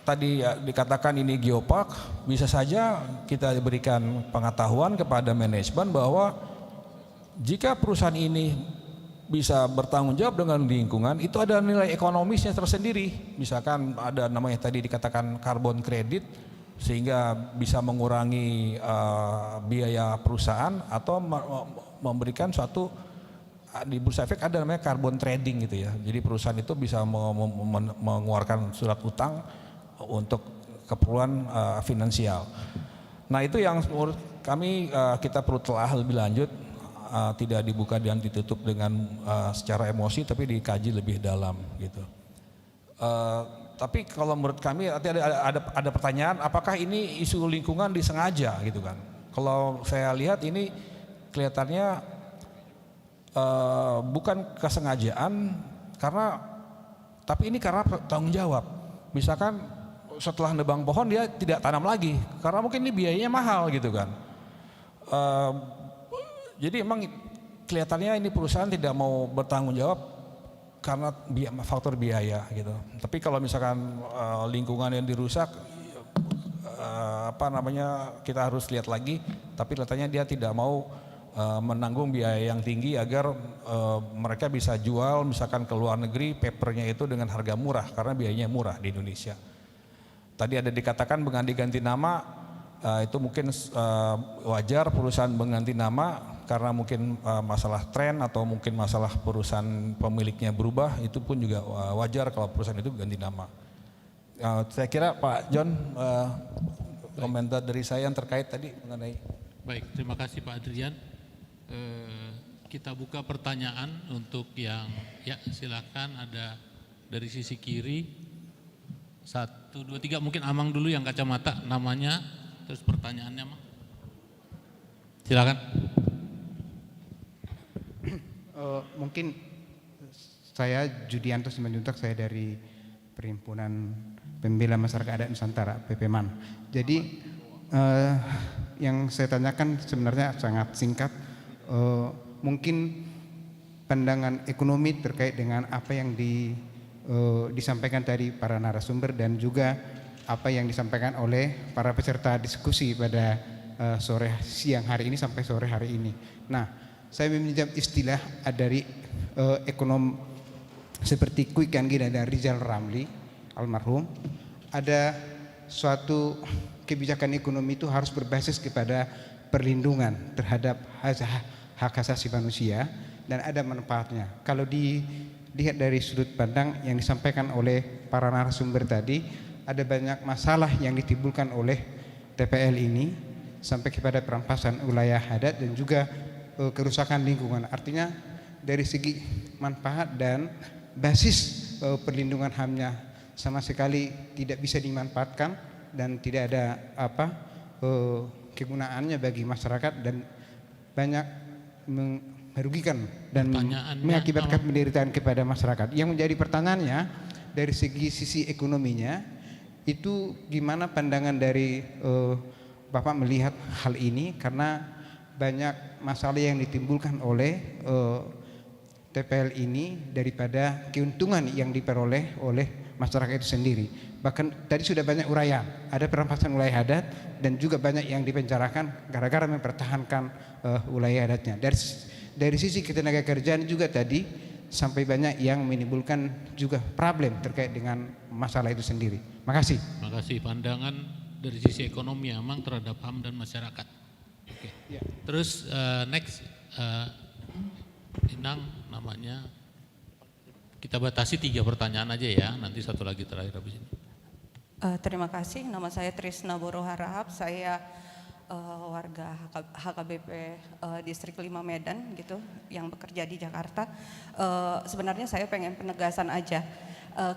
tadi ya, dikatakan ini geopark, bisa saja kita berikan pengetahuan kepada manajemen bahwa jika perusahaan ini bisa bertanggung jawab dengan lingkungan, itu ada nilai ekonomisnya tersendiri. Misalkan ada namanya tadi dikatakan carbon credit, sehingga bisa mengurangi biaya perusahaan atau memberikan suatu, di Bursa Efek ada namanya carbon trading gitu ya. Jadi perusahaan itu bisa mengeluarkan surat utang untuk keperluan finansial. Nah itu yang menurut kami kita perlu telah lebih lanjut, tidak dibuka dan ditutup dengan secara emosi, tapi dikaji lebih dalam gitu. Tapi kalau menurut kami ada pertanyaan, apakah ini isu lingkungan disengaja gitu kan? Kalau saya lihat ini kelihatannya bukan kesengajaan, tapi ini karena tanggung jawab. Misalkan setelah nebang pohon dia tidak tanam lagi, karena mungkin ini biayanya mahal gitu kan. Jadi emang kelihatannya ini perusahaan tidak mau bertanggung jawab karena faktor biaya gitu. Tapi kalau misalkan lingkungan yang dirusak, kita harus lihat lagi. Tapi kelihatannya dia tidak mau menanggung biaya yang tinggi agar mereka bisa jual misalkan ke luar negeri papernya itu dengan harga murah karena biayanya murah di Indonesia. Tadi ada dikatakan mengganti nama, itu mungkin wajar perusahaan mengganti nama karena mungkin masalah tren atau mungkin masalah perusahaan pemiliknya berubah, itu pun juga wajar kalau perusahaan itu ganti nama. Saya kira Pak John, komentar dari saya yang terkait tadi mengenai. Baik, terima kasih Pak Adrian. Kita buka pertanyaan untuk yang, ya silakan, ada dari sisi kiri. 1, 2, 3, mungkin Amang dulu yang kacamata, namanya, terus pertanyaannya Amang. Silakan. Mungkin saya Judianto Simanjuntak, saya dari Perhimpunan Pembela Masyarakat Adat Nusantara, PPMAN. Jadi yang saya tanyakan sebenarnya sangat singkat, mungkin pandangan ekonomi terkait dengan apa yang disampaikan tadi para narasumber dan juga apa yang disampaikan oleh para peserta diskusi pada siang hari ini sampai sore hari ini. Nah, saya meminjam istilah dari ekonom seperti Kwik Kan Gi dan Rizal Ramli almarhum, ada suatu kebijakan ekonomi itu harus berbasis kepada perlindungan terhadap hak asasi manusia dan ada manfaatnya. Kalau dilihat dari sudut pandang yang disampaikan oleh para narasumber tadi, ada banyak masalah yang ditimbulkan oleh TPL ini sampai kepada perampasan wilayah adat dan juga kerusakan lingkungan. Artinya dari segi manfaat dan basis perlindungan HAM-nya sama sekali tidak bisa dimanfaatkan dan tidak ada kegunaannya bagi masyarakat dan banyak merugikan dan mengakibatkan penderitaan kepada masyarakat. Yang menjadi pertanyaannya dari sisi ekonominya itu gimana pandangan dari Bapak melihat hal ini, karena banyak masalah yang ditimbulkan oleh TPL ini daripada keuntungan yang diperoleh oleh masyarakat itu sendiri. Bahkan tadi sudah banyak uraian, ada perampasan wilayah adat dan juga banyak yang dipenjarakan gara-gara mempertahankan wilayah adatnya. Dari sisi ketenaga kerjaan juga tadi sampai banyak yang menimbulkan juga problem terkait dengan masalah itu sendiri. Makasih. Makasih. Pandangan dari sisi ekonomi Amang terhadap HAM dan masyarakat. Oke. Ya. Terus next Inang namanya. Kita batasi 3 pertanyaan aja ya, nanti satu lagi terakhir habis ini. Terima kasih, nama saya Trisna Boro Harahap, saya warga HKBP Distrik 5 Medan gitu, yang bekerja di Jakarta. Sebenarnya saya pengen penegasan aja,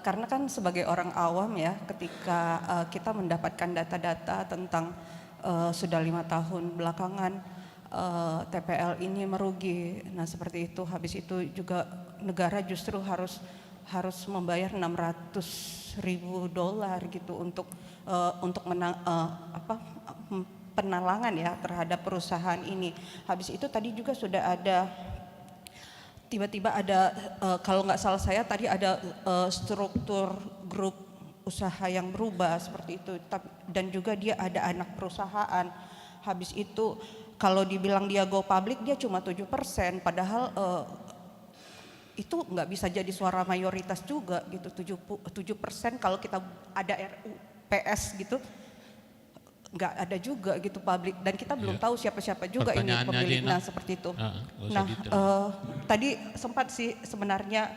karena kan sebagai orang awam ya, ketika kita mendapatkan data-data tentang sudah 5 tahun belakangan TPL ini merugi. Nah seperti itu, habis itu juga negara justru harus membayar $600.000 gitu untuk penalangan ya terhadap perusahaan ini. Habis itu tadi juga sudah ada tiba-tiba ada kalau nggak salah saya tadi ada struktur grup usaha yang berubah seperti itu, dan juga dia ada anak perusahaan. Habis itu kalau dibilang dia go public dia cuma 7%, padahal itu nggak bisa jadi suara mayoritas juga gitu. 7% kalau kita ada RUU PS gitu nggak ada juga gitu publik, dan kita belum tahu siapa-siapa juga ini pemiliknya seperti itu. Nah tadi sempat sih sebenarnya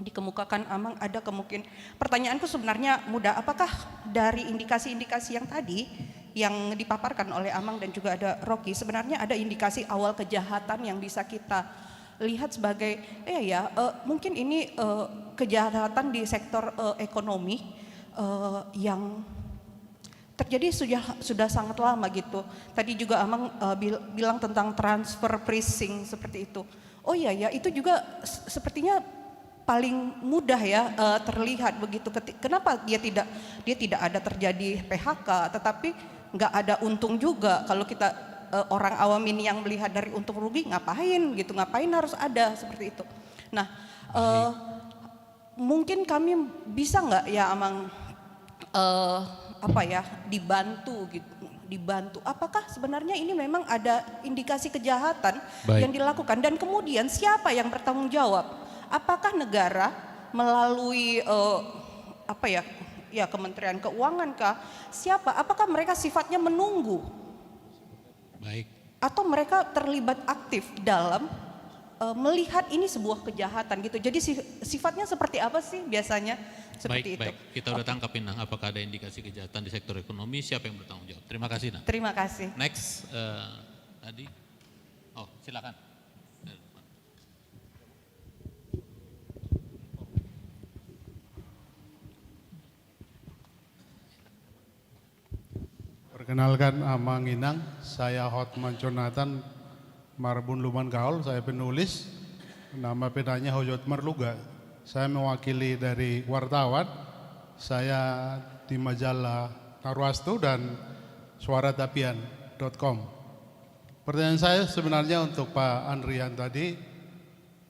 dikemukakan Amang ada kemungkinan. Pertanyaanku sebenarnya mudah, apakah dari indikasi-indikasi yang tadi yang dipaparkan oleh Amang dan juga ada Rocky, sebenarnya ada indikasi awal kejahatan yang bisa kita lihat sebagai mungkin ini kejahatan di sektor ekonomi yang terjadi sudah sangat lama gitu. Tadi juga Amang bilang tentang transfer pricing seperti itu. Oh iya ya, itu juga sepertinya paling mudah ya terlihat begitu. Kenapa dia tidak ada terjadi PHK, tetapi nggak ada untung juga. Kalau kita orang awam ini yang melihat dari untung rugi, ngapain harus ada seperti itu. Nah mungkin kami bisa nggak ya Amang dibantu gitu dibantu. Apakah sebenarnya ini memang ada indikasi kejahatan Baik. yang dilakukan dan kemudian siapa yang bertanggung jawab? Apakah negara melalui Kementerian Keuangan kah? Siapa? Apakah mereka sifatnya menunggu? Baik. Atau mereka terlibat aktif dalam melihat ini sebuah kejahatan gitu. Jadi sifatnya seperti apa sih biasanya? Seperti itu. Baik. Kita udah tangkap Inang. Apakah ada indikasi kejahatan di sektor ekonomi? Siapa yang bertanggung jawab? Terima kasih, Inang. Terima kasih. Next, tadi. Oh, silakan. Perkenalkan, Amang Inang, saya Hotman Jonathan Marbun Luman Gaul, saya penulis, nama pedanya Hojot Merluga. Saya mewakili dari wartawan, saya di majalah Narwastu dan suaratapian.com. Pertanyaan saya sebenarnya untuk Pak Andrian tadi,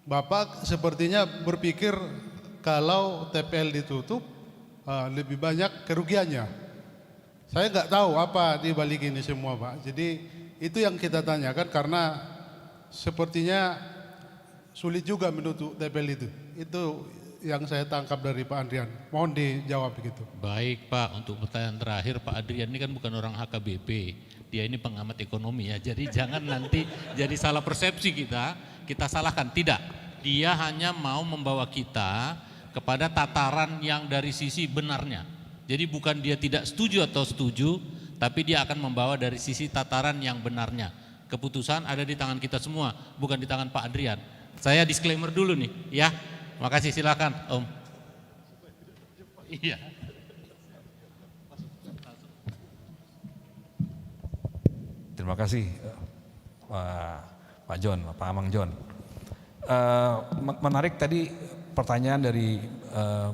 Bapak sepertinya berpikir kalau TPL ditutup lebih banyak kerugiannya. Saya nggak tahu apa di balik ini semua, Pak. Jadi itu yang kita tanyakan karena sepertinya sulit juga menutup TPL itu. Itu yang saya tangkap dari Pak Andrian. Mohon dijawab begitu. Baik Pak, untuk pertanyaan terakhir, Pak Adrian ini kan bukan orang HKBP. Dia ini pengamat ekonomi ya. Jadi jangan nanti jadi salah persepsi kita salahkan. Tidak, dia hanya mau membawa kita kepada tataran yang dari sisi benarnya. Jadi bukan dia tidak setuju atau setuju, tapi dia akan membawa dari sisi tataran yang benarnya. Keputusan ada di tangan kita semua, bukan di tangan Pak Adrian. Saya disclaimer dulu nih, ya. Makasih, silakan, Om. Iya. Terima kasih Pak John, Pak Amang John. Menarik tadi pertanyaan dari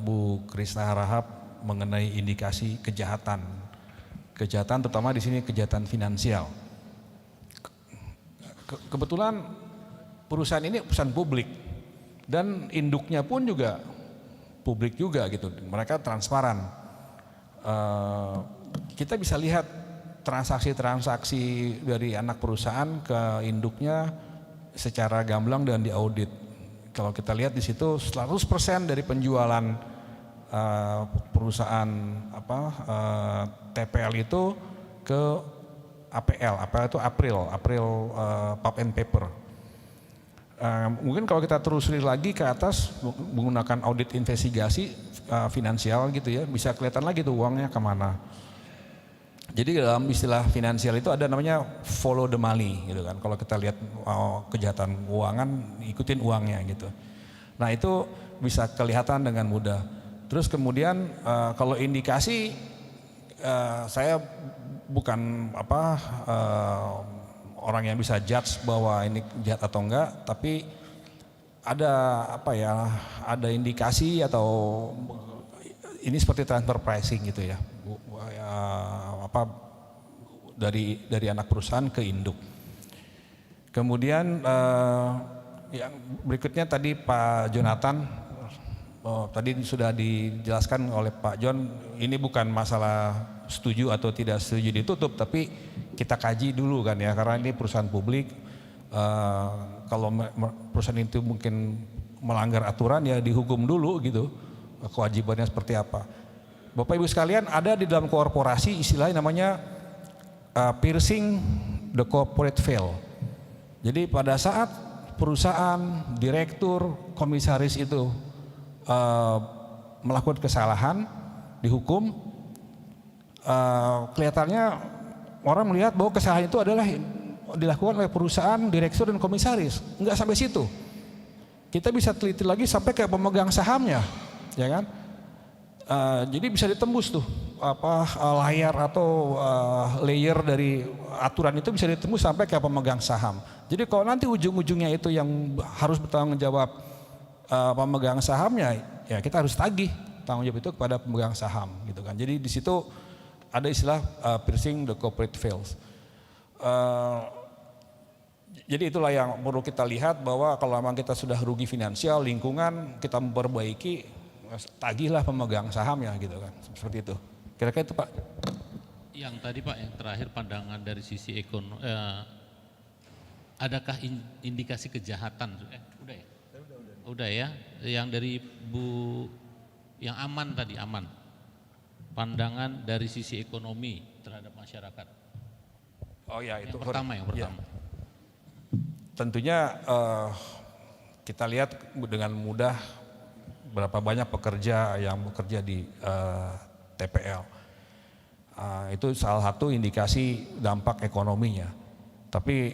Bu Krisna Harahap mengenai indikasi kejahatan. Kejahatan terutama di sini kejahatan finansial. Kebetulan perusahaan ini perusahaan publik dan induknya pun juga publik juga gitu. Mereka transparan. Kita bisa lihat transaksi-transaksi dari anak perusahaan ke induknya secara gamblang dan diaudit. Kalau kita lihat di situ 100% dari penjualan perusahaan TPL itu ke APL itu April Pulp and Paper. Mungkin kalau kita telusuri lagi ke atas menggunakan audit investigasi finansial gitu ya, bisa kelihatan lagi tuh uangnya kemana. Jadi dalam istilah finansial itu ada namanya follow the money gitu kan. Kalau kita lihat kejahatan keuangan, ikutin uangnya gitu. Nah itu bisa kelihatan dengan mudah. Terus kemudian kalau indikasi saya bukan orang yang bisa judge bahwa ini jahat atau enggak, tapi ada ada indikasi atau ini seperti transfer pricing gitu ya, dari anak perusahaan ke induk. Kemudian yang berikutnya tadi Pak Jonathan. Tadi sudah dijelaskan oleh Pak John, ini bukan masalah setuju atau tidak setuju ditutup, tapi kita kaji dulu kan ya, karena ini perusahaan publik. Kalau perusahaan itu mungkin melanggar aturan ya dihukum dulu gitu, kewajibannya seperti apa. Bapak Ibu sekalian, ada di dalam korporasi istilahnya namanya piercing the corporate veil. Jadi pada saat perusahaan, direktur, komisaris itu melakukan kesalahan, dihukum, kelihatannya orang melihat bahwa kesalahan itu adalah dilakukan oleh perusahaan, direktur dan komisaris. Enggak sampai situ. Kita bisa teliti lagi sampai ke pemegang sahamnya, ya kan? Jadi bisa ditembus tuh layar atau layer dari aturan itu bisa ditembus sampai ke pemegang saham. Jadi kalau nanti ujung-ujungnya itu yang harus bertanggung jawab pemegang sahamnya, ya kita harus tagih tanggung jawab itu kepada pemegang saham gitu kan. Jadi di situ ada istilah piercing the corporate veils. Jadi itulah yang perlu kita lihat, bahwa kalau memang kita sudah rugi finansial, lingkungan, kita memperbaiki, tagihlah pemegang sahamnya gitu kan, seperti itu. Kira-kira itu Pak. Yang tadi Pak, yang terakhir pandangan dari sisi ekonomi, adakah indikasi kejahatan? Udah ya? Udah ya. Yang dari Bu, yang aman tadi, aman. Pandangan dari sisi ekonomi terhadap masyarakat. Oh ya, itu yang pertama. Ya. Tentunya kita lihat dengan mudah berapa banyak pekerja yang bekerja di TPL. Itu salah satu indikasi dampak ekonominya. Tapi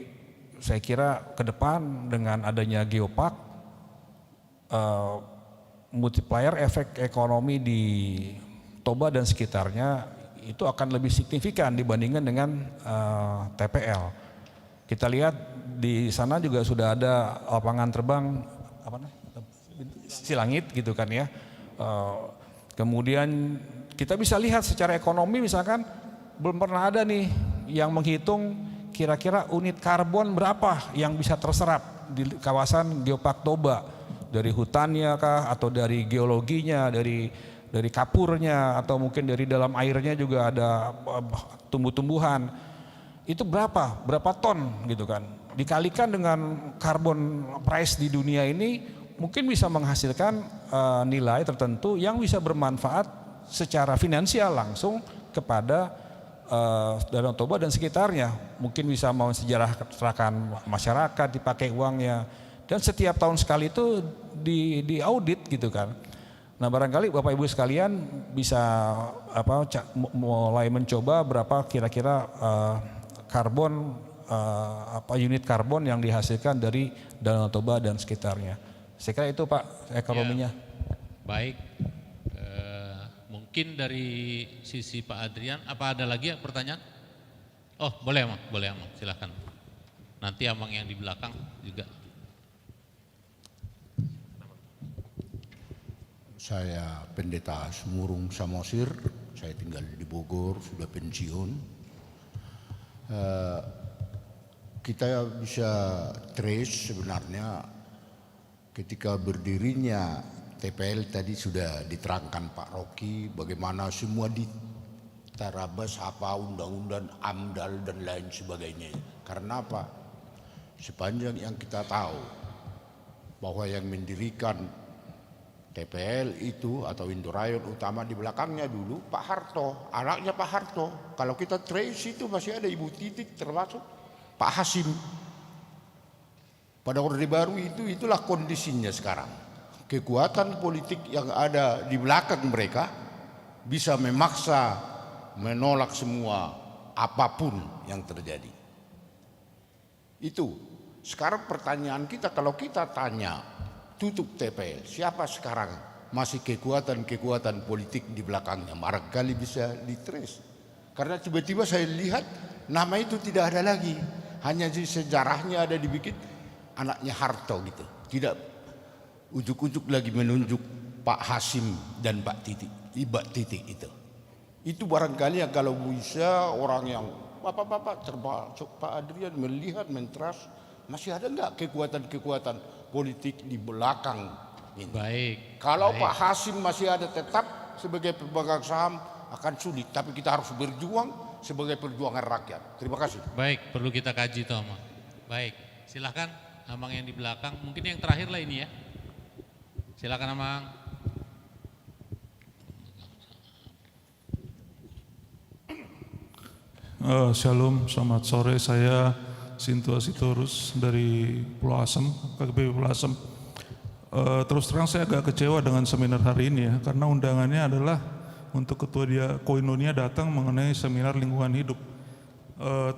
saya kira ke depan dengan adanya Geopark, multiplier efek ekonomi di Toba dan sekitarnya itu akan lebih signifikan dibandingkan dengan TPL. Kita lihat di sana juga sudah ada lapangan terbang Silangit gitu kan ya. Kemudian kita bisa lihat secara ekonomi misalkan belum pernah ada nih yang menghitung kira-kira unit karbon berapa yang bisa terserap di kawasan Geopark Toba, dari hutannya kah atau dari geologinya, dari kapurnya atau mungkin dari dalam airnya juga ada tumbuh-tumbuhan. Itu berapa ton gitu kan. Dikalikan dengan carbon price di dunia ini mungkin bisa menghasilkan nilai tertentu yang bisa bermanfaat secara finansial langsung kepada Danau Toba dan sekitarnya. Mungkin bisa mensejarahkan masyarakat, dipakai uangnya, dan setiap tahun sekali itu diaudit gitu kan. Nah barangkali Bapak Ibu sekalian bisa mulai mencoba berapa kira-kira karbon unit karbon yang dihasilkan dari Danau Toba dan sekitarnya. Saya kira itu Pak ekonominya. Ya, baik. Mungkin dari sisi Pak Adrian, apa ada lagi pertanyaan? Oh boleh Amang, silahkan. Nanti Amang yang di belakang juga. Saya Pendeta Semurung Samosir, saya tinggal di Bogor, sudah pensiun. Kita bisa trace sebenarnya ketika berdirinya TPL tadi sudah diterangkan Pak Rocky bagaimana semua diterabas apa undang-undang AMDAL dan lain sebagainya. Karena apa? Sepanjang yang kita tahu bahwa yang mendirikan TPL itu atau Indorayon utama di belakangnya dulu Pak Harto, anaknya Pak Harto. Kalau kita trace itu masih ada Ibu Titik termasuk Pak Hasim. Pada Orde Baru itulah kondisinya sekarang. Kekuatan politik yang ada di belakang mereka bisa memaksa menolak semua apapun yang terjadi. Itu. Sekarang pertanyaan kita, kalau kita tanya tutup TPL, siapa sekarang masih kekuatan-kekuatan politik di belakangnya? Barangkali bisa ditrace. Karena tiba-tiba saya lihat nama itu tidak ada lagi. Hanya di sejarahnya ada dibikin anaknya Harto gitu. Tidak ujuk-ujuk lagi menunjuk Pak Hasim dan Mbak Titik itu. Itu barangkali yang kalau bisa orang yang bapak-bapak termasuk Pak Adrian melihat, mentras, masih ada enggak kekuatan-kekuatan politik di belakang ini? Baik. Kalau Pak Hasim masih ada tetap sebagai pemegang saham akan sulit, tapi kita harus berjuang sebagai perjuangan rakyat. Terima kasih. Baik, perlu kita kaji toh Amang. Baik, silakan Amang yang di belakang. Mungkin yang terakhir lah ini ya. Silakan Amang. Shalom, selamat sore. Saya Sintua Sitorus dari Pulau Asem, KBP Pulau Asem. Terus terang saya agak kecewa dengan seminar hari ini ya, karena undangannya adalah untuk Ketua Koinonia datang mengenai seminar lingkungan hidup.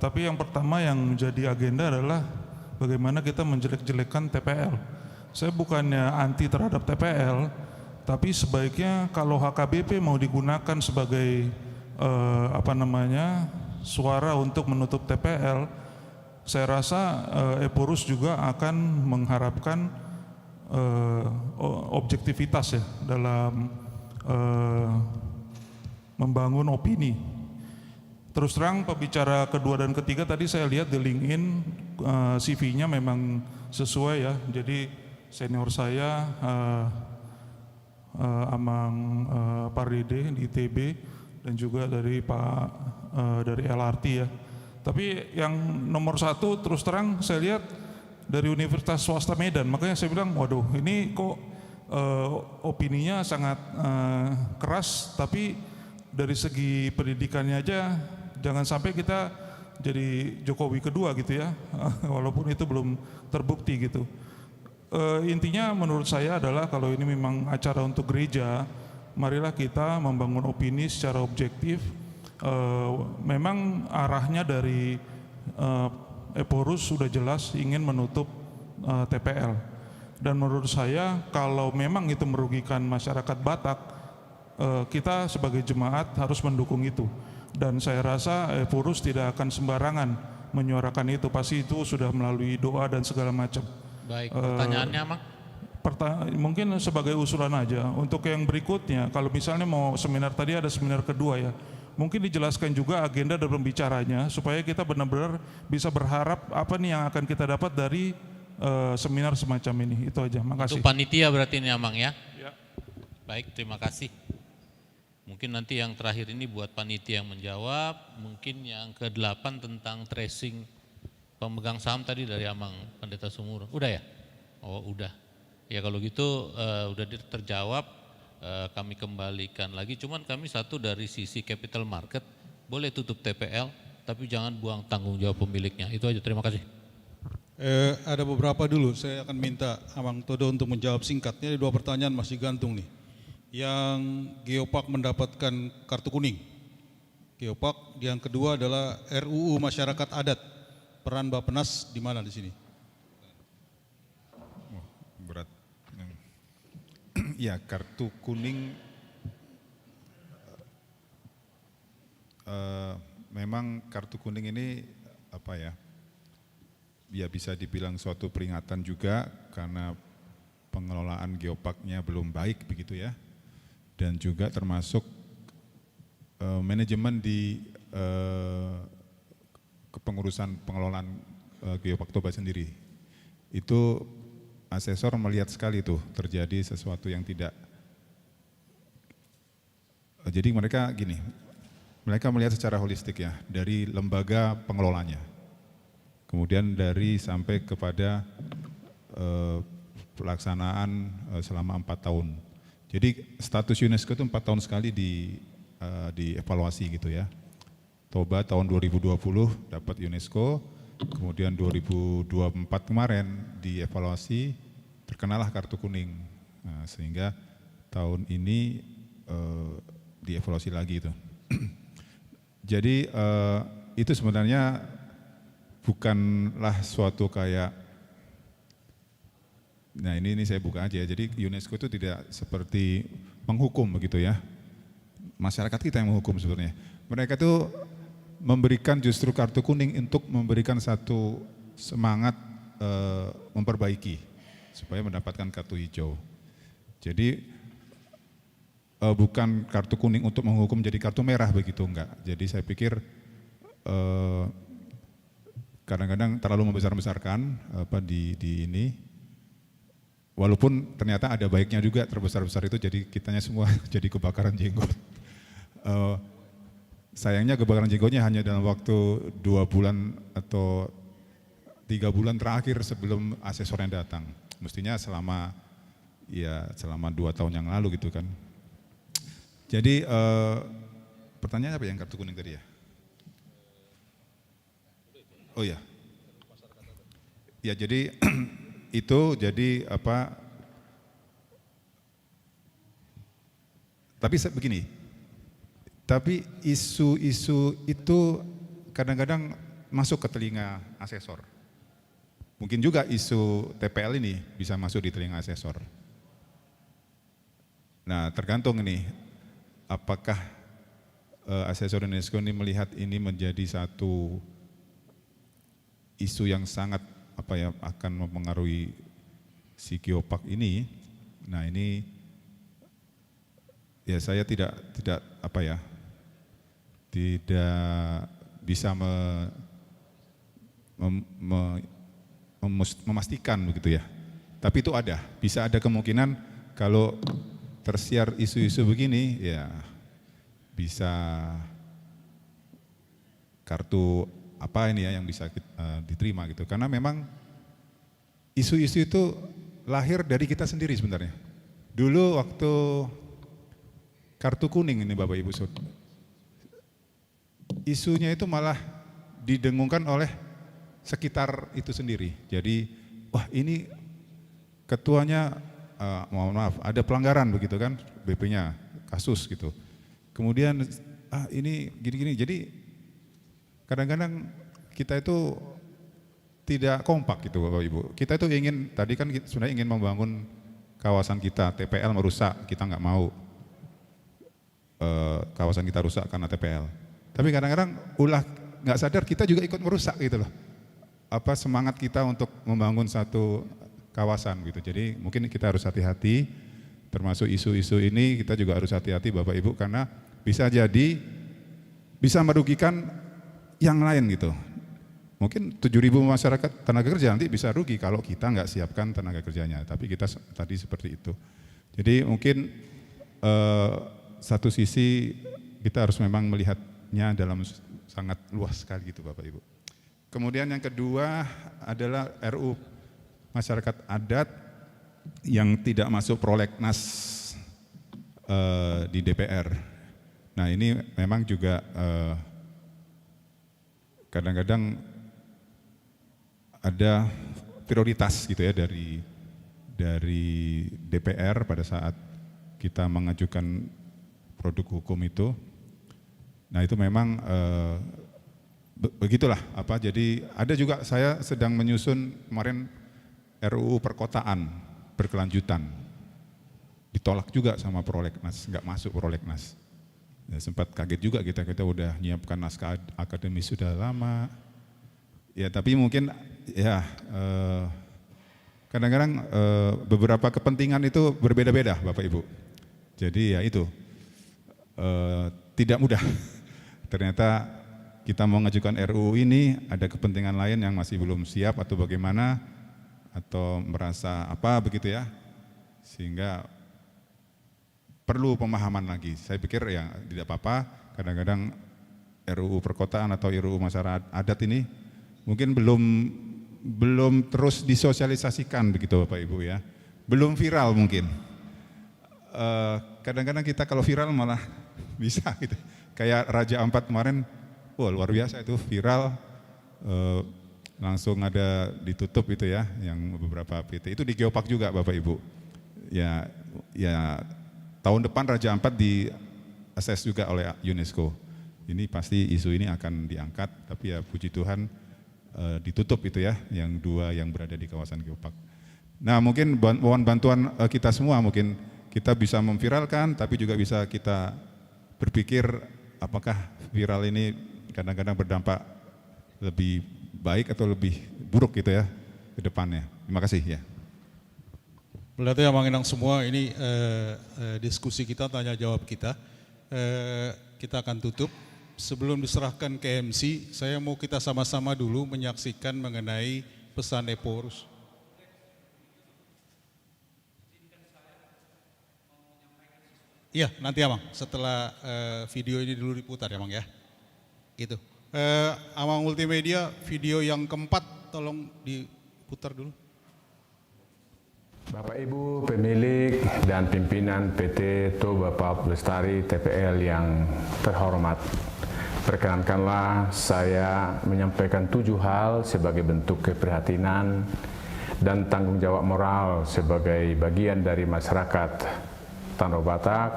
Tapi yang pertama yang menjadi agenda adalah bagaimana kita menjelek-jelekan TPL. Saya bukannya anti terhadap TPL, tapi sebaiknya kalau HKBP mau digunakan sebagai suara untuk menutup TPL, saya rasa Eporus juga akan mengharapkan objektivitas ya dalam membangun opini. Terus terang pembicara kedua dan ketiga tadi saya lihat di LinkedIn CV-nya memang sesuai ya. Jadi senior saya Amang Pardede di ITB, dan juga dari Pak dari LRT ya. Tapi yang nomor satu terus terang saya lihat dari Universitas Swasta Medan, makanya saya bilang waduh ini kok opininya sangat keras, tapi dari segi pendidikannya aja jangan sampai kita jadi Jokowi kedua gitu ya, walaupun itu belum terbukti gitu. Intinya menurut saya adalah kalau ini memang acara untuk gereja, marilah kita membangun opini secara objektif. Memang arahnya dari Eporus sudah jelas ingin menutup TPL. Dan menurut saya kalau memang itu merugikan masyarakat Batak, kita sebagai jemaat harus mendukung itu. Dan saya rasa Eporus tidak akan sembarangan menyuarakan itu, pasti itu sudah melalui doa dan segala macam. Baik, pertanyaannya Mang? Mungkin sebagai usulan aja. Untuk yang berikutnya, kalau misalnya mau seminar tadi ada seminar kedua ya, mungkin dijelaskan juga agenda dan pembicaranya supaya kita benar-benar bisa berharap apa nih yang akan kita dapat dari seminar semacam ini. Itu aja, makasih. Untuk panitia berarti ini Amang ya? Ya. Baik, terima kasih. Mungkin nanti yang terakhir ini buat panitia yang menjawab, mungkin yang ke-8 tentang tracing pemegang saham tadi dari Amang Pendeta Sumur. Udah ya? Oh udah. Ya kalau gitu udah terjawab, kami kembalikan lagi. Cuman kami satu dari sisi capital market, boleh tutup TPL, tapi jangan buang tanggung jawab pemiliknya. Itu aja, terima kasih. Ada beberapa dulu, saya akan minta Amang Todo untuk menjawab singkatnya. 2 pertanyaan masih gantung nih. Yang Geopark mendapatkan kartu kuning. Geopark, yang kedua adalah RUU Masyarakat Adat. Peran Bappenas di mana di sini? Berat. Ya, kartu kuning memang kartu kuning ini apa ya? Ya bisa dibilang suatu peringatan juga karena pengelolaan Geoparknya belum baik begitu ya. Dan juga termasuk manajemen di kepengurusan pengelolaan Geopark Toba sendiri. Itu asesor melihat sekali tuh terjadi sesuatu yang tidak. Jadi mereka gini, mereka melihat secara holistik ya, dari lembaga pengelolanya. Kemudian dari sampai kepada pelaksanaan selama 4 tahun. Jadi status UNESCO itu 4 tahun sekali dievaluasi gitu ya. Toba tahun 2020 dapat UNESCO, kemudian 2024 kemarin dievaluasi, terkenalah kartu kuning. Nah, sehingga tahun ini dievaluasi lagi itu. Jadi itu sebenarnya bukanlah suatu kayak, nah ini saya buka aja ya, jadi UNESCO itu tidak seperti menghukum begitu ya, masyarakat kita yang menghukum sebenarnya. Mereka itu memberikan justru kartu kuning untuk memberikan satu semangat memperbaiki supaya mendapatkan kartu hijau. Jadi bukan kartu kuning untuk menghukum jadi kartu merah begitu, enggak. Jadi saya pikir kadang-kadang terlalu membesar-besarkan apa di ini. Walaupun ternyata ada baiknya juga, terbesar-besar itu jadi kitanya semua jadi kebakaran jenggot. Sayangnya kebakaran jenggotnya hanya dalam waktu 2 bulan atau 3 bulan terakhir sebelum asesornya datang. Mestinya selama 2 tahun yang lalu gitu kan. Jadi pertanyaan apa yang kartu kuning tadi ya? Oh ya. Ya jadi itu jadi apa? Tapi begini, tapi isu-isu itu kadang-kadang masuk ke telinga asesor. Mungkin juga isu TPL ini bisa masuk di telinga asesor. Nah tergantung ini, apakah asesor UNESCO ini melihat ini menjadi satu isu yang sangat akan mempengaruhi si Geopark ini. Nah ini ya saya tidak bisa memastikan begitu ya. Tapi itu bisa ada kemungkinan kalau tersiar isu-isu begini ya bisa kartu apa ini ya yang bisa diterima gitu. Karena memang isu-isu itu lahir dari kita sendiri sebenarnya. Dulu waktu kartu kuning ini Bapak Ibu, isunya itu malah didengungkan oleh sekitar itu sendiri. Jadi, wah ini ketuanya, mohon maaf, ada pelanggaran begitu kan, BP-nya, kasus gitu. Kemudian, ini gini-gini. Jadi, kadang-kadang kita itu tidak kompak gitu Bapak Ibu. Kita itu ingin, tadi kan sebenarnya ingin membangun kawasan kita, TPL merusak, kita nggak mau kawasan kita rusak karena TPL. Tapi kadang-kadang nggak sadar kita juga ikut merusak gitu loh. Apa semangat kita untuk membangun satu kawasan gitu. Jadi mungkin kita harus hati-hati, termasuk isu-isu ini kita juga harus hati-hati Bapak Ibu, karena bisa jadi bisa merugikan yang lain gitu. Mungkin 7.000 masyarakat tenaga kerja nanti bisa rugi kalau kita nggak siapkan tenaga kerjanya. Tapi kita tadi seperti itu. Jadi mungkin satu sisi kita harus memang melihatnya dalam sangat luas sekali gitu Bapak Ibu. Kemudian yang kedua adalah RUU masyarakat adat yang tidak masuk prolegnas di DPR. Nah ini memang juga kadang-kadang ada prioritas gitu ya dari DPR pada saat kita mengajukan produk hukum itu. Nah itu memang begitulah apa. Jadi ada juga saya sedang menyusun kemarin RUU perkotaan berkelanjutan, ditolak juga sama prolegnas, nggak masuk prolegnas. Ya, sempat kaget juga kita udah nyiapkan naskah akademis sudah lama. Ya tapi mungkin ya kadang-kadang beberapa kepentingan itu berbeda-beda Bapak Ibu. Jadi ya itu tidak mudah. Ternyata kita mau mengajukan RUU ini ada kepentingan lain yang masih belum siap atau bagaimana, atau merasa apa begitu ya, sehingga perlu pemahaman lagi. Saya pikir ya tidak apa-apa, kadang-kadang RUU perkotaan atau RUU masyarakat adat ini mungkin belum terus disosialisasikan begitu Bapak Ibu ya, belum viral mungkin. Kadang-kadang kita kalau viral malah bisa gitu. Kayak Raja Ampat kemarin, wah luar biasa itu viral, langsung ada ditutup itu ya, yang beberapa PT itu di Geopark juga Bapak Ibu. Ya tahun depan Raja Ampat di-assess juga oleh UNESCO. Ini pasti isu ini akan diangkat, tapi ya puji Tuhan ditutup itu ya, yang dua yang berada di kawasan Geopark. Nah mungkin mohon bantuan kita semua, mungkin kita bisa memviralkan, tapi juga bisa kita berpikir apakah viral ini kadang-kadang berdampak lebih baik atau lebih buruk gitu ya ke depannya. Terima kasih ya. Berarti Abang Inang semua ini diskusi kita, tanya jawab kita. Kita akan tutup. Sebelum diserahkan ke MC, saya mau kita sama-sama dulu menyaksikan mengenai pesan Eporus. Iya, nanti Abang, setelah video ini dulu diputar ya Bang ya. Gitu. Amang Multimedia, video yang keempat tolong diputar dulu. Bapak Ibu pemilik dan pimpinan PT Toba Pulp Lestari TPL yang terhormat, perkenankanlah saya menyampaikan 7 hal sebagai bentuk keprihatinan dan tanggung jawab moral sebagai bagian dari masyarakat Tanah Batak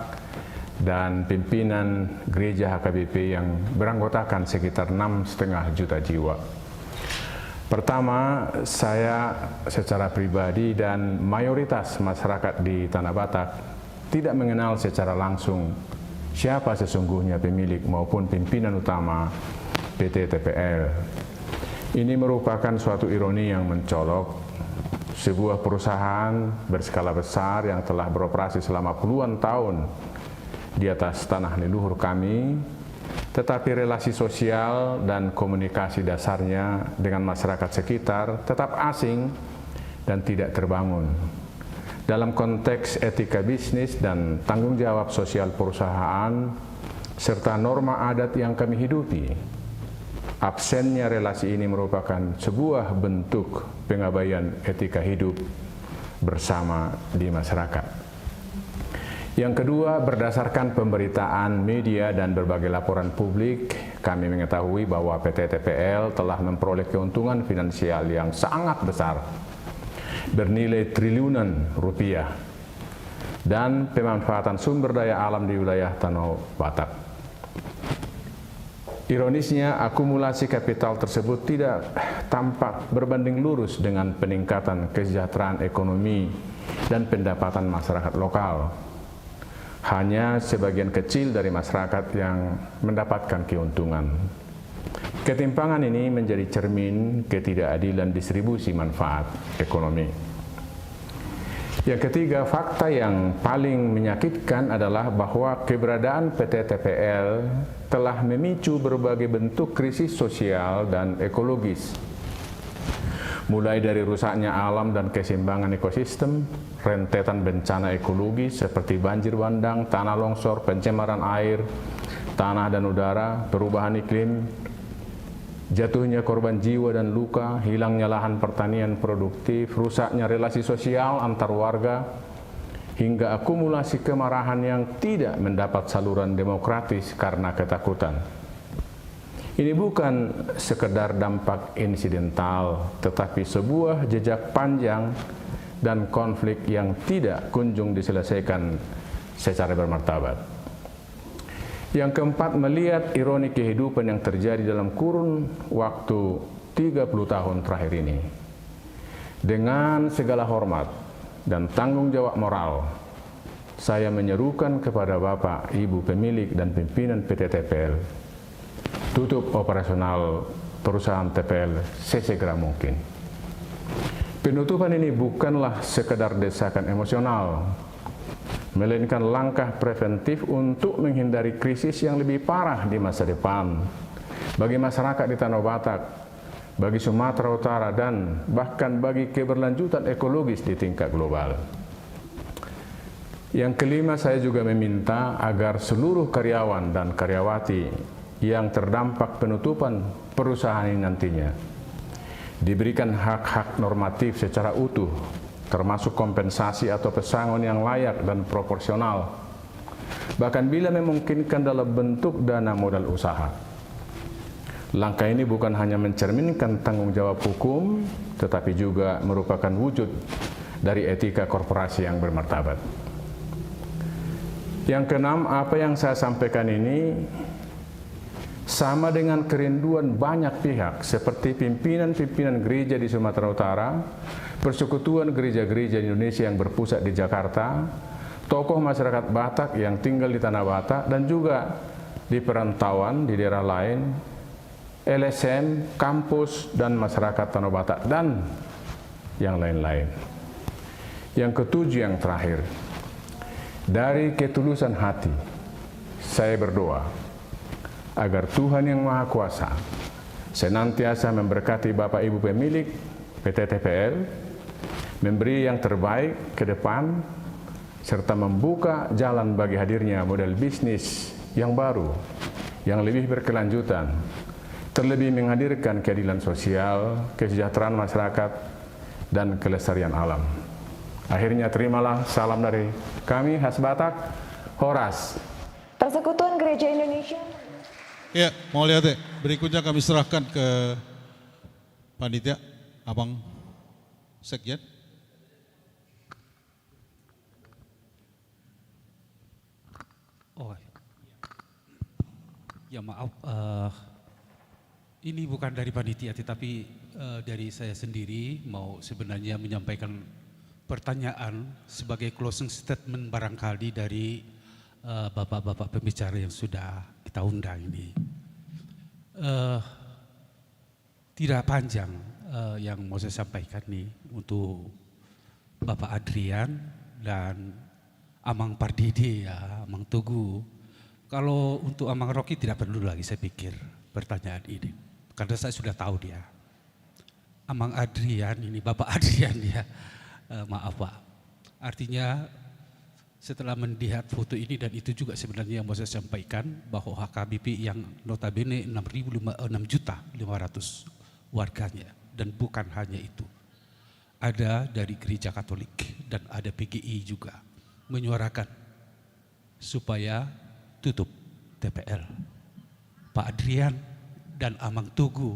dan pimpinan gereja HKBP yang beranggotakan sekitar 6,5 juta jiwa. Pertama, saya secara pribadi dan mayoritas masyarakat di Tanah Batak tidak mengenal secara langsung siapa sesungguhnya pemilik maupun pimpinan utama PT TPL. Ini merupakan suatu ironi yang mencolok. Sebuah perusahaan berskala besar yang telah beroperasi selama puluhan tahun di atas tanah leluhur kami, tetapi relasi sosial dan komunikasi dasarnya dengan masyarakat sekitar tetap asing dan tidak terbangun. Dalam konteks etika bisnis dan tanggung jawab sosial perusahaan, serta norma adat yang kami hidupi. Absennya relasi ini merupakan sebuah bentuk pengabaian etika hidup bersama di masyarakat. Yang kedua, berdasarkan pemberitaan media dan berbagai laporan publik, kami mengetahui bahwa PT TPL telah memperoleh keuntungan finansial yang sangat besar, bernilai triliunan rupiah, dan pemanfaatan sumber daya alam di wilayah Tanah Batak. Ironisnya, akumulasi kapital tersebut tidak tampak berbanding lurus dengan peningkatan kesejahteraan ekonomi dan pendapatan masyarakat lokal. Hanya sebagian kecil dari masyarakat yang mendapatkan keuntungan. Ketimpangan ini menjadi cermin ketidakadilan distribusi manfaat ekonomi. Yang ketiga, fakta yang paling menyakitkan adalah bahwa keberadaan PT TPL telah memicu berbagai bentuk krisis sosial dan ekologis. Mulai dari rusaknya alam dan keseimbangan ekosistem, rentetan bencana ekologis seperti banjir bandang, tanah longsor, pencemaran air, tanah dan udara, perubahan iklim, jatuhnya korban jiwa dan luka, hilangnya lahan pertanian produktif, rusaknya relasi sosial antar warga, hingga akumulasi kemarahan yang tidak mendapat saluran demokratis karena ketakutan. Ini bukan sekedar dampak insidental, tetapi sebuah jejak panjang dan konflik yang tidak kunjung diselesaikan secara bermartabat. Yang keempat, melihat ironi kehidupan yang terjadi dalam kurun waktu 30 tahun terakhir ini. Dengan segala hormat dan tanggung jawab moral, saya menyerukan kepada Bapak, Ibu pemilik dan pimpinan PT TPL, tutup operasional perusahaan TPL sesegera mungkin. Penutupan ini bukanlah sekedar desakan emosional, melainkan langkah preventif untuk menghindari krisis yang lebih parah di masa depan bagi masyarakat di Tanah Batak, bagi Sumatera Utara, dan bahkan bagi keberlanjutan ekologis di tingkat global. Yang kelima, saya juga meminta agar seluruh karyawan dan karyawati yang terdampak penutupan perusahaan ini nantinya diberikan hak-hak normatif secara utuh, termasuk kompensasi atau pesangon yang layak dan proporsional, bahkan bila memungkinkan dalam bentuk dana modal usaha. Langkah ini bukan hanya mencerminkan tanggung jawab hukum, tetapi juga merupakan wujud dari etika korporasi yang bermartabat. Yang keenam, apa yang saya sampaikan ini sama dengan kerinduan banyak pihak seperti pimpinan-pimpinan gereja di Sumatera Utara, persekutuan gereja-gereja di Indonesia yang berpusat di Jakarta, tokoh masyarakat Batak yang tinggal di Tanah Batak dan juga di perantauan di daerah lain, LSM, kampus dan masyarakat Tanah Batak dan yang lain-lain. Yang ketujuh, yang terakhir, dari ketulusan hati saya berdoa agar Tuhan yang Maha Kuasa senantiasa memberkati Bapak Ibu pemilik PT TPL, memberi yang terbaik ke depan, serta membuka jalan bagi hadirnya model bisnis yang baru, yang lebih berkelanjutan, terlebih menghadirkan keadilan sosial, kesejahteraan masyarakat, dan kelestarian alam. Akhirnya terimalah salam dari kami khas Batak, Horas. Persekutuan Gereja Indonesia. Ya, mau lihat deh. Berikutnya kami serahkan ke panitia, Abang Sekjen. Oh, ya maaf, ini bukan dari panitia, tetapi dari saya sendiri mau sebenarnya menyampaikan pertanyaan sebagai closing statement barangkali dari bapak-bapak pembicara yang sudah kita undang ini. Tidak panjang yang mau saya sampaikan nih untuk Bapak Adrian dan Amang Pardede, ya, Amang Tugu. Kalau untuk Amang Rocky tidak perlu lagi saya pikir pertanyaan ini, karena saya sudah tahu dia. Amang Adrian ini, Bapak Adrian ya, maaf Pak. Artinya setelah melihat foto ini, dan itu juga sebenarnya yang mau saya sampaikan, bahwa HKBP yang notabene 6.500 warganya, dan bukan hanya itu, ada dari gereja Katolik dan ada PGI juga menyuarakan supaya tutup TPL. Pak Adrian dan Amang Tugu,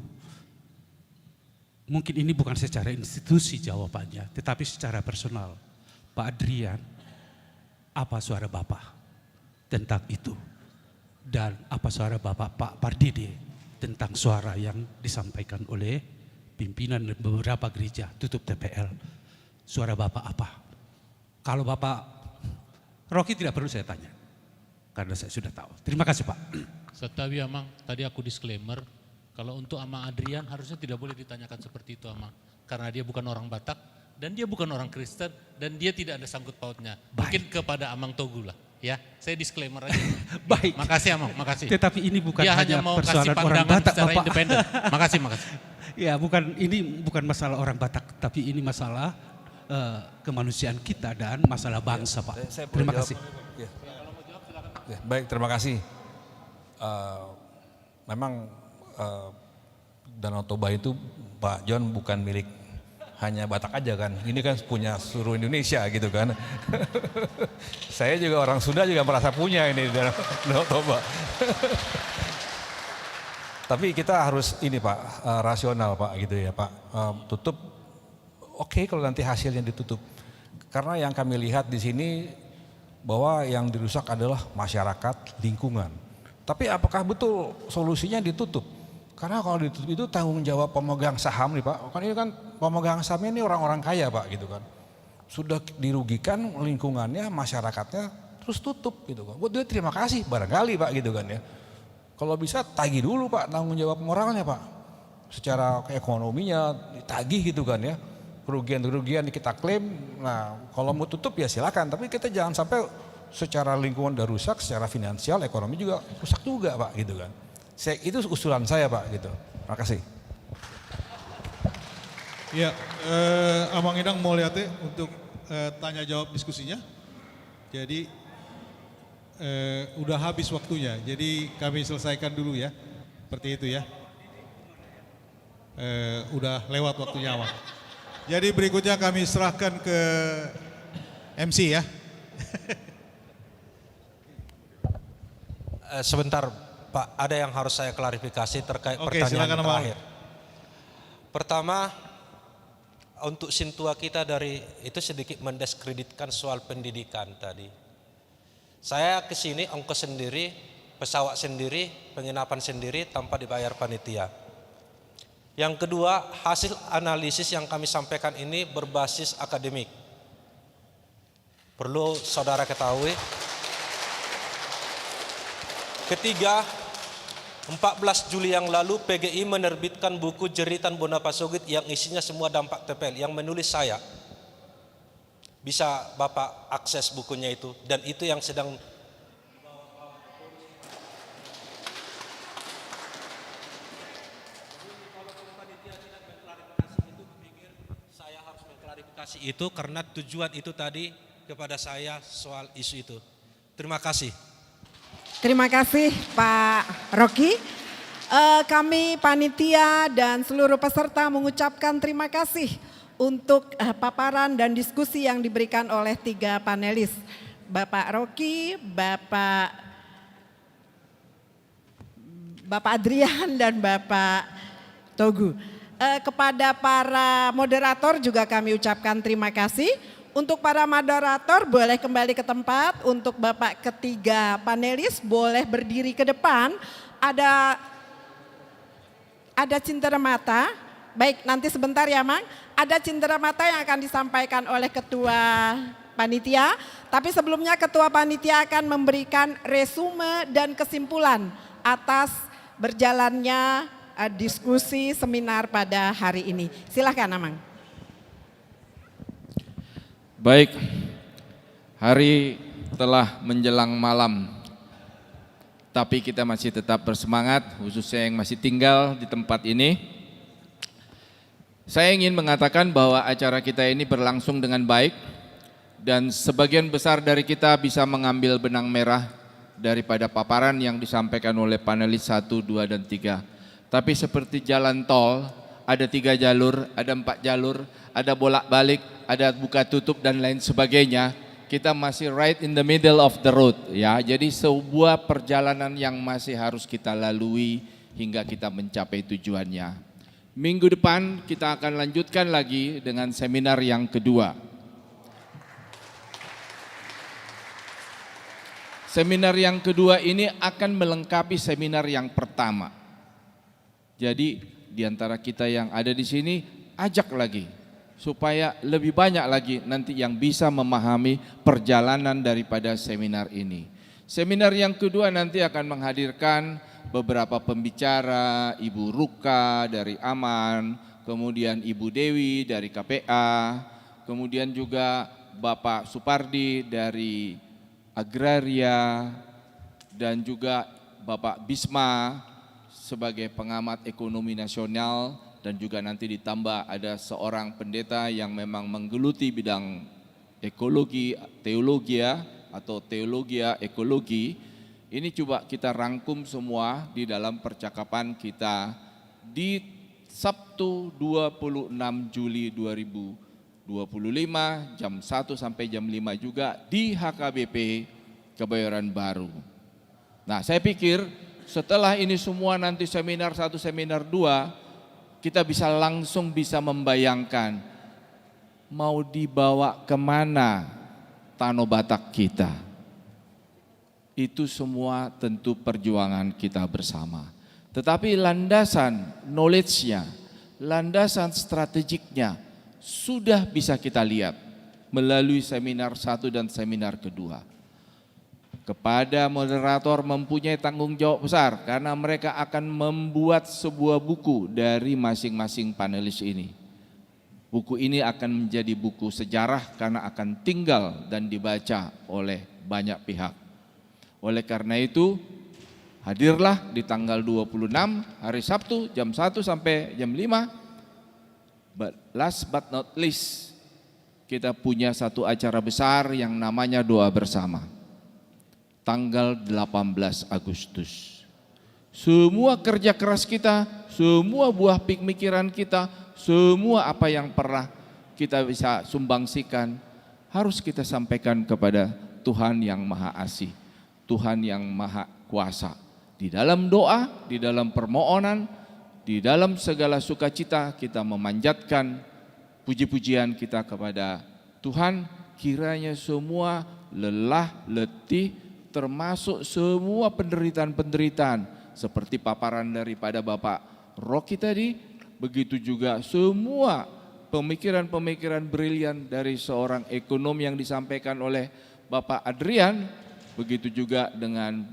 mungkin ini bukan secara institusi jawabannya, tetapi secara personal. Pak Adrian, apa suara Bapak tentang itu? Dan apa suara Bapak Pak Pardede tentang suara yang disampaikan oleh pimpinan beberapa gereja tutup TPL? Suara Bapak apa? Kalau Bapak Rocky tidak perlu saya tanya, karena saya sudah tahu. Terima kasih Pak. Setawi Amang, tadi aku disclaimer, kalau untuk Amang Adrian harusnya tidak boleh ditanyakan seperti itu Amang. Karena dia bukan orang Batak, dan dia bukan orang Kristen, dan dia tidak ada sangkut pautnya. Mungkin kepada Amang Togu lah, ya. Saya disclaimer aja. Baik. Makasih Amang, makasih. Tetapi ini bukan dia hanya mau kasih persoalan orang pandangan Batak, secara Bapak. independen. Makasih. Ya, ini bukan masalah orang Batak, tapi ini masalah kemanusiaan kita dan masalah bangsa, Pak. Terima kasih. Ya, baik, terima kasih. Memang Danau Toba itu Pak John bukan milik hanya Batak aja kan, ini kan punya seluruh Indonesia gitu kan. Saya juga orang Sunda juga merasa punya ini Danau Toba. Tapi kita harus ini Pak, rasional Pak gitu ya Pak. Tutup, oke kalau nanti hasilnya ditutup. Karena yang kami lihat di sini bahwa yang dirusak adalah masyarakat, lingkungan. Tapi apakah betul solusinya ditutup? Karena kalau ditutup itu tanggung jawab pemegang saham nih Pak. Kan ini kan pemegang sahamnya ini orang-orang kaya Pak gitu kan. Sudah dirugikan lingkungannya, masyarakatnya, terus tutup gitu kan. Buat dia terima kasih barangkali Pak gitu kan ya. Kalau bisa tagih dulu Pak tanggung jawab moralnya Pak. Secara ekonominya ditagih gitu kan ya. Kerugian-kerugian kita klaim. Nah kalau mau tutup ya silakan. Tapi kita jangan sampai secara lingkungan udah rusak, secara finansial, ekonomi juga rusak juga Pak gitu kan. Itu usulan saya Pak gitu. Terima kasih. Ya, Amang Idang mau lihat untuk tanya jawab diskusinya. Jadi udah habis waktunya. Jadi kami selesaikan dulu ya. Seperti itu ya. Udah lewat waktunya Amang. Jadi berikutnya kami serahkan ke MC ya. Sebentar Pak, ada yang harus saya klarifikasi terkait Oke, pertanyaan silakan, terakhir. Pertama, untuk sintua kita dari itu sedikit mendiskreditkan soal pendidikan tadi. Saya ke sini ongkos sendiri, pesawat sendiri, penginapan sendiri tanpa dibayar panitia. Yang kedua, hasil analisis yang kami sampaikan ini berbasis akademik. Perlu saudara ketahui. Ketiga, 14 Juli yang lalu PGI menerbitkan buku Jeritan Bonapasogit yang isinya semua dampak TPL, yang menulis saya. Bisa Bapak akses bukunya itu, dan itu yang sedang saya harus mengklarifikasi itu karena tujuan itu tadi kepada saya soal isu itu. Terima kasih. Terima kasih Pak Rocky. Kami panitia dan seluruh peserta mengucapkan terima kasih untuk paparan dan diskusi yang diberikan oleh 3 panelis. Bapak Rocky, Bapak Adrian dan Bapak Togu. Kepada para moderator juga kami ucapkan terima kasih. Untuk para moderator boleh kembali ke tempat, untuk Bapak ketiga panelis boleh berdiri ke depan. Ada cindera mata, baik nanti sebentar ya Mang. Ada cindera mata yang akan disampaikan oleh Ketua Panitia. Tapi sebelumnya Ketua Panitia akan memberikan resume dan kesimpulan atas berjalannya diskusi seminar pada hari ini. Silahkan Amang. Baik, hari telah menjelang malam, tapi kita masih tetap bersemangat, khususnya yang masih tinggal di tempat ini. Saya ingin mengatakan bahwa acara kita ini berlangsung dengan baik dan sebagian besar dari kita bisa mengambil benang merah daripada paparan yang disampaikan oleh panelis 1, 2, dan 3. Tapi seperti jalan tol, ada 3 jalur, ada 4 jalur, ada bolak-balik, ada buka tutup dan lain sebagainya. Kita masih right in the middle of the road ya. Jadi sebuah perjalanan yang masih harus kita lalui hingga kita mencapai tujuannya. Minggu depan kita akan lanjutkan lagi dengan seminar yang kedua. Seminar yang kedua ini akan melengkapi seminar yang pertama. Jadi di antara kita yang ada di sini, ajak lagi supaya lebih banyak lagi nanti yang bisa memahami perjalanan daripada seminar ini. Seminar yang kedua nanti akan menghadirkan beberapa pembicara, Ibu Ruka dari Aman, kemudian Ibu Dewi dari KPA, kemudian juga Bapak Supardi dari Agraria, dan juga Bapak Bisma sebagai pengamat ekonomi nasional, dan juga nanti ditambah ada seorang pendeta yang memang menggeluti bidang ekologi, teologia atau teologia ekologi. Ini coba kita rangkum semua di dalam percakapan kita di Sabtu 26 Juli 2025 jam 1 sampai jam 5 juga di HKBP Kebayoran Baru. Nah, saya pikir setelah ini semua nanti seminar 1, seminar 2, kita langsung bisa membayangkan mau dibawa kemana Tanah Batak kita. Itu semua tentu perjuangan kita bersama. Tetapi landasan knowledge-nya, landasan strategiknya sudah bisa kita lihat melalui seminar 1 dan seminar kedua. Kepada moderator mempunyai tanggung jawab besar karena mereka akan membuat sebuah buku dari masing-masing panelis ini. Buku ini akan menjadi buku sejarah karena akan tinggal dan dibaca oleh banyak pihak. Oleh karena itu, hadirlah di tanggal 26 hari Sabtu jam 1 sampai jam 5. But last but not least, kita punya satu acara besar yang namanya doa bersama. Tanggal 18 Agustus. Semua kerja keras kita, semua buah pemikiran kita, semua apa yang pernah kita bisa sumbangsikan, harus kita sampaikan kepada Tuhan yang Maha Asih, Tuhan yang Maha Kuasa. Di dalam doa, di dalam permohonan, di dalam segala sukacita kita memanjatkan puji-pujian kita kepada Tuhan. Kiranya semua lelah, letih, termasuk semua penderitaan-penderitaan seperti paparan daripada Bapak Rocky tadi, begitu juga semua pemikiran-pemikiran brilian dari seorang ekonom yang disampaikan oleh Bapak Adrian, begitu juga dengan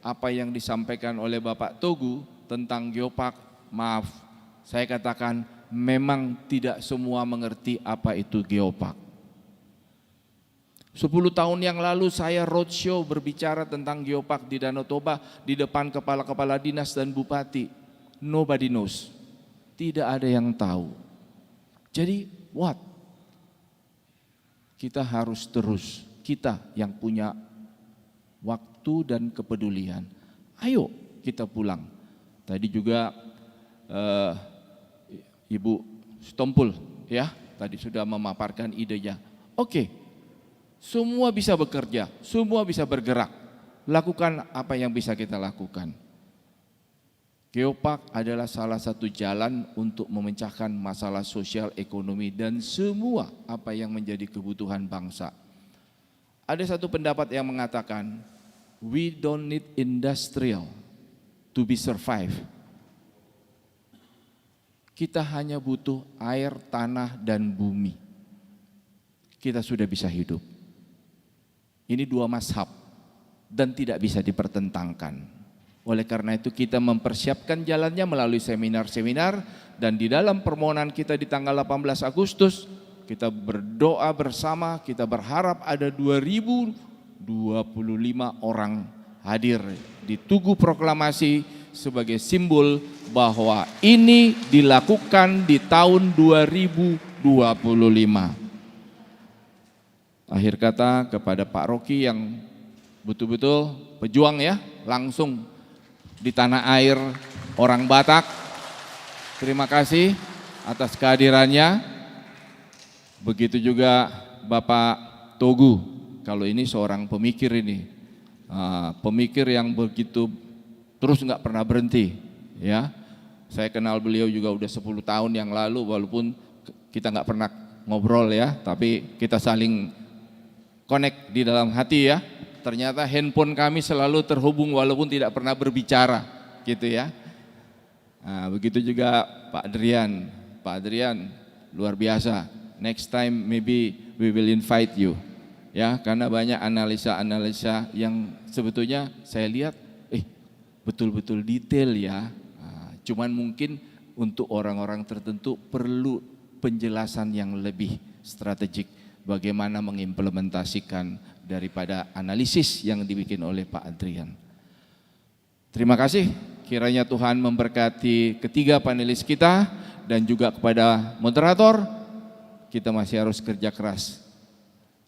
apa yang disampaikan oleh Bapak Togu tentang geopark. Maaf, saya katakan memang tidak semua mengerti apa itu geopark. 10 tahun yang lalu saya roadshow berbicara tentang geopark di Danau Toba di depan kepala-kepala dinas dan bupati. Nobody knows. Tidak ada yang tahu. Jadi what? Kita harus terus, kita yang punya waktu dan kepedulian. Ayo kita pulang. Tadi juga Ibu Stompul ya tadi sudah memaparkan idenya. Oke, semua bisa bekerja, semua bisa bergerak. Lakukan apa yang bisa kita lakukan. Geopark adalah salah satu jalan untuk memecahkan masalah sosial, ekonomi, dan semua apa yang menjadi kebutuhan bangsa. Ada satu pendapat yang mengatakan, we don't need industrial to be survive. Kita hanya butuh air, tanah, dan bumi. Kita sudah bisa hidup. Ini 2 mazhab dan tidak bisa dipertentangkan. Oleh karena itu kita mempersiapkan jalannya melalui seminar-seminar, dan di dalam permohonan kita di tanggal 18 Agustus, kita berdoa bersama, kita berharap ada 2025 orang hadir di Tugu Proklamasi sebagai simbol bahwa ini dilakukan di tahun 2025. Akhir kata kepada Pak Rocky yang betul-betul pejuang ya, langsung di tanah air orang Batak. Terima kasih atas kehadirannya. Begitu juga Bapak Togu, kalau ini seorang pemikir ini, pemikir yang begitu terus nggak pernah berhenti ya. Saya kenal beliau juga udah 10 tahun yang lalu, walaupun kita nggak pernah ngobrol ya, tapi kita saling connect di dalam hati ya. Ternyata handphone kami selalu terhubung walaupun tidak pernah berbicara gitu ya. Nah, begitu juga Pak Adrian. Pak Adrian luar biasa. Next time maybe we will invite you. Ya, karena banyak analisa-analisa yang sebetulnya saya lihat betul-betul detail ya. Cuman mungkin untuk orang-orang tertentu perlu penjelasan yang lebih strategik bagaimana mengimplementasikan daripada analisis yang dibikin oleh Pak Adrian. Terima kasih, kiranya Tuhan memberkati ketiga panelis kita dan juga kepada moderator, kita masih harus kerja keras.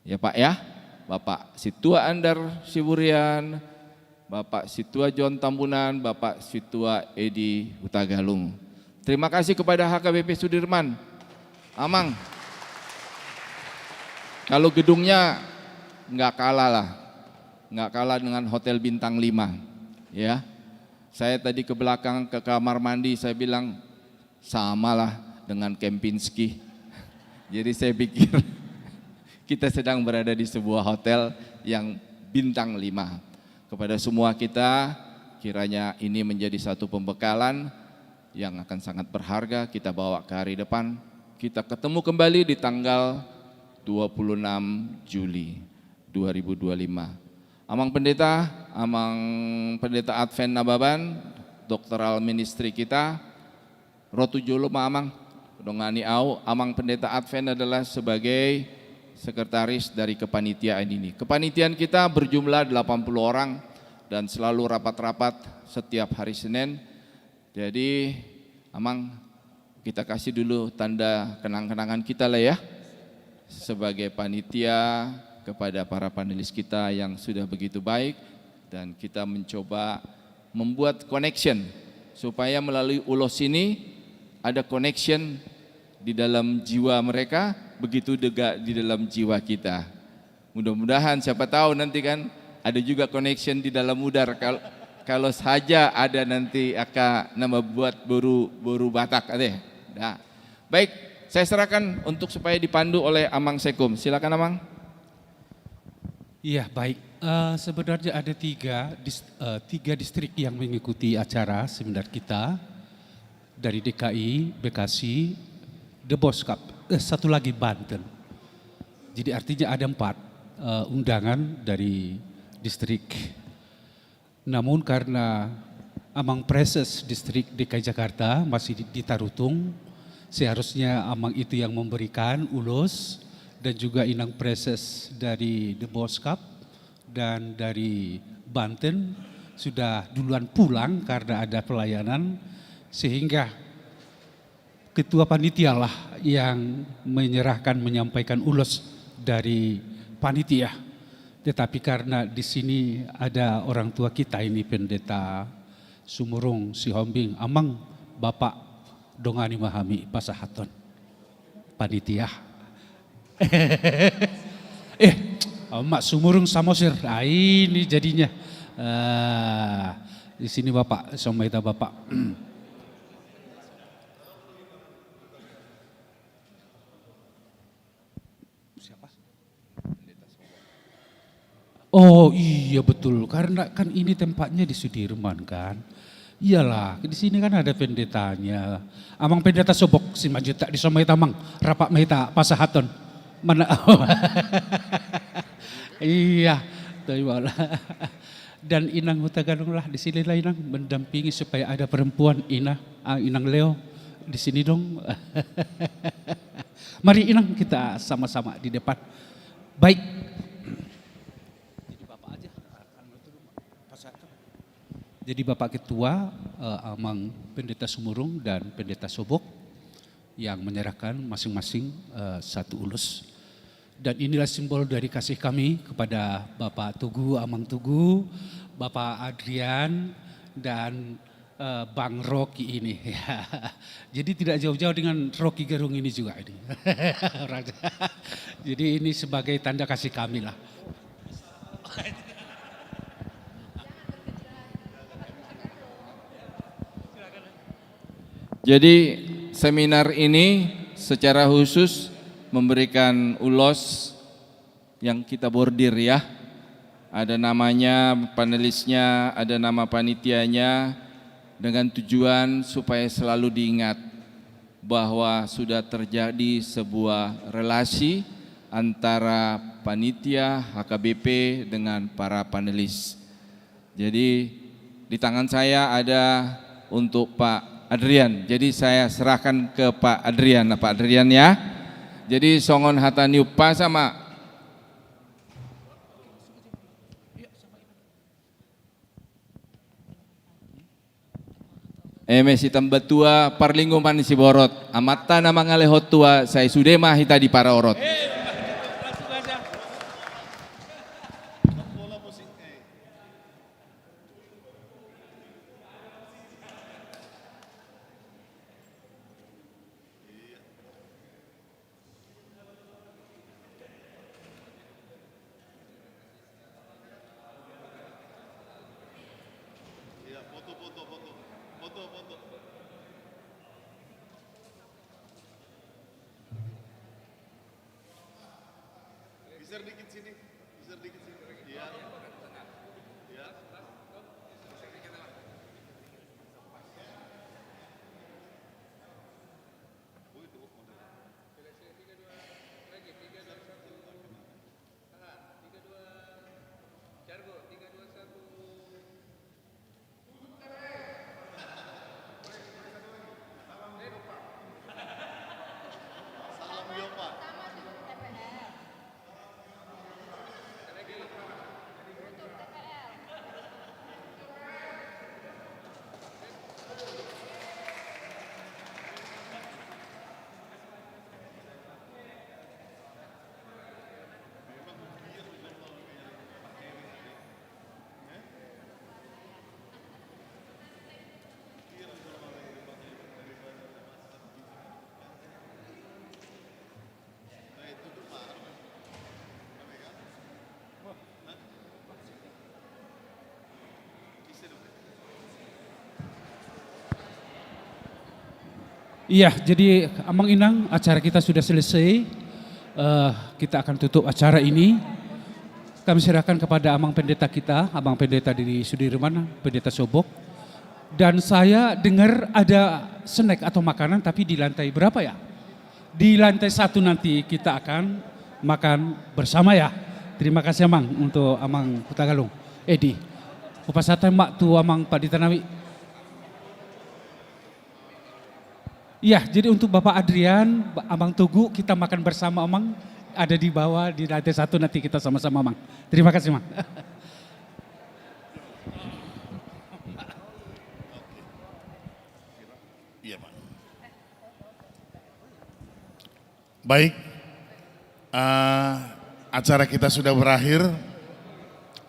Ya Pak ya, Bapak Situa Andar Siburian, Bapak Situa John Tambunan, Bapak Situa Edi Hutagalung. Terima kasih kepada HKBP Sudirman. Amang, kalau gedungnya nggak kalah dengan Hotel Bintang 5, ya. Saya tadi ke belakang ke kamar mandi, saya bilang samalah dengan Kempinski. Jadi saya pikir kita sedang berada di sebuah hotel yang bintang 5. Kepada semua kita, kiranya ini menjadi satu pembekalan yang akan sangat berharga kita bawa ke hari depan. Kita ketemu kembali di tanggal 26 Juli 2025. Amang Pendeta Advent Nababan, Doktoral Ministry kita, Rotu Jolo Amang, Dongani Au, Amang Pendeta Advent adalah sebagai sekretaris dari kepanitiaan ini. Kepanitiaan kita berjumlah 80 orang dan selalu rapat-rapat setiap hari Senin. Jadi Amang, kita kasih dulu tanda kenang-kenangan kita lah ya, sebagai panitia kepada para panelis kita yang sudah begitu baik, dan kita mencoba membuat connection supaya melalui ulos ini ada connection di dalam jiwa mereka, begitu juga di dalam jiwa kita. Mudah-mudahan siapa tahu nanti kan ada juga connection di dalam udara. Kalau saja ada nanti akan nama buat boru Batak ada. Nah, baik, saya serahkan untuk supaya dipandu oleh Amang Sekum. Silakan Amang. Iya baik, sebenarnya ada tiga distrik yang mengikuti acara seminar kita dari DKI, Bekasi, The Boss Cup, satu lagi Banten. Jadi artinya ada 4 undangan dari distrik. Namun karena Amang Preses distrik DKI Jakarta masih di Tarutung, seharusnya Amang itu yang memberikan ulos, dan juga Inang Preses dari The Boss Cup dan dari Banten sudah duluan pulang karena ada pelayanan, sehingga ketua panitia lah yang menyampaikan ulos dari panitia. Tetapi karena di sini ada orang tua kita ini, Pendeta Sumurung Sihombing, Amang Bapak Dongani Mahami Pasahaton panitia. Mak Sumurung Samosir, ini jadinya di sini Bapak, Somaita Bapak. Siapa? Oh iya betul, karena kan ini tempatnya di Sudirman kan. Iyalah, di sini kan ada pendetanya. Amang Pendeta Sobok si Majuta di Somaita Mang, Rapak Mehta Pasahaton. Mana? Iya, dan Inang Hutagalung lah di sini lah Inang mendampingi supaya ada perempuan Inang Leo di sini dong. Mari Inang kita sama-sama di depan. Baik. Jadi Bapak aja. Jadi Bapak Ketua Amang Pendeta Sumurung dan Pendeta Sobok yang menyerahkan masing-masing satu ulus. Dan inilah simbol dari kasih kami kepada Bapak Tugu, Amang Tugu, Bapak Adrian, dan Bang Rocky ini. Jadi tidak jauh-jauh dengan Rocky Gerung ini juga ini. Jadi ini sebagai tanda kasih kami lah. Jadi seminar ini secara khusus memberikan ulos yang kita bordir ya. Ada namanya, panelisnya, ada nama panitianya, dengan tujuan supaya selalu diingat bahwa sudah terjadi sebuah relasi antara panitia HKBP dengan para panelis. Jadi di tangan saya ada untuk Pak Adrian. Jadi saya serahkan ke Pak Adrian, Pak Adrian ya. Jadi songon hataniupa sama Mesi tambatua parlingo manisi borot amata nama ngalehot tua saya sudema hita di para orot. Geser dikit sini, geser dikit sini. Iya. Iya. Salam Yopa. Iya, jadi Amang Inang, acara kita sudah selesai. Kita akan tutup acara ini. Kami serahkan kepada Amang Pendeta kita, Abang Pendeta dari Sudirman, Pendeta Sobok. Dan saya dengar ada snack atau makanan, tapi di lantai berapa ya? Di lantai 1 nanti kita akan makan bersama ya. Terima kasih Amang untuk Amang Putagalung. Edi, upasatan mak tu Amang Pak Ditanawi. Iya, jadi untuk Bapak Adrian, Amang Tugu, kita makan bersama Amang, ada di bawah di lantai 1 nanti kita sama-sama Amang. Terima kasih Amang. Iya Pak. Baik, acara kita sudah berakhir,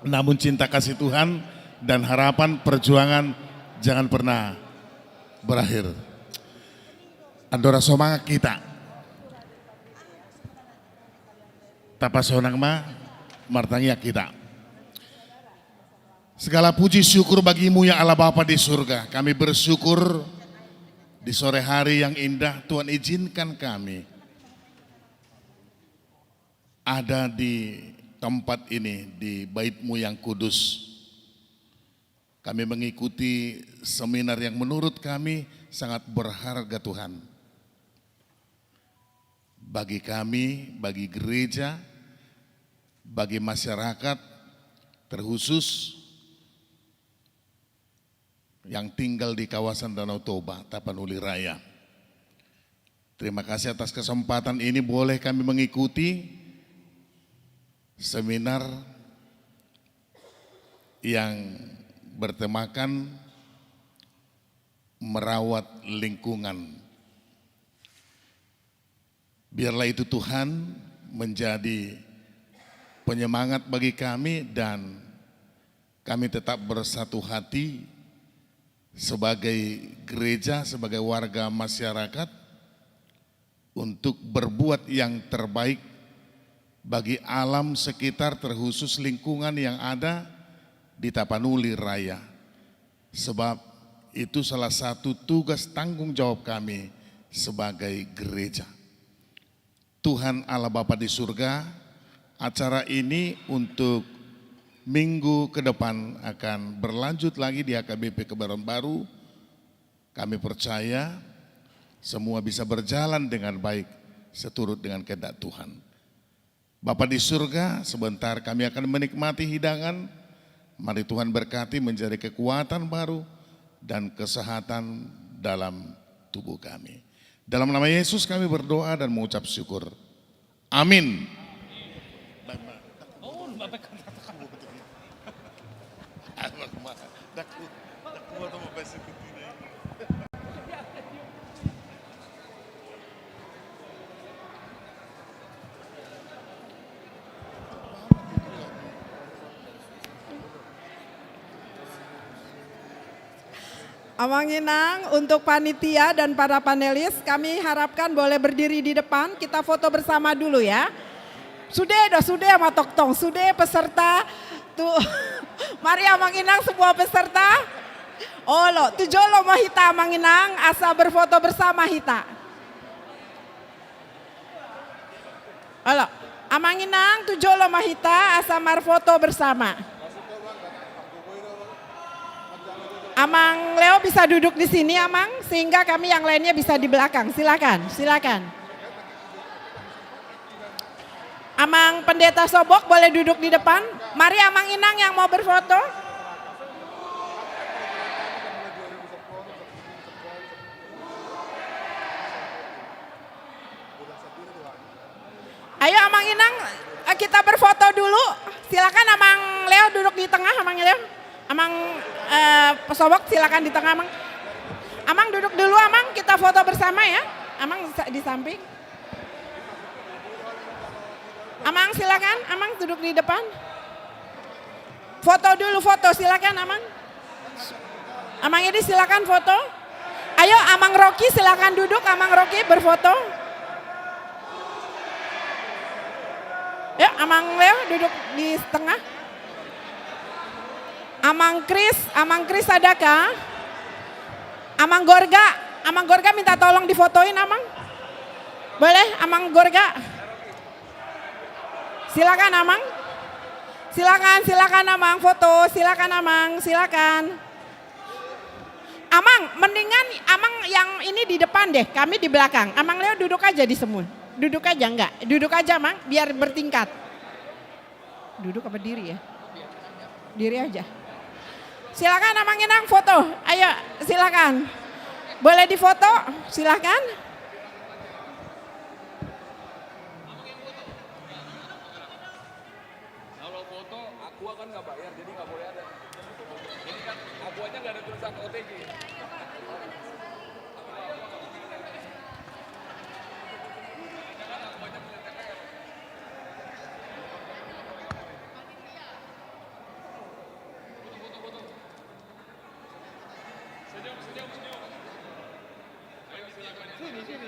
namun cinta kasih Tuhan dan harapan perjuangan jangan pernah berakhir. Andora semangat kita. Tapasonang ma martangia kita. Segala puji syukur bagimu ya Allah Bapa di surga. Kami bersyukur di sore hari yang indah Tuhan izinkan kami ada di tempat ini, di bait-Mu yang kudus. Kami mengikuti seminar yang menurut kami sangat berharga Tuhan. Bagi kami, bagi gereja, bagi masyarakat, terkhusus yang tinggal di kawasan Danau Toba, Tapanuli Raya. Terima kasih atas kesempatan ini boleh kami mengikuti seminar yang bertemakan merawat lingkungan. Biarlah itu Tuhan menjadi penyemangat bagi kami dan kami tetap bersatu hati sebagai gereja, sebagai warga masyarakat untuk berbuat yang terbaik bagi alam sekitar, terkhusus lingkungan yang ada di Tapanuli Raya. Sebab itu salah satu tugas tanggung jawab kami sebagai gereja. Tuhan Allah Bapa di surga, acara ini untuk minggu ke depan akan berlanjut lagi di HKBP Kebayoran Baru. Kami percaya semua bisa berjalan dengan baik seturut dengan kehendak Tuhan. Bapa di surga, sebentar kami akan menikmati hidangan. Mari Tuhan berkati menjadi kekuatan baru dan kesehatan dalam tubuh kami. Dalam nama Yesus kami berdoa dan mengucap syukur. Amin. Amanginang, untuk panitia dan para panelis kami harapkan boleh berdiri di depan, kita foto bersama dulu ya. Sudah sama Toktong, sudah peserta tuh. Mari Amanginang semua peserta. Olo, tujolo mahita Amanginang asa berfoto bersama hita. Olo, Amanginang tujolo mahita asa marfoto bersama. Amang Leo bisa duduk di sini Amang, sehingga kami yang lainnya bisa di belakang. Silakan, silakan. Amang Pendeta Sobok boleh duduk di depan. Mari Amang Inang yang mau berfoto. Ayo Amang Inang, kita berfoto dulu. Silakan Amang Leo duduk di tengah, Amang Leo. Amang Sobok silakan di tengah Amang. Amang duduk dulu Amang, kita foto bersama ya. Amang di samping. Amang silakan, Amang duduk di depan. Foto dulu, foto silakan Amang. Amang ini silakan foto. Ayo Amang Rocky silakan duduk, Amang Rocky berfoto. Ya, Amang Leo duduk di tengah. Amang Kris adakah? Amang Gorga minta tolong difotoin Amang. Boleh Amang Gorga? Silakan Amang. Silakan Amang foto, silakan Amang, silakan. Amang, mendingan Amang yang ini di depan deh, kami di belakang. Amang Leo duduk aja di semua. Duduk aja enggak? Duduk aja Amang, biar bertingkat. Duduk apa diri ya? Diri aja. Silakan Amang Inang foto. Ayo, silakan. Boleh difoto? Silakan. Kalau foto, aku kan nggak bayar, jadi nggak boleh ada. Ini kan aku aja nggak ada tulisan OTG. Sini.